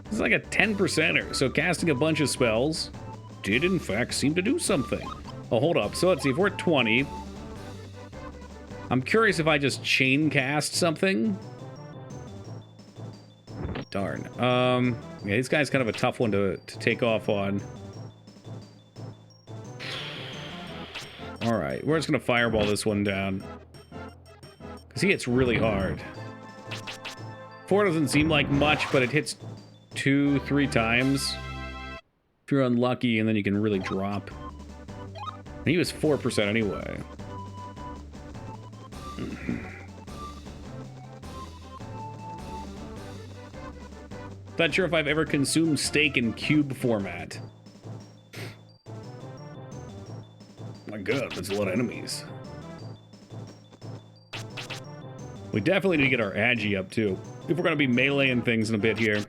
It's like a 10%er, so casting a bunch of spells did in fact seem to do something. Oh, hold up. So let's see, if we're at 20... I'm curious if I just chain cast something. Darn. Yeah, this guy's kind of a tough one to take off on. Alright, we're just gonna fireball this one down. Because he hits really hard. 4 doesn't seem like much, but it hits 2-3 times. If you're unlucky, and then you can really drop. And he was 4% anyway. Not sure if I've ever consumed steak in cube format. My god, there's a lot of enemies. We definitely need to get our agi up too, if we're gonna be meleeing things in a bit here.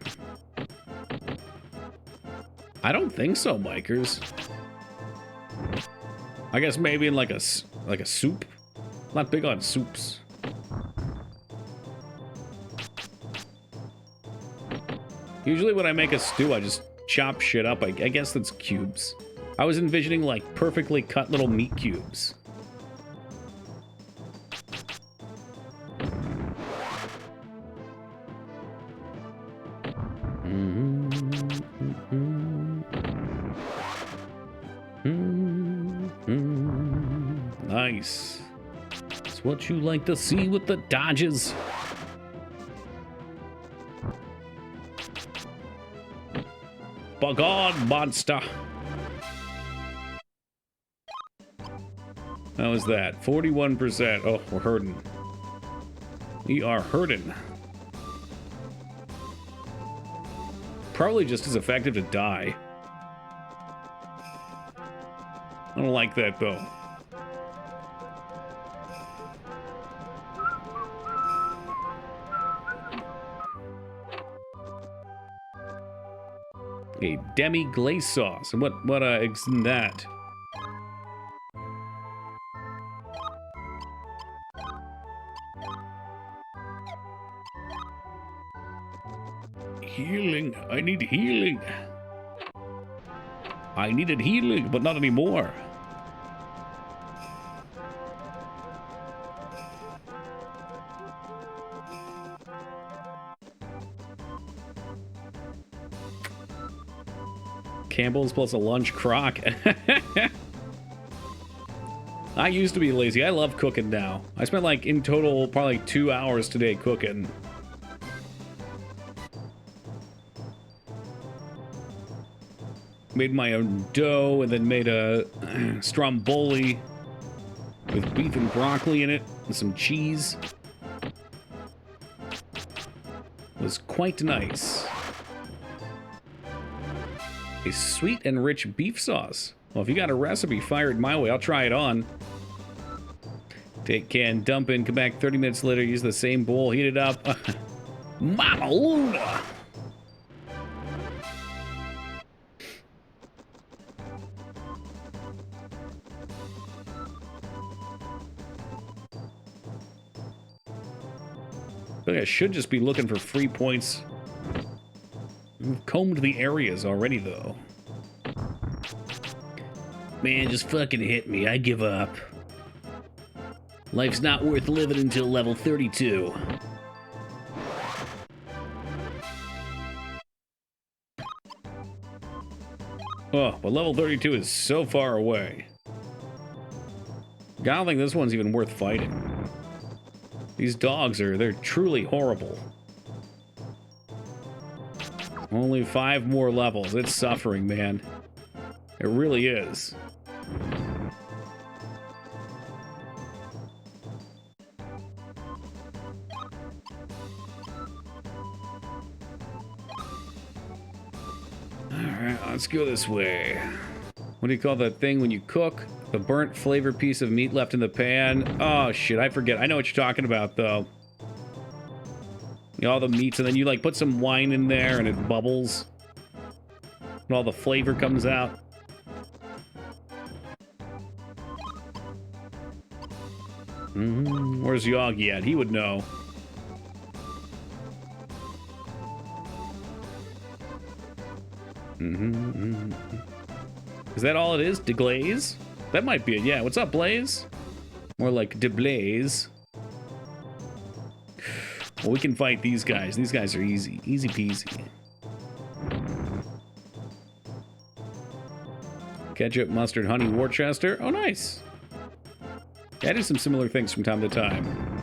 I don't think so, Mikers. I guess maybe in like a soup. Not big on soups. Usually when I make a stew, I just chop shit up. I guess that's cubes. I was envisioning like perfectly cut little meat cubes. Nice. It's what you like to see with the dodges. Bugone, monster. How was that? 41%. Oh, we're hurting. We are hurting. Probably just as effective to die. I don't like that, though. A demi-glaze sauce. And what is in that? Healing. I need healing. I needed healing, but not anymore. Campbell's plus a lunch crock. I used to be lazy. I love cooking now. I spent like in total probably 2 hours today cooking. Made my own dough and then made a stromboli with beef and broccoli in it and some cheese. It was quite nice. A sweet and rich beef sauce. Well, if you got a recipe fired my way, I'll try it on. Take can, dump in, come back 30 minutes later, use the same bowl, heat it up. Mama Luna! I feel like I should just be looking for free points. We've combed the areas already, though. Man, just fucking hit me. I give up. Life's not worth living until level 32. Oh, but level 32 is so far away. I don't think this one's even worth fighting. These dogs they're truly horrible. Only 5 more levels. It's suffering, man. It really is. Alright, let's go this way. What do you call that thing when you cook? The burnt flavor piece of meat left in the pan. Oh, shit, I forget. I know what you're talking about, though. All the meats, and then you, like, put some wine in there, and it bubbles. And all the flavor comes out. Where's Yoggy at? He would know. Is that all it is? Deglaze? That might be it, yeah. What's up, Blaze? More like Deblaze. Well, we can fight these guys. These guys are easy. Easy peasy. Ketchup, mustard, honey, Worcester. Oh, nice. Yeah, I do some similar things from time to time.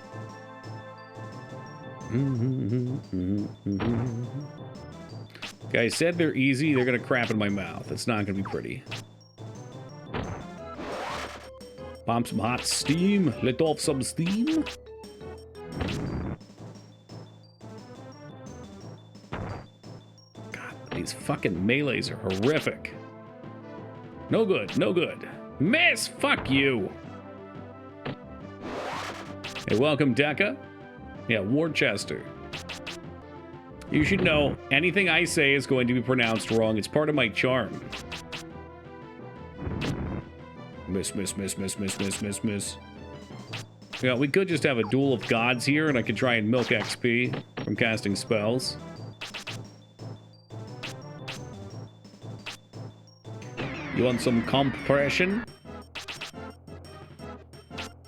Guys said they're easy, they're gonna crap in my mouth. It's not gonna be pretty. Bomb some hot steam. Let off some steam. God, these fucking melees are horrific. No good, no good. Miss! Fuck you! Hey, welcome, Deca. Yeah, Worcester. You should know, anything I say is going to be pronounced wrong. It's part of my charm. Miss, miss, miss, miss, miss, miss, miss, miss. Yeah, we could just have a duel of gods here, and I could try and milk XP from casting spells. You want some compression?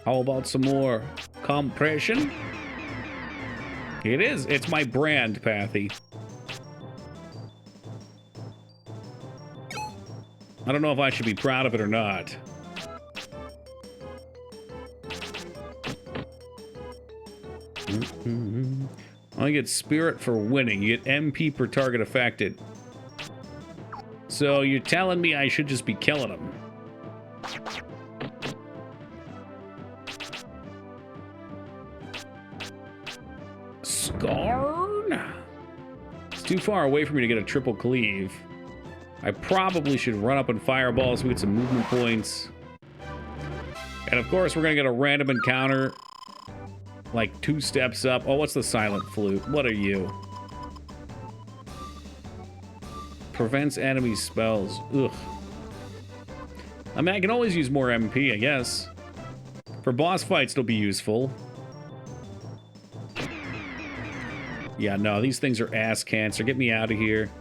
How about some more compression? It is. It's my brand, Pathy. I don't know if I should be proud of it or not. I get spirit for winning. You get MP per target affected. So you're telling me I should just be killing them? Scarn? It's too far away for me to get a triple cleave. I probably should run up and fireball so we get some movement points. And of course, we're gonna get a random encounter like 2 steps up. Oh, what's the silent flute? What are you? Prevents enemy spells. Ugh. I mean, I can always use more MP, I guess. For boss fights, it'll be useful. Yeah, no, these things are ass cancer. Get me out of here.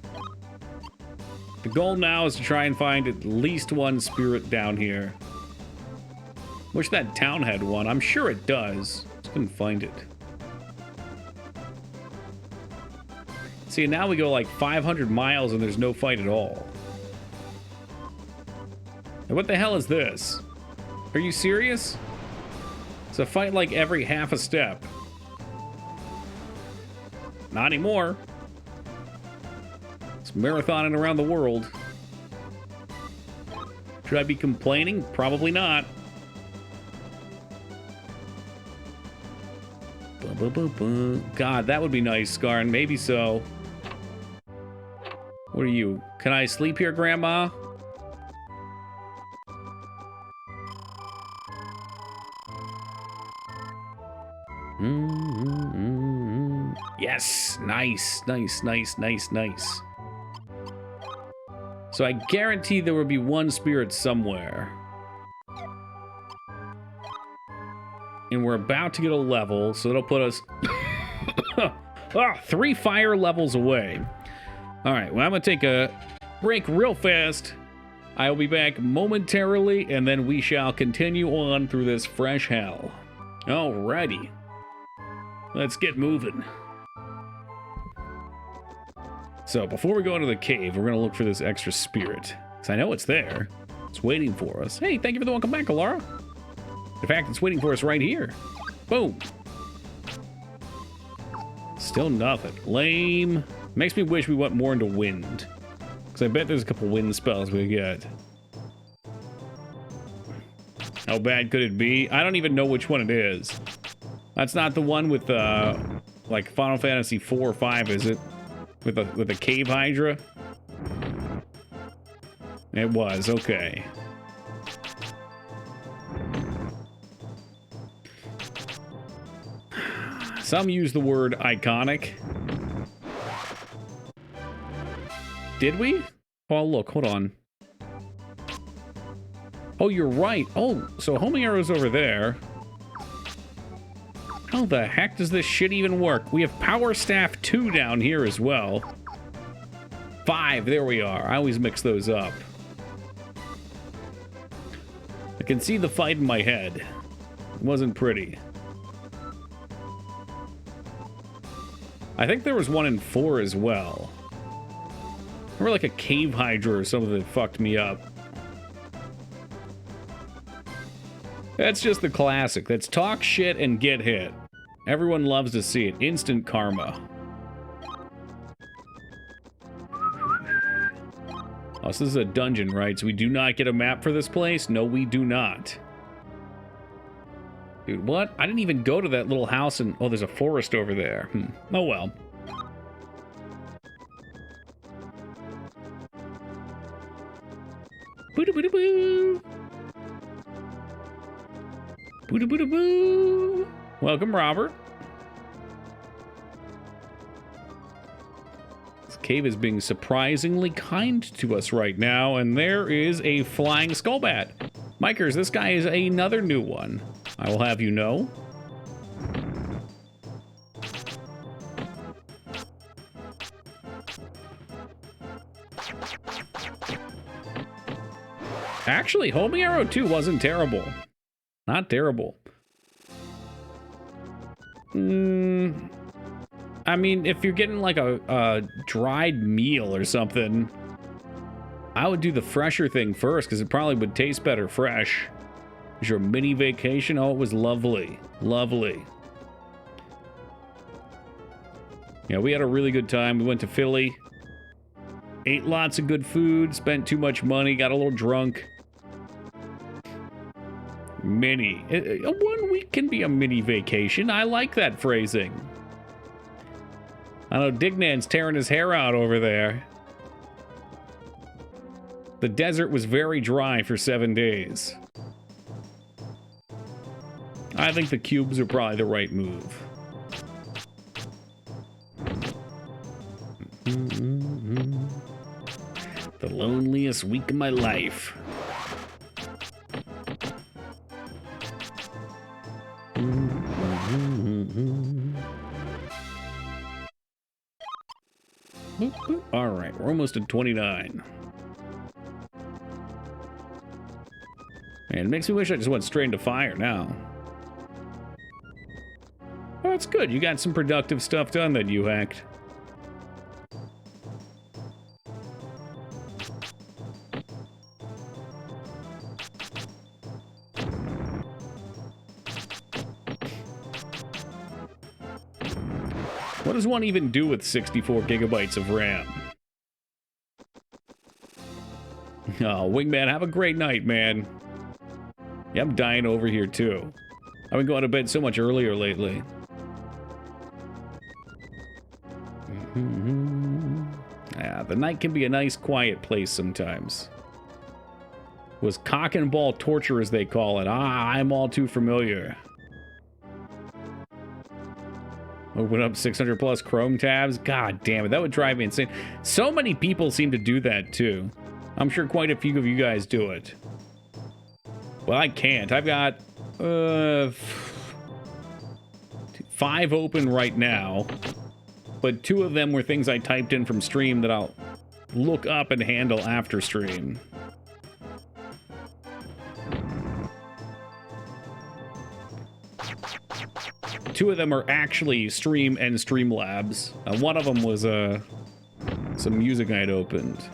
The goal now is to try and find at least one spirit down here. Wish that town had one. I'm sure it does. Just couldn't find it. See, now we go like 500 miles and there's no fight at all. And what the hell is this? Are you serious? It's a fight like every half a step. Not anymore. It's marathoning around the world. Should I be complaining? Probably not. God, that would be nice, Scarn. Maybe so. What are you? Can I sleep here, Grandma? Yes! Nice, nice, nice, nice, nice. So I guarantee there will be one spirit somewhere. And we're about to get a level, so it'll put us 3 fire levels away. Alright, well, I'm gonna take a break real fast. I will be back momentarily, and then we shall continue on through this fresh hell. Alrighty. Let's get moving. So, before we go into the cave, we're gonna look for this extra spirit. Because I know it's there. It's waiting for us. Hey, thank you for the welcome back, 𝕼𝖚𝖊𝖘𝖙. In fact, it's waiting for us right here. Boom. Still nothing. Lame. Makes me wish we went more into wind. Because I bet there's a couple wind spells we get. How bad could it be? I don't even know which one it is. That's not the one with, like Final Fantasy 4 or 5, is it? With a cave hydra? It was, okay. Some use the word iconic. Did we? Oh, look, hold on. Oh, you're right. Oh, so homing arrow's over there. How the heck does this shit even work? We have Power Staff 2 down here as well. 5, there we are. I always mix those up. I can see the fight in my head. It wasn't pretty. I think there was one in 4 as well. Or like a cave hydra or something that fucked me up. That's just the classic. That's talk shit and get hit. Everyone loves to see it. Instant karma. Oh, so this is a dungeon, right? So we do not get a map for this place? No, we do not. Dude, what? I didn't even go to that little house and... Oh, there's a forest over there. Oh, well. Boo-da-boo-da-boo! Boo-da-boo-da-boo! Welcome, Robert. This cave is being surprisingly kind to us right now, and there is a flying skullbat. Mikers, this guy is another new one. I will have you know. Actually, homing arrow 2 wasn't terrible. Not terrible. I mean, if you're getting like a dried meal or something, I would do the fresher thing first because it probably would taste better fresh. Was your mini vacation? Oh, it was lovely. Lovely. Yeah, we had a really good time. We went to Philly. Ate lots of good food. Spent too much money. Got a little drunk. Mini. 1 week can be a mini vacation. I like that phrasing. I know Dignan's tearing his hair out over there. The desert was very dry for 7 days. I think the cubes are probably the right move. The loneliest week of my life. All right, we're almost at 29. Man, it makes me wish I just went straight into fire now. Oh, that's good. You got some productive stuff done that you hacked. What does one even do with 64 gigabytes of RAM? Oh, Wingman, have a great night, man. Yeah, I'm dying over here, too. I've been going to bed so much earlier lately. Yeah, the night can be a nice, quiet place sometimes. It was cock and ball torture, as they call it. Ah, I'm all too familiar. Open up 600 plus Chrome tabs. God damn it, that would drive me insane. So many people seem to do that, too. I'm sure quite a few of you guys do it. Well, I can't. I've got 5 open right now, but 2 of them were things I typed in from stream that I'll look up and handle after stream. Two of them are actually Stream and Streamlabs. One of them was some music I'd opened.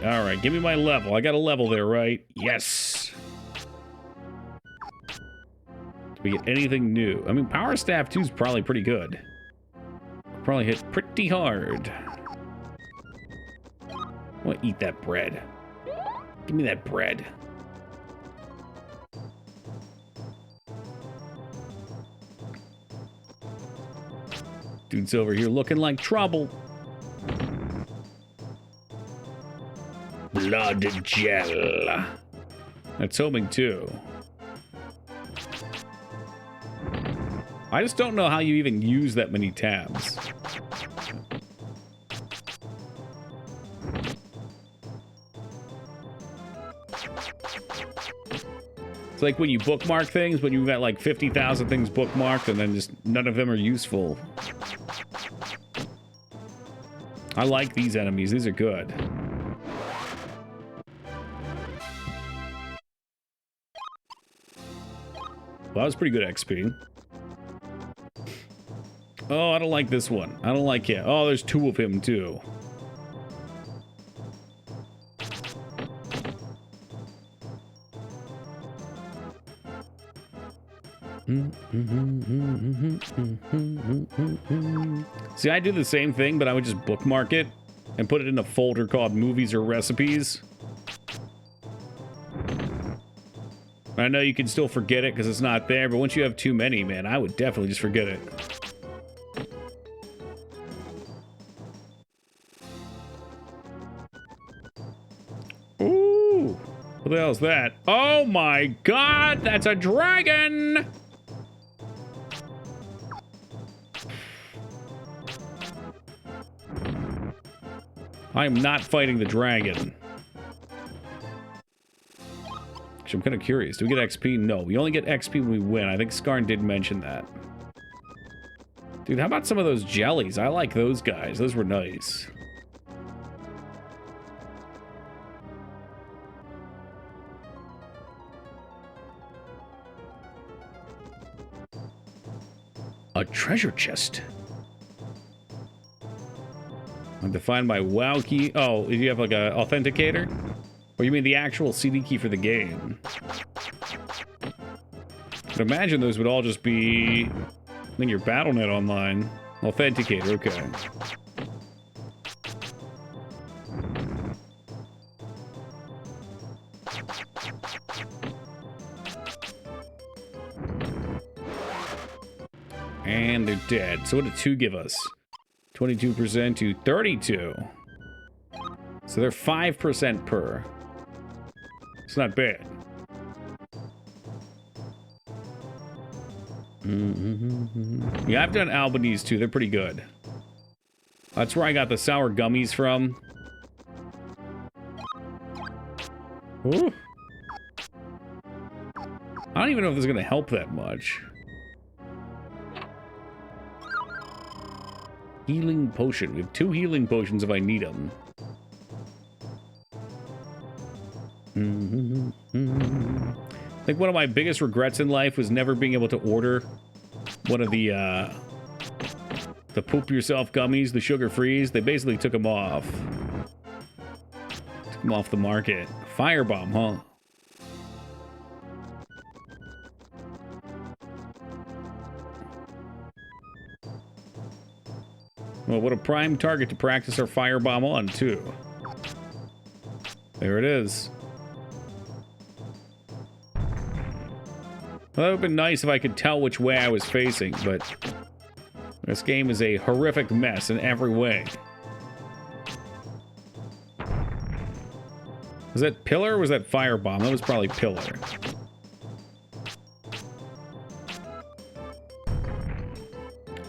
All right, give me my level. I got a level there, right? Yes. Do we get anything new? I mean, Power Staff 2 is probably pretty good. Probably hit pretty hard. I want to eat that bread. Give me that bread. Dude's over here looking like trouble. Blood gel. That's homing too. I just don't know how you even use that many tabs. It's like when you bookmark things, when you've got like 50,000 things bookmarked and then just none of them are useful. I like these enemies. These are good. Well, that was pretty good XP. Oh, I don't like this one. I don't like it. Oh, there's 2 of him, too. See, I do the same thing, but I would just bookmark it and put it in a folder called movies or recipes. I know you can still forget it because it's not there, but once you have too many, man, I would definitely just forget it. Ooh, what the hell is that? Oh my god, that's a dragon! I am not fighting the dragon. Actually, I'm kind of curious. Do we get XP? No, we only get XP when we win. I think Skarn did mention that. Dude, how about some of those jellies? I like those guys. Those were nice. A treasure chest. I'm defined by WoW key. Oh, if you have like a authenticator? Or you mean the actual CD key for the game? I'd imagine those would all just be in your BattleNet online. Authenticator, okay. And they're dead. So what did 2 give us? 22% to 32. So they're 5% per. It's not bad. Yeah, I've done 𝕼𝖚𝖊𝖘𝖙 too. They're pretty good. That's where I got the sour gummies from. Ooh. I don't even know if this is going to help that much. Healing potion. We have 2 healing potions if I need them. I think one of my biggest regrets in life was never being able to order one of the poop yourself gummies, the sugar freeze. They basically took them off. Took them off the market. Firebomb, huh? Well, what a prime target to practice our firebomb on, too. There it is. Well, that would have been nice if I could tell which way I was facing, but this game is a horrific mess in every way. Was that pillar or was that firebomb? That was probably pillar.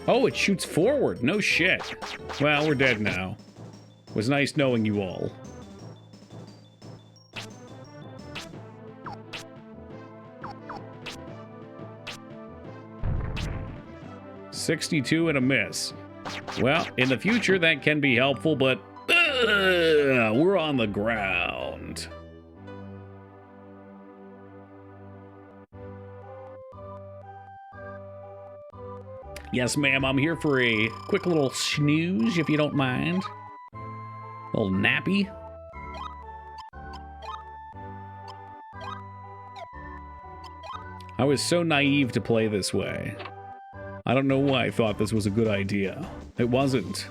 Oh, it shoots forward. No shit. Well, we're dead now. It was nice knowing you all. $62 and a miss. Well, in the future, that can be helpful, but we're on the ground. Yes, ma'am, I'm here for a quick little snooze, if you don't mind. A little nappy. I was so naive to play this way. I don't know why I thought this was a good idea. It wasn't.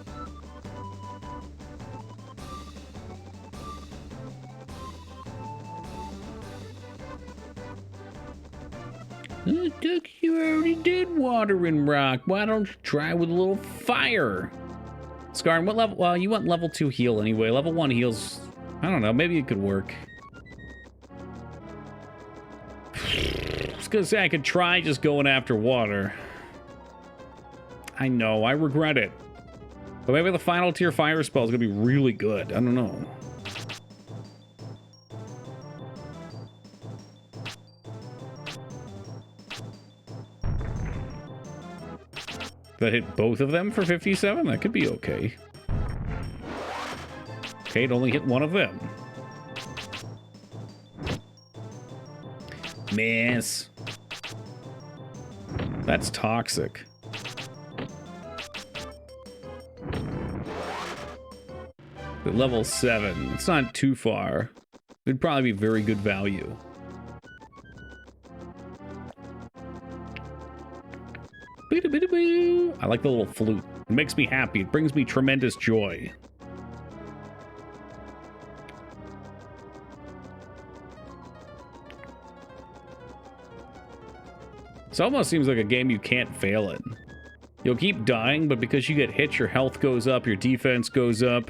Duck, you already did water and rock. Why don't you try with a little fire? Skarn, what level? Well, you want level 2 heal anyway. Level 1 heals, I don't know, maybe it could work. I was gonna say I could try just going after water. I know, I regret it. But maybe the final tier fire spell is gonna be really good. I don't know. That hit both of them for 57? That could be okay. Okay, it only hit one of them. Miss. That's toxic. At level 7. It's not too far. It'd probably be very good value. I like the little flute. It makes me happy. It brings me tremendous joy. This almost seems like a game you can't fail in. You'll keep dying, but because you get hit, your health goes up, your defense goes up.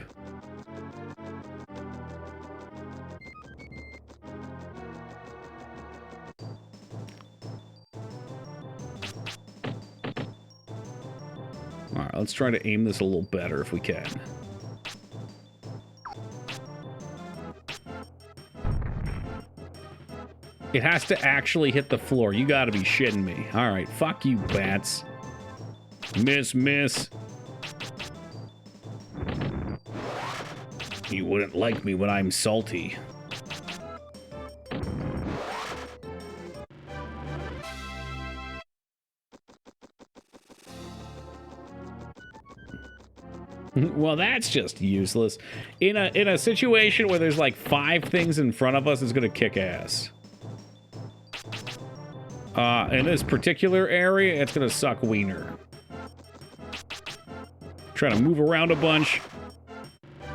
Alright, let's try to aim this a little better if we can. It has to actually hit the floor. You gotta be shitting me. Alright, fuck you, bats. Miss, miss. You wouldn't like me when I'm salty. Well, that's just useless. In a situation where there's like 5 things in front of us, it's gonna kick ass. In this particular area, it's gonna suck wiener. Trying to move around a bunch.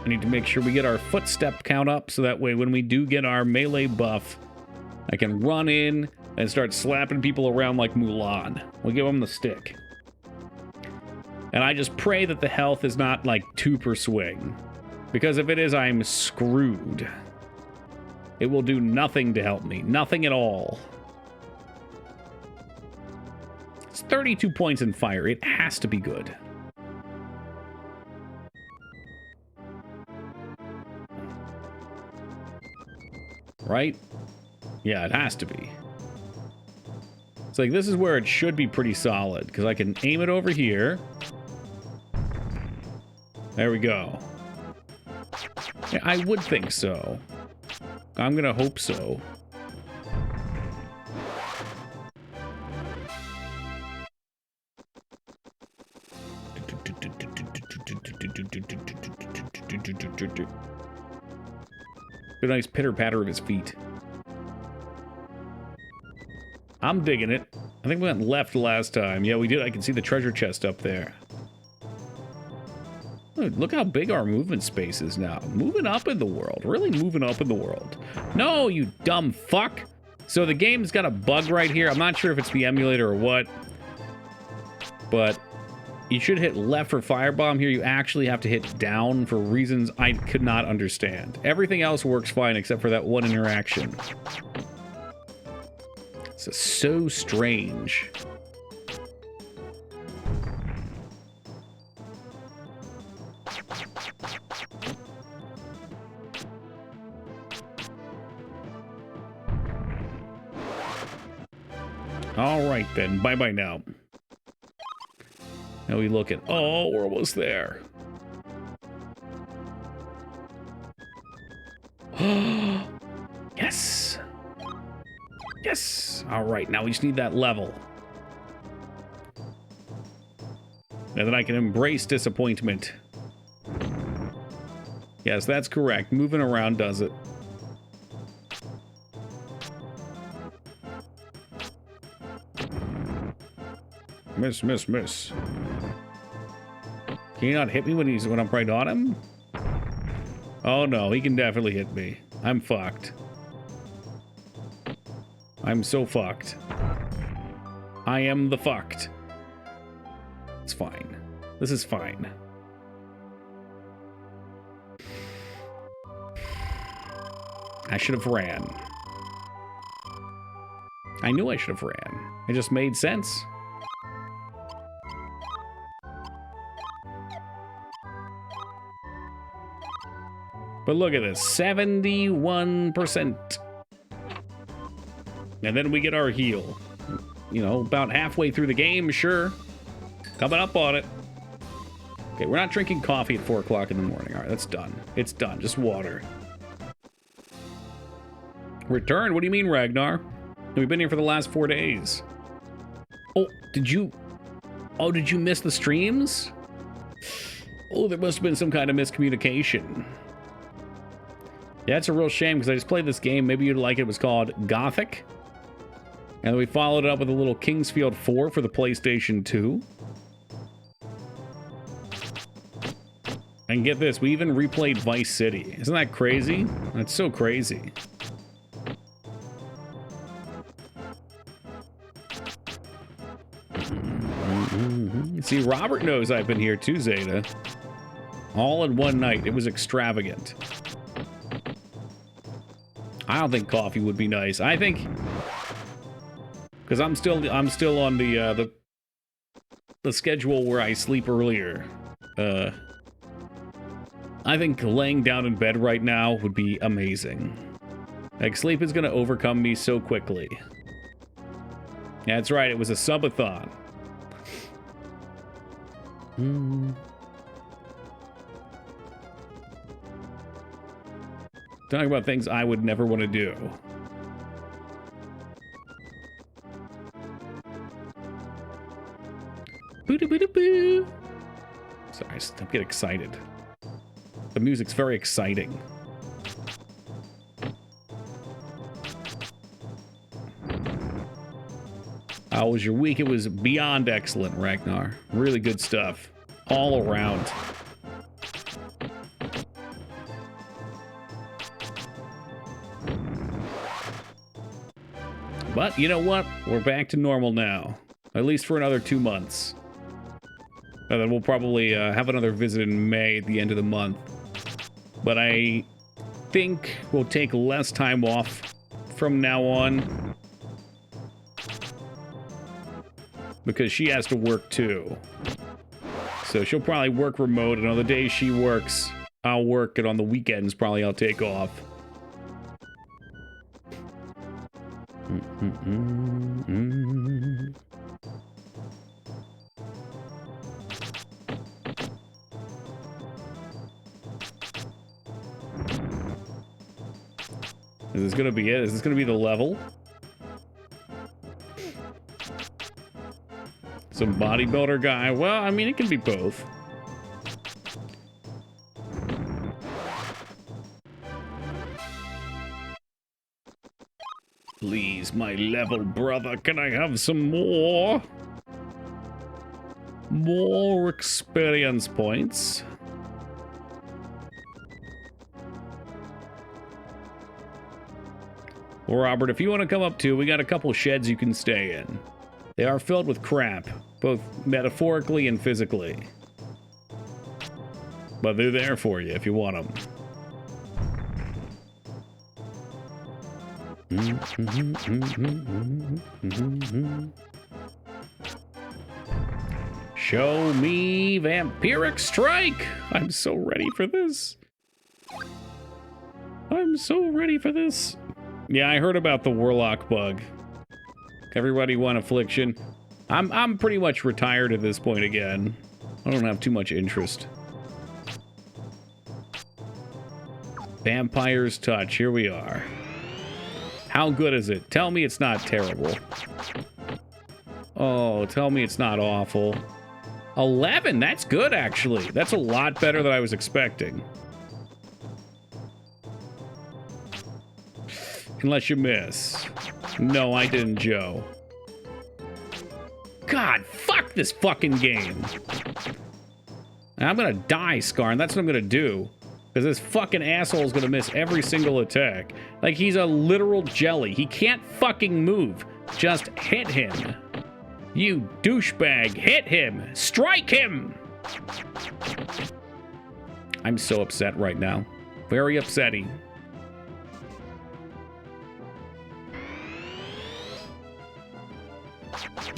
I need to make sure we get our footstep count up, so that way when we do get our melee buff, I can run in and start slapping people around like Mulan. We'll give them the stick. And I just pray that the health is not like 2 per swing. Because if it is, I'm screwed. It will do nothing to help me. Nothing at all. It's 32 points in fire. It has to be good. Right? Yeah, it has to be. It's like, this is where it should be pretty solid, because I can aim it over here. There we go. Yeah, I would think so. I'm gonna hope so. A nice pitter-patter of his feet. I'm digging it. I think we went left last time. Yeah, we did. I can see the treasure chest up there. Look how big our movement space is now. Moving up in the world. Really moving up in the world. No, you dumb fuck. So the game's got a bug right here. I'm not sure if it's the emulator or what. But you should hit left for firebomb. Here you actually have to hit down for reasons I could not understand. Everything else works fine except for that one interaction. This is so strange. All right, then. Bye-bye now. Now we look at... Oh, we're almost there. Yes. Yes. All right, now we just need that level. And then I can embrace disappointment. Yes, that's correct. Moving around does it. Miss, miss, miss. Can you not hit me when I'm right on him? Oh no, he can definitely hit me. I'm fucked. I'm so fucked. I am the fucked. It's fine. This is fine. I should have ran. I knew I should have ran. It just made sense. But look at this, 71%. And then we get our heal. You know, about halfway through the game, sure. Coming up on it. Okay, we're not drinking coffee at 4 o'clock in the morning. All right, that's done. It's done, just water. Return? What do you mean, Ragnar? We've been here for the last 4 days. Oh, did you miss the streams? Oh, there must have been some kind of miscommunication. Yeah, it's a real shame because I just played this game. Maybe you'd like it. It was called Gothic. And we followed it up with a little Kingsfield 4 for the PlayStation 2. And get this, we even replayed Vice City. Isn't that crazy? That's so crazy. See, Robert knows I've been here too, Zeta. All in one night. It was extravagant. I don't think coffee would be nice. I think, because I'm still on the schedule where I sleep earlier. I think laying down in bed right now would be amazing. Like, sleep is gonna overcome me so quickly. That's right, it was a subathon. Talking about things I would never want to do. Boo-doo-boo-doo-boo. Sorry, stop getting excited. The music's very exciting. How was your week? It was beyond excellent, Ragnar. Really good stuff. All around. But you know what? We're back to normal now. At least for another 2 months. And then we'll probably have another visit in May at the end of the month. But I think we'll take less time off from now on. Because she has to work too. So she'll probably work remote, and on the days she works, I'll work, and on the weekends probably I'll take off. Is this gonna be it? Is this gonna be the level? Some bodybuilder guy? Well, I mean, it can be both. Please, my level brother, can I have some more? More experience points. Well, Robert, if you want to come up too, we got a couple sheds you can stay in. They are filled with crap, both metaphorically and physically. But they're there for you if you want them. Show me Vampiric Strike! I'm so ready for this. I'm so ready for this. Yeah, I heard about the Warlock bug. Everybody want Affliction. I'm pretty much retired at this point again. I don't have too much interest. Vampire's Touch, here we are. How good is it? Tell me it's not terrible. Oh, tell me it's not awful. 11, that's good actually. That's a lot better than I was expecting. Unless you miss. No, I didn't, Joe. God, fuck this fucking game. I'm gonna die, Skarn. That's what I'm gonna do. Because this fucking asshole's gonna miss every single attack. Like, he's a literal jelly. He can't fucking move. Just hit him. You douchebag. Hit him. Strike him! I'm so upset right now. Very upsetting.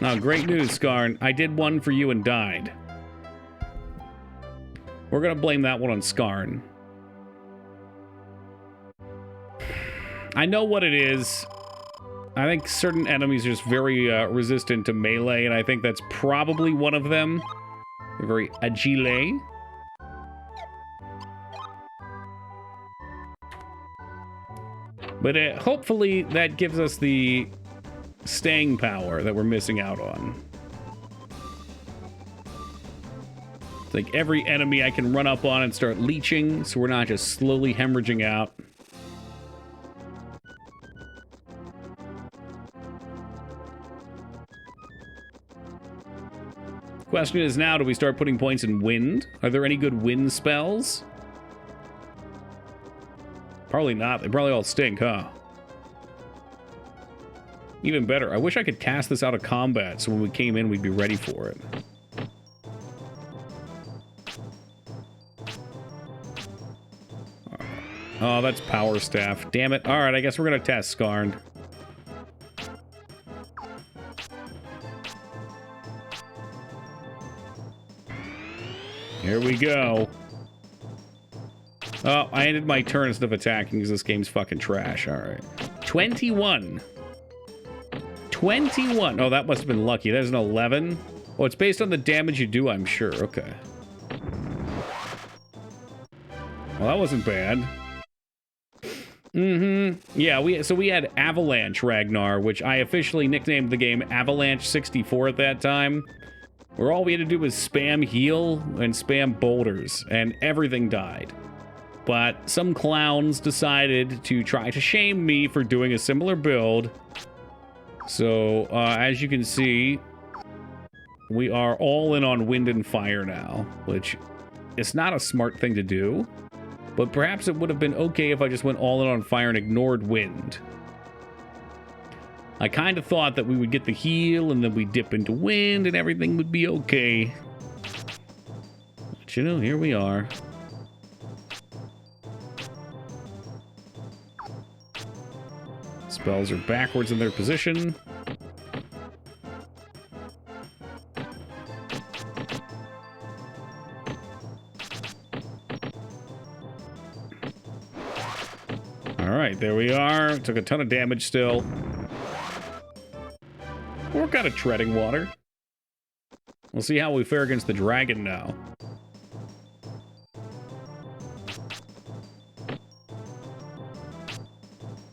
Oh, great news, Skarn. I did one for you and died. We're gonna blame that one on Skarn. I know what it is. I think certain enemies are just very resistant to melee, and I think that's probably one of them. They're very agile. But hopefully that gives us the staying power that we're missing out on. It's like every enemy I can run up on and start leeching, so we're not just slowly hemorrhaging out. Question is now, do we start putting points in wind? Are there any good wind spells? Probably not. They probably all stink, huh? Even better. I wish I could cast this out of combat so when we came in, we'd be ready for it. Oh, that's Power Staff. Damn it. Alright, I guess we're gonna test Skarnd. Here we go. Oh, I ended my turn instead of attacking because this game's fucking trash. Alright. 21. 21. Oh, that must have been lucky. There's an 11. Oh, it's based on the damage you do, I'm sure. Okay. Well, that wasn't bad. Yeah, we had Avalanche Ragnar, which I officially nicknamed the game Avalanche 64 at that time, where all we had to do was spam heal and spam boulders, and everything died. But some clowns decided to try to shame me for doing a similar build. So, as you can see, we are all in on wind and fire now, which is not a smart thing to do. But perhaps it would have been okay if I just went all in on fire and ignored wind. I kind of thought that we would get the heal and then we'd dip into wind and everything would be okay. But you know, here we are. Spells are backwards in their position. Alright, there we are. Took a ton of damage still. We're kind of treading water. We'll see how we fare against the dragon now.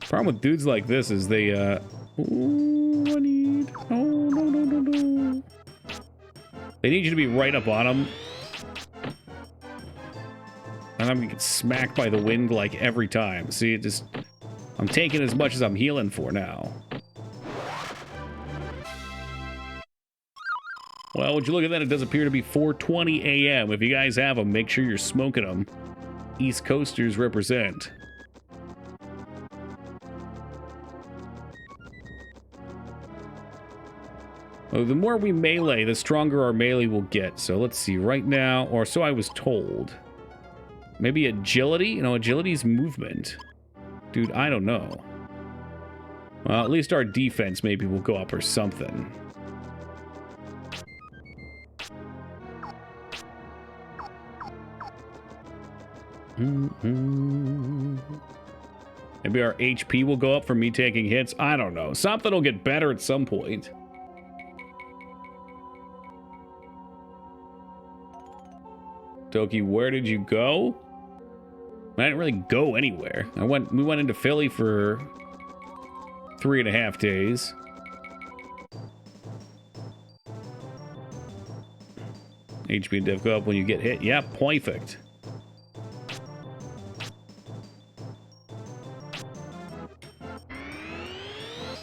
Problem with dudes like this is they, ooh, I need... No. They need you to be right up on them. And I'm gonna get smacked by the wind like every time. See, it just... I'm taking as much as I'm healing for now. Well, would you look at that? It does appear to be 4:20 a.m. If you guys have them, make sure you're smoking them. East Coasters represent. Oh, the more we melee, the stronger our melee will get. So let's see, right now, or so I was told. Maybe agility? You know, agility's movement. Dude, I don't know. Well, at least our defense maybe will go up or something. Maybe our HP will go up from me taking hits. I don't know. Something will get better at some point. Toki, where did you go? I didn't really go anywhere. We went into Philly for 3.5 days. HP and diff go up when you get hit. Yeah, perfect.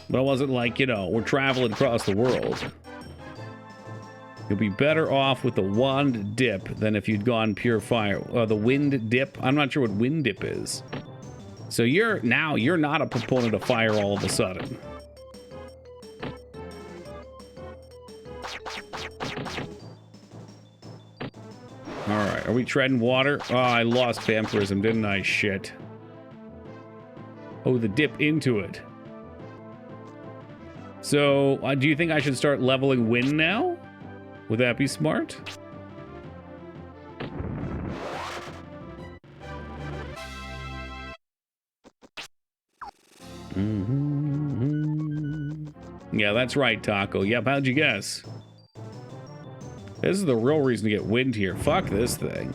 But it wasn't like, you know, we're traveling across the world. You'll be better off with the wand dip than if you'd gone pure fire. The wind dip? I'm not sure what wind dip is. So you're not a proponent of fire all of a sudden. Alright, are we treading water? Oh, I lost vampirism, didn't I? Shit. Oh, the dip into it. So, do you think I should start leveling wind now? Would that be smart? Yeah, that's right, Taco. Yep, how'd you guess? This is the real reason to get wind here. Fuck this thing.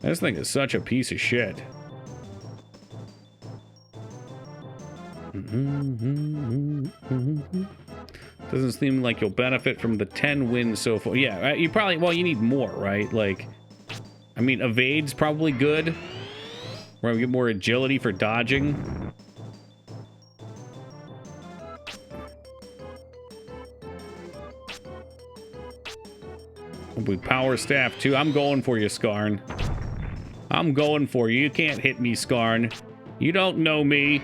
This thing is such a piece of shit. Doesn't seem like you'll benefit from the 10 wins so far. Yeah, you probably... Well, you need more, right? Like, I mean, evade's probably good. Where we get more agility for dodging. With power staff, too. I'm going for you, Skarn. I'm going for you. You can't hit me, Skarn. You don't know me.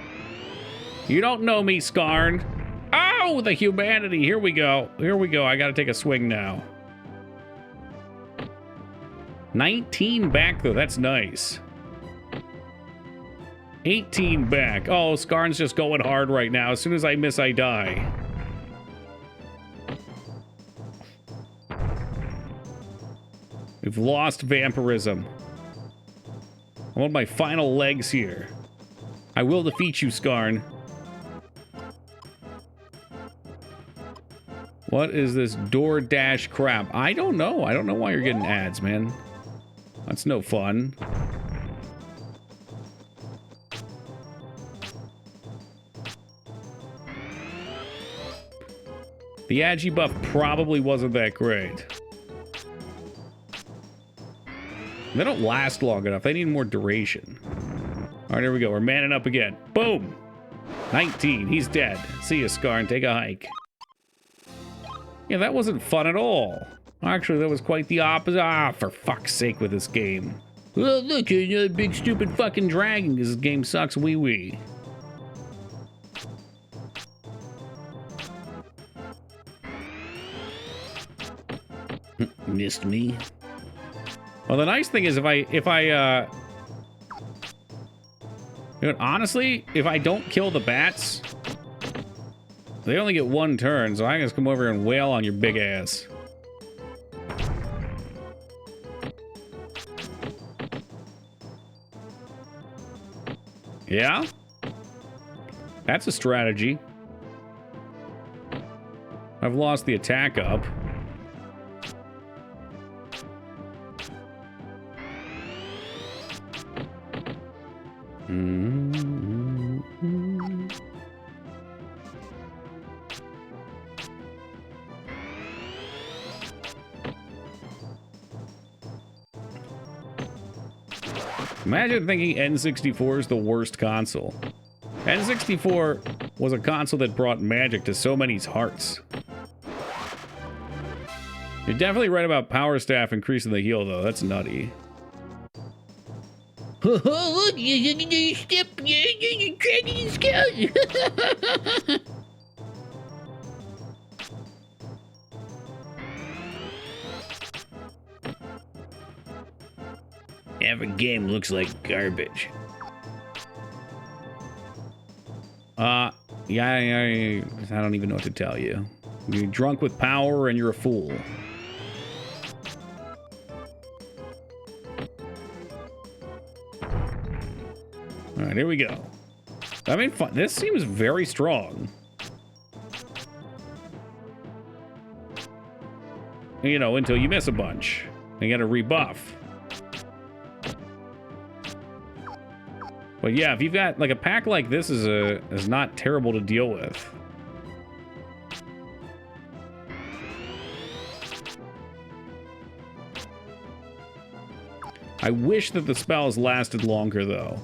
You don't know me, Skarn. Oh, the humanity. Here we go. Here we go. I gotta take a swing now. 19 back, though. That's nice. 18 back. Oh, Skarn's just going hard right now. As soon as I miss, I die. We've lost vampirism. I'm on my final legs here. I will defeat you, Skarn. What is this DoorDash crap? I don't know. I don't know why you're getting ads, man. That's no fun. The Agi buff probably wasn't that great. They don't last long enough. They need more duration. All right, here we go. We're manning up again. Boom! 19. He's dead. See you, Skarn. Take a hike. Yeah, that wasn't fun at all. Actually, that was quite the opposite. Ah, for fuck's sake with this game. Well, look, a big stupid fucking dragon, because this game sucks wee-wee. Missed me. Well, the nice thing is honestly, if I don't kill the bats, they only get one turn, so I can just come over and wail on your big ass. Yeah? That's a strategy. I've lost the attack up. Imagine thinking N64 is the worst console. N64 was a console that brought magic to so many hearts. You're definitely right about power staff increasing the heal, though. That's nutty. Look, you step, you're cracking scout. Every game looks like garbage. Yeah, I don't even know what to tell you. You're drunk with power and you're a fool. All right, here we go. I mean, this seems very strong. You know, until you miss a bunch. You gotta rebuff. But yeah, if you've got like a pack like this is not terrible to deal with. I wish that the spells lasted longer though.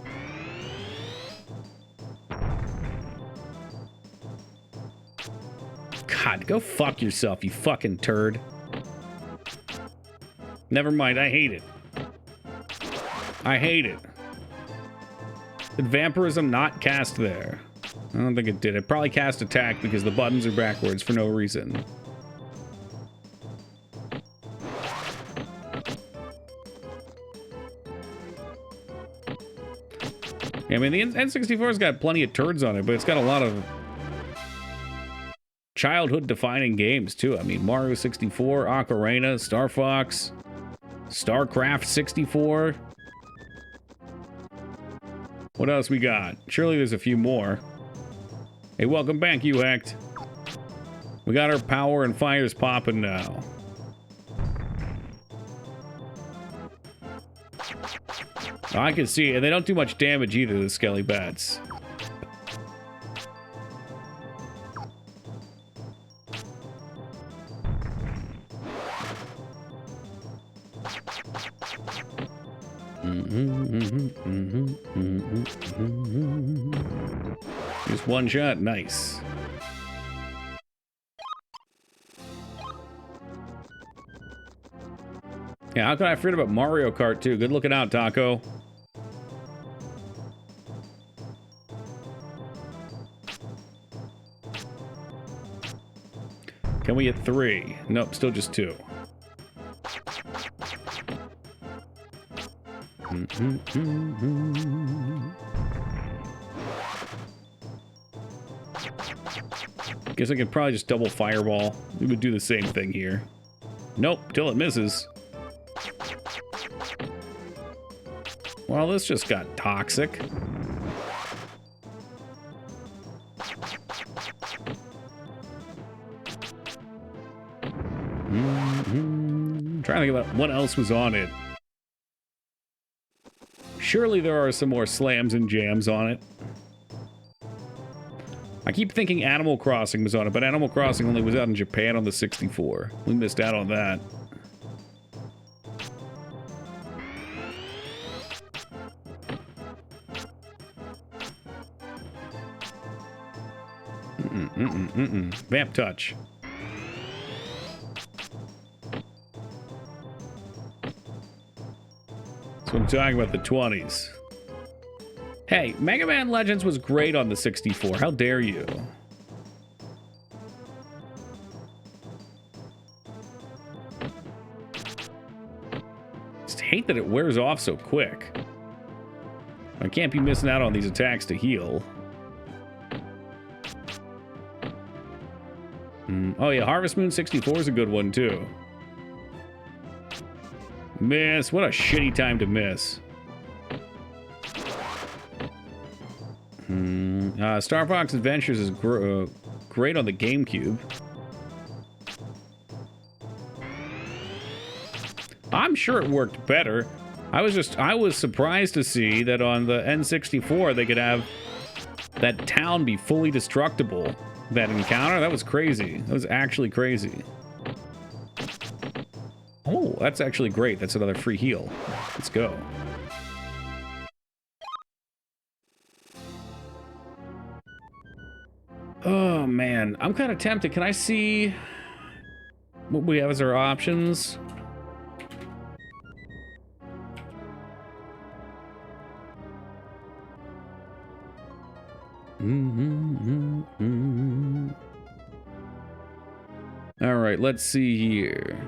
God, go fuck yourself, you fucking turd. Never mind, I hate it. I hate it. Did vampirism not cast there? I don't think it did. It probably cast attack because the buttons are backwards for no reason. Yeah, I mean, the N64's got plenty of turds on it, but it's got a lot of childhood-defining games, too. I mean, Mario 64, Ocarina, Star Fox, StarCraft 64... What else we got? Surely there's a few more. Hey, welcome back, 𝕼𝖚𝖘𝖙. We got our power and fires popping now. Oh, I can see, and they don't do much damage either, the skelly bats. Just one shot, nice. Yeah, how could I forget about Mario Kart too? Good looking out, Taco. Can we hit 3? Nope, still just 2. Guess I could probably just double fireball. We would do the same thing here. Nope, till it misses. Well, this just got toxic. I'm trying to think about what else was on it. Surely there are some more slams and jams on it. I keep thinking Animal Crossing was on it, but Animal Crossing only was out in Japan on the 64. We missed out on that. Vamp touch. So I'm talking about the 20s. Hey, Mega Man Legends was great on the 64. How dare you? Just hate that it wears off so quick. I can't be missing out on these attacks to heal. Oh yeah, Harvest Moon 64 is a good one too. Miss, what a shitty time to miss. Star Fox Adventures is great on the GameCube. I'm sure it worked better. I was surprised to see that on the N64 they could have that town be fully destructible. That encounter, that was crazy. That was actually crazy. Oh, that's actually great. That's another free heal. Let's go. Oh, man. I'm kind of tempted. Can I see what we have as our options? All right, let's see here.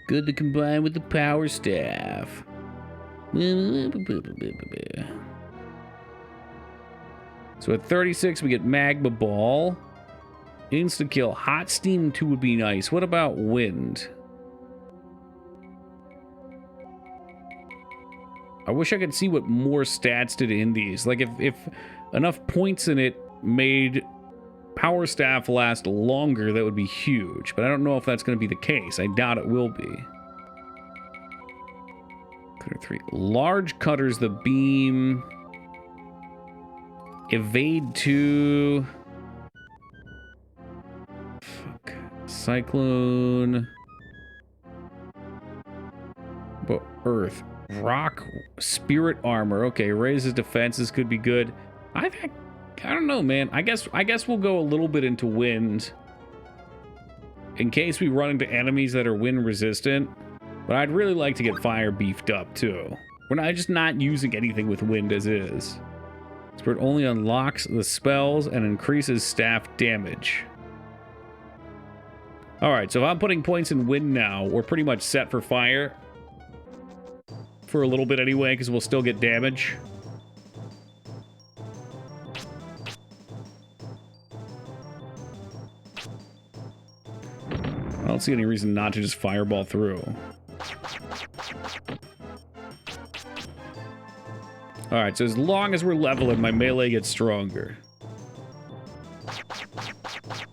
Good to combine with the power staff. So at 36, we get Magma Ball. Insta-kill. Hot Steam 2 would be nice. What about Wind? I wish I could see what more stats did in these. Like, if enough points in it made Power Staff last longer, that would be huge. But I don't know if that's going to be the case. I doubt it will be. Cutter 3. Large Cutters, the beam. Evade 2. Fuck. Cyclone. But Earth. Rock. Spirit Armor. Okay, raises defenses could be good. I don't know, man. I guess we'll go a little bit into Wind. In case we run into enemies that are wind resistant. But I'd really like to get Fire beefed up, too. We're just not using anything with Wind as is. Spirit only unlocks the spells and increases staff damage. Alright, so if I'm putting points in Wind now, we're pretty much set for Fire. For a little bit anyway, because we'll still get damage. I don't see any reason not to just fireball through. Alright, so as long as we're leveling, my melee gets stronger.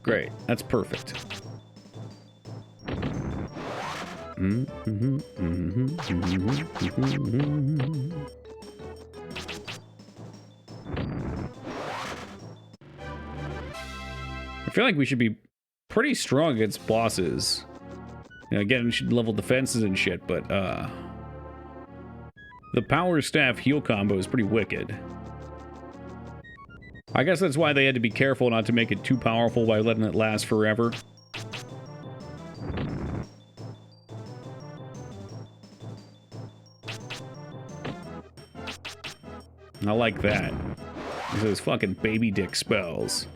Great, that's perfect. I feel like we should be pretty strong against bosses. You know, again, we should level defenses and shit, but the Power Staff heal combo is pretty wicked. I guess that's why they had to be careful not to make it too powerful by letting it last forever. I like that. Those fucking baby dick spells.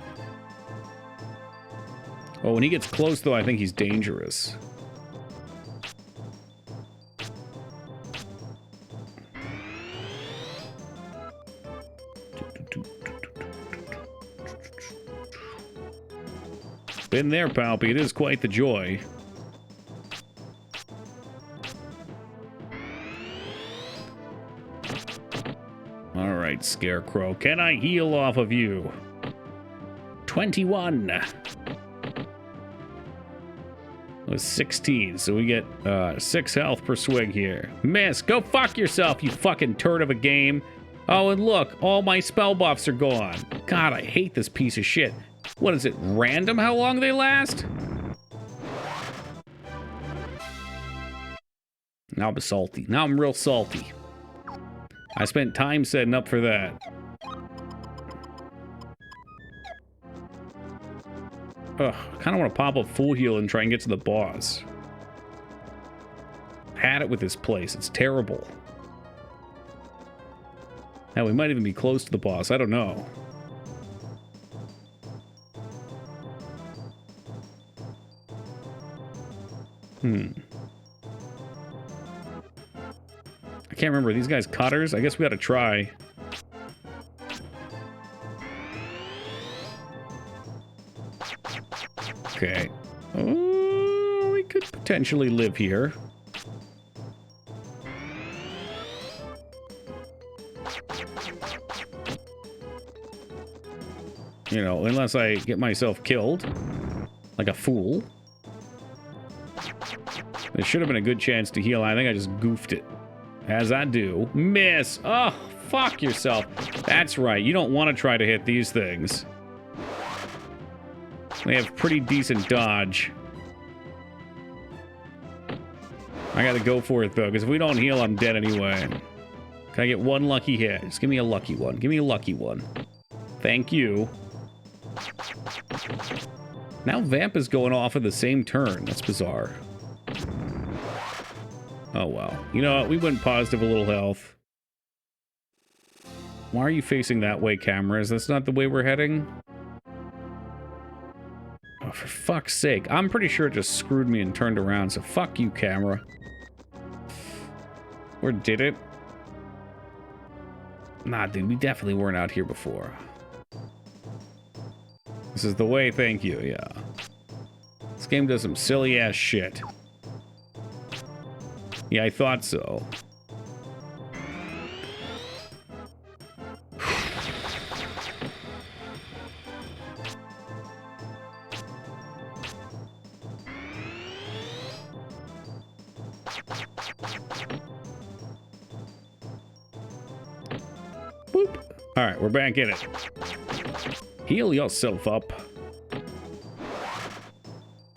Oh, when he gets close, though, I think he's dangerous. Been there, Palpy. It is quite the joy. All right, Scarecrow. Can I heal off of you? 21. It was 16, so we get 6 health per swing here. Miss, go fuck yourself, you fucking turd of a game. Oh, and look, all my spell buffs are gone. God, I hate this piece of shit. What is it, random how long they last? Now I'm salty. Now I'm real salty. I spent time setting up for that. Ugh, I kind of want to pop up full heal and try and get to the boss. Had it with this place. It's terrible. Now, we might even be close to the boss. I don't know. I can't remember. Are these guys cutters? I guess we gotta try. Okay. Oh, we could potentially live here. You know, unless I get myself killed. Like a fool. There should have been a good chance to heal. I think I just goofed it. As I do. Miss! Oh, fuck yourself. That's right. You don't want to try to hit these things. They have pretty decent dodge. I gotta go for it, though, because if we don't heal, I'm dead anyway. Can I get one lucky hit? Just give me a lucky one. Give me a lucky one. Thank you. Now Vamp is going off of the same turn. That's bizarre. Oh, well. You know what? We went positive a little health. Why are you facing that way, cameras? That's not the way we're heading? Oh, for fuck's sake. I'm pretty sure it just screwed me and turned around, so fuck you, camera. Or did it? Nah, dude, we definitely weren't out here before. This is the way, thank you, yeah. This game does some silly-ass shit. Yeah, I thought so. Boop. All right, we're back in it. Heal yourself up.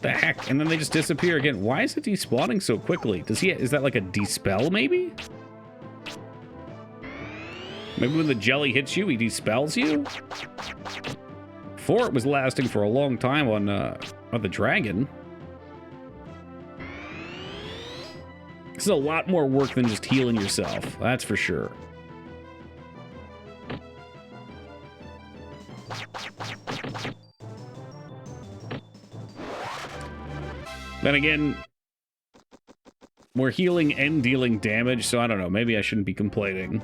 The heck? And then they just disappear again. Why is it despawning so quickly? Is that like a dispel, maybe? Maybe when the jelly hits you, he dispels you? Before it was lasting for a long time on the dragon. This is a lot more work than just healing yourself. That's for sure. Then again, we're healing and dealing damage, so I don't know. Maybe I shouldn't be complaining.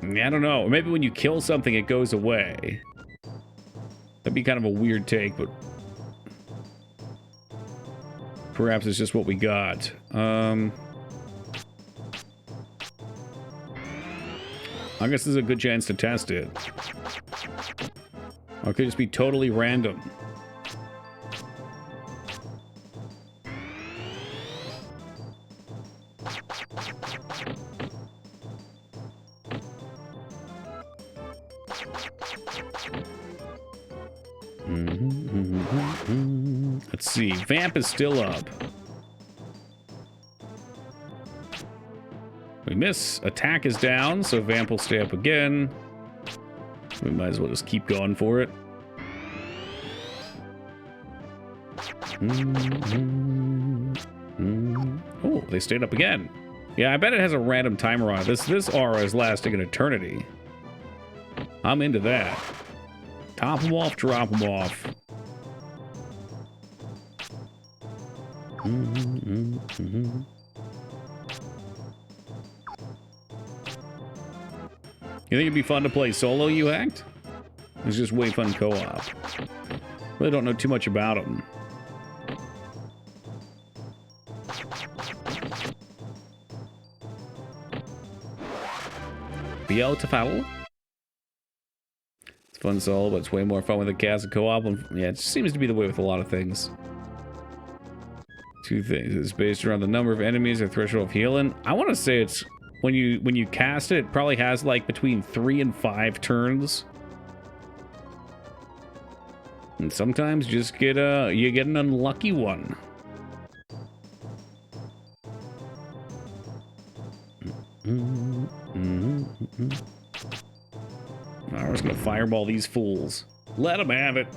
I don't know. Maybe when you kill something, it goes away. That'd be kind of a weird take, but perhaps it's just what we got. I guess this is a good chance to test it. Or it could just be totally random. Let's see. Vamp is still up. We miss. Attack is down, so Vamp will stay up again. We might as well just keep going for it. Oh, they stayed up again. Yeah, I bet it has a random timer on it. This aura is lasting an eternity. I'm into that. Top them off, drop them off. You think it'd be fun to play solo, you act? It's just way fun co-op. Really don't know too much about them. 𝕼𝖚𝖊𝖘𝖙. It's fun solo, but it's way more fun with a cast of co-op. Yeah, it seems to be the way with a lot of things. Two things. It's based around the number of enemies or threshold of healing. I want to say it's when you cast it, it probably has like between 3 and 5 turns. And sometimes just you get an unlucky one. I was gonna fireball these fools. Let them have it.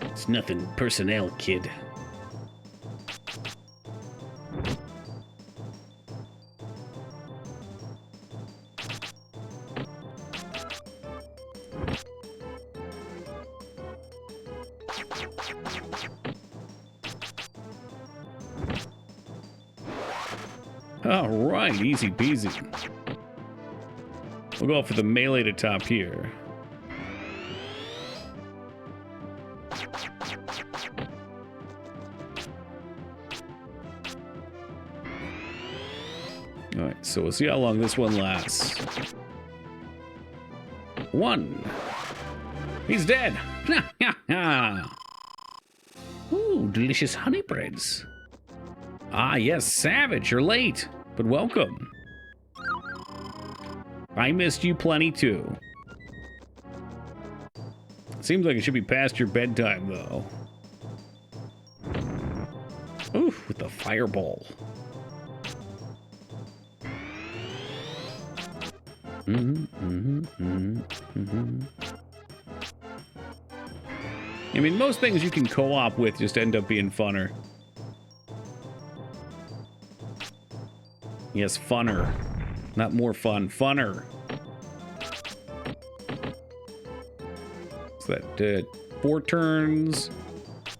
It's nothing personnel, kid. All right, easy peasy. We'll go for the melee to top here. All right, so we'll see how long this one lasts. 1. He's dead. Ooh, delicious honey breads. Ah, yes, Savage, you're late, but welcome. I missed you plenty, too. Seems like it should be past your bedtime, though. Oof, with the fireball. I mean, most things you can co-op with just end up being funner. Yes, funner. Not more fun. Funner. So that 4 turns.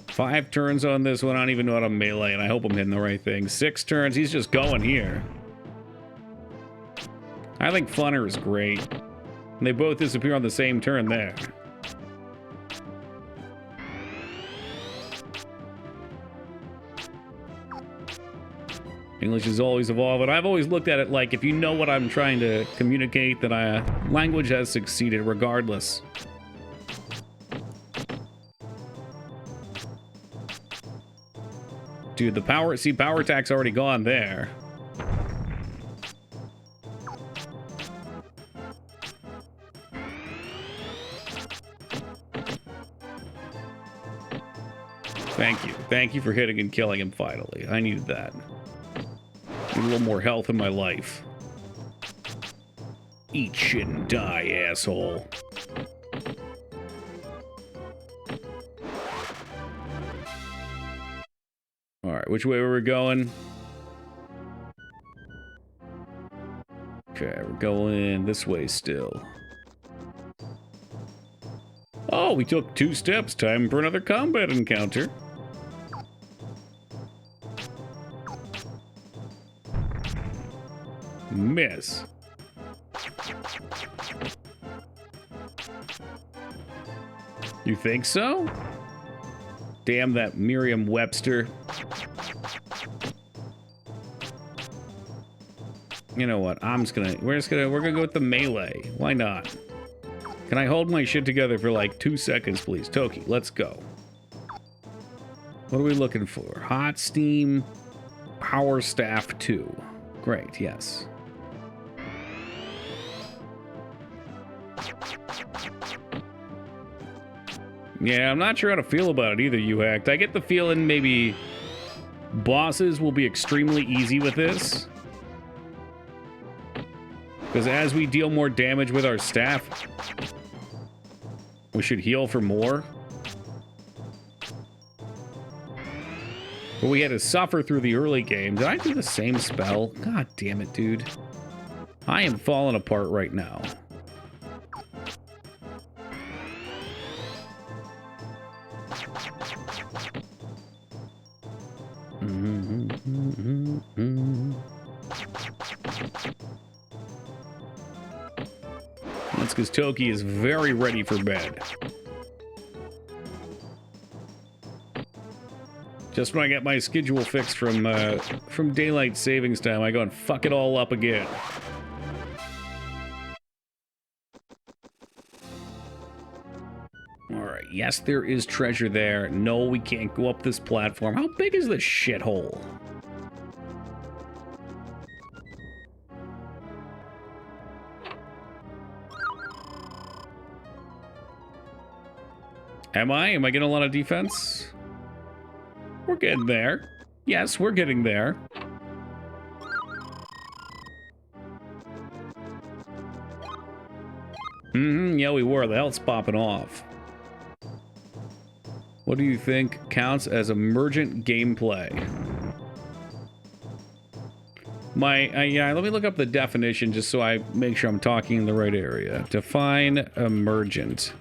5 turns on this one. I don't even know how to melee, and I hope I'm hitting the right thing. 6 turns. He's just going here. I think funner is great. And they both disappear on the same turn there. English is always evolving. I've always looked at it like if you know what I'm trying to communicate, then language has succeeded regardless. Dude, the power attack's already gone there. Thank you. Thank you for hitting and killing him finally. I needed that. Need a little more health in my life. Eat shit and die, asshole. Alright, which way were we going? Okay, we're going this way still. Oh, we took 2 steps. Time for another combat encounter. Miss. You think so? Damn that Merriam-Webster. You know what? We're gonna go with the melee. Why not? Can I hold my shit together for like 2 seconds, please? Toki, let's go. What are we looking for? Hot Steam Power Staff 2. Great, yes. Yeah, I'm not sure how to feel about it either, you-hacked. I get the feeling maybe bosses will be extremely easy with this. Because as we deal more damage with our staff, we should heal for more. But we had to suffer through the early game. Did I do the same spell? God damn it, dude. I am falling apart right now. That's because Toki is very ready for bed. Just when I get my schedule fixed from daylight savings time, I go and fuck it all up again. Alright, yes, there is treasure there. No, we can't go up this platform. How big is this shithole? Am I getting a lot of defense? We're getting there. Yes, we're getting there. Yeah, we were. The hell's popping off. What do you think counts as emergent gameplay? Yeah, let me look up the definition just so I make sure I'm talking in the right area. Define emergent.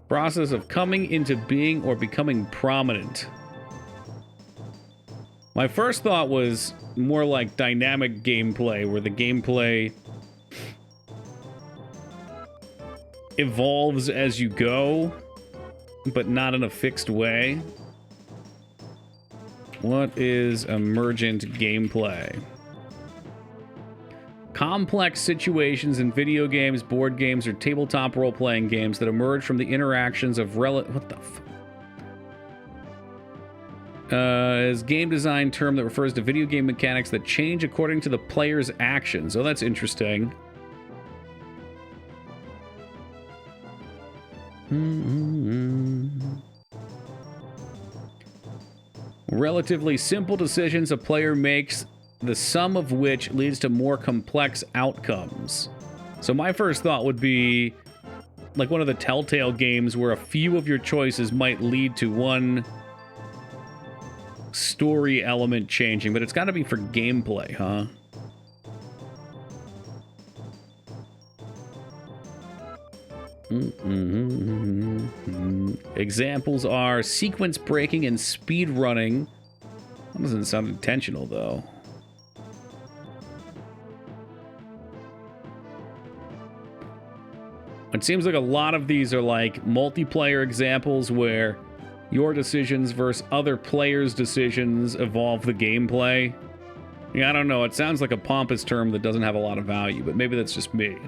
Process of coming into being or becoming prominent. My first thought was more like dynamic gameplay, where the gameplay evolves as you go, but not in a fixed way. What is emergent gameplay? Complex situations in video games, board games, or tabletop role-playing games that emerge from the interactions of what the f... is game design term that refers to video game mechanics that change according to the player's actions. Oh, that's interesting. Relatively simple decisions a player makes, the sum of which leads to more complex outcomes. So my first thought would be like one of the Telltale games where a few of your choices might lead to one story element changing, but it's got to be for gameplay, huh? Examples are sequence breaking and speed running. That doesn't sound intentional, though. It seems like a lot of these are like multiplayer examples where your decisions versus other players' decisions evolve the gameplay. Yeah, I don't know. It sounds like a pompous term that doesn't have a lot of value, but maybe that's just me.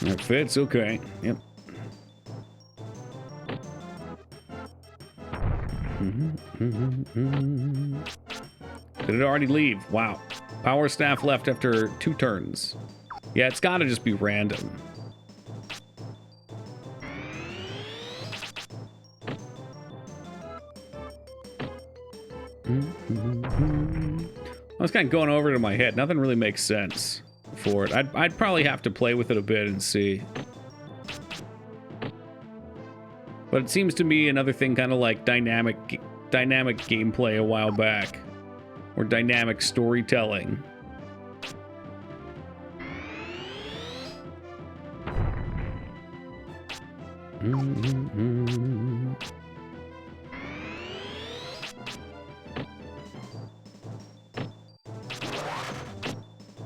It fits, okay. Yep. Did it already leave? Wow. Power staff left after 2 turns. Yeah, it's gotta just be random. I was kind of going over it in my head. Nothing really makes sense for it. I'd probably have to play with it a bit and see. But it seems to me another thing kind of like dynamic gameplay a while back. Or dynamic storytelling.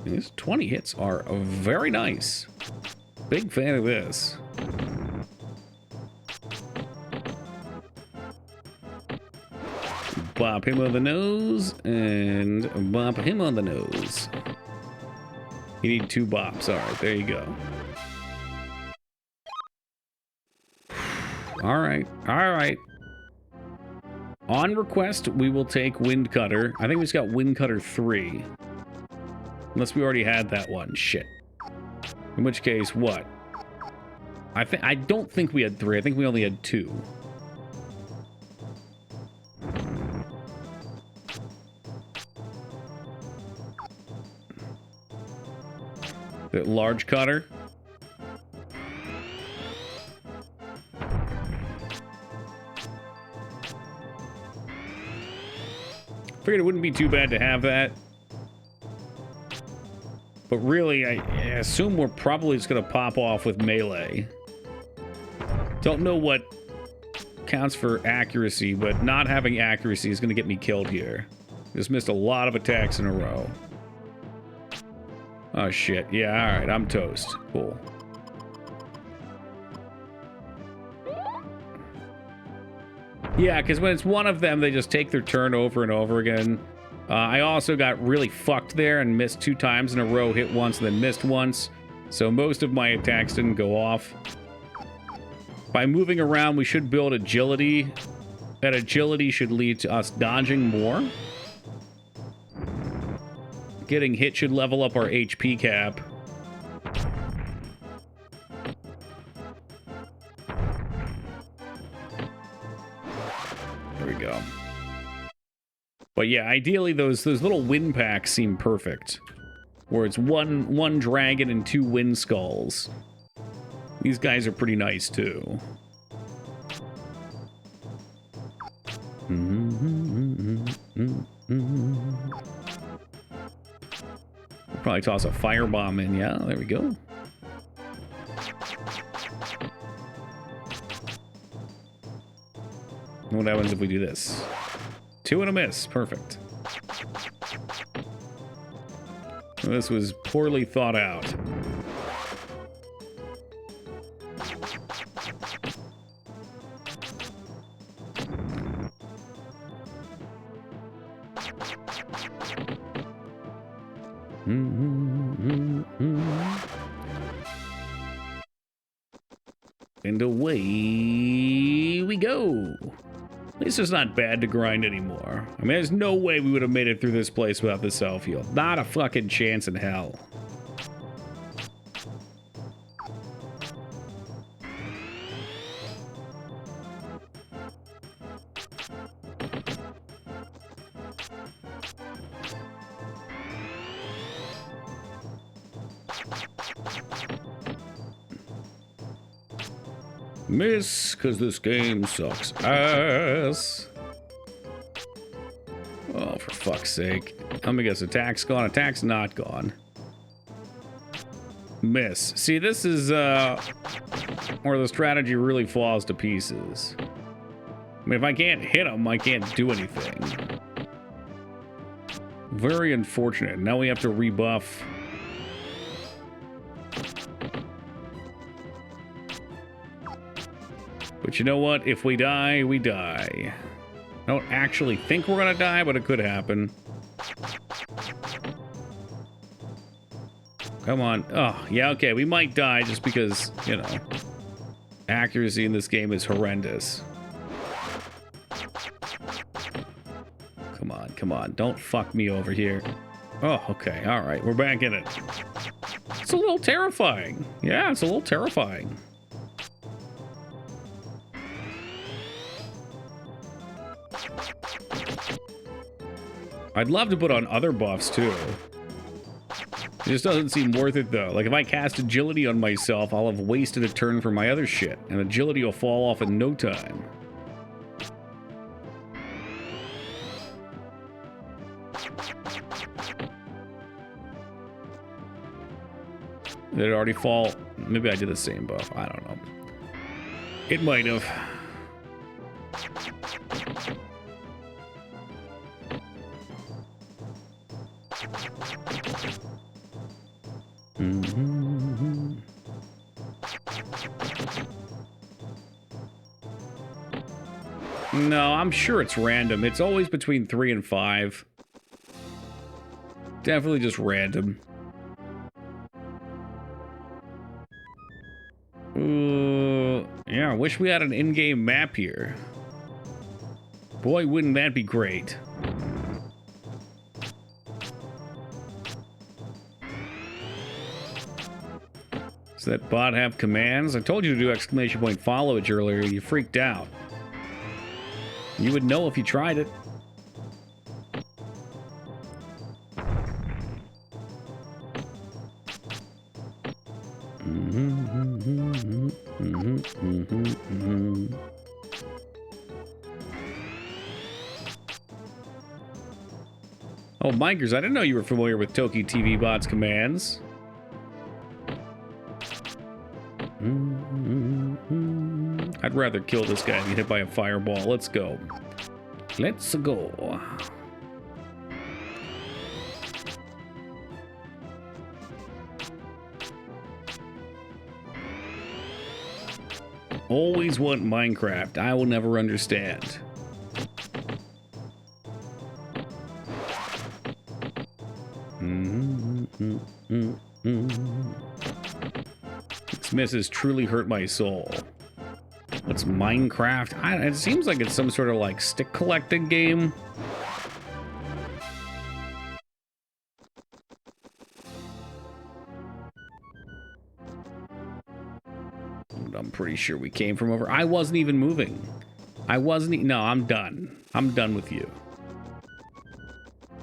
These 20 hits are very nice. Big fan of this. Bop him on the nose, and bop him on the nose. You need 2 bops. Alright, there you go. Alright, alright. On request, we will take Wind Cutter. I think we just got Wind Cutter 3. Unless we already had that one. Shit. In which case, what? I don't think we had 3. I think we only had 2. The large cutter. Figured it wouldn't be too bad to have that. But really, I assume we're probably just going to pop off with melee. Don't know what counts for accuracy, but not having accuracy is going to get me killed here. Just missed a lot of attacks in a row. Oh, shit. Yeah, all right. I'm toast. Cool. Yeah, because when it's one of them, they just take their turn over and over again. I also got really fucked there and missed 2 times in a row, hit once, and then missed once. So most of my attacks didn't go off. By moving around, we should build agility. That agility should lead to us dodging more. Getting hit should level up our HP cap. There we go. But yeah, ideally those little wind packs seem perfect. Where it's one dragon and 2 wind skulls. These guys are pretty nice too. We'll probably toss a firebomb in, yeah, there we go. What happens if we do this? 2 and a miss, perfect. This was poorly thought out. And away we go. At least it's not bad to grind anymore. I mean, there's no way we would have made it through this place without the cell field. Not a fucking chance in hell. Miss, because this game sucks ass. Oh, for fuck's sake. Let me guess, attack's gone, attack's not gone. Miss. See, this is where the strategy really falls to pieces. I mean, if I can't hit them, I can't do anything. Very unfortunate. Now we have to rebuff. But you know what? If we die, we die. I don't actually think we're gonna die, but it could happen. Come on. Oh, yeah, okay. We might die just because, you know, accuracy in this game is horrendous. Come on, come on. Don't fuck me over here. Oh, okay. All right. We're back in it. It's a little terrifying. Yeah, it's a little terrifying. I'd love to put on other buffs, too. It just doesn't seem worth it, though. Like, if I cast agility on myself, I'll have wasted a turn for my other shit, and agility will fall off in no time. Did it already fall? Maybe I did the same buff. I don't know. It might have. No, I'm sure it's random. It's always between 3 and 5. Definitely just random. Yeah, I wish we had an in-game map here. Boy, wouldn't that be great. Does that bot have commands? I told you to do exclamation point followage earlier and you freaked out. You would know if you tried it. Oh, Mikers, I didn't know you were familiar with Toki TV Bot's commands. I'd rather kill this guy than get hit by a fireball. Let's go. Let's go. Always want Minecraft. I will never understand. This miss has truly hurt my soul. What's Minecraft? It seems like it's some sort of like stick collecting game. I'm pretty sure we came from over. I wasn't even moving. No, I'm done. I'm done with you.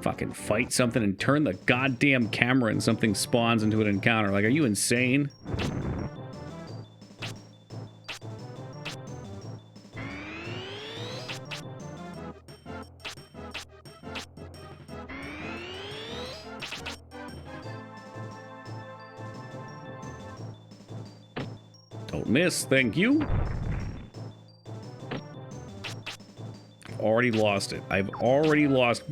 Fucking fight something and turn the goddamn camera and something spawns into an encounter. Like, are you insane? Don't miss, thank you. Already lost it. I've already lost.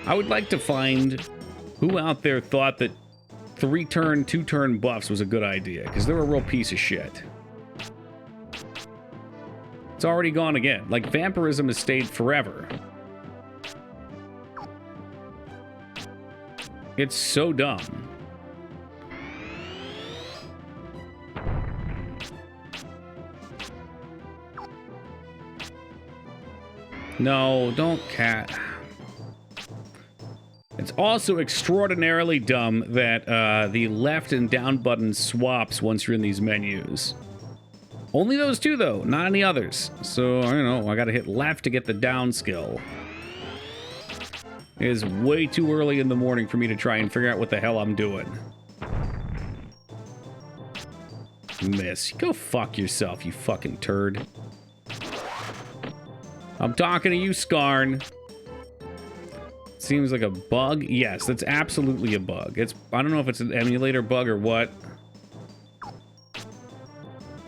I would like to find who out there thought that 3-turn, 2-turn buffs was a good idea, because they're a real piece of shit. It's already gone again. Like, vampirism has stayed forever. It's so dumb. No, don't cat. It's also extraordinarily dumb that the left and down button swaps once you're in these menus. Only those two, though, not any others. So, I don't know, I gotta hit left to get the down skill. It is way too early in the morning for me to try and figure out what the hell I'm doing. Miss. Go fuck yourself, you fucking turd. I'm talking to you, Skarn. Seems like a bug. Yes, that's absolutely a bug. I don't know if it's an emulator bug or what.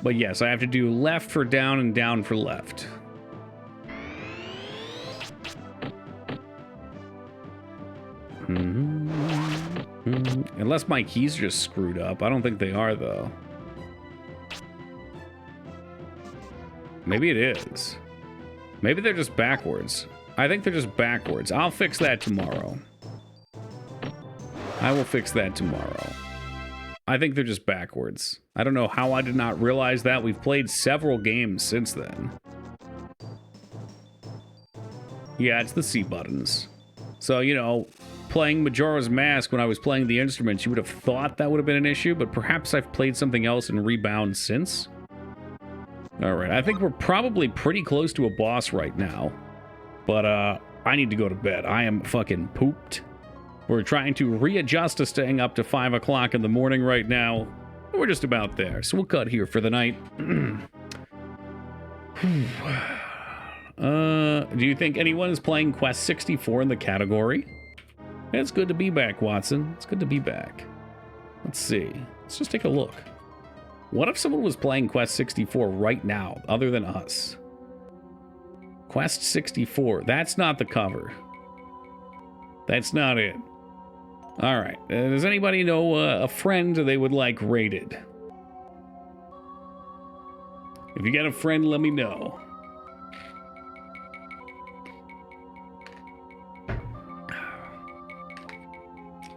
But yes, I have to do left for down and down for left. Unless my keys are just screwed up. I don't think they are, though. Maybe it is. Maybe they're just backwards. I think they're just backwards. I'll fix that tomorrow. I will fix that tomorrow. I think they're just backwards. I don't know how I did not realize that. We've played several games since then. Yeah, it's the C buttons. So, you know, playing Majora's Mask when I was playing the instruments, you would have thought that would have been an issue, but perhaps I've played something else and rebound since. Alright, I think we're probably pretty close to a boss right now. But, I need to go to bed. I am fucking pooped. We're trying to readjust to staying up to 5 o'clock in the morning right now. We're just about there, so we'll cut here for the night. Do you think anyone is playing Quest 64 in the category? It's good to be back, Watson. It's good to be back. Let's see. Let's just take a look. What if someone was playing Quest 64 right now, other than us? Quest 64. That's not the cover. That's not it. Alright. Does anybody know a friend they would like rated? If you got a friend, let me know.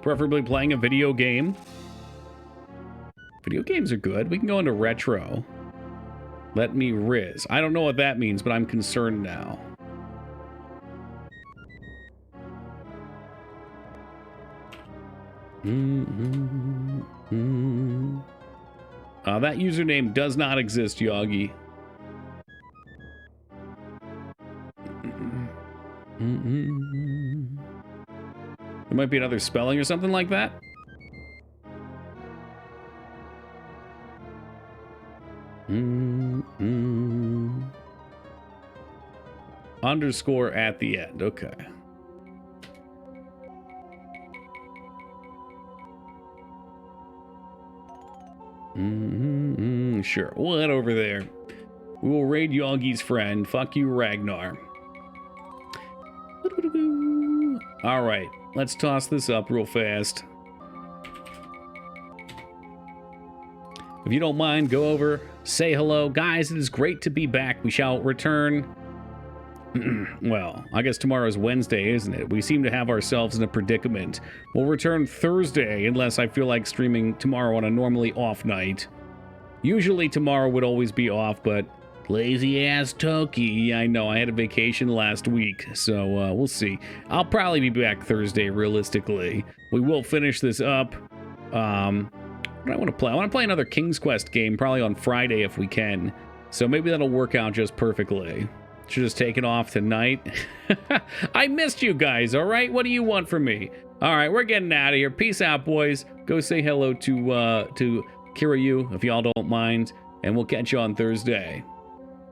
Preferably playing a video game. Video games are good. We can go into retro. Let me riz. I don't know what that means, but I'm concerned now. That username does not exist, Yogi. There might be another spelling or something like that. underscore at the end. Okay. Sure. We'll head over there. We will raid Yoggi's friend. Fuck you, Ragnar. All right. Let's toss this up real fast. If you don't mind, go over, say hello. Guys, it is great to be back. We shall return. Well, I guess tomorrow's Wednesday, isn't it? We seem to have ourselves in a predicament. We'll return Thursday, unless I feel like streaming tomorrow on a normally off night. Usually tomorrow would always be off, but lazy-ass Toki. I know, I had a vacation last week, so we'll see. I'll probably be back Thursday, realistically. We will finish this up. What do I want to play? I want to play another King's Quest game, probably on Friday if we can. So maybe that'll work out just perfectly. Should just take it off tonight. I missed you guys, all right? What do you want from me? All right, we're getting out of here. Peace out, boys. Go say hello to Kiryu, if y'all don't mind, and we'll catch you on Thursday.